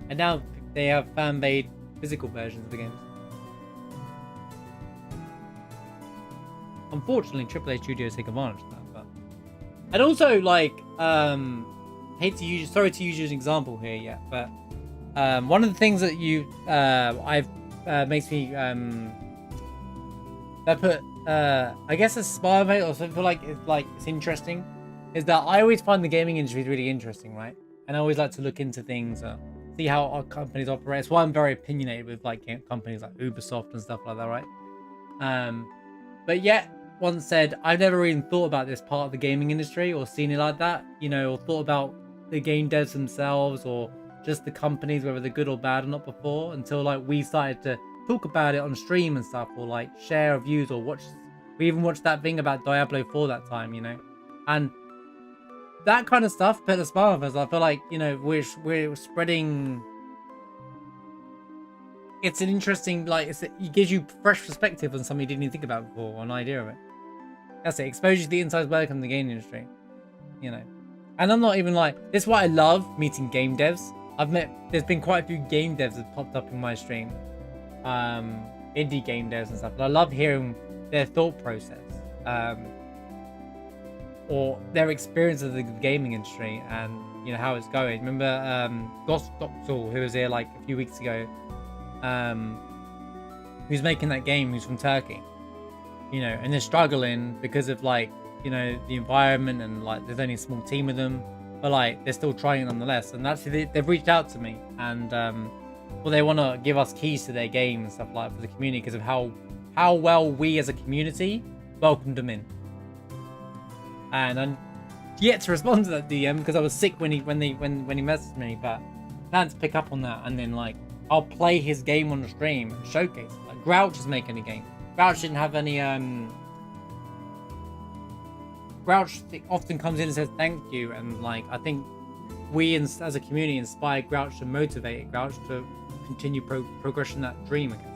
And now they have fan-made physical versions of the games. Unfortunately, AAA studios take advantage of that. But and also, like, sorry to use you as an example here, yeah, but one of the things that makes me that put I guess a smile on it, or something like it's interesting, is that I always find the gaming industry really interesting, right? and I always like to look into things, see how our companies operate. That's why I'm very opinionated with like companies like Ubisoft and stuff like that, right? But yet, once said, I've never even thought about this part of the gaming industry or seen it like that, you know, or thought about the game devs themselves or just the companies, whether they're good or bad or not before, until like we started to talk about it on stream and stuff, or like share reviews or watch. We even watched that thing about Diablo 4 that time, you know, and that kind of stuff put a smile on us. I feel like, you know, we're spreading. It's an interesting, like, it gives you fresh perspective on something you didn't even think about before, or an idea of it. That's it. Expose you to the inside work in the gaming industry, you know. And I'm not even like, this is why I love meeting game devs. There's been quite a few game devs that popped up in my stream, indie game devs and stuff. But I love hearing their thought process, or their experience of the gaming industry and, you know, how it's going. Remember, Goxel, who was here like a few weeks ago, who's making that game, who's from Turkey, you know, and they're struggling because of like, you know, the environment, and like there's only a small team of them, but like they're still trying nonetheless. And actually they've reached out to me, and well, they want to give us keys to their game and stuff like that for the community, because of how well we as a community welcomed them in. And I'm yet to respond to that DM because I was sick when he messaged me, but I plan to pick up on that, and then like I'll play his game on the stream and showcase it. Like Grouch is making a game. Grouch didn't have any Grouch often comes in and says thank you, and like I think we as a community inspire Grouch to motivate Grouch to continue progression that dream, I guess.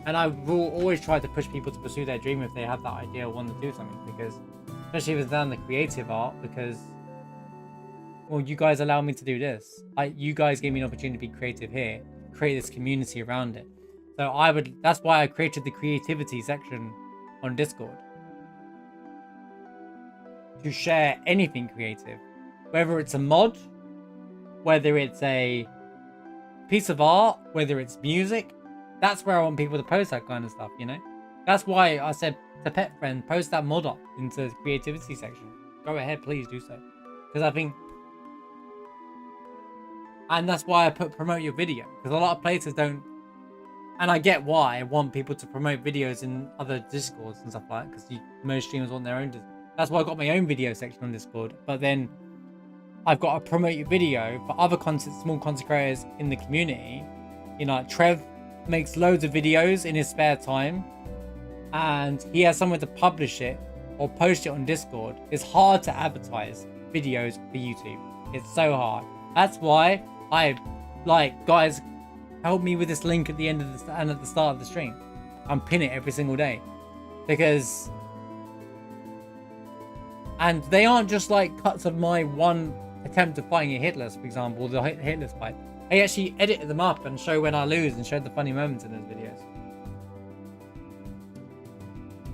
And I will always try to push people to pursue their dream if they have that idea or want to do something, because especially if it's down the creative art, because well, you guys allow me to do this. You guys gave me an opportunity to be creative here, create this community around it. So that's why I created the creativity section on Discord, to share anything creative, whether it's a mod, whether it's a piece of art, whether it's music. That's where I want people to post that kind of stuff, you know. That's why I said to Pet Friend, post that mod up into the creativity section. Go ahead, please do so, because I think, and that's why I put promote your video, because a lot of places don't. And I get why I want people to promote videos in other Discords and stuff like that, because most streamers want their own. That's why I got my own video section on Discord. But then I've got to promote your video for other small content creators in the community. You know, like Trev makes loads of videos in his spare time, and he has somewhere to publish it or post it on Discord. It's hard to advertise videos for YouTube. It's so hard. That's why I like, guys, help me with this link at the end of the and at the start of the stream. I'm pinning it every single day, because, and they aren't just like cuts of my one attempt at fighting a hit list, for example, the hit list fight. I actually edited them up and show when I lose and showed the funny moments in those videos.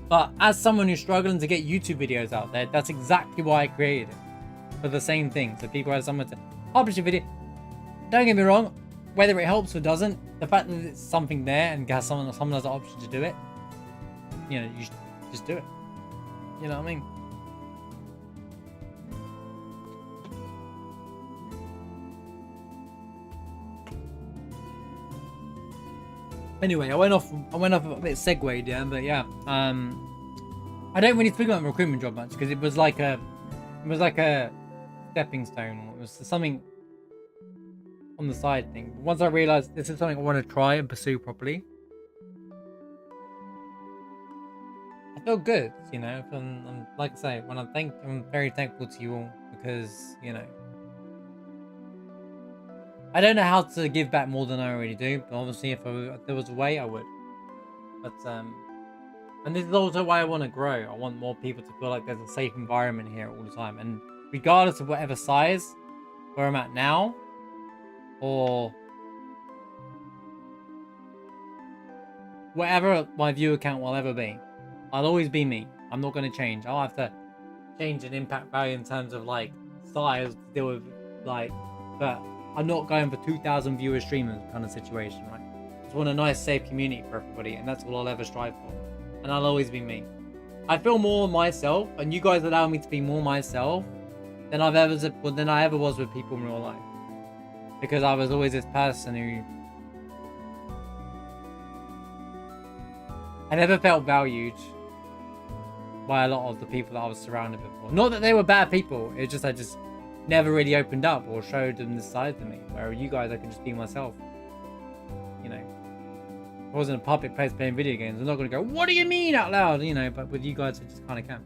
But as someone who's struggling to get YouTube videos out there, that's exactly why I created it. For the same thing, so people have someone to publish a video. Don't get me wrong, whether it helps or doesn't, the fact that it's something there and has someone has the option to do it, you know, you should just do it. You know what I mean? Anyway, I went off a bit segued, yeah, but yeah, I don't really think about the recruitment job much, because it was like a stepping stone. It was something on the side thing. Once I realized this is something I want to try and pursue properly, I feel good, you know. I'm like I say, I'm very thankful to you all, because, you know, I don't know how to give back more than I already do, but obviously if there was a way, I would. But and this is also why I want to grow. I want more people to feel like there's a safe environment here all the time, and regardless of whatever size where I'm at now, or whatever my viewer count will ever be, I'll always be me. I'm not going to change. I'll have to change an impact value in terms of like size to deal with, like, but I'm not going for 2,000 viewer streamers kind of situation, right? I just want a nice, safe community for everybody, and that's all I'll ever strive for. And I'll always be me. I feel more myself, and you guys allow me to be more myself than I ever was with people in real life. because I was always this person who I never felt valued by a lot of the people that I was surrounded with. Not that they were bad people, it's just I just never really opened up or showed them this side to me. Where you guys, I can just be myself. You know, I wasn't a puppet place playing video games. I'm not going to go, what do you mean out loud? You know, but with you guys, I just kind of can.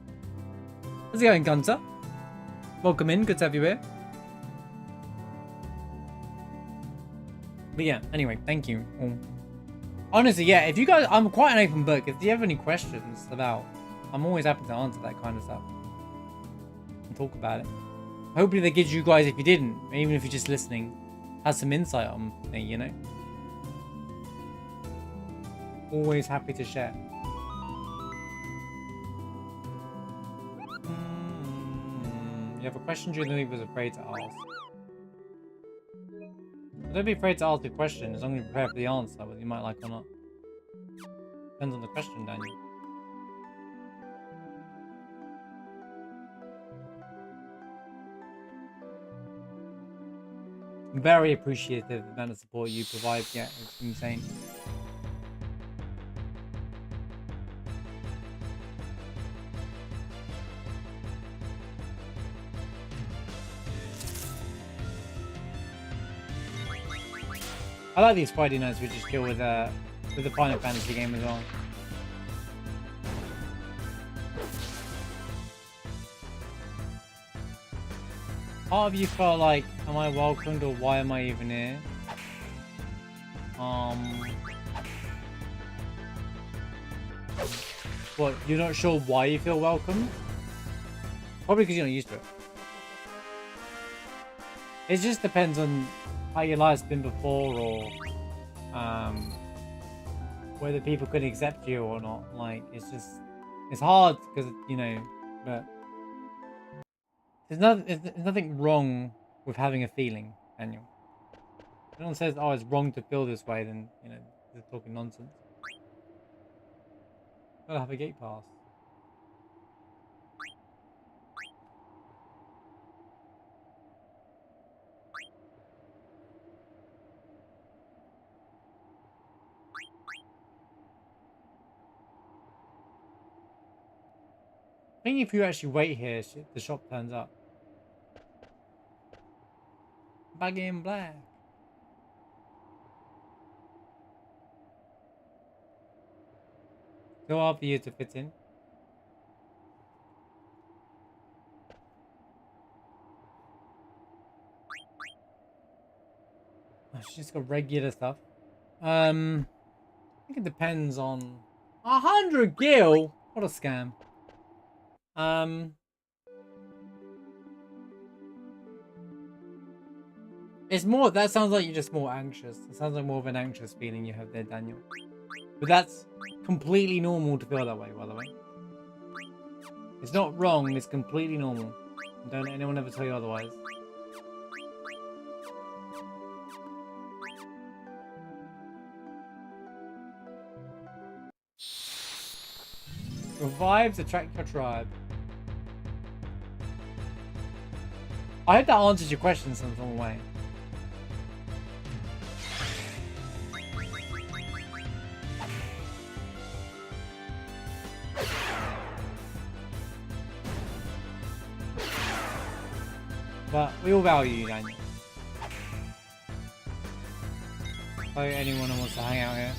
How's it going, Gunter? Welcome in, good to have you here. But yeah, anyway, thank you. Honestly, yeah, if you guys, I'm quite an open book. If you have any questions about, I'm always happy to answer that kind of stuff and talk about it. Hopefully that gives you guys, if you didn't, even if you're just listening, has some insight on me, you know? Always happy to share. You have a question during the week was afraid to ask. Don't be afraid to ask the question as long as you're prepared for the answer, whether you might like or not. Depends on the question, Daniel. I'm very appreciative of the amount of support you provide. Yeah, it's insane. I like these Friday nights we just chill with the Final Fantasy game as well. Part of you felt like, am I welcomed or why am I even here? What, you're not sure why you feel welcome? Probably because you're not used to it. It just depends on how your life's been before, or whether people could accept you or not. Like, it's hard because, you know, but there's nothing wrong with having a feeling, Daniel. If anyone says, oh, it's wrong to feel this way, then, you know, they're talking nonsense. Gotta have a gate pass. I think if you actually wait here, the shop turns up. Back in black. So hard for you to fit in. Oh, she's just got regular stuff. I think it depends on 100 gil. What a scam. It's more, that sounds like you're just more anxious. It sounds like more of an anxious feeling you have there, Daniel. But that's completely normal to feel that way, by the way. It's not wrong, it's completely normal. Don't let anyone ever tell you otherwise. Your vibes attract your tribe. I hope that answers your question in some way. But we all value you, Daniel. So anyone who wants to hang out here.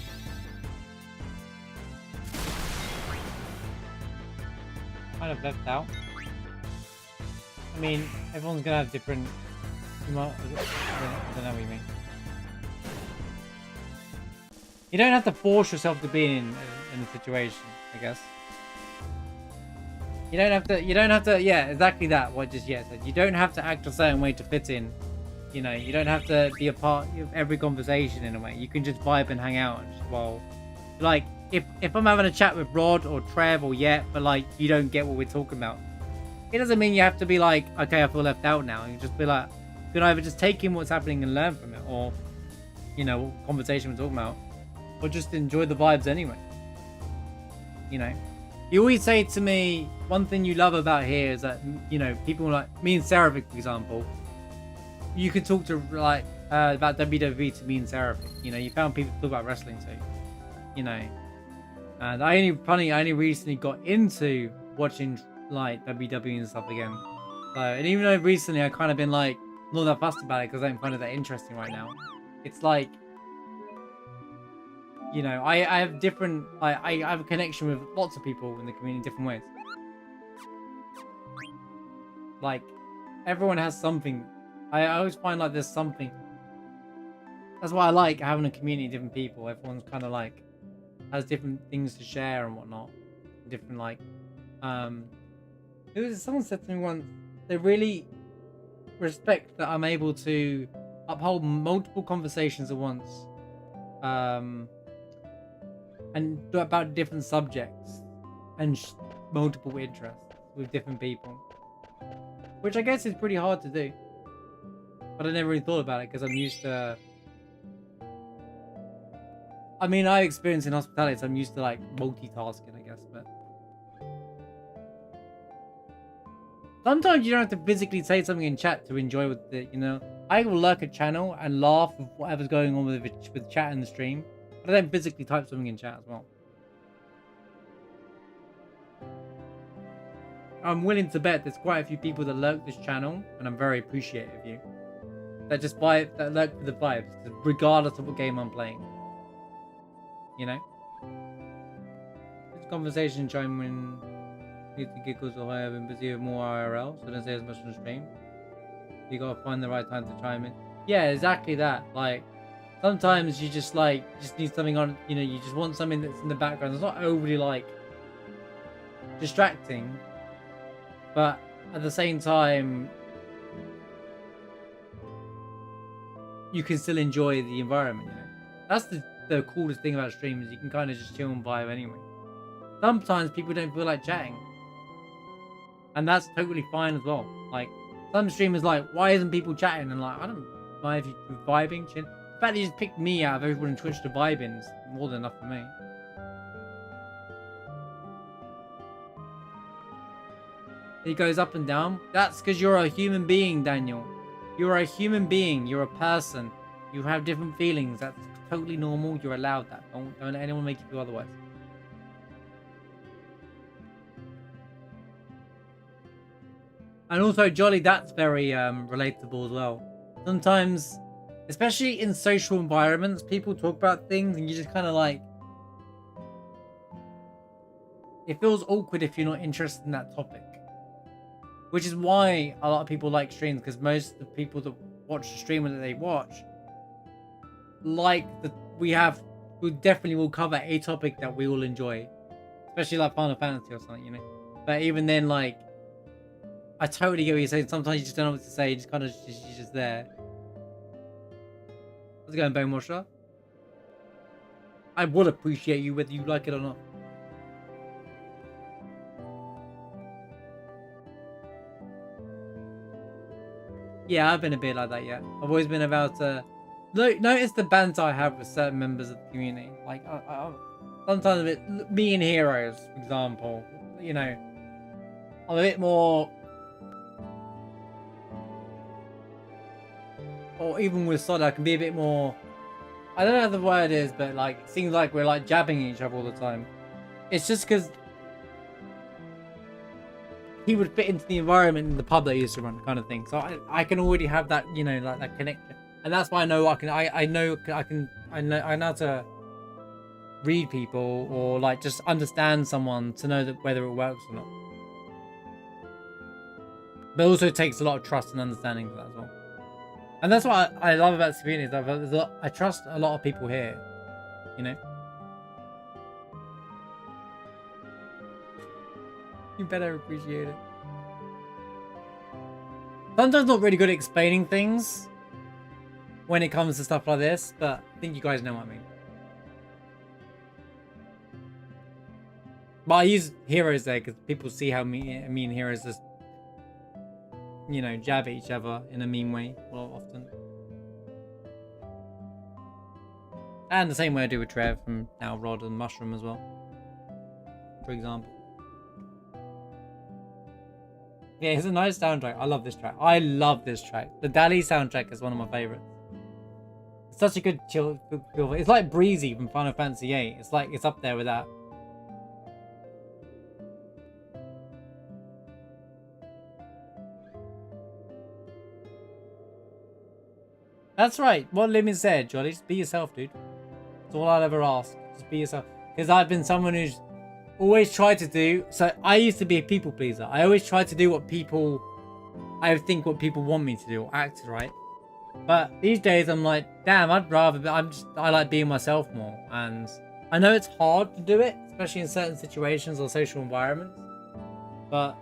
Kind of left out. I mean, everyone's gonna have different. I don't know what you mean. You don't have to force yourself to be in a situation, I guess. You don't have to, yeah, exactly that, what just said. You don't have to act a certain way to fit in. You know, you don't have to be a part of every conversation in a way. You can just vibe and hang out. And just, well, like, if I'm having a chat with Rod or Trev or Yet, but like, you don't get what we're talking about, it doesn't mean you have to be like, okay, I feel left out now. You just be like, you can either just take in what's happening and learn from it, or, you know, what conversation we're talking about, or just enjoy the vibes anyway. You know? You always say to me, one thing you love about here is that, you know, people like me and Sarah, for example, you could talk to like about WWE to me in therapy. You know, you found people to talk about wrestling too. You know, and I only recently got into watching like WWE and stuff again. So, and even though recently I kind of been like not that fussed about it because I don't find it that interesting right now. It's like, you know, I have different, I have a connection with lots of people in the community in different ways. Like, everyone has something. I always find like there's something. That's why I like having a community of different people. Everyone's kind of like, has different things to share and whatnot. Different like, someone said to me once, they really respect that I'm able to uphold multiple conversations at once. And about different subjects and multiple interests with different people. Which I guess is pretty hard to do. But I never really thought about it because I'm used to... I mean, I experience in hospitality, so I'm used to like multitasking, I guess, but... Sometimes you don't have to physically say something in chat to enjoy with it, you know? I will lurk a channel and laugh with whatever's going on with chat in the stream, but I don't physically type something in chat as well. I'm willing to bet there's quite a few people that lurk this channel, and I'm very appreciative of you. That just that lurk for the vibes, regardless of what game I'm playing. You know? This conversation chime when you think giggles or I have been busy with more IRL, so don't say as much on the stream. You gotta find the right time to chime in. Yeah, exactly that. Like, sometimes you just need something on, you know, you just want something that's in the background. It's not overly like distracting, but at the same time, you can still enjoy the environment, you know. That's the coolest thing about streamers. You can kind of just chill and vibe anyway. Sometimes people don't feel like chatting, and that's totally fine as well. Like, some streamers like, why isn't people chatting? And like, I don't mind if you're vibing, chill. The fact that you just picked me out of everyone in Twitch to vibe in is more than enough for me. It goes up and down. That's because you're a human being, Daniel. You're a human being. You're a person. You have different feelings. That's totally normal. You're allowed that. Don't let anyone make you feel otherwise. And also, Jolly, that's very relatable as well. Sometimes, especially in social environments, people talk about things and you just kind of like... It feels awkward if you're not interested in that topic. Which is why a lot of people like streams, because most of the people that watch the stream that they watch, like that we definitely will cover a topic that we will enjoy. Especially like Final Fantasy or something, you know. But even then, like, I totally get what you're saying. Sometimes you just don't know what to say. You just kind of, you're just there. How's it going, Bone Washer? I would appreciate you whether you like it or not. Yeah, I've been a bit like that, yeah. I've always been about notice the banter I have with certain members of the community. Like, sometimes a bit... Me and Heroes, for example. You know, I'm a bit more... Or even with Sod, I can be a bit more... I don't know what the word is, but like, it seems like we're like jabbing each other all the time. It's just because he would fit into the environment in the pub that he used to run, kind of thing. So I can already have that, you know, like that connection, and that's why I know I know how to read people or like just understand someone to know that whether it works or not. But also it takes a lot of trust and understanding for that as well. And that's what I love about this community. I trust a lot of people here, you know. You better appreciate it. Sometimes not really good at explaining things when it comes to stuff like this, but I think you guys know what I mean. But I use Heroes there because people see how me and Heroes just, you know, jab at each other in a mean way a lot often. And the same way I do with Trev from now Rod and Mushroom as well, for example. Yeah, it's a nice soundtrack. I love this track. I love this track. The Dali soundtrack is one of my favorites. It's such a good chill feel. It's like Breezy from Final Fantasy VIII. It's like it's up there with that. That's right. What Lemon said, Jolly. Just be yourself, dude. That's all I'll ever ask. Just be yourself. Because I've been someone who's always tried to do. So I used to be a people pleaser. I always tried to do what people want me to do, or act right. But these days I'm like, damn, I'd rather. I like being myself more, and I know it's hard to do it, especially in certain situations or social environments. But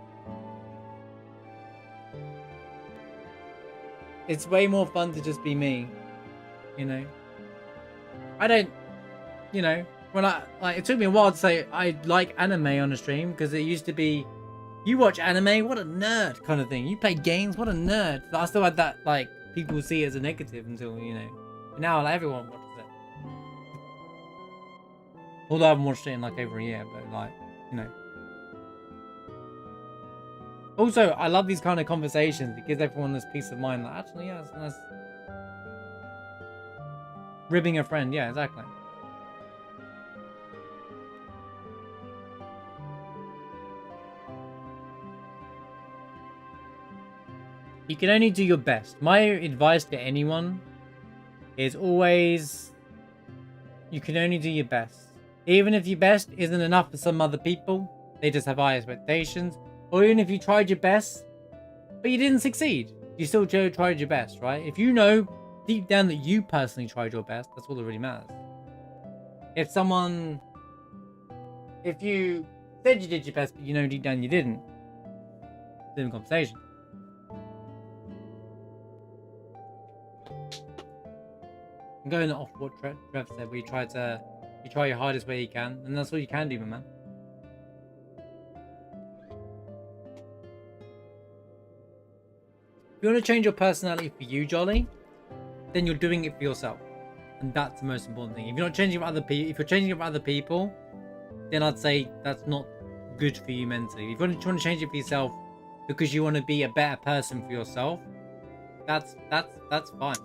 it's way more fun to just be me, you know. I don't, you know, when it took me a while to say I like anime on a stream, because it used to be, you watch anime, what a nerd kind of thing. You play games, what a nerd. I still had that, like, people see it as a negative until, you know. But now, like, everyone watches it. Although I haven't watched it in like over a year, but like, you know. Also, I love these kind of conversations. It gives everyone this peace of mind. Like, actually, yeah, it's nice. Ribbing a friend, yeah, exactly. You can only do your best. My advice to anyone is always, you can only do your best. Even if your best isn't enough for some other people, they just have high expectations. Or even if you tried your best, but you didn't succeed, you still tried your best, right? If you know deep down that you personally tried your best, that's all that really matters. If you said you did your best, but you know deep down you didn't, different conversation. I'm going off what Trev said, where you try your hardest way you can, and that's all you can do, my man. If you want to change your personality for you, Jolly, then you're doing it for yourself, and that's the most important thing. If you're not changing for other people, if you're changing it for other people, then I'd say that's not good for you mentally. If you want to change it for yourself because you want to be a better person for yourself, that's fine.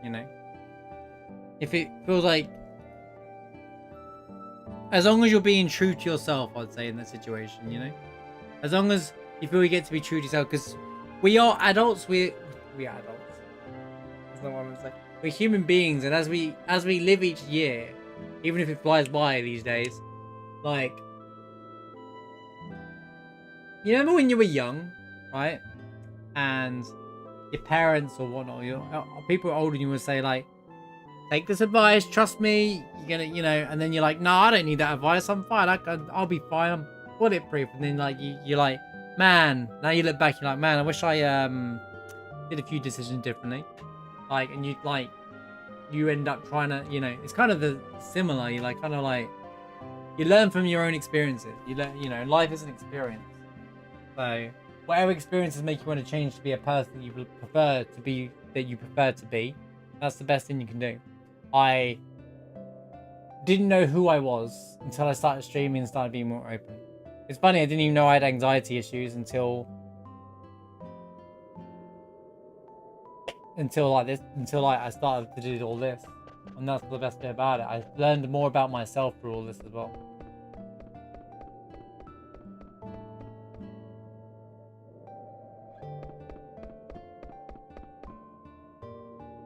You know, if it feels like, as long as you're being true to yourself, I'd say in that situation, you know, as long as you feel you get to be true to yourself, because we are adults. We are adults. That's not what I'm saying. We're human beings, and as we live each year, even if it flies by these days, like, you remember when you were young, right? And your parents or whatnot, people older than you would say, like, take this advice, trust me, you're gonna, you know, and then you're like, no, I don't need that advice, I'm fine, I'll be fine, I'm bulletproof. And then, like, you're like, man, now you look back, you're like, man, I wish I did a few decisions differently. Like, and you end up trying to, you know, it's kind of the similar, you like, kind of like, you learn from your own experiences. You learn, you know, life is an experience. So whatever experiences make you want to change to be a person you prefer to be, that's the best thing you can do. I didn't know who I was until I started streaming and started being more open. It's funny, I didn't even know I had anxiety issues until I started to do all this. And that's the best bit about it. I learned more about myself through all this as well.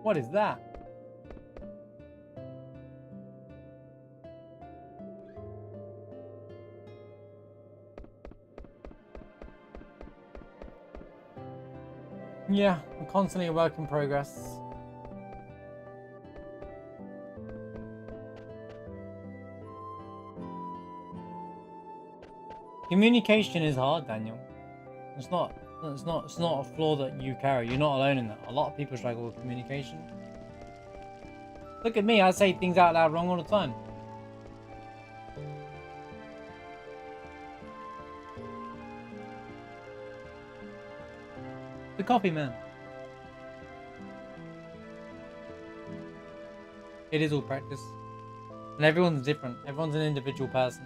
What is that? Yeah, I'm constantly a work in progress. Communication is hard, Daniel. It's not a flaw that you carry. You're not alone in that. A lot of people struggle with communication. Look at me, I say things out loud wrong all the time. The coffee man. It is all practice. And everyone's different. Everyone's an individual person.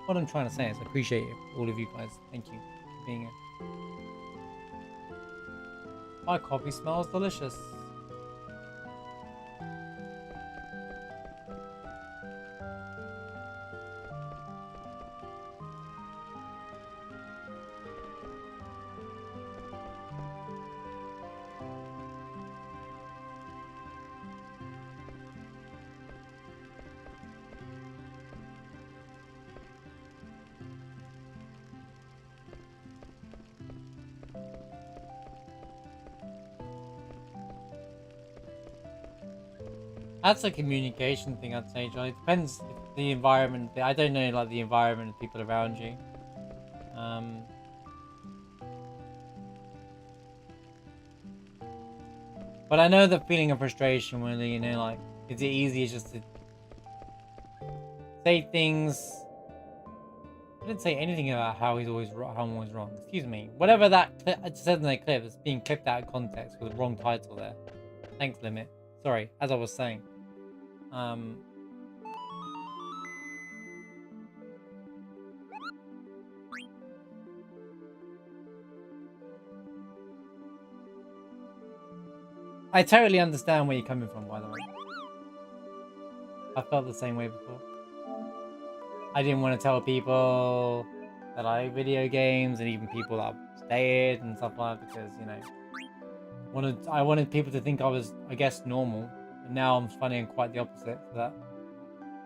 What I'm trying to say is I appreciate it, all of you guys. Thank you for being here. My coffee smells delicious. That's a communication thing, I'd say, John. It depends if the environment. I don't know, like the environment of people around you. But I know the feeling of frustration when you know, like, is it easier just to say things? I didn't say anything about how he's always how I'm always wrong. Excuse me. Whatever that I said in that clip, it's being clipped out of context with the wrong title there. Thanks, Limit. Sorry, as I was saying. I totally understand where you're coming from, by the way. I felt the same way before. I didn't want to tell people that I like video games and even people that I've dated and stuff like that because, you know, I wanted people to think I was, I guess, normal. And now I'm finding quite the opposite of that.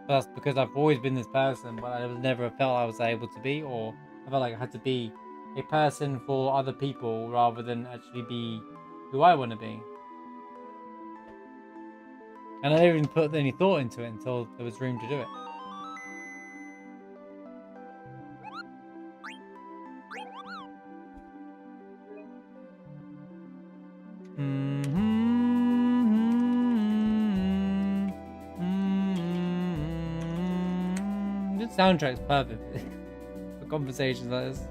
But that's because I've always been this person, but I never felt I was able to be, or I felt like I had to be a person for other people rather than actually be who I want to be. And I didn't even put any thought into it until there was room to do it. This soundtrack's perfect for conversations like this.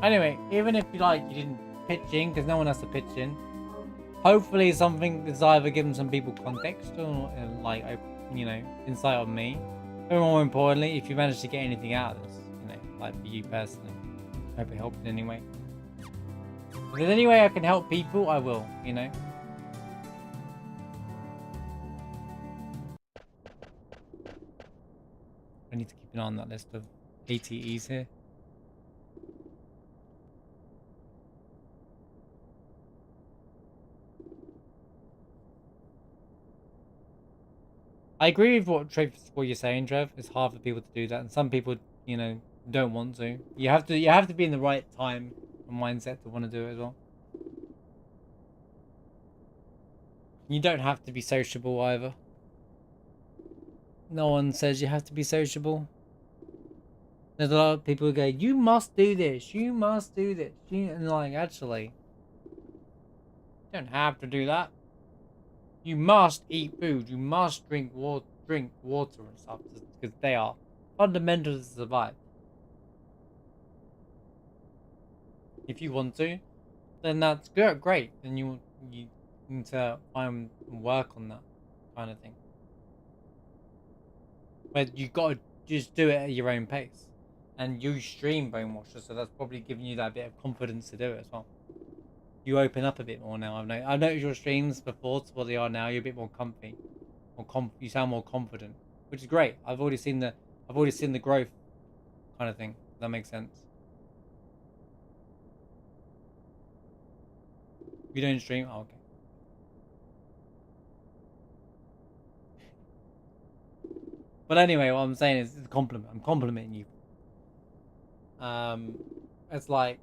Anyway, even if you didn't pitch in, because no one has to pitch in. Hopefully something is either giving some people context or you know, insight on me. But more importantly, if you manage to get anything out of this, you know, like for you personally, hope it helped in any way. If there's any way I can help people, I will, you know. I need to keep an eye on that list of ATEs here. I agree with what you're saying, Trev. It's hard for people to do that, and some people, you know, don't want to. You have to be in the right time and mindset to want to do it as well. You don't have to be sociable either. No one says you have to be sociable. There's a lot of people who go, "You must do this. You must do this." And like, actually, you don't have to do that. You must eat food. You must drink water and stuff because they are fundamental to survive. If you want to, then that's good. Great. Then you need to find and work on that kind of thing. But you got to just do it at your own pace, and you stream Bonewasher, so that's probably giving you that bit of confidence to do it as well. You open up a bit more now. I've noticed your streams before to what they are now. You're a bit more comfy, you sound more confident, which is great. I've already seen the growth, kind of thing. If that makes sense. You don't stream? Oh, okay. But anyway, what I'm saying is it's a compliment. I'm complimenting you. It's like.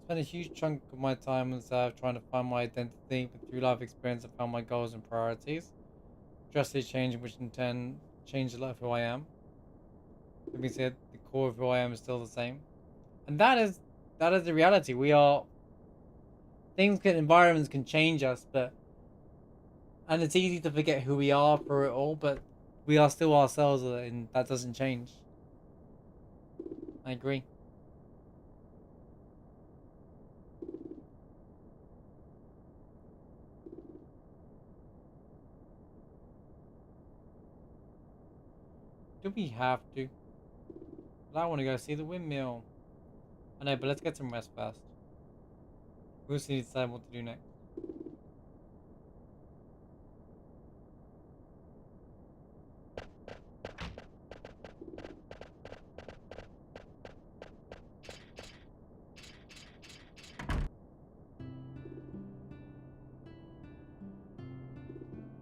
Spent a huge chunk of my time in South trying to find my identity, but through life experience I found my goals and priorities. Drastically changing, which in turn changed a lot of who I am. That being said, the core of who I am is still the same. And that is the reality. Environments can change us, and it's easy to forget who we are for it all, but we are still ourselves, and that doesn't change. I agree. Do we have to? But I want to go see the windmill. I know, but let's get some rest first. We also need to decide what to do next.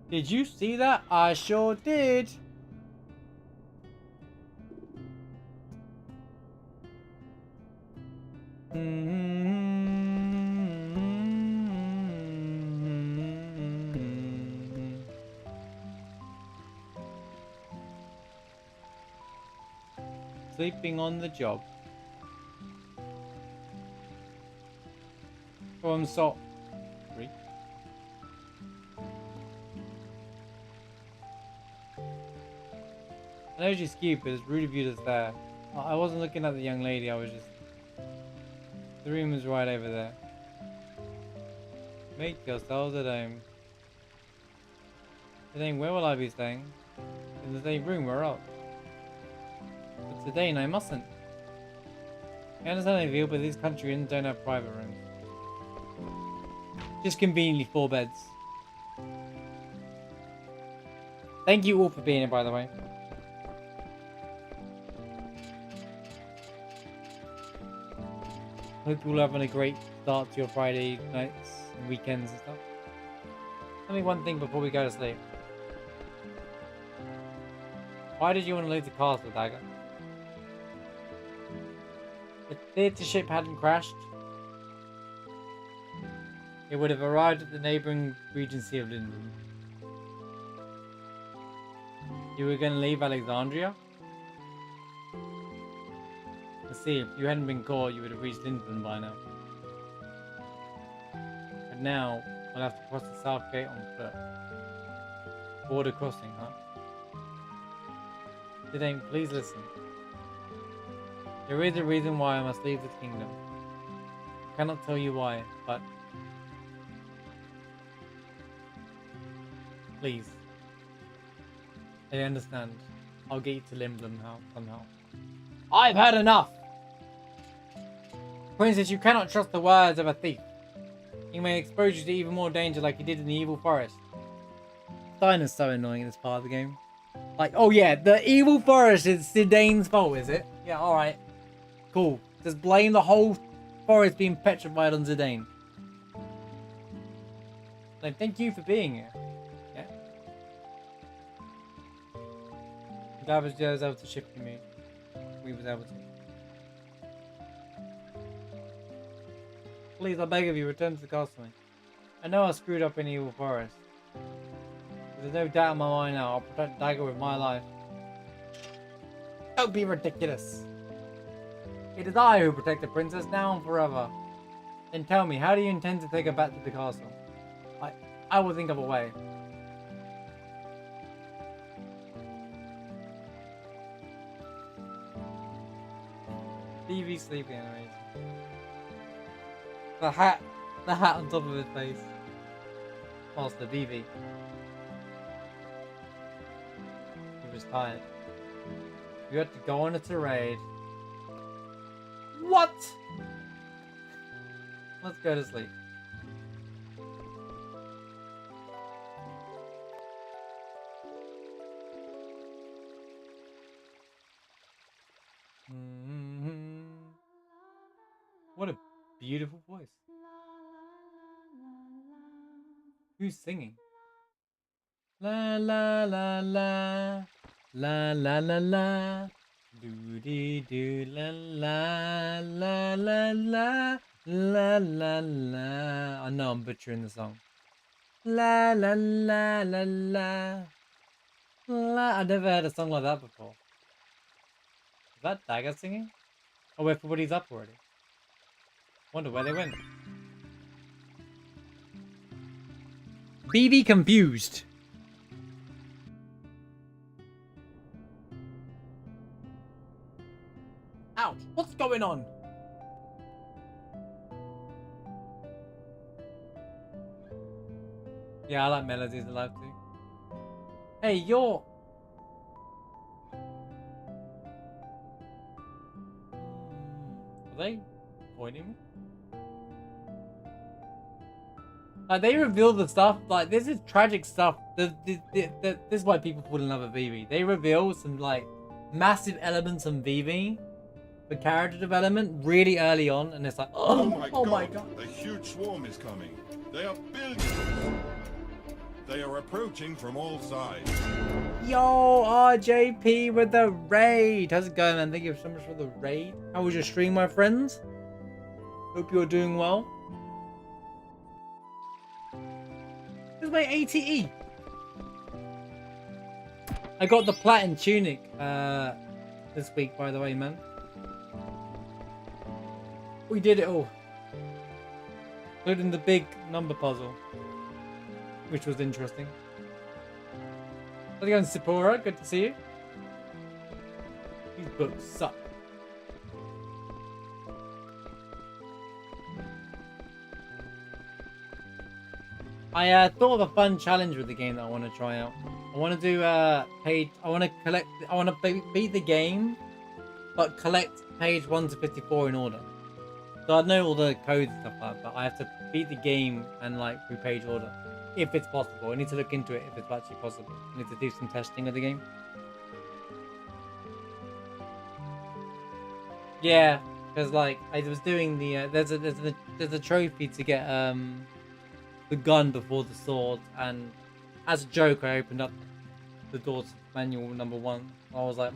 Did you see that? I sure did. Sleeping on the job. Oh, I'm sorry. I know she's cute, but it's rude of you to stare. I wasn't looking at the young lady, I was just... The room is right over there. Make yourselves at home. Today, where will I be staying? In the same room, where else? But today, I mustn't. I understand how you feel, but these country inns don't have private rooms. Just conveniently 4 beds. Thank you all for being here, by the way. Hope you're all having a great start to your Friday nights and weekends and stuff. Tell me one thing before we go to sleep. Why did you want to leave the castle, Dagger? If the theatre ship hadn't crashed, it would have arrived at the neighbouring Regency of Linden. You were going to leave Alexandria? Let's see, if you hadn't been caught, you would have reached Linden by now. But now, we'll have to cross the south gate on foot. Border crossing, huh? Didane, please listen. There is a reason why I must leave the kingdom. I cannot tell you why, but... Please. I understand. I'll get you to Linden somehow. I've had enough! Princess, you cannot trust the words of a thief. He may expose you to even more danger like he did in the evil forest. Steiner's so annoying in this part of the game. Like, oh yeah, the evil forest is Zidane's fault, is it? Yeah, alright. Cool. Just blame the whole forest being petrified on Zidane. So thank you for being here. Yeah. Glad was able to shift me. We was able to. Please, I beg of you, return to the castle. I know I screwed up in Evil Forest. But there's no doubt in my mind now, I'll protect Dagger with my life. Don't be ridiculous. It is I who protect the princess now and forever. Then tell me, how do you intend to take her back to the castle? I will think of a way. Stevie's sleeping anyways. The hat on top of his face. Master BV. He was tired. We had to go on a tirade. What? Let's go to sleep. What a beautiful voice. Who's singing? La la la la la la la la doo dee doo la la la la la la la la. I know I'm butchering the song. La la la la la la. I've never heard a song like that before. Is that Dagger singing? Oh, everybody's up already. Wonder where they went. BB confused. Ouch! What's going on? Yeah, I like melodies alive too. Hey, you're... Are they pointing? Like, they reveal the stuff, like, this is tragic stuff. This is why people fall in love with Vivi. They reveal some, like, massive elements on Vivi for character development really early on, and it's like, oh my god. A huge swarm is coming. They are billions. They are approaching from all sides. Yo, RJP with the raid. How's it going, man? Thank you so much for the raid. How was your stream, my friends? Hope you're doing well. This is my ATE. I got the platinum tunic this week, by the way, man. We did it all, including the big number puzzle, which was interesting. How's it going, Sephora? Good to see you. These books suck. I thought of a fun challenge with the game that I want to try out. I want to do page. I want to beat the game, but collect page 1 to 54 in order. So I know all the codes and stuff like that, but I have to beat the game and like through page order, if it's possible. I need to look into it if it's actually possible. I need to do some testing of the game. Yeah, because like I was doing the there's a trophy to get the gun before the sword, and as a joke I opened up the door to manual number 1. I was like,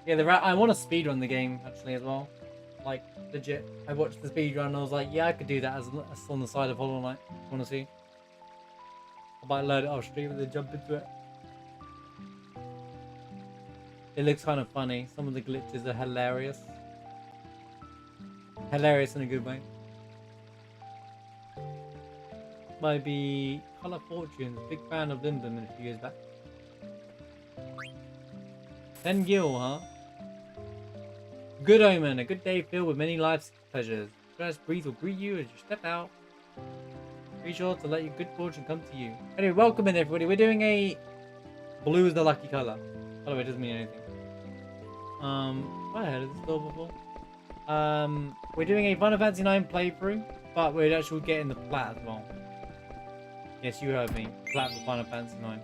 yeah, I want to speedrun the game actually as well. Like, legit. I watched the speedrun and I was like, yeah, I could do that as on the side of Hollow Knight. Want to see? I might load it up stream and then jump into it. It looks kind of funny. Some of the glitches are hilarious. Hilarious in a good way. Might be Color Fortunes. Big fan of Limbum in a few years back. 10 gil, huh? Good omen, a good day filled with many life's pleasures. Fresh breeze will greet you as you step out. Be sure to let your good fortune come to you. Anyway, welcome in everybody. We're doing a blue is the lucky color. By the way, it doesn't mean anything. What heard of this store before? We're doing a Final Fantasy 9 playthrough, but we're actually getting the plat as well. Yes, you heard me. Plat for Final Fantasy 9.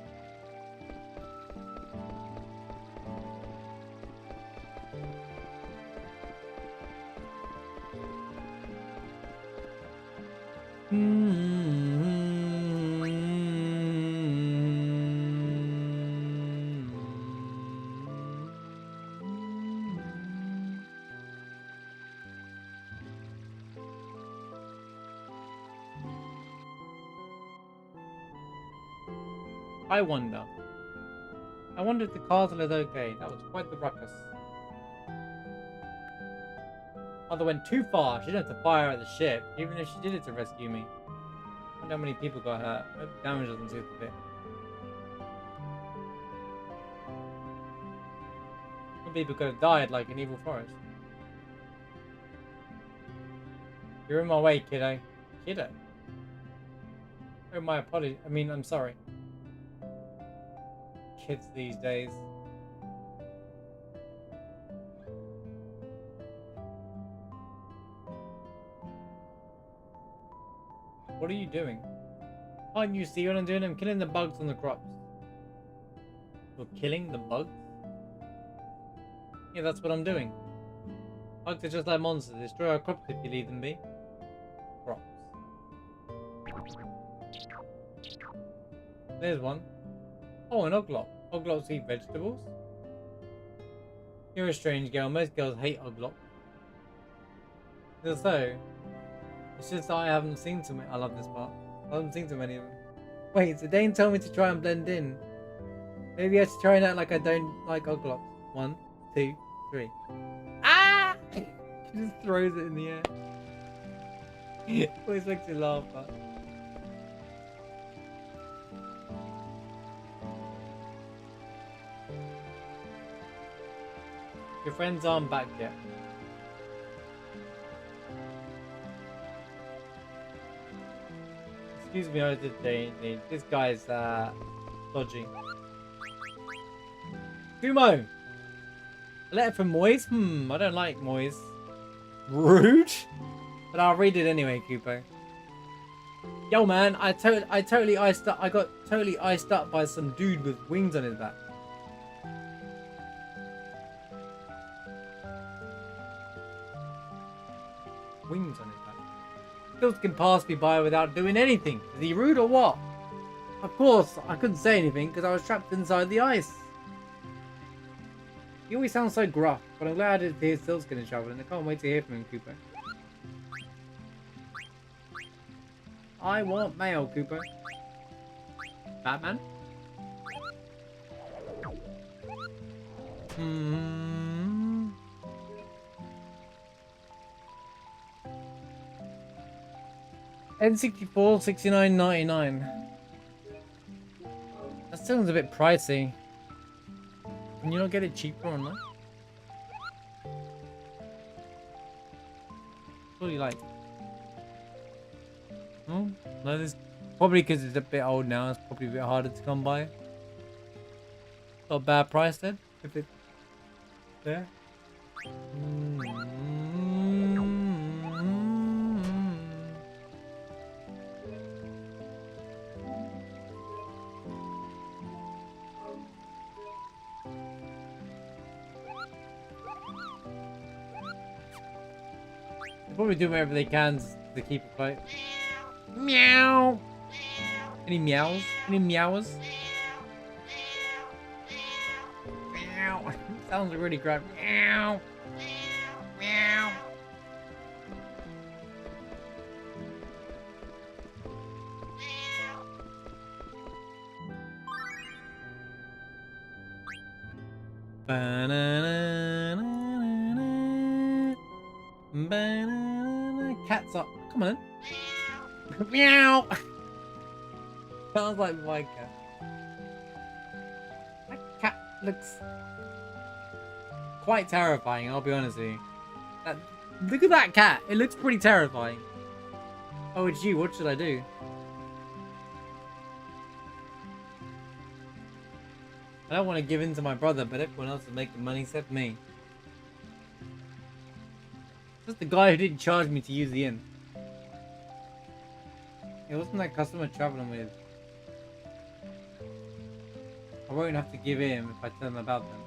I wonder if the castle is okay. That was quite the ruckus. Mother went too far. She didn't have to fire at the ship, even if she did it to rescue me. I wonder how many people got hurt. I hope damage doesn't suit the bit. Some people could have died like an evil forest. You're in my way, kiddo. Kiddo? Oh, my apologies. I mean, I'm sorry. Kids these days. What are you doing? Can't you see what I'm doing? I'm killing the bugs on the crops. You're killing the bugs? Yeah, that's what I'm doing. Bugs are just like monsters. Destroy our crops if you leave them be. Crops. There's one. Oh, an oglop. Oglops eat vegetables? You're a strange girl. Most girls hate oglop. So, it's just that I haven't seen too many. I love this part. I haven't seen too many of them. Wait, so Dane told me to try and blend in. Maybe I should try and act like I don't like oglops. 1, 2, 3. Ah! She just throws it in the air. Always makes me laugh, but... Your friends aren't back yet. Excuse me, I did this guy's dodgy. Kumo! A letter from Moise? I don't like Moise. Rude? But I'll read it anyway, Cooper. Yo, man, I totally iced up. I got totally iced up by some dude with wings on his back. Wings on his back. Stills can pass me by without doing anything. Is he rude or what? Of course, I couldn't say anything because I was trapped inside the ice. He always sounds so gruff, but I'm glad to hear Stills getting travel, and I can't wait to hear from him, Cooper. I want mail, Cooper. Batman? N64, $69.99. That sounds a bit pricey. Can you not get it cheaper online? Probably like... Oh, no, this probably because it's a bit old now. It's probably a bit harder to come by. Not a bad price then, if it's there. They probably do whatever they can to keep it quiet. Meow. Any meows? Any meows? Meow. Sounds really great. Meow. Meow. Cats up. Come on. Meow. Sounds like my cat. That cat looks quite terrifying, I'll be honest with you. Look at that cat. It looks pretty terrifying. Oh, it's you. What should I do? I don't want to give in to my brother, but everyone else is making money except me. Just the guy who didn't charge me to use the inn. It wasn't that customer traveling with. I won't have to give in if I tell them about them.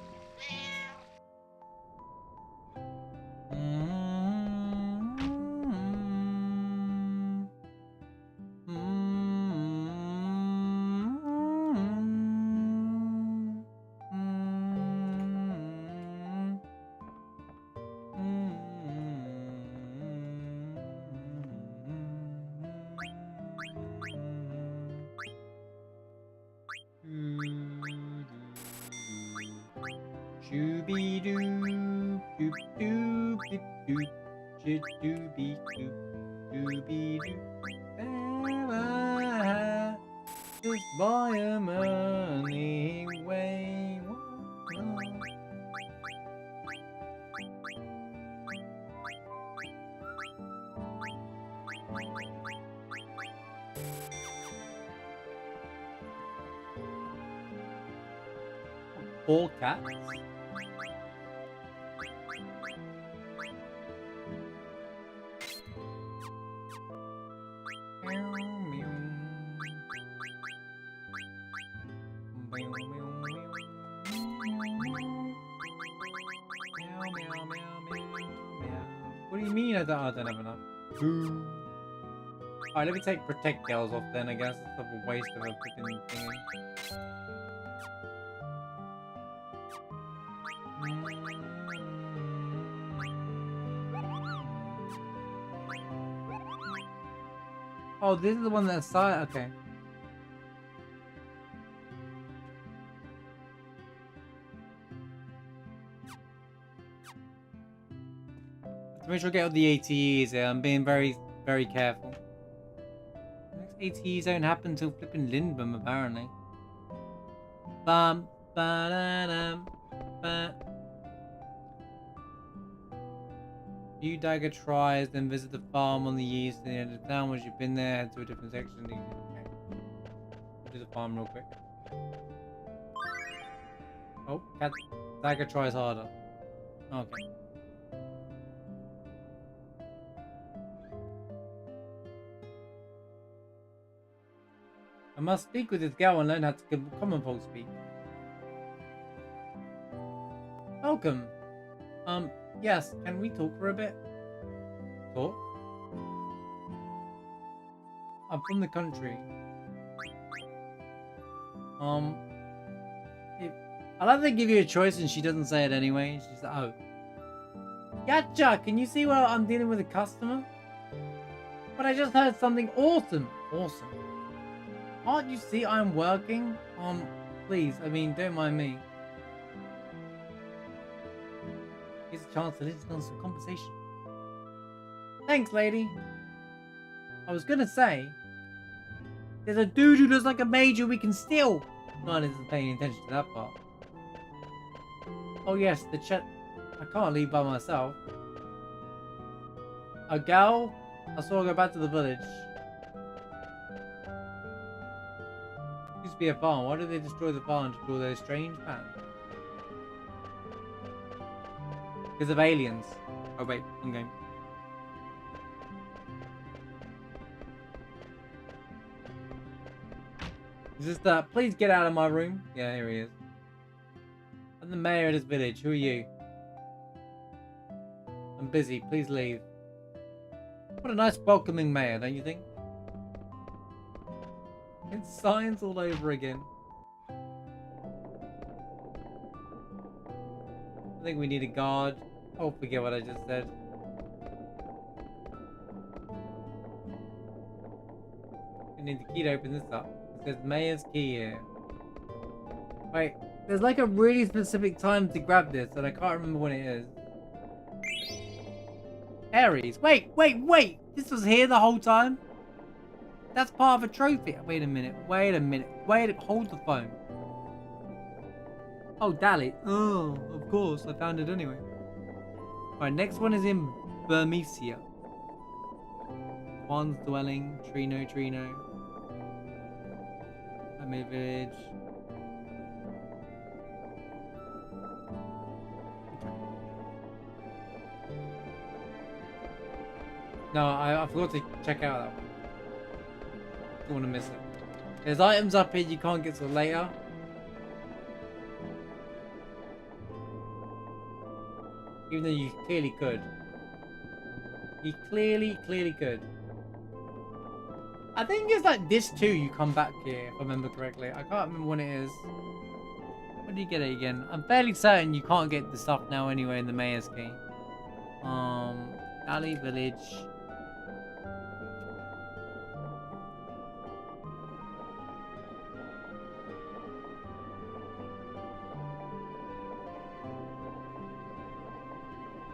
Just buy a money way. Four cats. What do you mean I don't have enough? Alright, let me take protect girls off then, I guess. It's a waste of a freaking thing. Oh, this is the one that's side. Okay. To make sure I get all the ATEs here, I'm being very, very careful. Next ATEs don't happen until flipping Lindblom, apparently. Bum, ba da dum, ba. You dagger tries, then visit the farm on the east and the end of town. Once you've been there, head to a different section. Okay. Do the farm real quick. Oh, cat dagger tries harder. Okay. I must speak with this girl and learn how to common folk speak. Welcome. Yes, can we talk for a bit? Talk? I'm from the country. If, I like they give you a choice and she doesn't say it anyway. She's like, oh. Gotcha! Can you see what I'm dealing with a customer? But I just heard something awesome. Awesome. Can't you see I'm working? Please, I mean, don't mind me. Here's a chance to listen to some conversation. Thanks, lady. I was gonna say, there's a dude who looks like a major we can steal. No one isn't paying attention to that part. Oh yes, the chat. I can't leave by myself. A gal? I saw her go back to the village. Used to be a farm. Why did they destroy the farm to draw their strange plans? Because of aliens. Oh wait, wrong game. Is this the please get out of my room? Yeah, here he is. I'm the mayor of this village. Who are you? I'm busy. Please leave. What a nice welcoming mayor, don't you think? It's signs all over again. I think we need a guard. Oh, forget what I just said. We need the key to open this up. It says mayor's key here. Wait, there's like a really specific time to grab this and I can't remember when it is. Aries. Wait! This was here the whole time? That's part of a trophy. Wait a minute. Hold the phone. Oh, Dali. Oh, of course. I found it anyway. Alright, next one is in Burmecia. Juan's dwelling. Trino. Dali Village. No, I forgot to check out that one. Don't want to miss it. There's items up here you can't get till later. Even though you clearly could. You clearly could. I think it's like this too you come back here, if I remember correctly. I can't remember when it is. When do you get it again? I'm fairly certain you can't get the stuff now anyway in the mayor's key. Dali Village.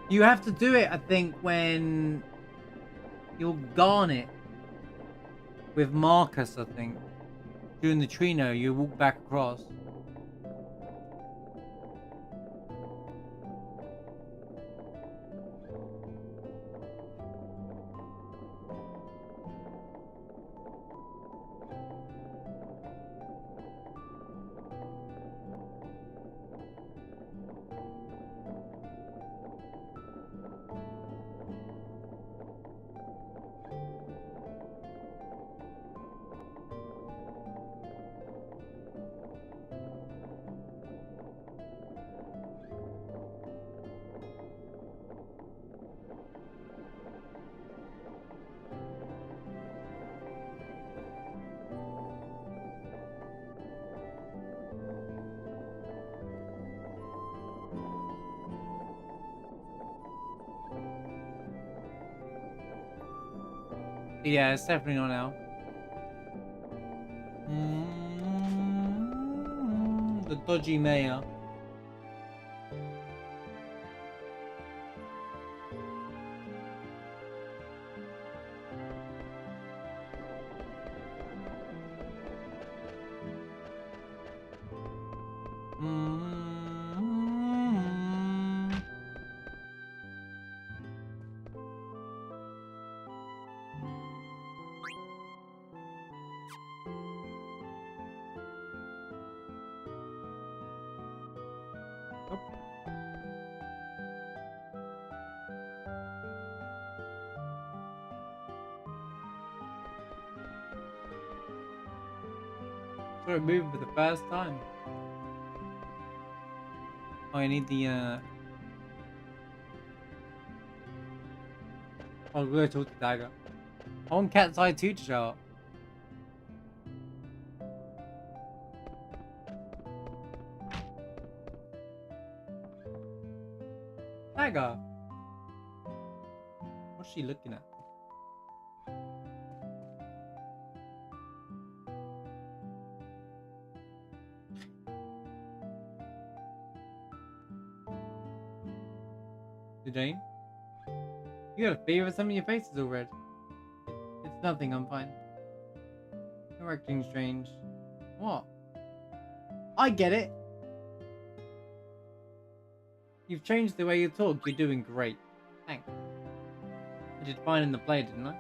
You have to do it, I think, when you'll garnet with Marcus, I think. Doing the Trino, you walk back across. Yeah, it's definitely not now. The dodgy mayor. saw it moving for the first time. Oh, I need the I'll go talk to Dagger. I want Cat's Eye 2 to show up. Dagger! What's she looking at? Jane? You got a fever? Some of your face is all red. It's nothing, I'm fine. You're acting strange. What? I get it! You've changed the way you talk. You're doing great. Thanks. I did fine in the play, didn't I?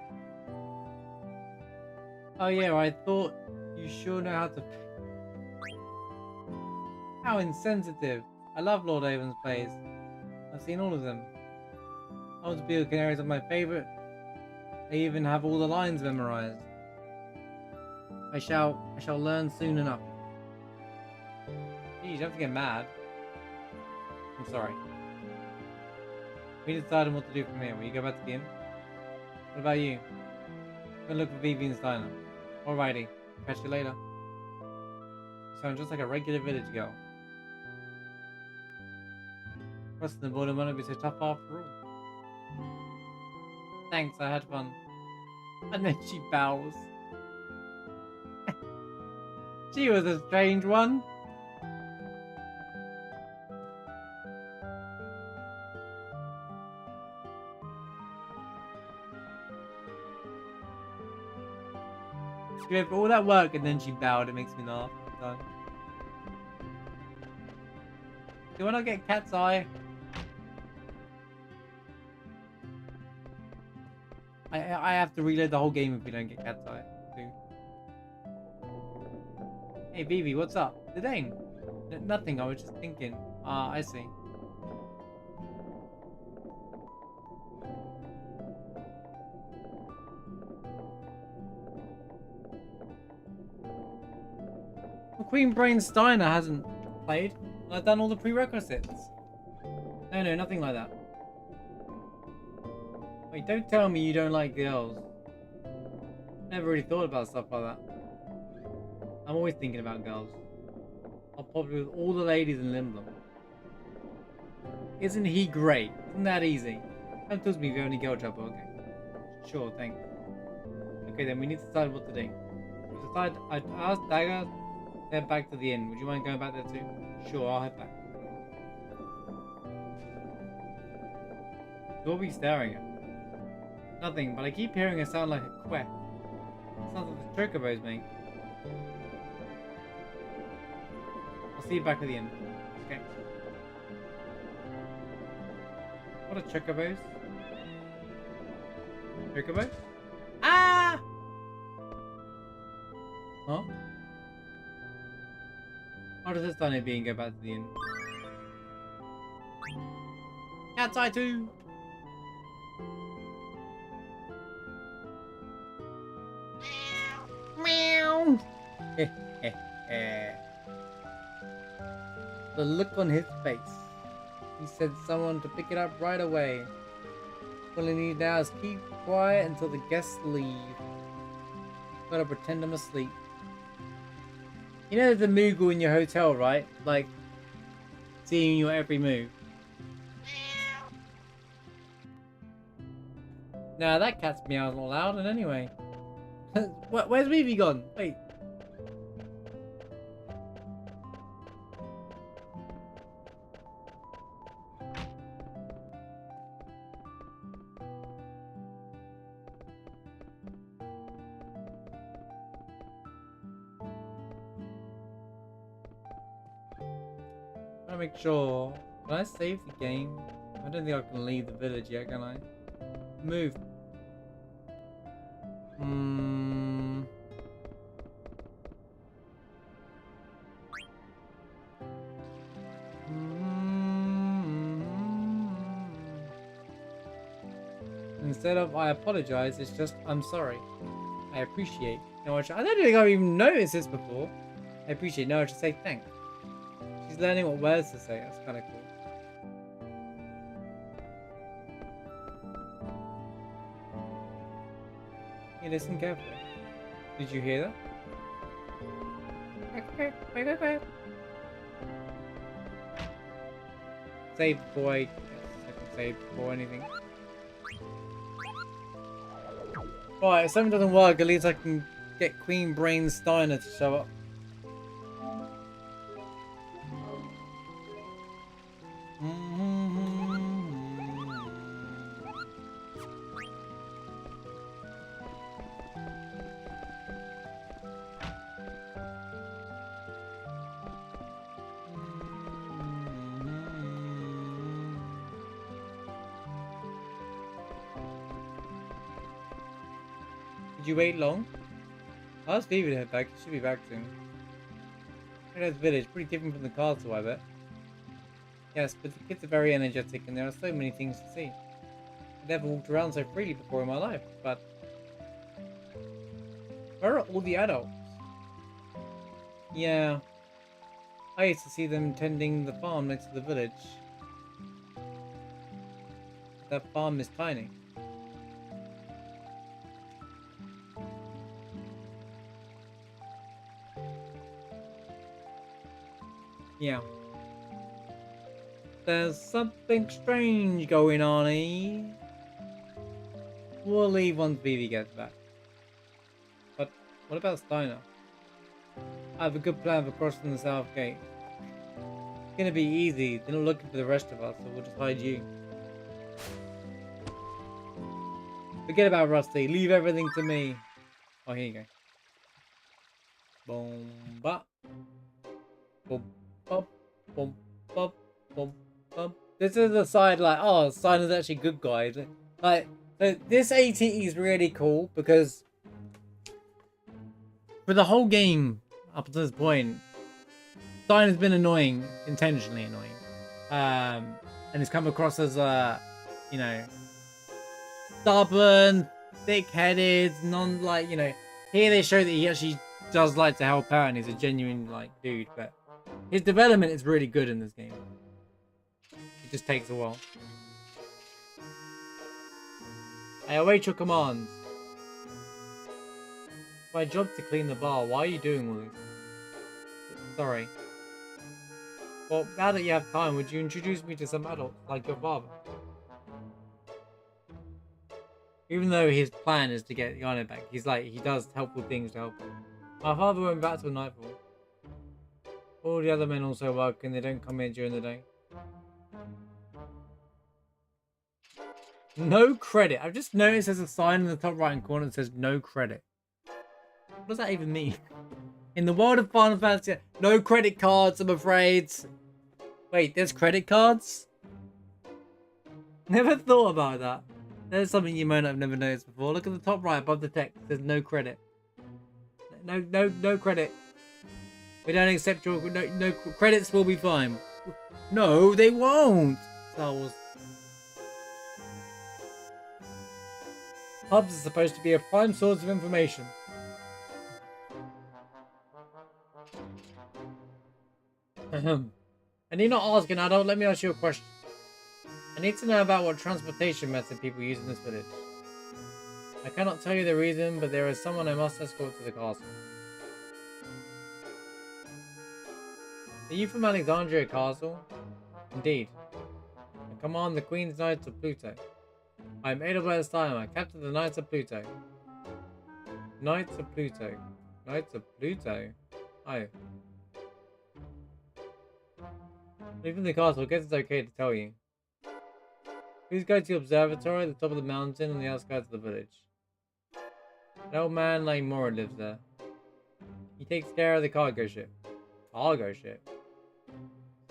Oh yeah, I thought you sure know how to... How insensitive. I love Lord Avon's plays. I've seen all of them. All the Beale Canaries are my favourite. They even have all the lines memorized. I shall learn soon enough. Geez, you have to get mad. I'm sorry. We decided what to do from here. Will you go back to the inn? What about you? I'm gonna look for Vivian's diner. Alrighty. Catch you later. You sound just like a regular village girl. Crossing the border might not be so tough after all. Thanks, I had fun. And then she bows. She was a strange one. She went for all that work and then she bowed. It makes me laugh. Do I not get Cat's Eye? I have to reload the whole game if we don't get Cat's Eye. Hey Vivi, what's up? The Dane? Nothing, I was just thinking. Ah, I see. Well, Queen Brain Steiner hasn't played. I've done all the prerequisites. No, nothing like that. Wait, don't tell me you don't like girls. Never really thought about stuff like that. I'm always thinking about girls. I'll probably with all the ladies in Limblom. Isn't he great? Isn't that easy? Don't talk to me if you have any girl trouble, okay? Sure, thanks. Okay then, we need to decide what to do. We decide, I asked Dagger to head back to the inn. Would you mind going back there too? Sure, I'll head back. What are we staring at? Nothing, but I keep hearing it sound like a quack. It sounds like the chocobos make. I'll see you back at the end. Okay. What are chocobos? Chocobos? Ah! Huh? How does this done it being go back to the inn? Cat's Eye 2! Meow! The look on his face. He said someone to pick it up right away. All I need now is keep quiet until the guests leave. Gotta pretend I'm asleep. You know the Moogle in your hotel, right? Like, seeing your every move. Nah, that cat's meow's not loud, and anyway. Where's Vivi gone? Wait. I make sure. Can I save the game? I don't think I can leave the village yet, can I? Move. Instead of I apologize, it's just I'm sorry. I appreciate. I don't think I've even noticed this before. I appreciate it. No, just say thanks. She's learning what words to say. That's kind of cool. You listen carefully. Did you hear that? Save before I can save before anything. Alright, if something doesn't work, at least I can get Queen Brain Steiner to show up. Did you wait long? I'll ask Vivi to head back. She should be back soon. Red Village, pretty different from the castle, I bet. Yes, but the kids are very energetic and there are so many things to see. I've never walked around so freely before in my life, but... Where are all the adults? Yeah. I used to see them tending the farm next to the village. That farm is tiny. Yeah. There's something strange going on, eh? We'll leave once Vivi gets back. But what about Steiner? I have a good plan for crossing the south gate. It's gonna be easy. They're not looking for the rest of us, so we'll just hide you. Forget about Rusty. Leave everything to me. Oh, here you go. Boom, ba. Boom. Bump, bump, bump, bump, bump. This is a side like, oh, Steiner's actually good guy. Like, this AT is really cool because for the whole game up to this point, Steiner's been annoying, intentionally annoying, and he's come across as you know, stubborn, thick-headed, like, you know. Here they show that he actually does like to help out and he's a genuine like dude, but. His development is really good in this game. It just takes a while. I await your commands. It's my job to clean the bar. Why are you doing all this? Sorry. Well, now that you have time, would you introduce me to some adult, like your father? Even though his plan is to get Yana back, he's like, he does helpful things to help him. My father went back till nightfall. All the other men also work and they don't come in during the day. No credit. I've just noticed there's a sign in the top right hand corner that says no credit. What does that even mean? In the world of Final Fantasy, no credit cards, I'm afraid. Wait, there's credit cards? Never thought about that. There's something you might not have never noticed before. Look at the top right above the text. There's no credit. No credit. We don't accept your no credits. Will be fine. No, they won't. Star Wars. Hubs are supposed to be a prime source of information. And you're not asking, adult. Let me ask you a question. I need to know about what transportation method people use in this village. I cannot tell you the reason, but there is someone I must escort to the castle. Are you from Alexandria Castle? Indeed. I command the Queen's Knights of Pluto. I am Edelbert Steiner, captain of the Knights of Pluto. Knights of Pluto. Knights of Pluto? Oh. Leaving the castle, I guess it's okay to tell you. Please go to the observatory at the top of the mountain on the outskirts of the village. An old man named Mora lives there. He takes care of the cargo ship. Cargo ship?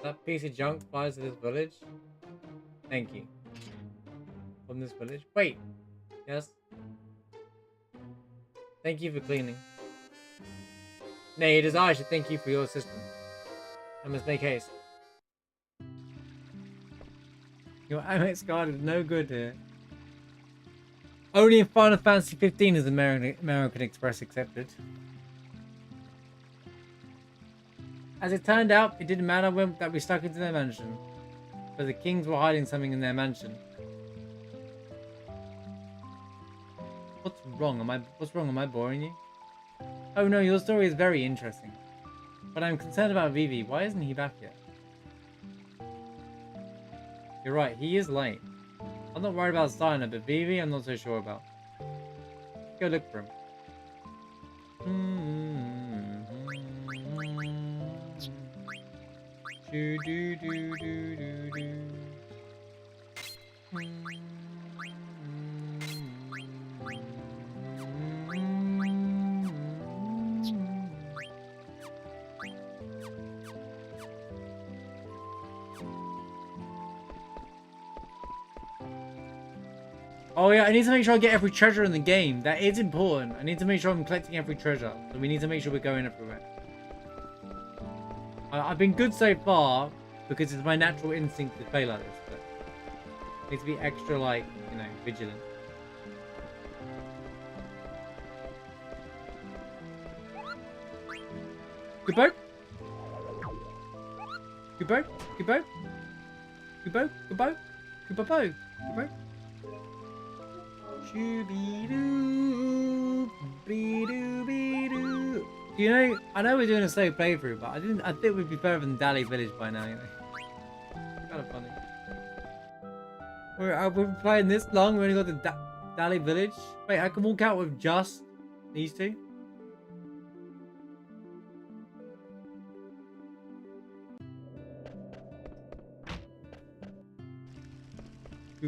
That piece of junk flies to this village? Thank you. From this village? Wait. Yes? Thank you for cleaning. Nay, it is I should thank you for your assistance. I must make haste. Your Amex card is no good here. Only in Final Fantasy 15 is American Express accepted. As it turned out, it didn't matter that we stuck into their mansion. But the kings were hiding something in their mansion. What's wrong? What's wrong? Am I boring you? Oh no, your story is very interesting. But I'm concerned about Vivi. Why isn't he back yet? You're right, he is late. I'm not worried about Steiner, but Vivi I'm not so sure about. Go look for him. Do do do do do do. Oh yeah, I need to make sure I get every treasure in the game. That is important. I need to make sure I'm collecting every treasure. So we need to make sure we're going everywhere. I've been good so far because it's my natural instinct to play like this, but I need to be extra, like, you know, vigilant. Goodbye. Goodbye. Goodbye. Goodbye. Goodbye. Goodbye. Goodbye. Shoo-be-doo, be-doo-be-doo. You know, I know we're doing a slow playthrough, but I think we'd be better than Dali Village by now, you know. Kind of funny. We've been playing this long, we only got the Dali Village. Wait, I can walk out with just these two?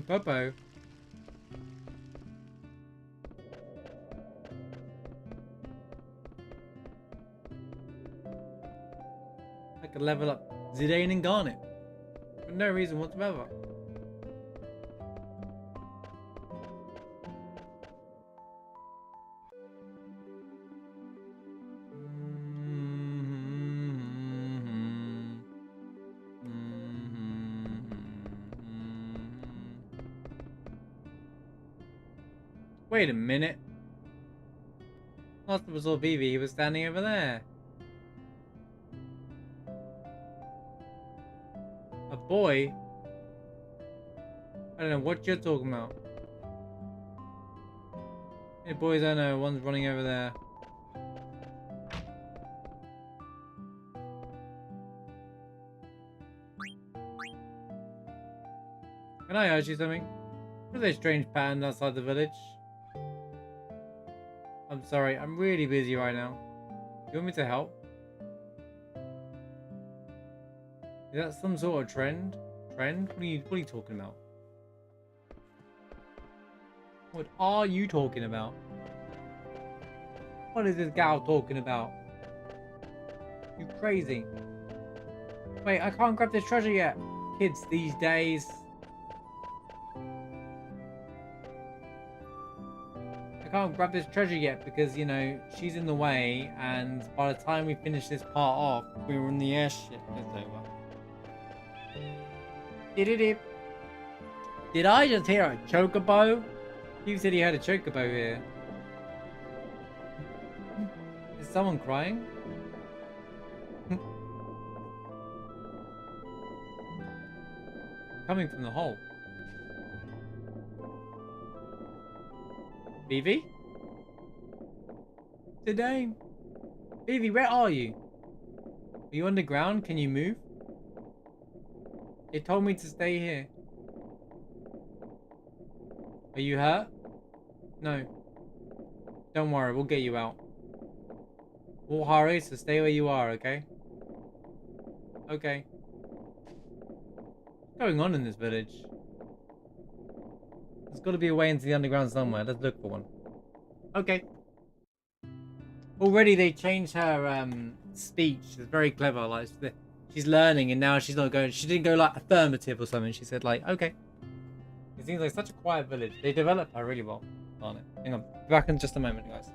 Popo. I could level up Zidane and Garnet for no reason whatsoever. Wait a minute. Last time I saw Vivi, he was standing over there. A boy? I don't know what you're talking about. Hey boys, I know, one's running over there. Can I ask you something? What are those strange patterns outside the village? I'm sorry, I'm really busy right now. You want me to help? Is that some sort of trend? Trend? What are you talking about? What are you talking about? What is this gal talking about? You crazy? Wait, I can't grab this treasure yet. Kids these days. I can't grab this treasure yet because, you know, she's in the way, and by the time we finish this part off, we're in the airship. It's over. Did I just hear a chocobo? You said he had a chocobo here. Is someone crying? Coming from the hole. Vivi? Zidane? Vivi, where are you? Are you underground? Can you move? They told me to stay here. Are you hurt? No. Don't worry, we'll get you out. We'll hurry, so stay where you are, okay? Okay. What's going on in this village? There's got to be a way into the underground somewhere. Let's look for one. Okay. Already they changed her speech. It's very clever. Like she's learning, and now she's not going. She didn't go like affirmative or something. She said like, okay. It seems like such a quiet village. They developed her really well on it. Hang on, back in just a moment, guys.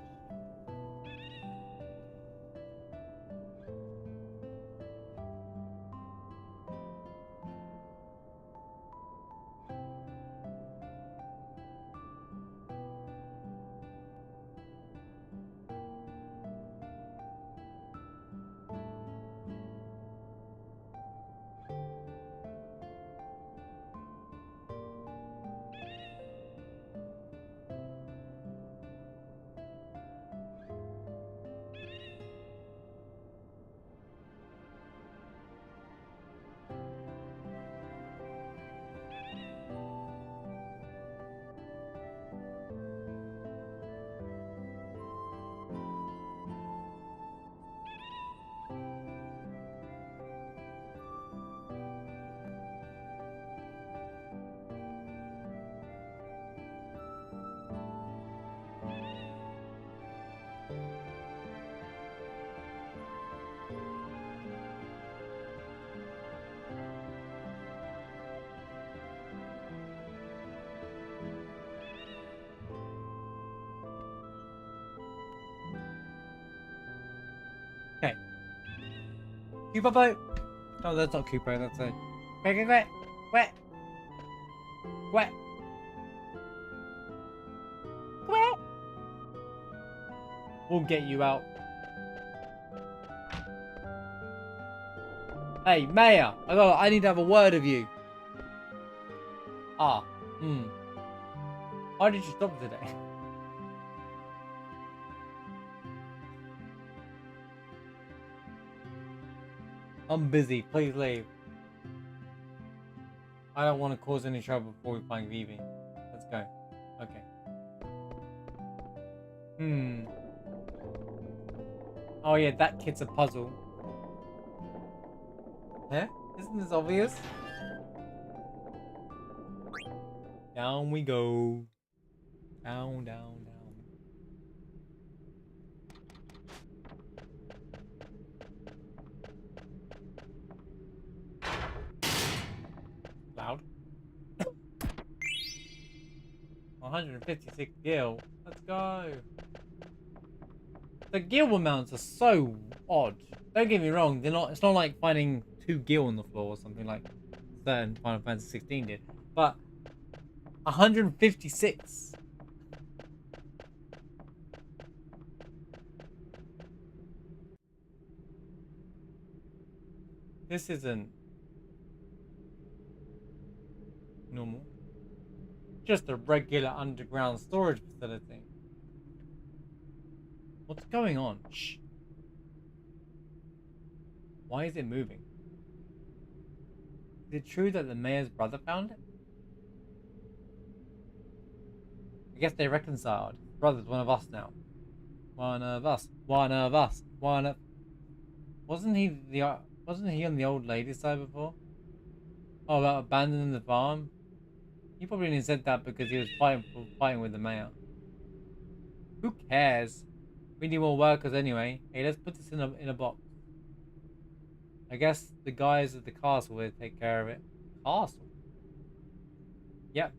Cooper boat. No, that's not Cooper. That's a quack. Quack. Quack. Quack. We'll get you out. Hey, Mayor. I need to have a word of you. Ah. Why did you stop today? I'm busy. Please leave. I don't want to cause any trouble before we find Vivi. Let's go. Okay. Oh yeah, that kid's a puzzle. Huh? Isn't this obvious? Down we go. Down, down, down. Loud. 156 gil. Let's go. The gil amounts are so odd. Don't get me wrong, they're not. It's not like finding 2 gil on the floor or something like certain Final Fantasy 16 did. But 156. This isn't normal. Just a regular underground storage facility. What's going on? Shh. Why is it moving? Is it true that the mayor's brother found it? I guess they reconciled. Brother's one of us now. One of us. One of us. One of... Wasn't he on the old lady's side before? Oh, about abandoning the farm? He probably only said that because he was fighting with the mayor. Who cares? We need more workers anyway. Hey, let's put this in a box. I guess the guys at the castle will take care of it. Castle? Yep.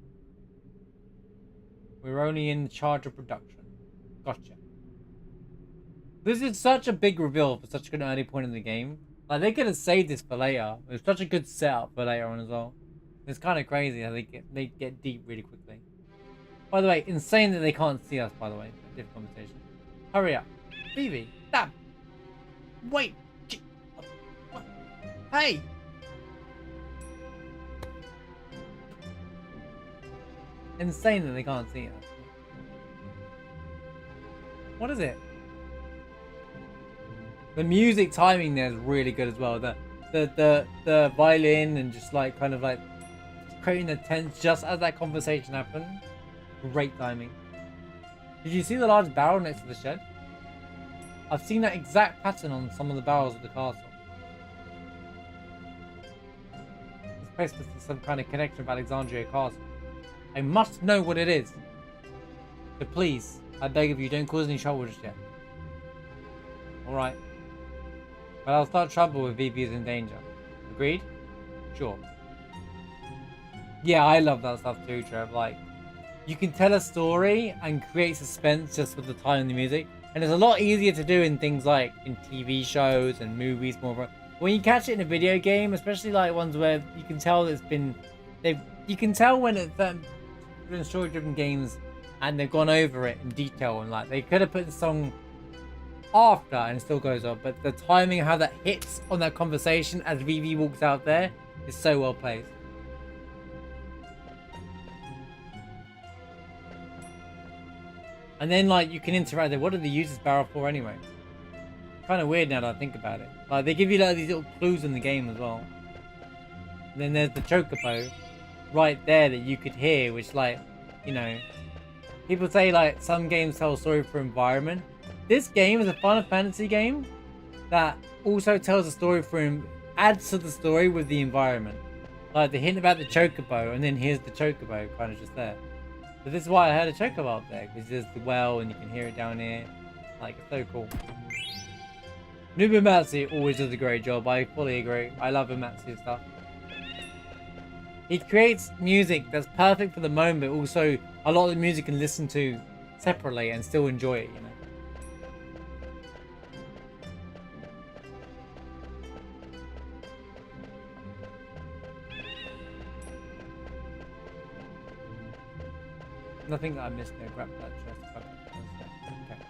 We're only in charge of production. Gotcha. This is such a big reveal for such an early point in the game. Like, they could have saved this for later. It was such a good setup for later on as well. It's kind of crazy how they get deep really quickly. By the way, insane that they can't see us, by the way. Different conversation. Hurry up. Vivi, stop. Wait. What? Hey. Insane that they can't see us. What is it? The music timing there is really good as well. The violin and just like kind of like creating the tense just as that conversation happened. Great timing. Did you see the large barrel next to the shed? I've seen that exact pattern on some of the barrels of the castle. This place must be some kind of connection with Alexandria Castle. I must know what it is. So please, I beg of you, don't cause any trouble just yet. Alright. But I'll start trouble if Vivi is in danger. Agreed? Sure. Yeah, I love that stuff too, Trev. Like, you can tell a story and create suspense just with the time and the music. And it's a lot easier to do in things like in TV shows and movies more. When you catch it in a video game, especially like ones where you can tell it's been... You can tell when it's been story-driven games and they've gone over it in detail. And like, they could have put the song after and it still goes on. But the timing, how that hits on that conversation as Vivi walks out there is so well placed. And then, like, you can interact there. What do they use this barrel for anyway? Kind of weird now that I think about it. Like, they give you like these little clues in the game as well. And then there's the chocobo right there that you could hear, which, like, you know, people say like some games tell a story for environment. This game is a Final Fantasy game that also tells a story for adds to the story with the environment. Like the hint about the chocobo, and then here's the chocobo kind of just there. So this is why I heard a chocobo up there, because there's the well and you can hear it down here. Like, it's so cool. Nubimatsu always does a great job. I fully agree. I love Uematsu's stuff. He creates music that's perfect for the moment, but also a lot of the music you can listen to separately and still enjoy it, you know. Nothing that I missed there. Grab that chest. Grab that chest. Okay.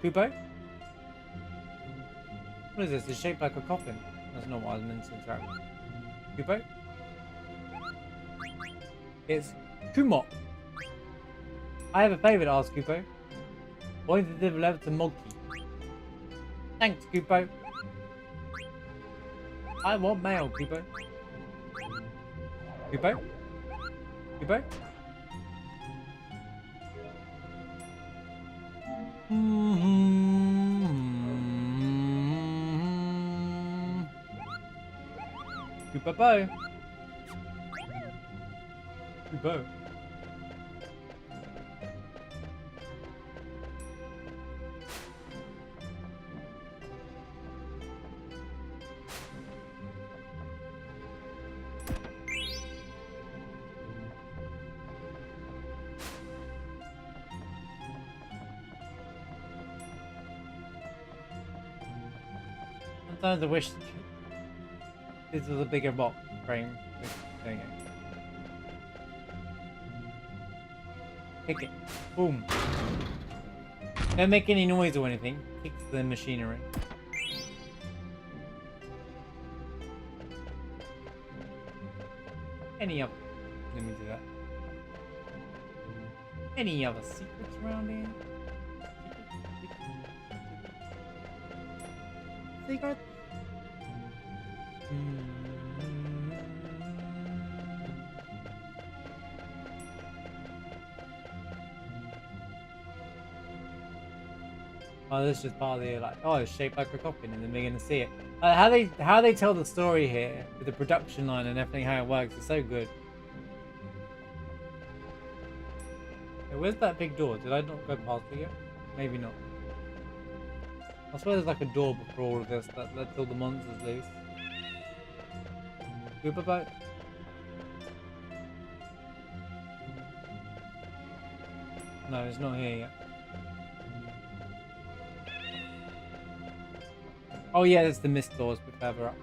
Kubo? What is this? It's shaped like a coffin. That's not what I was meant to interact with. Kubo? It's Kumok. I have a favour to ask, Kubo. Why did they deliver to Moggy? Thanks, Kubo. I want mail, Kubo. Kubo? Kubo? Kubo. Kubo. Sometimes I wish this was a bigger box frame. There you go. Kick it. Boom. Don't make any noise or anything. Kick the machinery. Any other... Let me do that. Any other secrets around here? Secret? Oh, this is just part of the like. Oh, it's shaped like a coffin, and then they're gonna see it. How they tell the story here with the production line and everything, how it works is so good. Hey, where's that big door? Did I not go past it yet? Maybe not. I swear there's like a door before all of this that lets all the monsters loose. Goober boat. No, it's not here yet. Oh yeah, there's the mist doors a bit further up.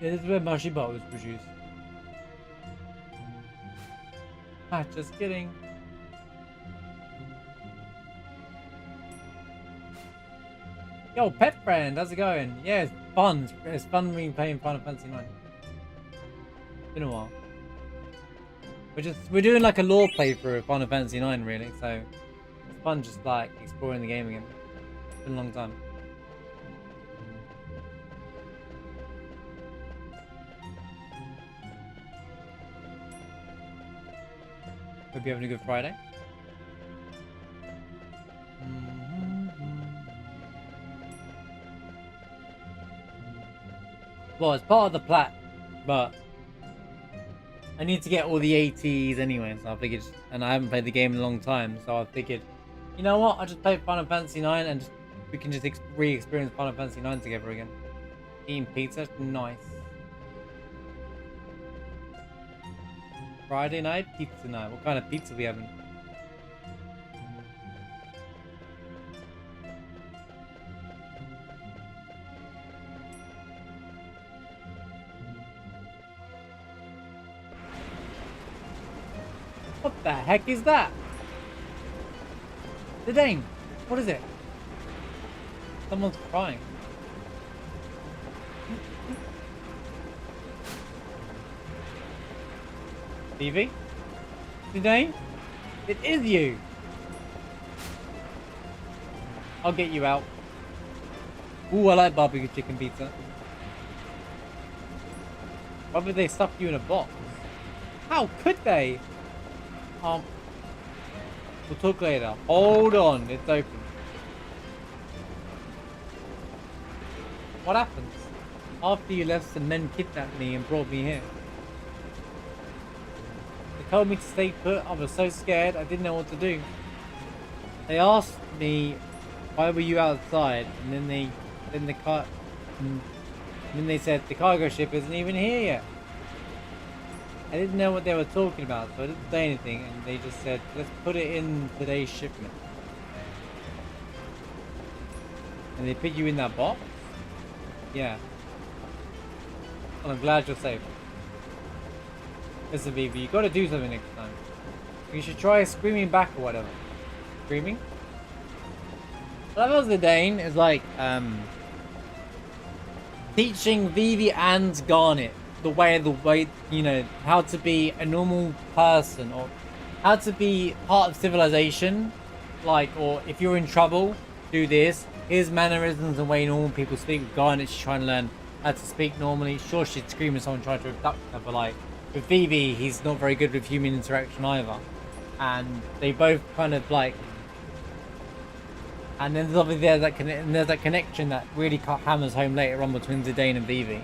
Yeah, this is where Mashiba was produced. Ah, just kidding. Yo, pet friend, how's it going? Yeah, it's fun. It's fun being playing Final Fantasy 9. Been a while. We're doing like a lore playthrough of Final Fantasy 9 really, so it's fun just like exploring the game again. It's been a long time. Hope you're having a good Friday. Well, it's part of the plat, but I need to get all the ATs anyway, so I figured, and I haven't played the game in a long time, so I figured, you know what, I'll just play Final Fantasy 9 and we can just re-experience Final Fantasy 9 together again. Eating pizza, nice. Friday night, pizza night. What kind of pizza we having? What the heck is that? The dang! What is it? Someone's crying. Stevie? Today? It is you! I'll get you out. Ooh, I like barbecue chicken pizza. Why would they stuff you in a box? How could they? We'll talk later. Hold on, it's open. What happens? After you left, some men kidnapped me and brought me here. They told me to stay put. I was so scared, I didn't know what to do. They asked me, why were you outside? And then they said, the cargo ship isn't even here yet. I didn't know what they were talking about, so I didn't say anything, and they just said, let's put it in today's shipment. And they put you in that box? Yeah. Well, I'm glad you're safe. Listen, Vivi, you gotta do something next time. You should try screaming back or whatever. Screaming? What else the Dane is like, teaching Vivi and Garnet the way, you know, how to be a normal person, or how to be part of civilization. Like, or if you're in trouble, do this. Here's mannerisms and way normal people speak. With Garnet, she's trying to learn how to speak normally. Sure, she'd scream if someone tried to abduct her, but like, with Vivi, he's not very good with human interaction either. And they both kind of like, and then there's obviously there's that connection that really hammers home later on between Zidane and Vivi.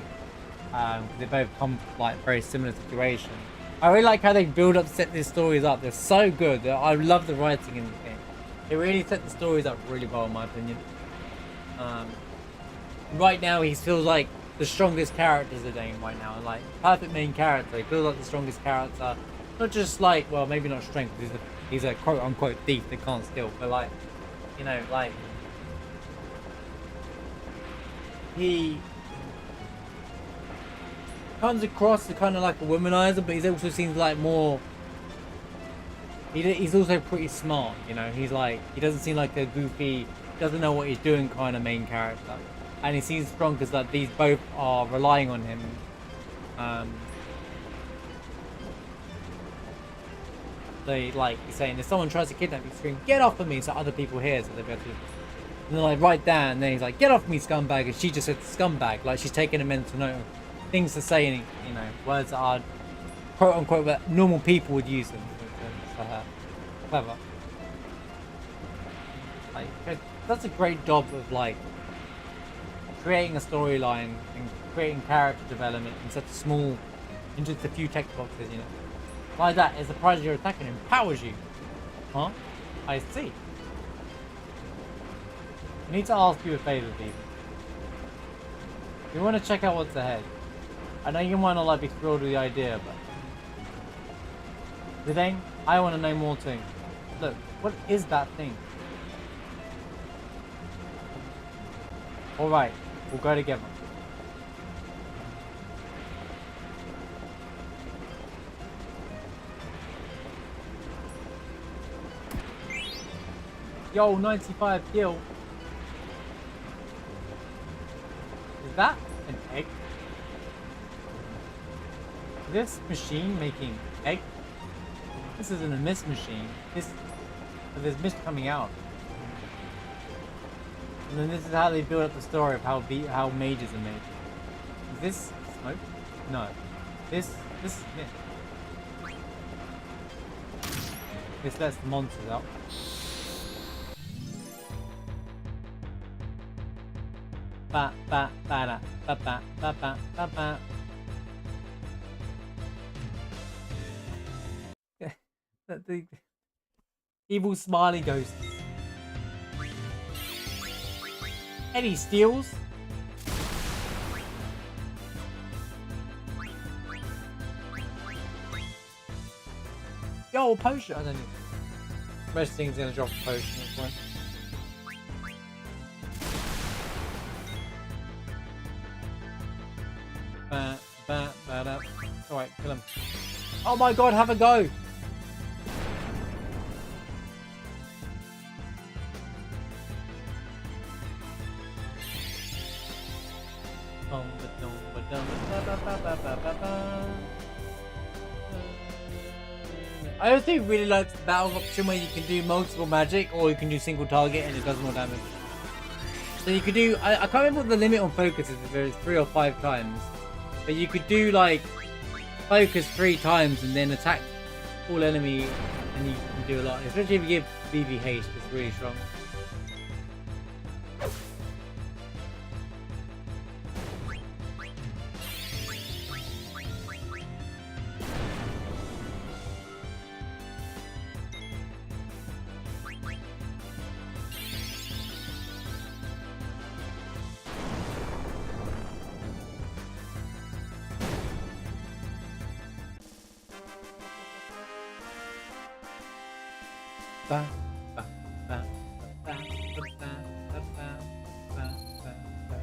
They both come from like very similar situations. I really like how they build up, set these stories up. They're so good. I love the writing in this game. They really set the stories up really well, in my opinion. Right now, he feels like the strongest character, Zidane, right now. Like, perfect main character. He feels like the strongest character. Not just like, well, maybe not strength. He's a quote-unquote thief that can't steal. But like, you know, like, he comes across as kind of like a womanizer, but he also seems like more. He's also pretty smart, you know. He's like, he doesn't seem like a goofy, doesn't know what he's doing kind of main character, and he seems strong because like these both are relying on him. They like he's saying, if someone tries to kidnap you, scream, "Get off of me!" so other people hear, so they'll be able to. And they're like, right down, and then he's like, "Get off me, scumbag!" and she just said scumbag, like she's taking a mental note of things to say, and you know, words that are quote unquote that normal people would use them for her. Clever. Like, that's a great job of like creating a storyline and creating character development in such a small, in just a few text boxes, you know. Like that, as the prize you're attacking empowers you. Huh? I see. I need to ask you a favor, Vivi. You want to check out what's ahead. I know you might not like be thrilled with the idea, but Zidane, I want to know more too. Look, what is that thing? Alright, we'll go together. Yo, 95 kill. Is that an egg? This machine making egg? This isn't a mist machine. There's mist coming out. And then this is how they build up the story of how mages are made. Is this smoke? No. This is mist. This lets the monsters out. Ba ba ba da ba ba ba ba ba ba. The evil smiley ghosts. Any steals? Yo, a potion. I don't know. Most things gonna drop a potion at this point. Alright, kill him. Oh my god, have a go! I also really like the battle option where you can do multiple magic or you can do single target and it does more damage. So you could do, I can't remember what the limit on focus is, if it's 3 or 5 times. But you could do like focus 3 times and then attack all enemy and you can do a lot. Especially if you give BB haste, it's really strong. ba, ba, ba, ba, ba, ba, ba, ba, ba, ba.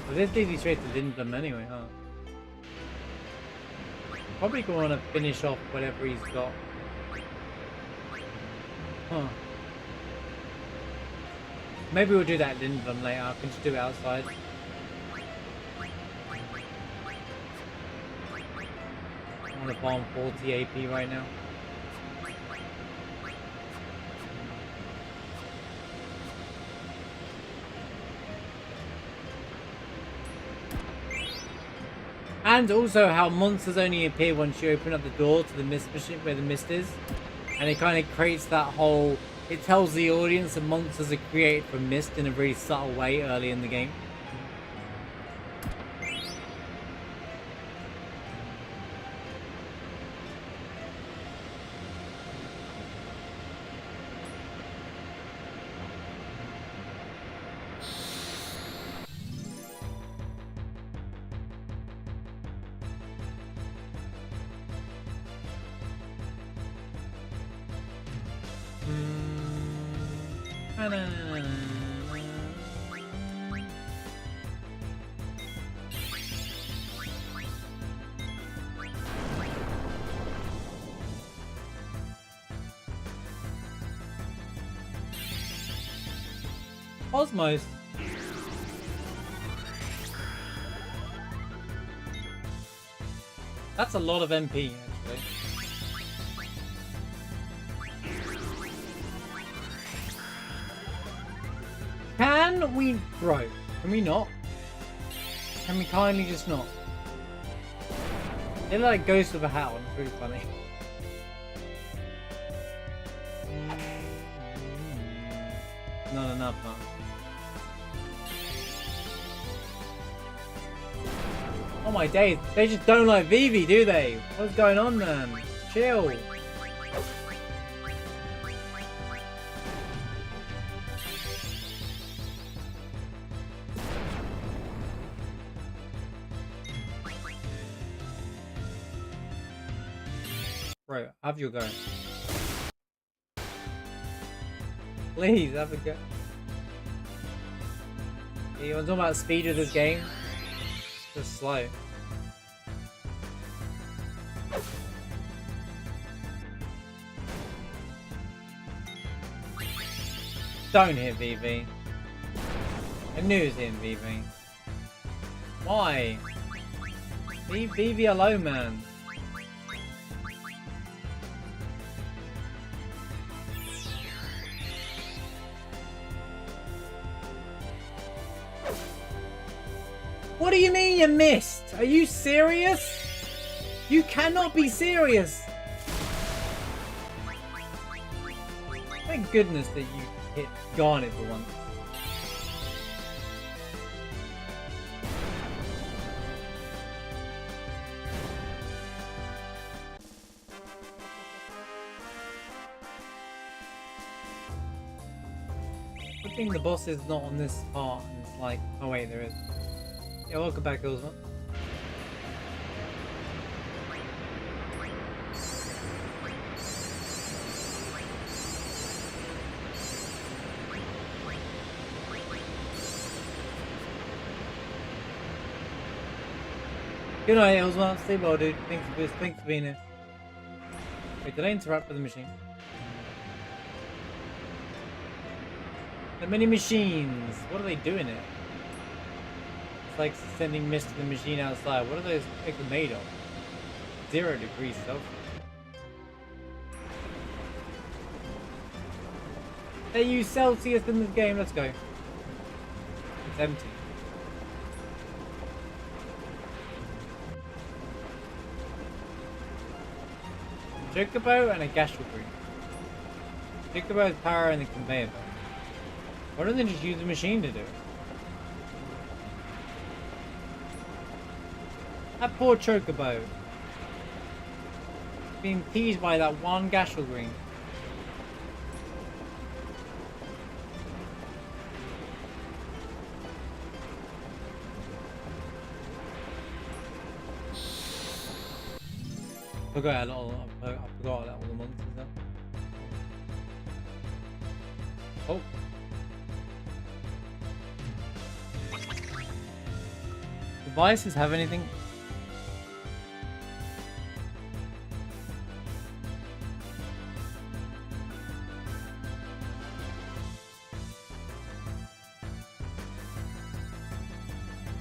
Well, this leads you straight to Lindblom anyway, huh? Probably gonna want to finish off whatever he's got. Huh. Maybe we'll do that at Lindblom later. I can just do it outside. I want to farm 40 AP right now. And also how monsters only appear once you open up the door to the mist machine where the mist is. And it kind of creates that whole... It tells the audience that monsters are created from mist in a very subtle way early in the game. Osmos. That's a lot of MP, actually. Can we, bro? Can we not? Can we kindly just not? They're like ghosts of a hat on. It's really funny. Not enough, man. Oh my days, they just don't like Vivi, do they? What's going on, man? Chill. Right, have your go. Please, have a go. You want to talk about the speed of this game? Just slow. Don't hit VV. I knew it was hitting VV. Why? Leave VV alone, man. What do you mean you missed? Are you serious? You cannot be serious. Thank goodness that you hit Garnet for once. Good thing the boss is not on this part and it's like, oh wait, there is. Yeah, welcome back, Uzma. Good night, Uzma. Stay well, dude. Thanks for being here. Wait, did I interrupt with the machine? The mini machines. What are they doing here? Like sending mist to the machine outside. What are those things made of? 0 degrees Celsius. They use Celsius in this game. Let's go. It's empty. Chocobo and a Gastral Green. Chocobo's power and the conveyor belt. Why don't they just use the machine to do it? That poor Chocobo. Being teased by that one Gastral Green. I forgot all the monsters now. Oh. Devices have anything?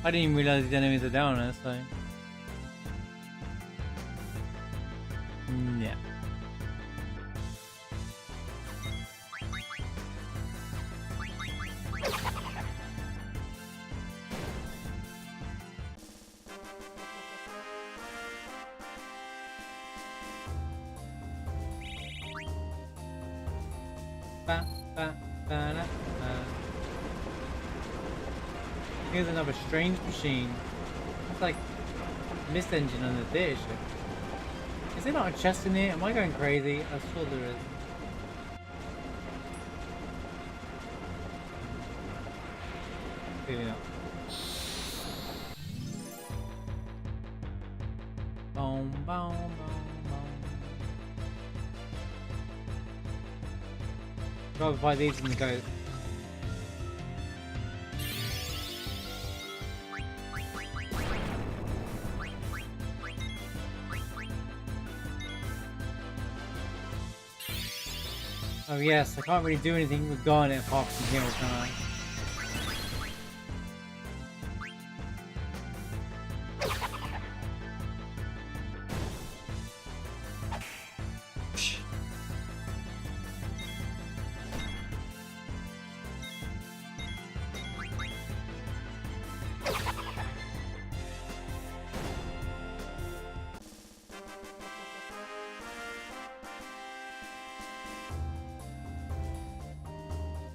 I didn't even realize these enemies are down there, so... Yeah. Ba, ba, ba, da, ba. Here's another strange machine. It's like mist engine on the theater ship. Is there not a chest in here? Am I going crazy? I sure there is. Maybe not. Boom, boom, boom, boom. Rather buy these and go. Oh yes, I can't really do anything with Garnet apart from heal, can I?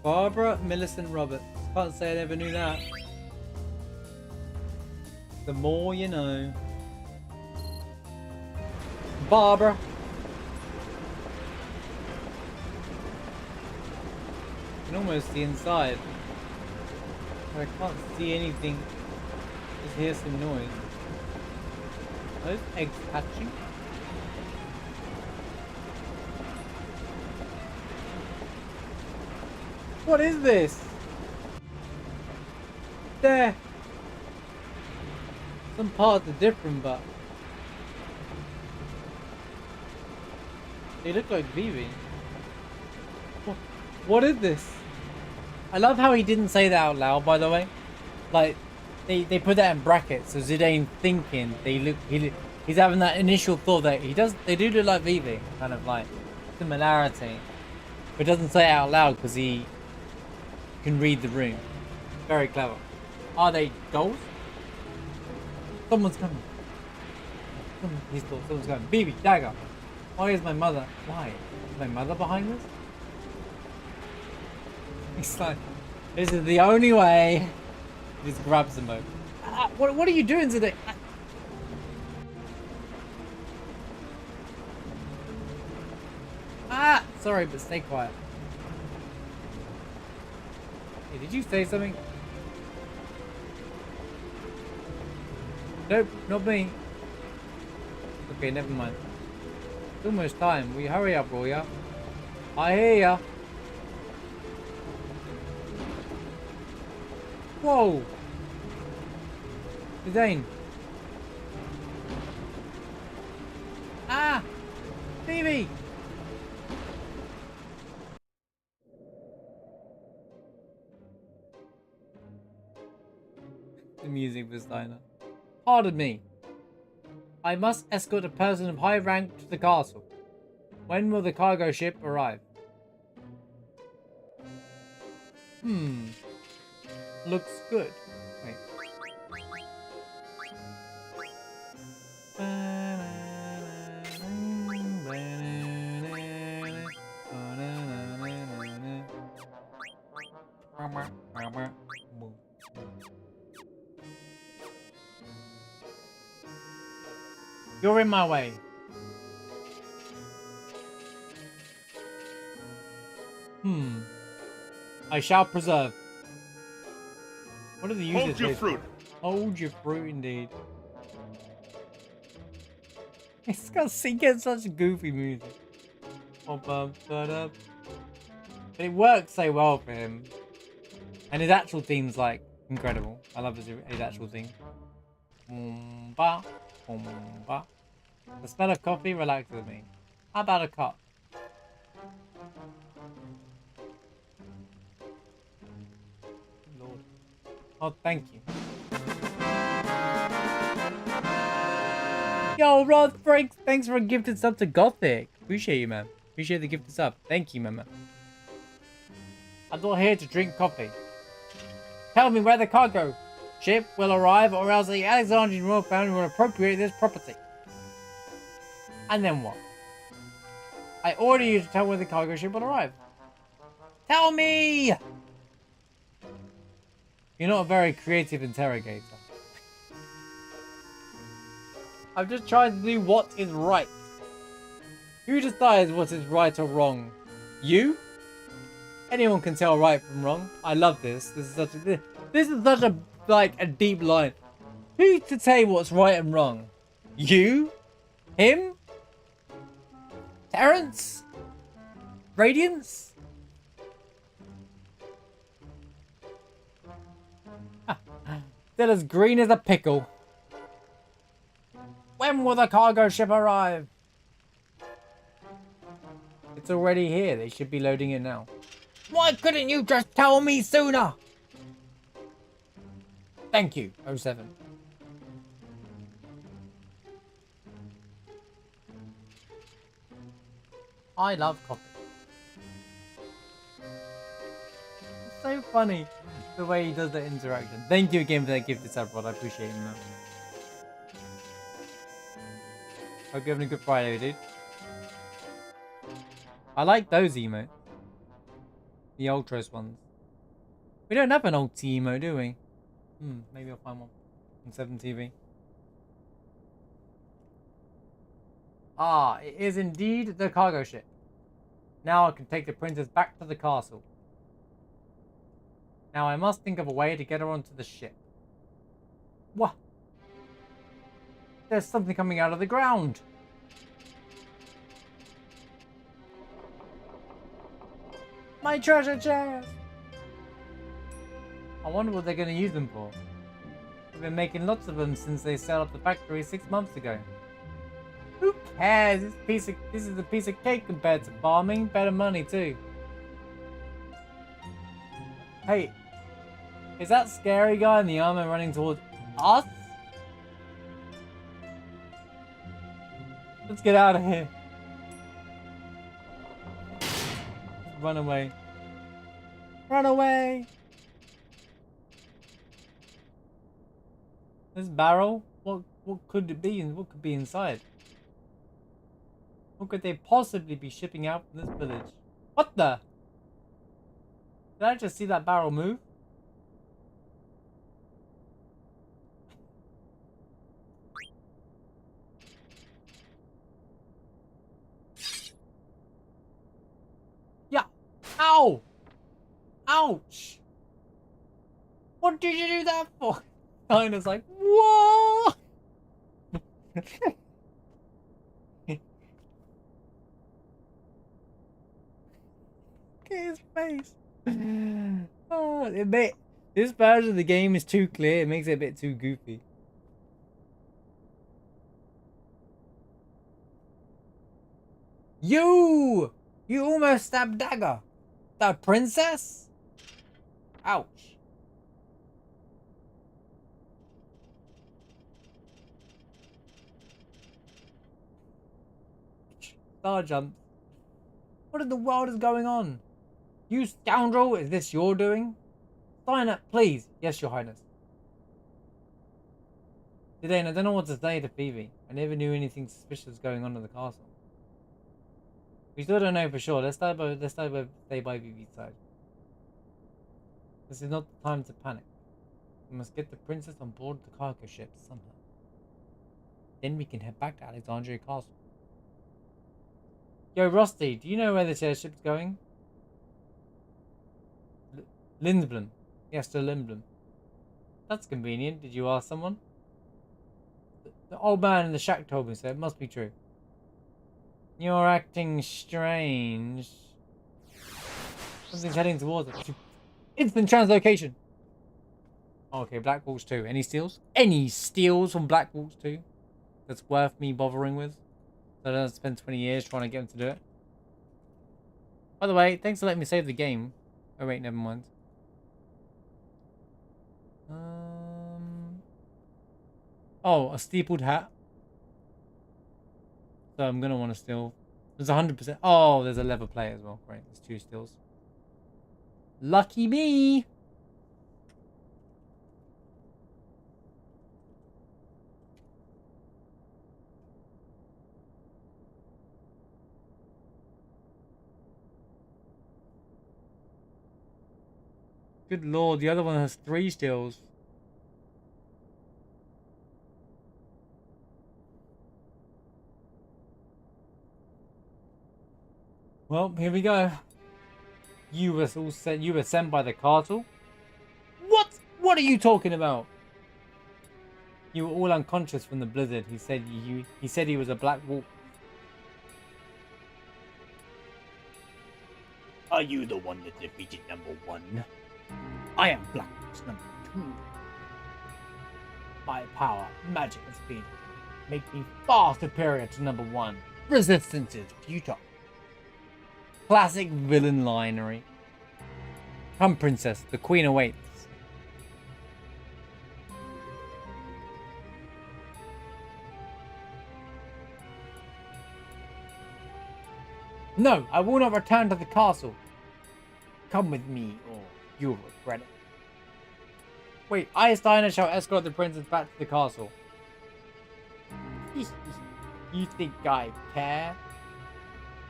Barbara Millicent Roberts. Can't say I never knew that. The more you know. Barbara. I can almost see inside. But I can't see anything. Just hear some noise. Are those eggs hatching? What is this? There. Some parts are different, but they look like Vivi. What is this? I love how he didn't say that out loud, by the way. Like, they put that in brackets, so Zidane thinking he's having that initial thought that they do look like Vivi, kind of like similarity, but doesn't say it out loud because he can read the room. Very clever. Are they dolls? Someone's coming. Someone's coming. Bibi, dagger. Why is my mother? Why? Is my mother behind this? He's like, this is the only way. He just grabs them both. What are you doing today? Sorry, but stay quiet. Hey, did you say something? Nope, not me. Okay, never mind. It's almost time. Will you hurry up, will ya? I hear ya. Whoa! Zidane. TV! The music was diner. Pardon me. I must escort a person of high rank to the castle. When will the cargo ship arrive? Looks good. Wait. You're in my way. I shall preserve. What are the uses? Hold your fruit. Hold your fruit, indeed. It's got such goofy music. But it works so well for him. And his actual theme's like incredible. I love his actual theme. Ba, ba. The smell of coffee relaxes me. How about a cup? Lord. Oh, thank you. Yo, Rod Franks, thanks for a gifted sub to Gothic. Appreciate you, man. Appreciate the gifted sub. Thank you, man. I'm not here to drink coffee. Tell me where the cargo ship will arrive, or else the Alexandrian royal family will appropriate this property. And then what? I order you to tell where the cargo ship will arrive. Tell me! You're not a very creative interrogator. I'm just trying to do what is right. Who decides what is right or wrong? You? Anyone can tell right from wrong. I love this. This is such a like a deep line. Who's to say what's right and wrong? You? Him? Terrence? Radiance? Still as green as a pickle. When will the cargo ship arrive? It's already here. They should be loading it now. Why couldn't you just tell me sooner? Thank you, 07. I love coffee. It's so funny the way he does the interaction. Thank you again for that gift, Rod. I appreciate it, man. Hope you're having a good Friday, dude. I like those emotes. The Ultros ones. We don't have an ulti emote, do we? Maybe I'll find one on 7TV. Ah, it is indeed the cargo ship. Now I can take the princess back to the castle. Now I must think of a way to get her onto the ship. What? There's something coming out of the ground. My treasure chest! I wonder what they're going to use them for. We've been making lots of them since they set up the factory 6 months ago. Who cares? This is a piece of cake compared to farming. Better money too. Hey, is that scary guy in the armor running towards us? Let's get out of here. Run away. Run away! This barrel? What could it be and what could be inside? What could they possibly be shipping out from this village? What the? Did I just see that barrel move? Yeah. Ow! Ouch! What did you do that for? Dinah's like, whoa! His face. Oh, this version of the game is too clear. It makes it a bit too goofy. You almost stabbed Dagger. The princess? Ouch. Star jump. What in the world is going on? You scoundrel, is this your doing? Sign up, please. Yes, your highness. Zidane, I don't know what to say to Phoebe. I never knew anything suspicious going on in the castle. We still don't know for sure. Let's stay by Phoebe's side. This is not the time to panic. We must get the princess on board the cargo ship somehow. Then we can head back to Alexandria Castle. Yo, Rusty, do you know where this airship's going? Linsblum. Yes, to Linsblum. That's convenient. Did you ask someone? The old man in the shack told me so. It must be true. You're acting strange. Something's heading towards us. Instant translocation. Okay, Black Waltz 2. Any steals? Any steals from Black Waltz 2? That's worth me bothering with? So I don't spend 20 years trying to get him to do it. By the way, thanks for letting me save the game. Oh wait, never mind. Oh, a steepled hat. So I'm gonna want to steal. There's 100%. Oh, there's a leather plate as well. Great, there's 2 steals. Lucky me. Good lord, the other one has 3 steals. Well, here we go. You were all sent. You were sent by the castle. What? What are you talking about? You were all unconscious from the blizzard. He said you. He said he was a black wolf. Are you the one that defeated #1? I am Black Wolf #2. My power, magic, and speed make me far superior to #1. Resistance is futile. Classic villain linery. Come, princess, the queen awaits. No, I will not return to the castle. Come with me, or you'll regret it. Wait, I, Steiner, shall escort the princess back to the castle. You think I care?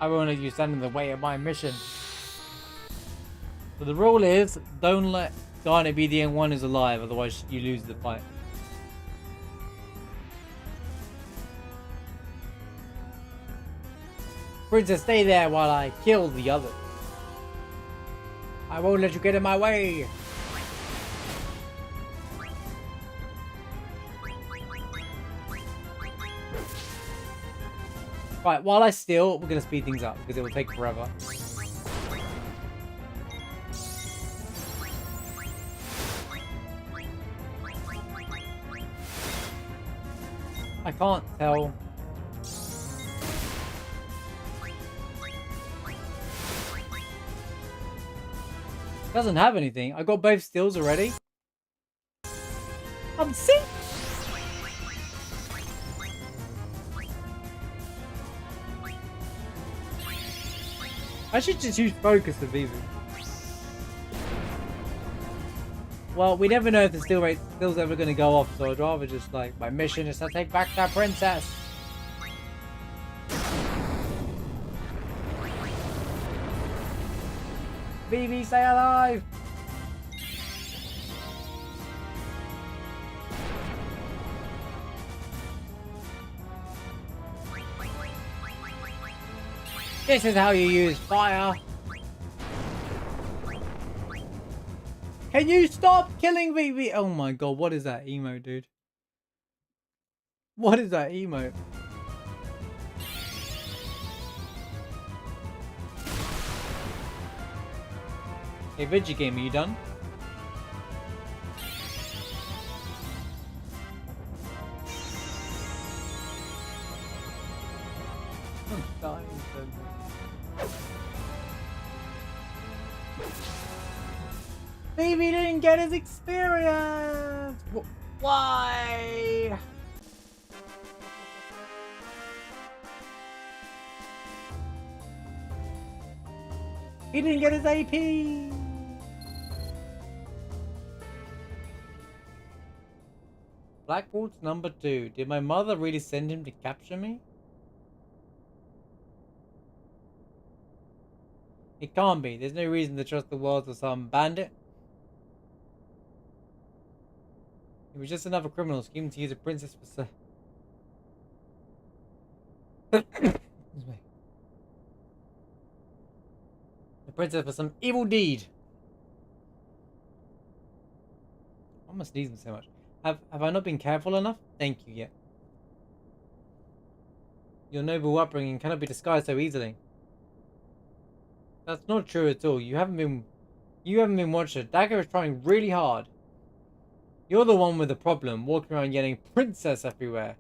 I won't let you stand in the way of my mission. So the rule is, don't let Diana be the only one who's alive, otherwise you lose the fight. Princess, stay there while I kill the others. I won't let you get in my way. Right, while I steal, we're going to speed things up because it will take forever. I can't tell. Doesn't have anything. I got both steals already. I'm sick. I should just use focus of Vivi. Well, we never know if the still's ever going to go off, so I'd rather just, like, my mission is to take back that princess. Vivi, stay alive! This is how you use fire. Can you stop killing Vivi? Oh my god, what is that emote, dude? What is that emote? Hey, Video Game, are you done? I'm dying. Baby didn't get his experience! Why? He didn't get his AP! Black Waltz #2. Did my mother really send him to capture me? It can't be. There's no reason to trust the world or some bandit. He was just another criminal scheming to use a princess for Excuse me. The princess for some evil deed. I must sneeze so much. Have I not been careful enough? Thank you yet. Your noble upbringing cannot be disguised so easily. That's not true at all. You haven't been watching. Dagger is trying really hard. You're the one with the problem, walking around yelling princess everywhere.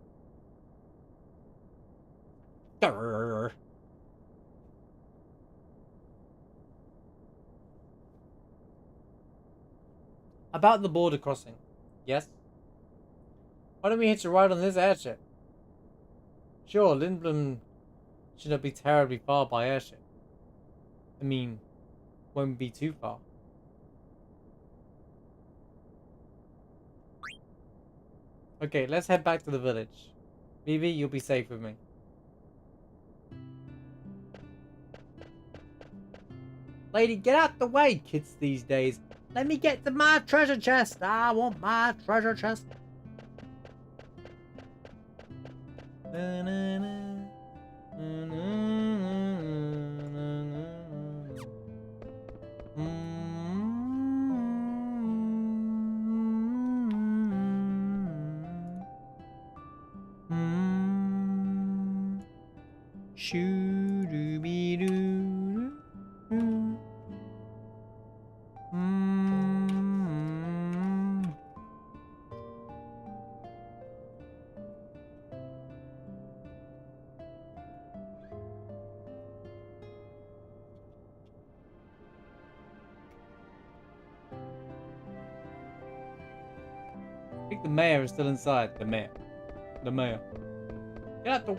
Grrr. About the border crossing. Yes? Why don't we hitch a ride on this airship? Sure, Lindblom should not be terribly far by airship. I mean, won't be too far. Okay, let's head back to the village. Vivi, you'll be safe with me. Lady, get out the way, kids these days. Let me get to my treasure chest. I want my treasure chest. Shoo-doo-be-doo. I think the mayor is still inside. The mayor. The mayor. Get out the...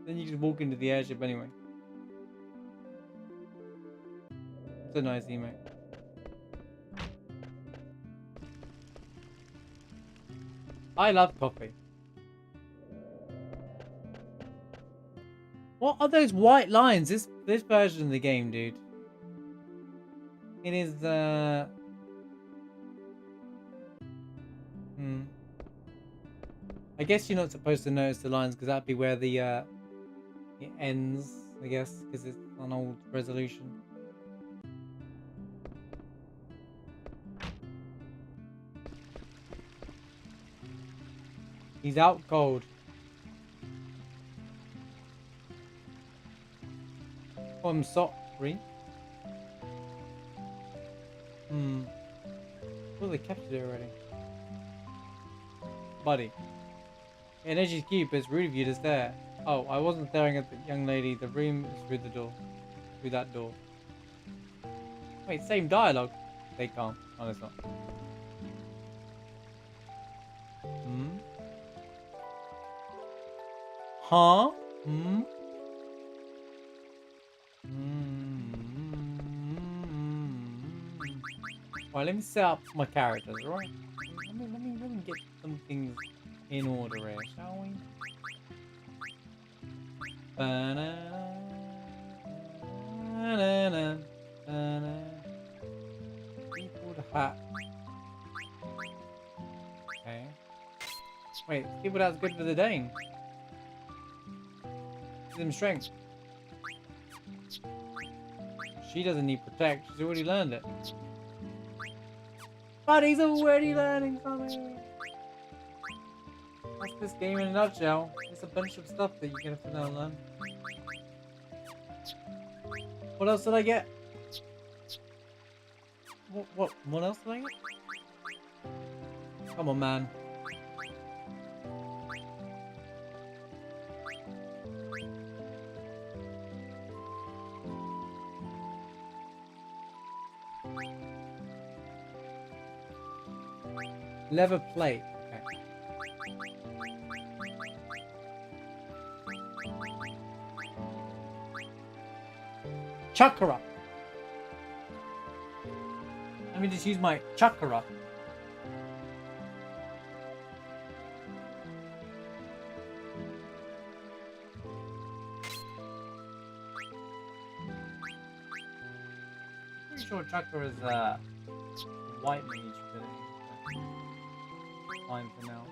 Then you just walk into the airship anyway. It's a nice email. I love coffee. What are those white lines? This version of the game, dude. It is I guess you're not supposed to notice the lines because that'd be where the it ends, I guess, because it's an old resolution. He's out cold. Oh, I'm sorry. Oh, they captured it already. Buddy. Energy's cube, it's rude of you to stare. Oh, I wasn't staring at the young lady. The room is through the door. Through that door. Wait, same dialogue. They can't. Oh, it's not. Huh? Right, let me set up my characters, alright? Let me get some things in order here, shall we? People the hat. Okay. Wait, people that's good for the Dane. Give them strength. She doesn't need protect, she's already learned it. But he's already learning something. That's this game in a nutshell. It's a bunch of stuff that you're gonna have to now learn. What else did I get? What else did I get? Come on, man. Leather plate. Okay. Chakra. Let me just use my chakra. Pretty sure chakra is white mage ability. Fine for now.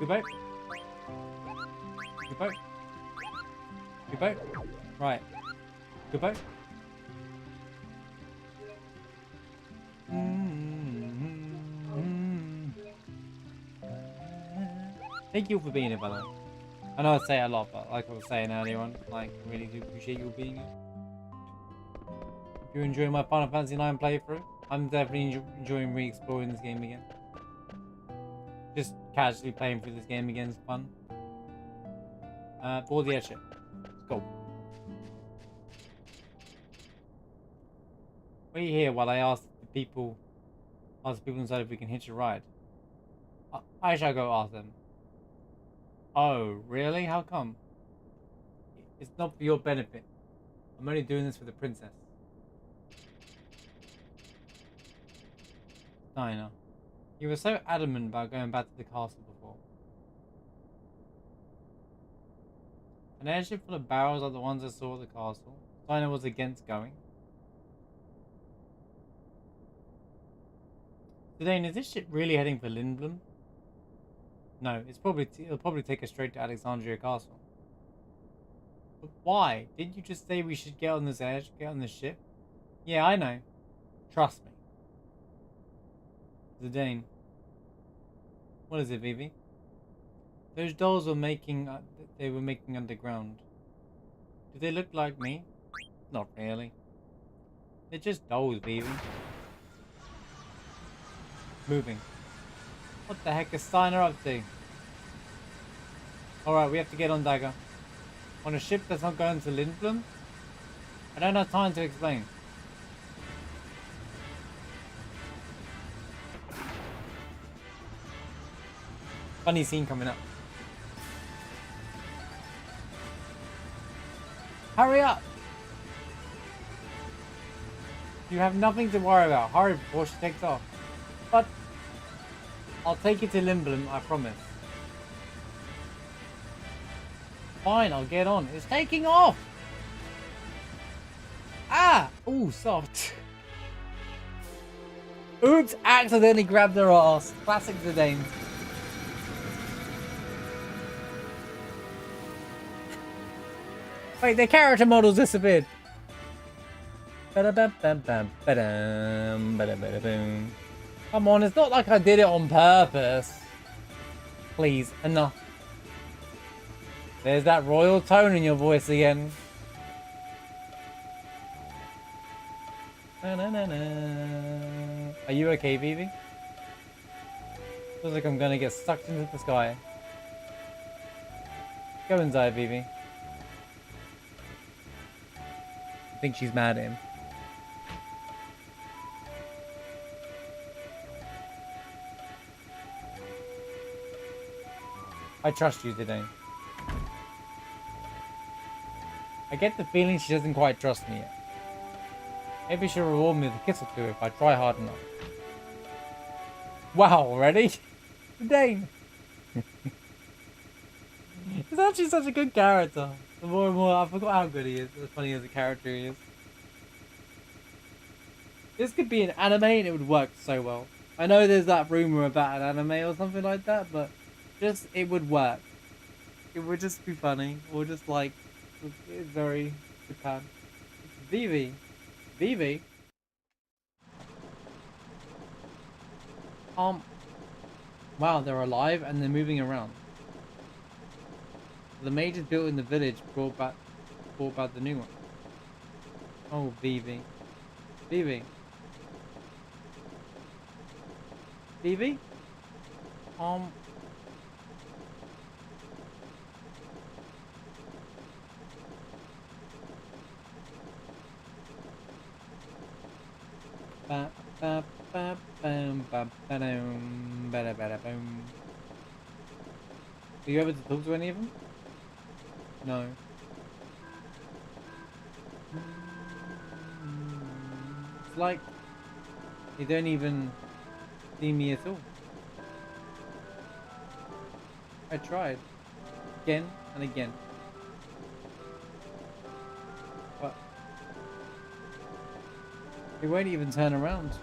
Good boat. Good boat. Good boat. Right. Good boat. Thank you for being here, by the way. I know I say it a lot, but like I was saying earlier on, like, I really do appreciate you being here. If you're enjoying my Final Fantasy 9 playthrough, I'm definitely enjoying re-exploring this game again. Just casually playing through this game again is fun. Board the airship. Let's go. Wait here while I ask the people inside if we can hitch a ride. I shall go ask them. Oh, really? How come? It's not for your benefit. I'm only doing this for the princess. Dinah, you were so adamant about going back to the castle before. An airship full of barrels like the ones I saw at the castle. Dinah was against going. Dane, is this ship really heading for Lindblom? No, it'll probably take us straight to Alexandria Castle. But why? Didn't you just say we should get on this ship? Yeah, I know. Trust me. Zidane. What is it, Vivi? Those dolls were making underground. Do they look like me? Not really. They're just dolls, Vivi. Moving. What the heck is Steiner up to? Alright, we have to get on Dagger. On a ship that's not going to Lindblom? I don't have time to explain. Funny scene coming up. Hurry up! You have nothing to worry about. Hurry before she takes off. But I'll take you to Lindblom, I promise. Fine, I'll get on. It's taking off! Ah! Ooh, soft. Oops, accidentally grabbed her ass. Classic Zidane. Wait, their character models disappeared. Ba-da-bam-bam-bam-ba-dam, come on, it's not like I did it on purpose. Please, enough. There's that royal tone in your voice again. Na-na-na-na. Are you okay, Vivi? Feels like I'm gonna get sucked into the sky. Go inside, Vivi. I think she's mad at him. I trust you today. I get the feeling she doesn't quite trust me yet. Maybe she'll reward me with a kiss or two if I try hard enough. Wow, already? Dane! He's actually such a good character. The more and more, I forgot how good he is. As funny as a character he is. This could be an anime and it would work so well. I know there's that rumor about an anime or something like that, but just, it would work. It would just be funny, or just like, it's very Japan. Vivi. Vivi? Wow, they're alive and they're moving around. The mages built in the village brought back the new one. Oh, Vivi. Vivi. Vivi? Ba ba ba bam ba ba dum ba da ba da boom. Are you able to talk to any of them? No. It's like they don't even see me at all. I tried again and again. But they won't even turn around.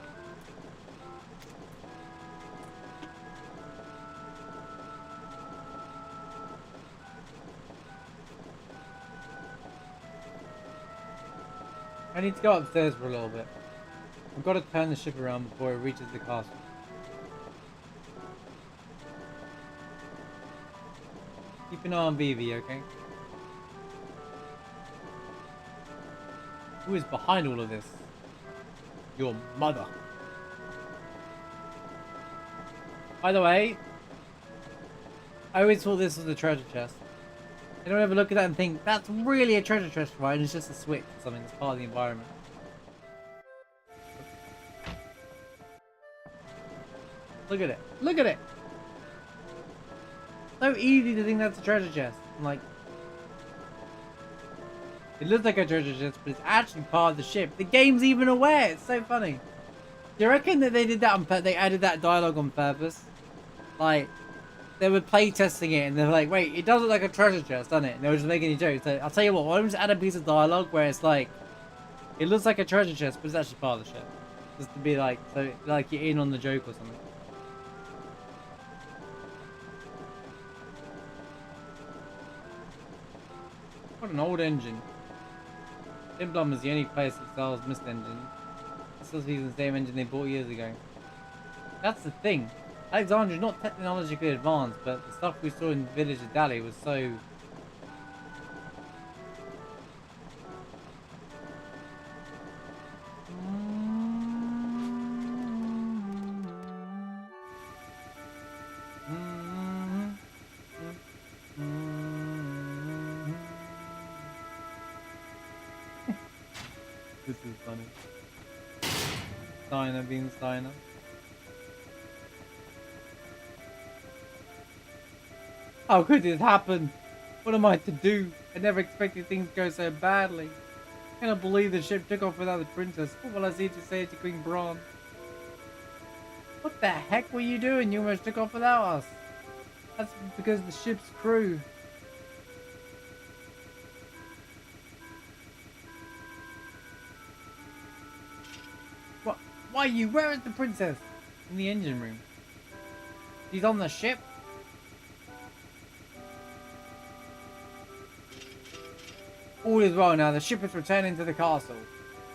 I need to go upstairs for a little bit. I've got to turn the ship around before it reaches the castle. Keep an eye on Vivi, okay? Who is behind all of this? Your mother. By the way, I always thought this was a treasure chest. I don't ever look at that and think, that's really a treasure chest, right? And it's just a switch or something that's part of the environment. Look at it. Look at it! So easy to think that's a treasure chest. I'm like, it looks like a treasure chest, but it's actually part of the ship. The game's even aware. It's so funny. Do you reckon that they did that on purpose? They added that dialogue on purpose? Like, they were playtesting it and they're like, wait, it does look like a treasure chest, doesn't it? And they were just making a joke. So I'll tell you what, why don't we just add a piece of dialogue where it's like, it looks like a treasure chest, but it's actually part of the ship. Just to be like, so like you're in on the joke or something. What an old engine. Timblum is the only place that sells mist engines. It still uses the same engine they bought years ago. That's the thing. Alexandria is not technologically advanced, but the stuff we saw in the village of Dali was so... This is funny. Steiner being Steiner. How could this happen? What am I to do? I never expected things to go so badly. I cannot believe the ship took off without the princess. What will I see to say to Queen Braun? What the heck were you doing? You almost took off without us. That's because the ship's crew. What? Why are you? Where is the princess? In the engine room. She's on the ship? All is well now. The ship is returning to the castle.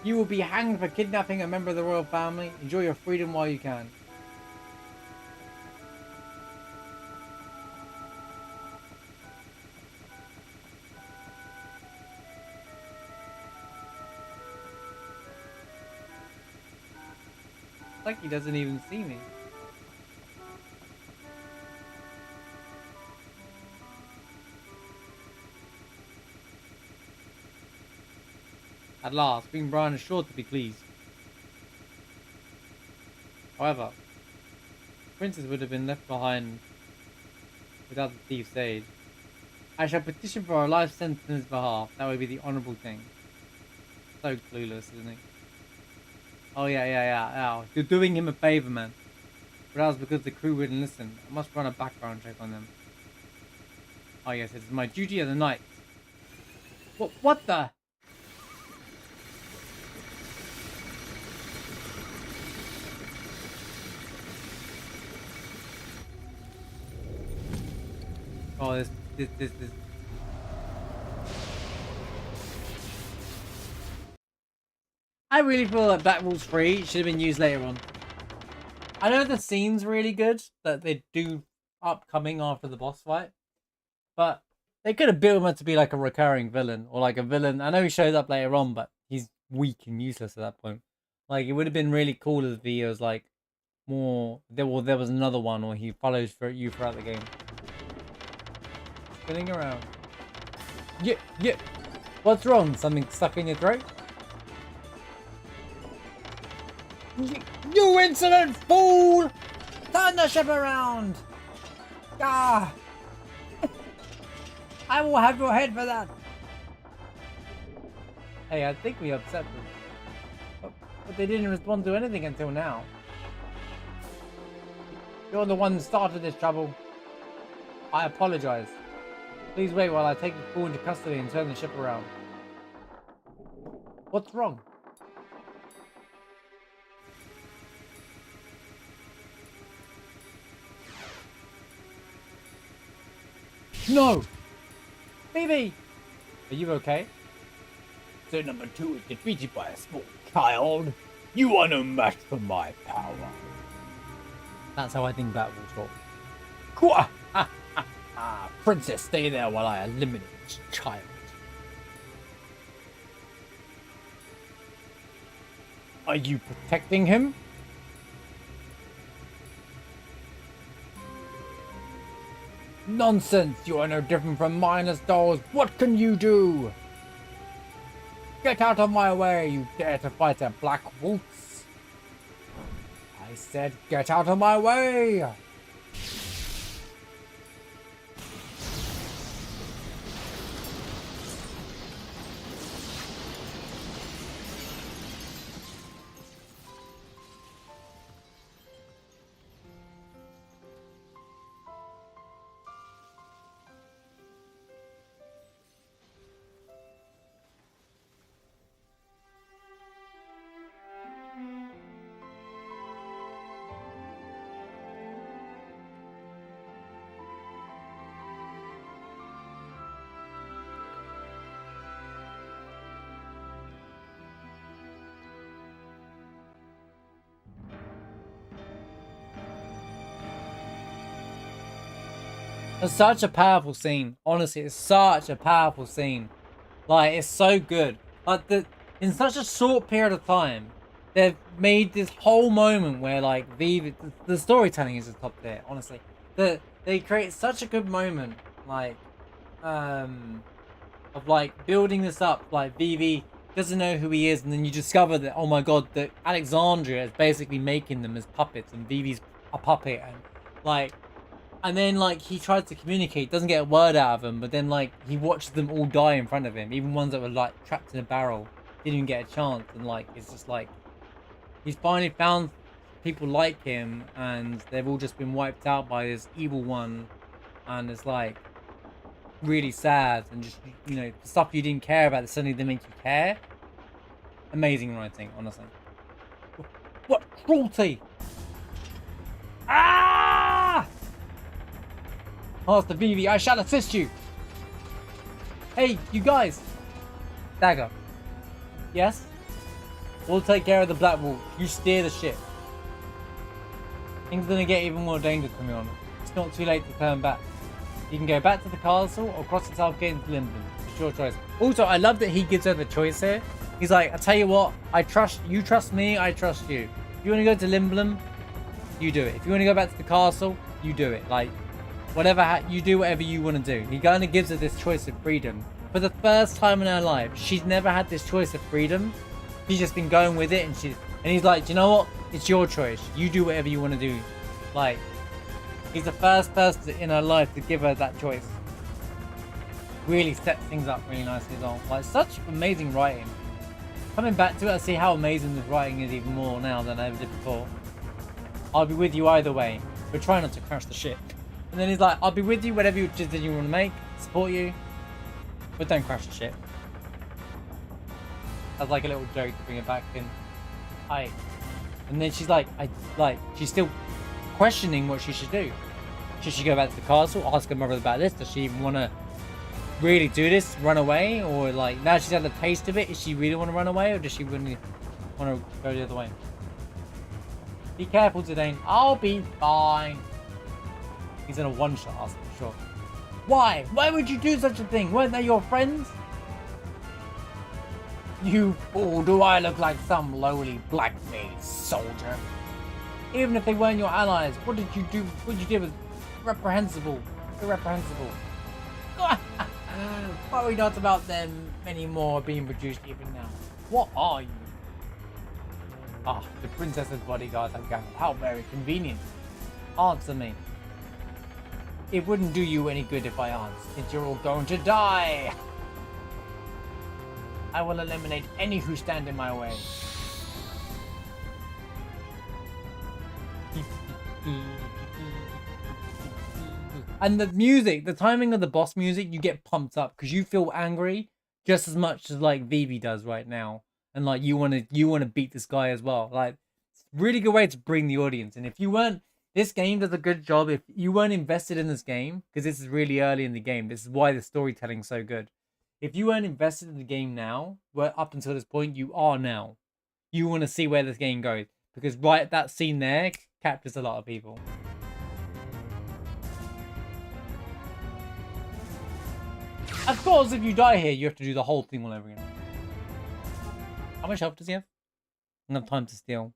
You will be hanged for kidnapping a member of the royal family. Enjoy your freedom while you can. It's like he doesn't even see me. At last, Queen Brian is sure to be pleased. However, the princess would have been left behind without the thief's aid. I shall petition for a life sentence on his behalf. That would be the honourable thing. So clueless, isn't he? Oh yeah. You're doing him a favour, man. But that was because the crew wouldn't listen. I must run a background check on them. Oh yes, it is my duty as a knight. What the? Oh, this. I really feel that Black Rules 3 should have been used later on. I know the scene's really good that they do upcoming after the boss fight, but they could have built him up to be like a recurring villain or like a villain. I know he shows up later on, but he's weak and useless at that point. Like, it would have been really cool if he was like more. There was another one, or he follows you throughout the game. Spinning around. Yeah. What's wrong? Something stuck in your throat? You insolent fool! Turn the ship around! Ah! I will have your head for that! Hey, I think we upset them. But they didn't respond to anything until now. You're the one who started this trouble. I apologize. Please wait while I take the fool into custody and turn the ship around. What's wrong? No! Phoebe! Are you okay? So number 2 is defeated by a small child. You are no match for my power. That's how I think that will talk. Quah! Princess, stay there while I eliminate this child. Are you protecting him? Nonsense! You are no different from mindless dolls. What can you do? Get out of my way, you dare to fight a black Waltz. I said get out of my way! It's such a powerful scene. Honestly, it's such a powerful scene. Like, it's so good. Like, in such a short period of time, they've made this whole moment where, like, the storytelling is the top there, honestly. They create such a good moment, like, of, like, building this up. Like, Vivi doesn't know who he is, and then you discover that, oh my god, that Alexandria is basically making them as puppets, and Vivi's a puppet, and, like... And then, like, he tries to communicate, doesn't get a word out of them, but then, like, he watches them all die in front of him. Even ones that were, like, trapped in a barrel. Didn't even get a chance. And, like, it's just, like, he's finally found people like him, and they've all just been wiped out by this evil one. And it's, like, really sad. And just, you know, the stuff you didn't care about, suddenly they make you care. Amazing writing, honestly. What cruelty! Ah! Master Vivi, I shall assist you. Hey, you guys. Dagger. Yes? We'll take care of the Black Wolf. You steer the ship. Things are gonna get even more dangerous from here on. It's not too late to turn back. You can go back to the castle or cross the South Gate into Linden. It's your choice. Also, I love that he gives her the choice here. He's like, I tell you what, I trust you, trust me, I trust you. If you want to go to Limblum, you do it. If you want to go back to the castle, you do it. Like, whatever, you do whatever you want to do. He kind of gives her this choice of freedom. For the first time in her life, she's never had this choice of freedom. She's just been going with it, and he's like, do you know what? It's your choice. You do whatever you want to do. Like, he's the first person in her life to give her that choice. Really set things up really nicely as well. Like, such amazing writing. Coming back to it, I see how amazing this writing is even more now than I ever did before. I'll be with you either way, but try not to crash the ship. And then he's like, I'll be with you, whatever decision you want to make, support you, but don't crash the ship. That's like a little joke to bring it back in. And then she's like, she's still questioning what she should do. Should she go back to the castle, ask her mother about this? Does she even want to really do this, run away? Or like, now she's had a taste of it, does she really want to run away? Or does she really want to go the other way? Be careful, Zidane. I'll be fine. He's in a one-shot, I'm sure. Why? Why would you do such a thing? Weren't they your friends? You fool, do I look like some lowly blackmail soldier? Even if they weren't your allies, what did you do? What you did was reprehensible. Irreprehensible. Worry not about them anymore being produced even now. What are you? Ah, the princess's bodyguards have gathered. How very convenient. Answer me. It wouldn't do you any good if I answered, since you're all going to die. I will eliminate any who stand in my way. And the music, the timing of the boss music, you get pumped up because you feel angry just as much as like Vivi does right now, and like you want to beat this guy as well. Like, it's a really good way to bring the audience. And if you weren't, this game does a good job. If you weren't invested in this game, because this is really early in the game, this is why the storytelling's so good. If you weren't invested in the game now, well, up until this point, you are now. You want to see where this game goes. Because right, that scene there captures a lot of people. Of course, if you die here, you have to do the whole thing all over again. How much health does he have? Enough time to steal.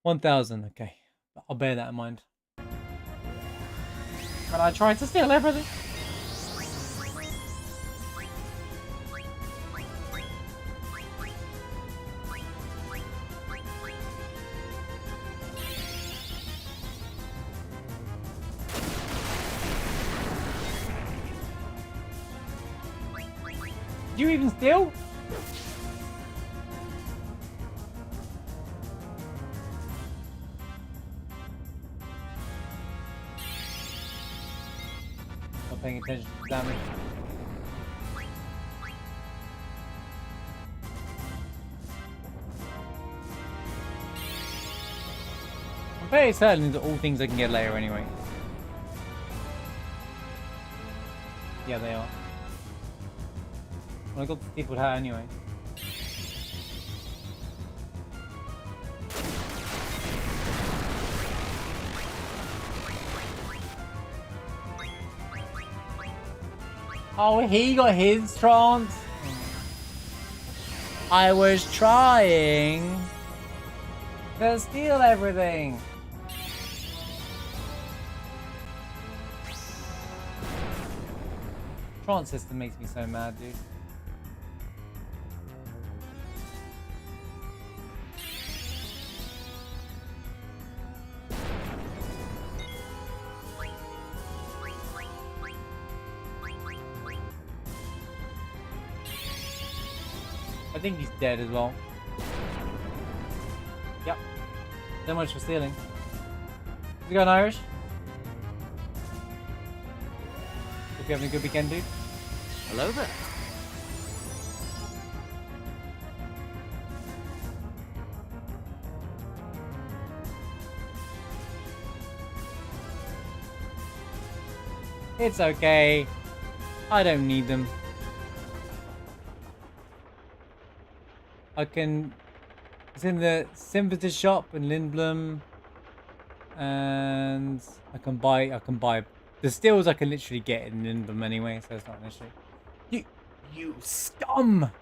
1,000, okay. I'll bear that in mind. But I tried to steal everything. Did you even steal? Not paying attention to damage. I'm very certain these are all things I can get later anyway. Yeah, they are. Well, I got the steepled hat anyway. Oh, he got his trance. I was trying to steal everything. Trance system makes me so mad, dude. I think he's dead as well. Yep. So much for stealing. How's it going, Irish? Hope you're having a good weekend, dude. Hello there. It's okay. I don't need them. I can... It's in the Sympathy shop in Lindblom. And I can buy... The steals I can literally get in Lindblom anyway, so it's not an issue. You scum!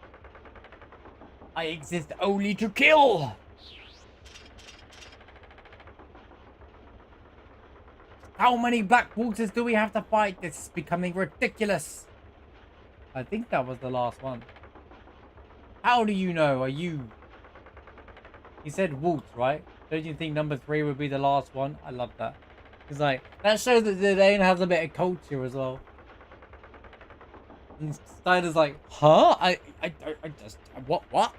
I exist only to kill! How many Black Waltzes do we have to fight? This is becoming ridiculous. I think that was the last one. How do you know? Are you... He said Waltz, right? Don't you think number 3 would be the last one? I love that. It's like, that shows that the Dane has a bit of culture as well. And Steiner like, huh? I just... What?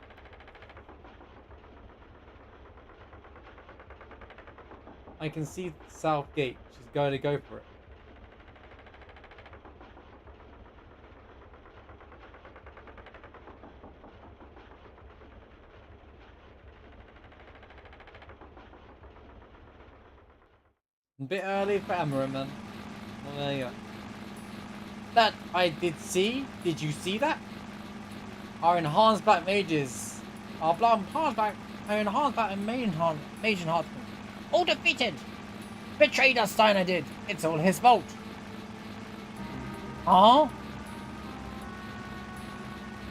I can see South Gate. She's going to go for it. A bit early for Amarin, man. Well, there you go. That I did see. Did you see that? Our enhanced black mages. Our enhanced black and mage enhancement. All defeated. Betrayed us, Steiner did. It's all his fault. Huh?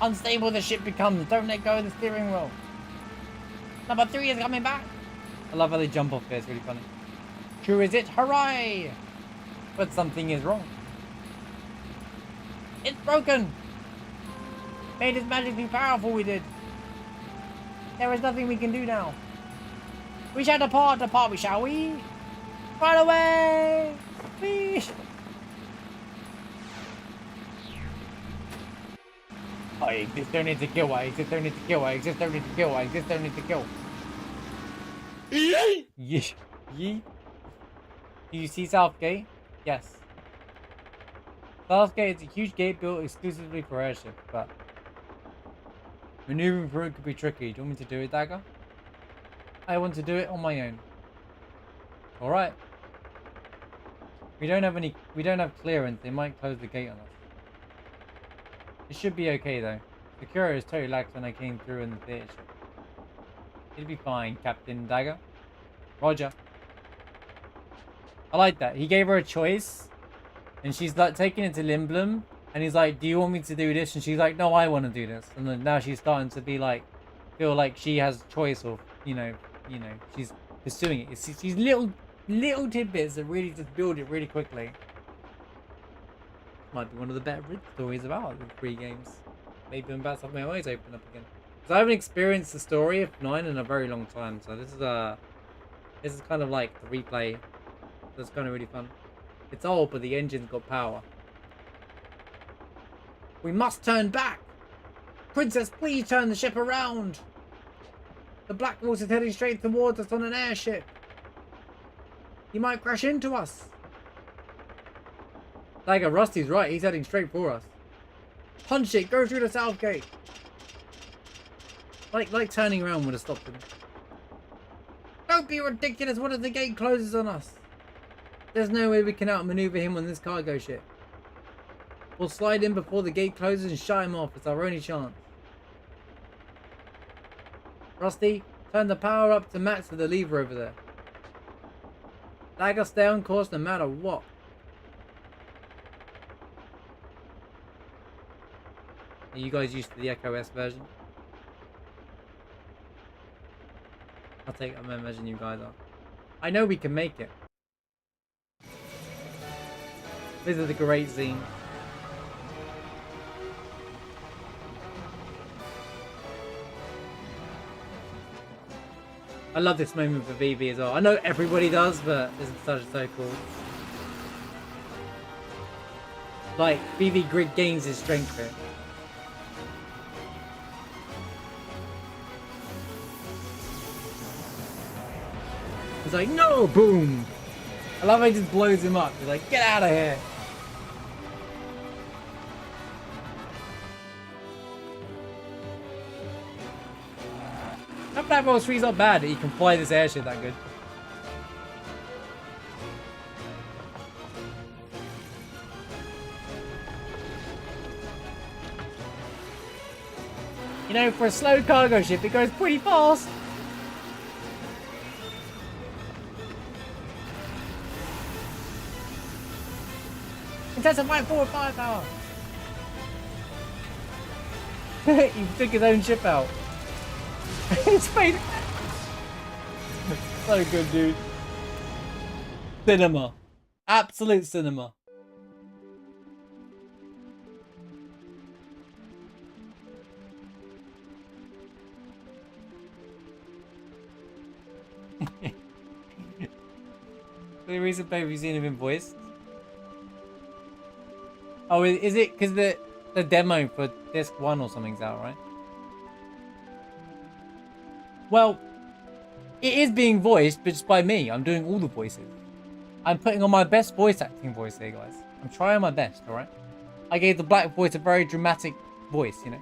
Unstable the ship becomes. Don't let go of the steering wheel. Number 3 is coming back. I love how they jump off there. It's really funny. True is it? Hooray! But something is wrong. It's broken! Made us magically powerful, we did. There is nothing we can do now. We shall depart we shall we? Run away! We... I exist only to kill, I exist only to kill, I exist only to kill, I exist only to kill. Yeet. Yeet. Do you see Southgate? Yes. Southgate is a huge gate built exclusively for airships, but maneuvering through it could be tricky. Do you want me to do it, Dagger? I want to do it on my own. Alright. We don't have clearance. They might close the gate on us. It should be okay though. Security is totally lax when I came through in the theater ship. It'll be fine, Captain Dagger. Roger. I like that. He gave her a choice. And she's like taking it to Limblom. And he's like, do you want me to do this? And she's like, no, I want to do this. And then now she's starting to be like, feel like she has choice or, you know, she's pursuing it. It's these little tidbits that really just build it really quickly. Might be one of the better stories about the 3 games. Maybe I'm about to have my eyes open up again. Because I haven't experienced the story of 9 in a very long time. So this is kind of like the replay. So it's kind of really fun. It's old, but the engine's got power. We must turn back! Princess, please turn the ship around! The Black Waltz is heading straight towards us on an airship. He might crash into us. Tiger, Rusty's right. He's heading straight for us. Punch it! Go through the south gate! Like turning around would have stopped him. Don't be ridiculous! What if the gate closes on us? There's no way we can outmaneuver him on this cargo ship. We'll slide in before the gate closes and shut him off. It's our only chance. Rusty, turn the power up to max for the lever over there. Dagger, stay on course no matter what. Are you guys used to the Echo S version? I imagine you guys are. I know we can make it. This is a great scene. I love this moment for VB as well. I know everybody does, but this is so cool. Like, VB Grid gains his strength here. He's like, no! Boom! I love how he just blows him up. He's like, get out of here! That Black Waltz 3's not bad. He can fly this airship that good. You know, for a slow cargo ship, it goes pretty fast. Intensify forward firepower. He took his own ship out. His face. So good, dude. Cinema. Absolute cinema. The reason baby seen him in voice. Oh, is it because the demo for disc 1 or something's out, right? Well, it is being voiced, but just by me. I'm doing all the voices. I'm putting on my best voice acting voice here, guys. I'm trying my best, alright? I gave the black voice a very dramatic voice, you know?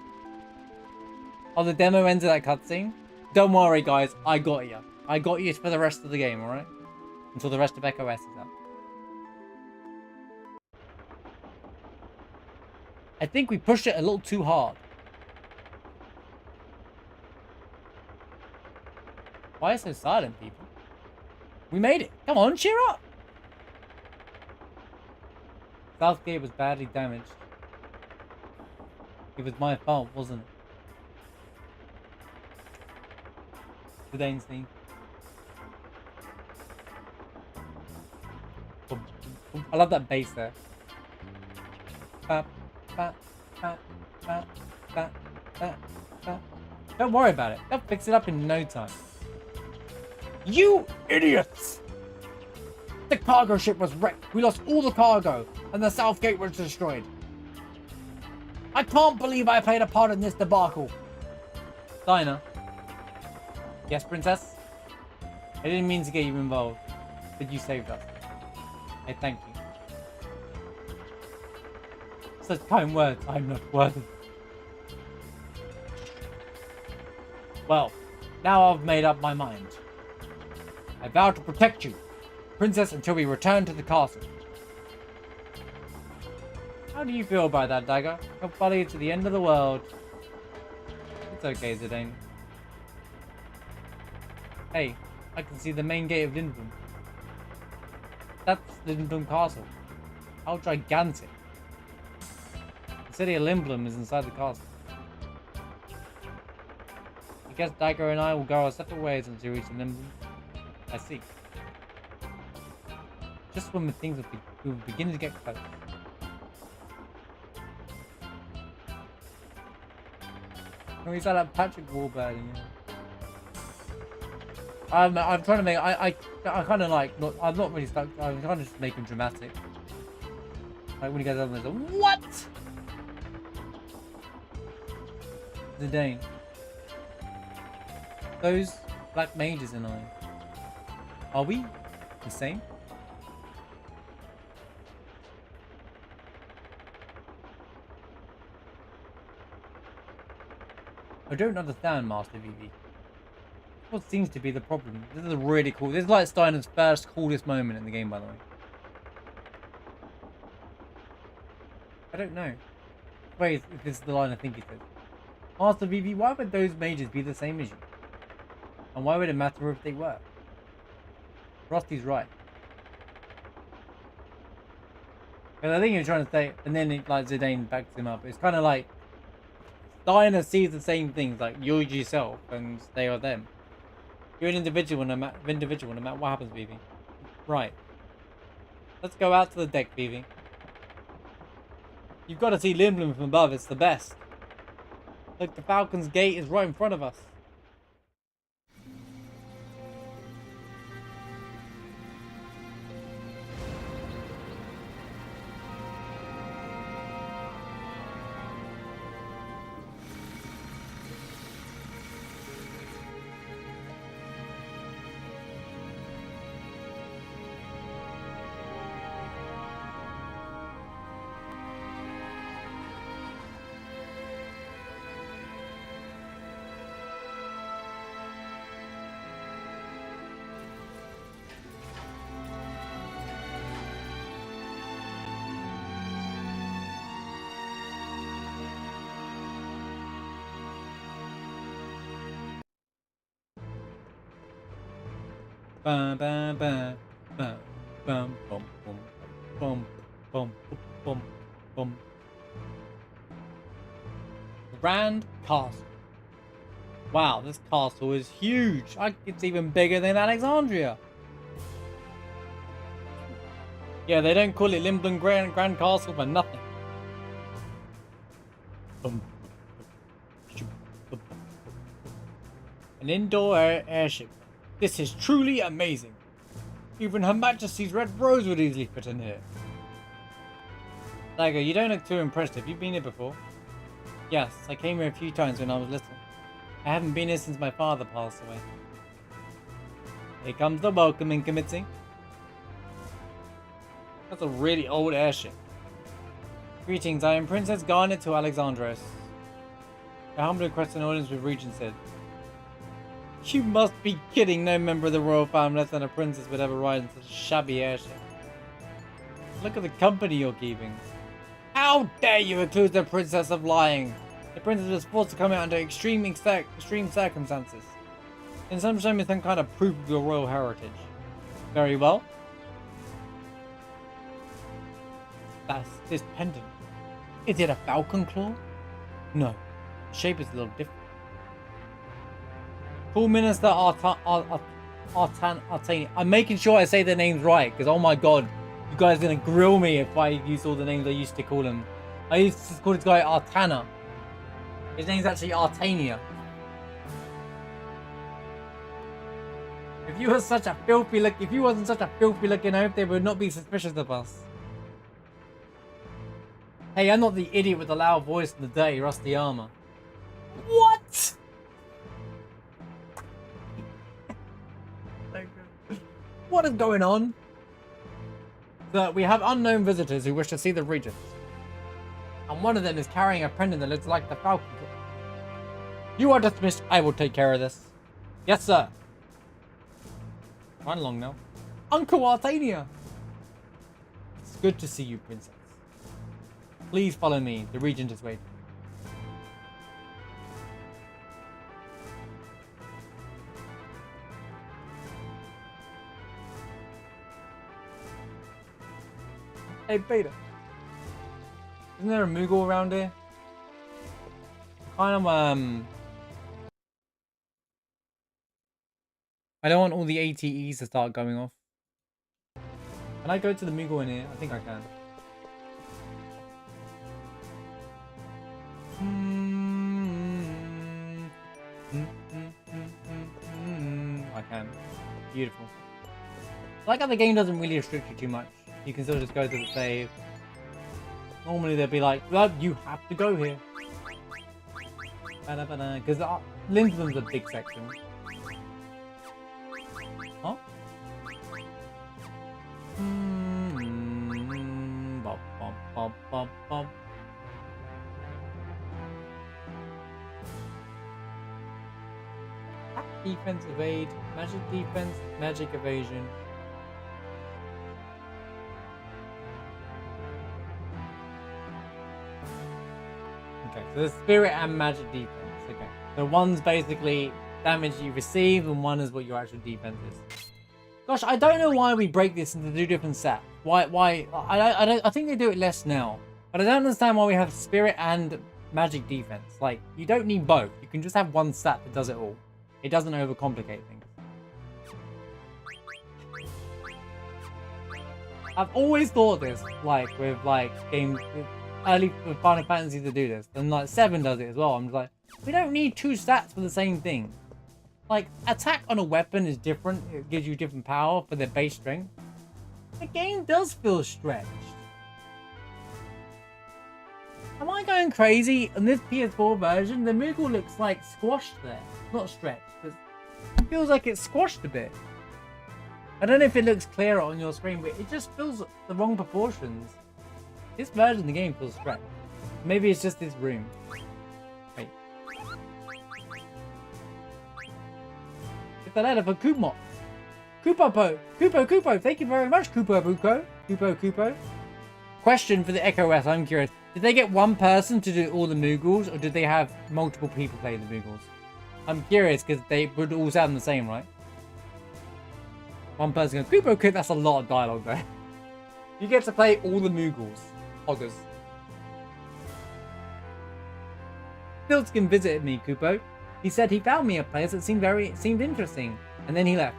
On the demo ends of that cutscene. Don't worry, guys. I got you. I got you for the rest of the game, alright? Until the rest of Echo S is out. I think we pushed it a little too hard. Why is it so silent, people? We made it. Come on, cheer up. Southgate was badly damaged. It was my fault, wasn't it? Today's theme. I love that bass there. Don't worry about it. They'll fix it up in no time. You idiots! The cargo ship was wrecked. We lost all the cargo, and the south gate was destroyed. I can't believe I played a part in this debacle. Dinah. Yes, princess? I didn't mean to get you involved, but you saved us. Hey, thank you. Such kind words, I'm not worthy. Well, now I've made up my mind. I vow to protect you, princess, until we return to the castle. How do you feel about that, Dagger? I'll follow you to the end of the world. It's okay, Zidane. Hey, I can see the main gate of Lindblum. That's Lindblum Castle. How gigantic. The city of Lindblum is inside the castle. I guess Dagger and I will go our separate ways until we reach Lindblum. I see. Just when things will begin to get close. Can we start up Patrick Warburton? I'm trying to make I kind of like not I'm not really stuck. I'm trying to just make him dramatic. Like when he goes over and says, "What?" Zidane. Those black mages and I. Are we the same? I don't understand, Master Vivi. What seems to be the problem? This is really cool. This is like Steiner's first coolest moment in the game, by the way. I don't know. Wait, if this is the line I think he says. Master Vivi, why would those mages be the same as you? And why would it matter if they were? Rusty's right. Because I think you're trying to say, and then it, like Zidane backs him up. It's kind of like Steiner sees the same things, like you're yourself and they are them. You're an individual no matter what happens, Vivi. Right. Let's go out to the deck, Vivi. You've got to see Lindblum from above. It's the best. Look, the Falcon's Gate is right in front of us. Bum bum bum bum bum bum bum bum bum bum. Grand Castle. Wow, this castle is huge. It's even bigger than Alexandria. Yeah, they don't call it Lindblum Grand Castle for nothing. An indoor airship. This is truly amazing. Even Her Majesty's Red Rose would easily fit in here. Dagger, you don't look too impressed. Have you been here before? Yes, I came here a few times when I was little. I haven't been here since my father passed away. Here comes the welcoming committee. That's a really old airship. Greetings, I am Princess Garnet to Alexandria. I humbly request an audience with Regent said. You must be kidding. No member of the royal family less than a princess would ever ride in such a shabby airship. Look at the company you're keeping. How dare you accuse the princess of lying? The princess was forced to come out under extreme circumstances. In some show me some kind of proof of your royal heritage. Very well. That's this pendant. Is it a falcon claw? No. The shape is a little different. Full Minister Artani. I'm making sure I say their names right, because oh my god, you guys are going to grill me if I use all the names I used to call him. I used to call this guy Artana. His name's actually Artania. If you were such a filthy look, if you wasn't such a filthy looking oaf, they would not be suspicious of us. Hey, I'm not the idiot with the loud voice and the dirty rusty armor. What? What is going on? So we have unknown visitors who wish to see the regent. And one of them is carrying a pendant that looks like the falcon. You are dismissed. I will take care of this. Yes, sir. Run along now. Uncle Artania. It's good to see you, princess. Please follow me. The region just wait. Hey, Beta. Isn't there a Moogle around here? Kind of, I don't want all the ATEs to start going off. Can I go to the Moogle in here? I think I can. I can. Beautiful. I like how the game doesn't really restrict you too much. You can still just go to the save. Normally they'll be like, well, you have to go here. Because Lindblom's a big section. Huh? Bop, bop, bop, bop, bop. Defense, evade, magic defense, magic evasion. Okay, so the spirit and magic defense. Okay, so one's basically damage you receive, and one is what your actual defense is. Gosh, I don't know why we break this into two different sets. Why? I think they do it less now, but I don't understand why we have spirit and magic defense. Like, you don't need both. You can just have one stat that does it all. It doesn't overcomplicate things. I've always thought this, like, with, like, games, early with Final Fantasy to do this. And, like, 7 does it as well. I'm just like, we don't need two stats for the same thing. Like, attack on a weapon is different. It gives you different power for their base strength. The game does feel stretched. Am I going crazy? In this PS4 version, the Moogle looks, like, squashed there. Not stretched. It feels like it's squashed a bit. I don't know if it looks clearer on your screen, but it just feels the wrong proportions. This version of the game feels stretched. Maybe it's just this room. Wait. It's a letter for Kumo. Kupo. Thank you very much, Kupo. Question for the Echo S, I'm curious. Did they get one person to do all the Moogles, or did they have multiple people play the Moogles? I'm curious, because they would all sound the same, right? One person goes, Kupo, that's a lot of dialogue there. You get to play all the Moogles. Hoggers. Filskin visited me, Kupo. He said he found me a place that seemed interesting, and then he left.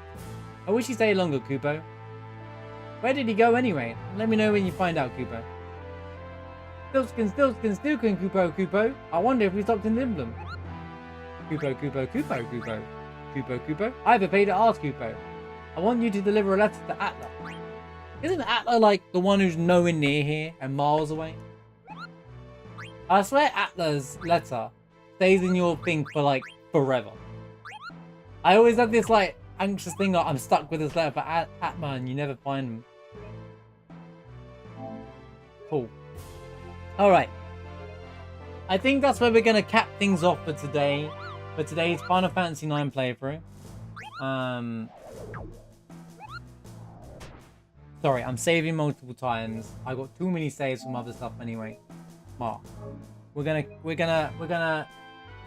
I wish he stayed longer, Kupo. Where did he go anyway? Let me know when you find out, Kupo. Stilskin, Kupo. I wonder if we stopped in Limblom. Kupo. I have a favor to ask, Kupo. I want you to deliver a letter to Atla. Isn't Atla like the one who's nowhere near here and miles away? I swear Atla's letter stays in your thing for like forever. I always have this like anxious thing that I'm stuck with this letter for Atma and you never find him. Cool. Alright. I think that's where we're going to cap things off for today. For today's Final Fantasy IX playthrough. Sorry, I'm saving multiple times. I got too many saves from other stuff anyway. Mark. We're gonna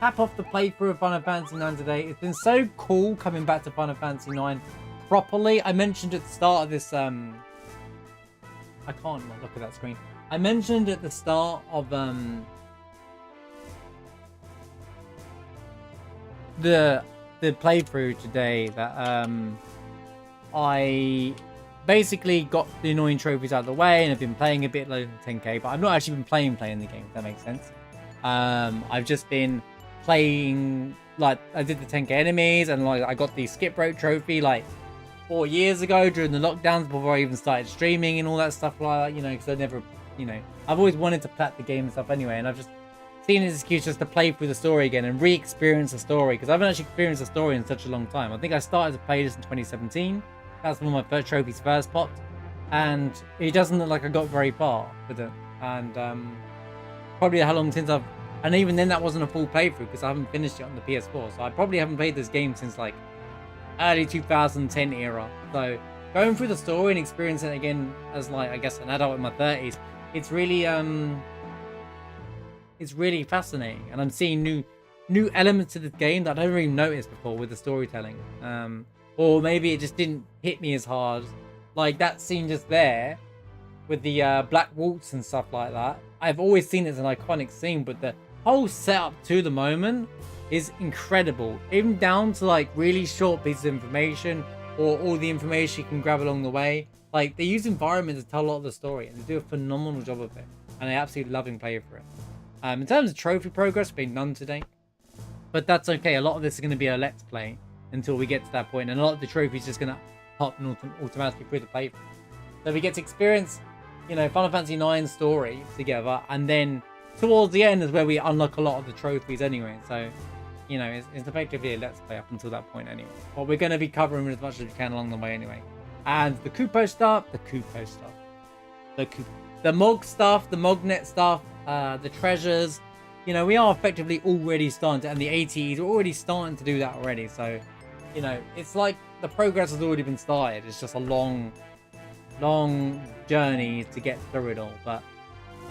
cap off the playthrough of Final Fantasy IX today. It's been so cool coming back to Final Fantasy IX properly. I mentioned at the start of this I can't look at that screen. I mentioned at the start of the playthrough today that I basically got the annoying trophies out of the way and I've been playing a bit like 10k, but I've not actually been playing the game, if that makes sense. I've just been playing, like, I did the 10k enemies and like I got the skip rope trophy like 4 years ago during the lockdowns before I even started streaming and all that stuff like that, you know, because I never, you know, I've always wanted to plat the game and stuff anyway, and I've just seen it as an excuse just to play through the story again and re-experience the story, because I haven't actually experienced the story in such a long time. I think I started to play this in 2017. That's when my first trophies first popped, and it doesn't look like I got very far with it. And probably how long since I've, and even then that wasn't a full playthrough because I haven't finished it on the PS4. So I probably haven't played this game since like early 2010 era. So going through the story and experiencing it again as like, I guess, an adult in my 30s, it's really it's really fascinating, and I'm seeing new elements to this game that I never even noticed before with the storytelling. Or maybe it just didn't hit me as hard. Like that scene just there with the Black Waltz and stuff like that. I've always seen it as an iconic scene, but the whole setup to the moment is incredible. Even down to like really short pieces of information or all the information you can grab along the way. Like they use environment to tell a lot of the story, and they do a phenomenal job of it. And I absolutely love playing for it. In terms of trophy progress, been none today, but that's okay. A lot of this is going to be a let's play until we get to that point, and a lot of the trophies just going to pop and automatically through the playthrough. So we get to experience, you know, Final Fantasy IX story together, and then towards the end is where we unlock a lot of the trophies anyway. So, you know, it's effectively a let's play up until that point anyway. But we're going to be covering as much as we can along the way anyway. And the Kupo stuff, the Mog stuff, the Mognet stuff, the treasures, you know, we are effectively already starting to, and the ATEs are already starting to do that already. So, you know, it's like the progress has already been started. It's just a long journey to get through it all. But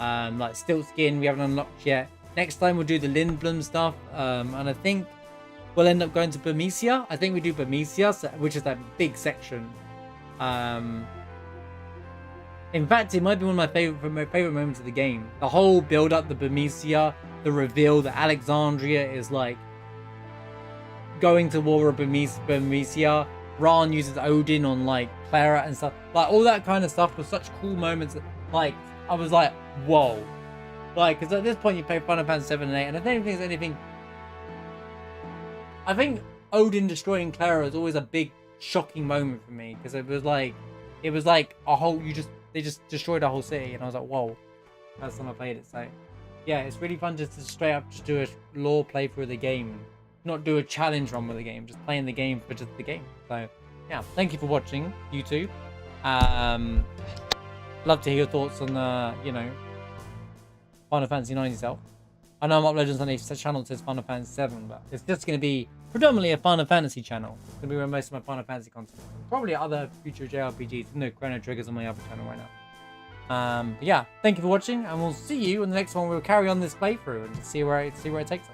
like Stilt Skin, we haven't unlocked yet. Next time we'll do the Lindblom stuff, and I think we'll end up going to Bermesia. I think we do Bermesia, which is that big section. In fact, it might be one of my favorite moments of the game. The whole build up, the Bermesia, the reveal that Alexandria is like going to war with Bermesia. Ran uses Odin on like Clara and stuff. Like all that kind of stuff was such cool moments. That, like I was like, whoa. Like, because at this point you play Final Fantasy 7 and 8, and I don't think there's anything. I think Odin destroying Clara is always a big shocking moment for me, because it was like a whole they just destroyed a whole city, and I was like, whoa. First time I played it. So yeah, it's really fun just to straight up just do a lore playthrough of the game, not do a challenge run with the game, just playing the game for just the game. So yeah, thank you for watching, YouTube. Love to hear your thoughts on you know, Final Fantasy 9 yourself. I know I'm uploading on a channel that says Final Fantasy 7, but it's just going to be predominantly a Final Fantasy channel. It's going to be where most of my Final Fantasy content is. Probably other future JRPGs. No Chrono Triggers on my other channel right now. But yeah, thank you for watching, and we'll see you in the next one. We'll carry on this playthrough and see where it takes us.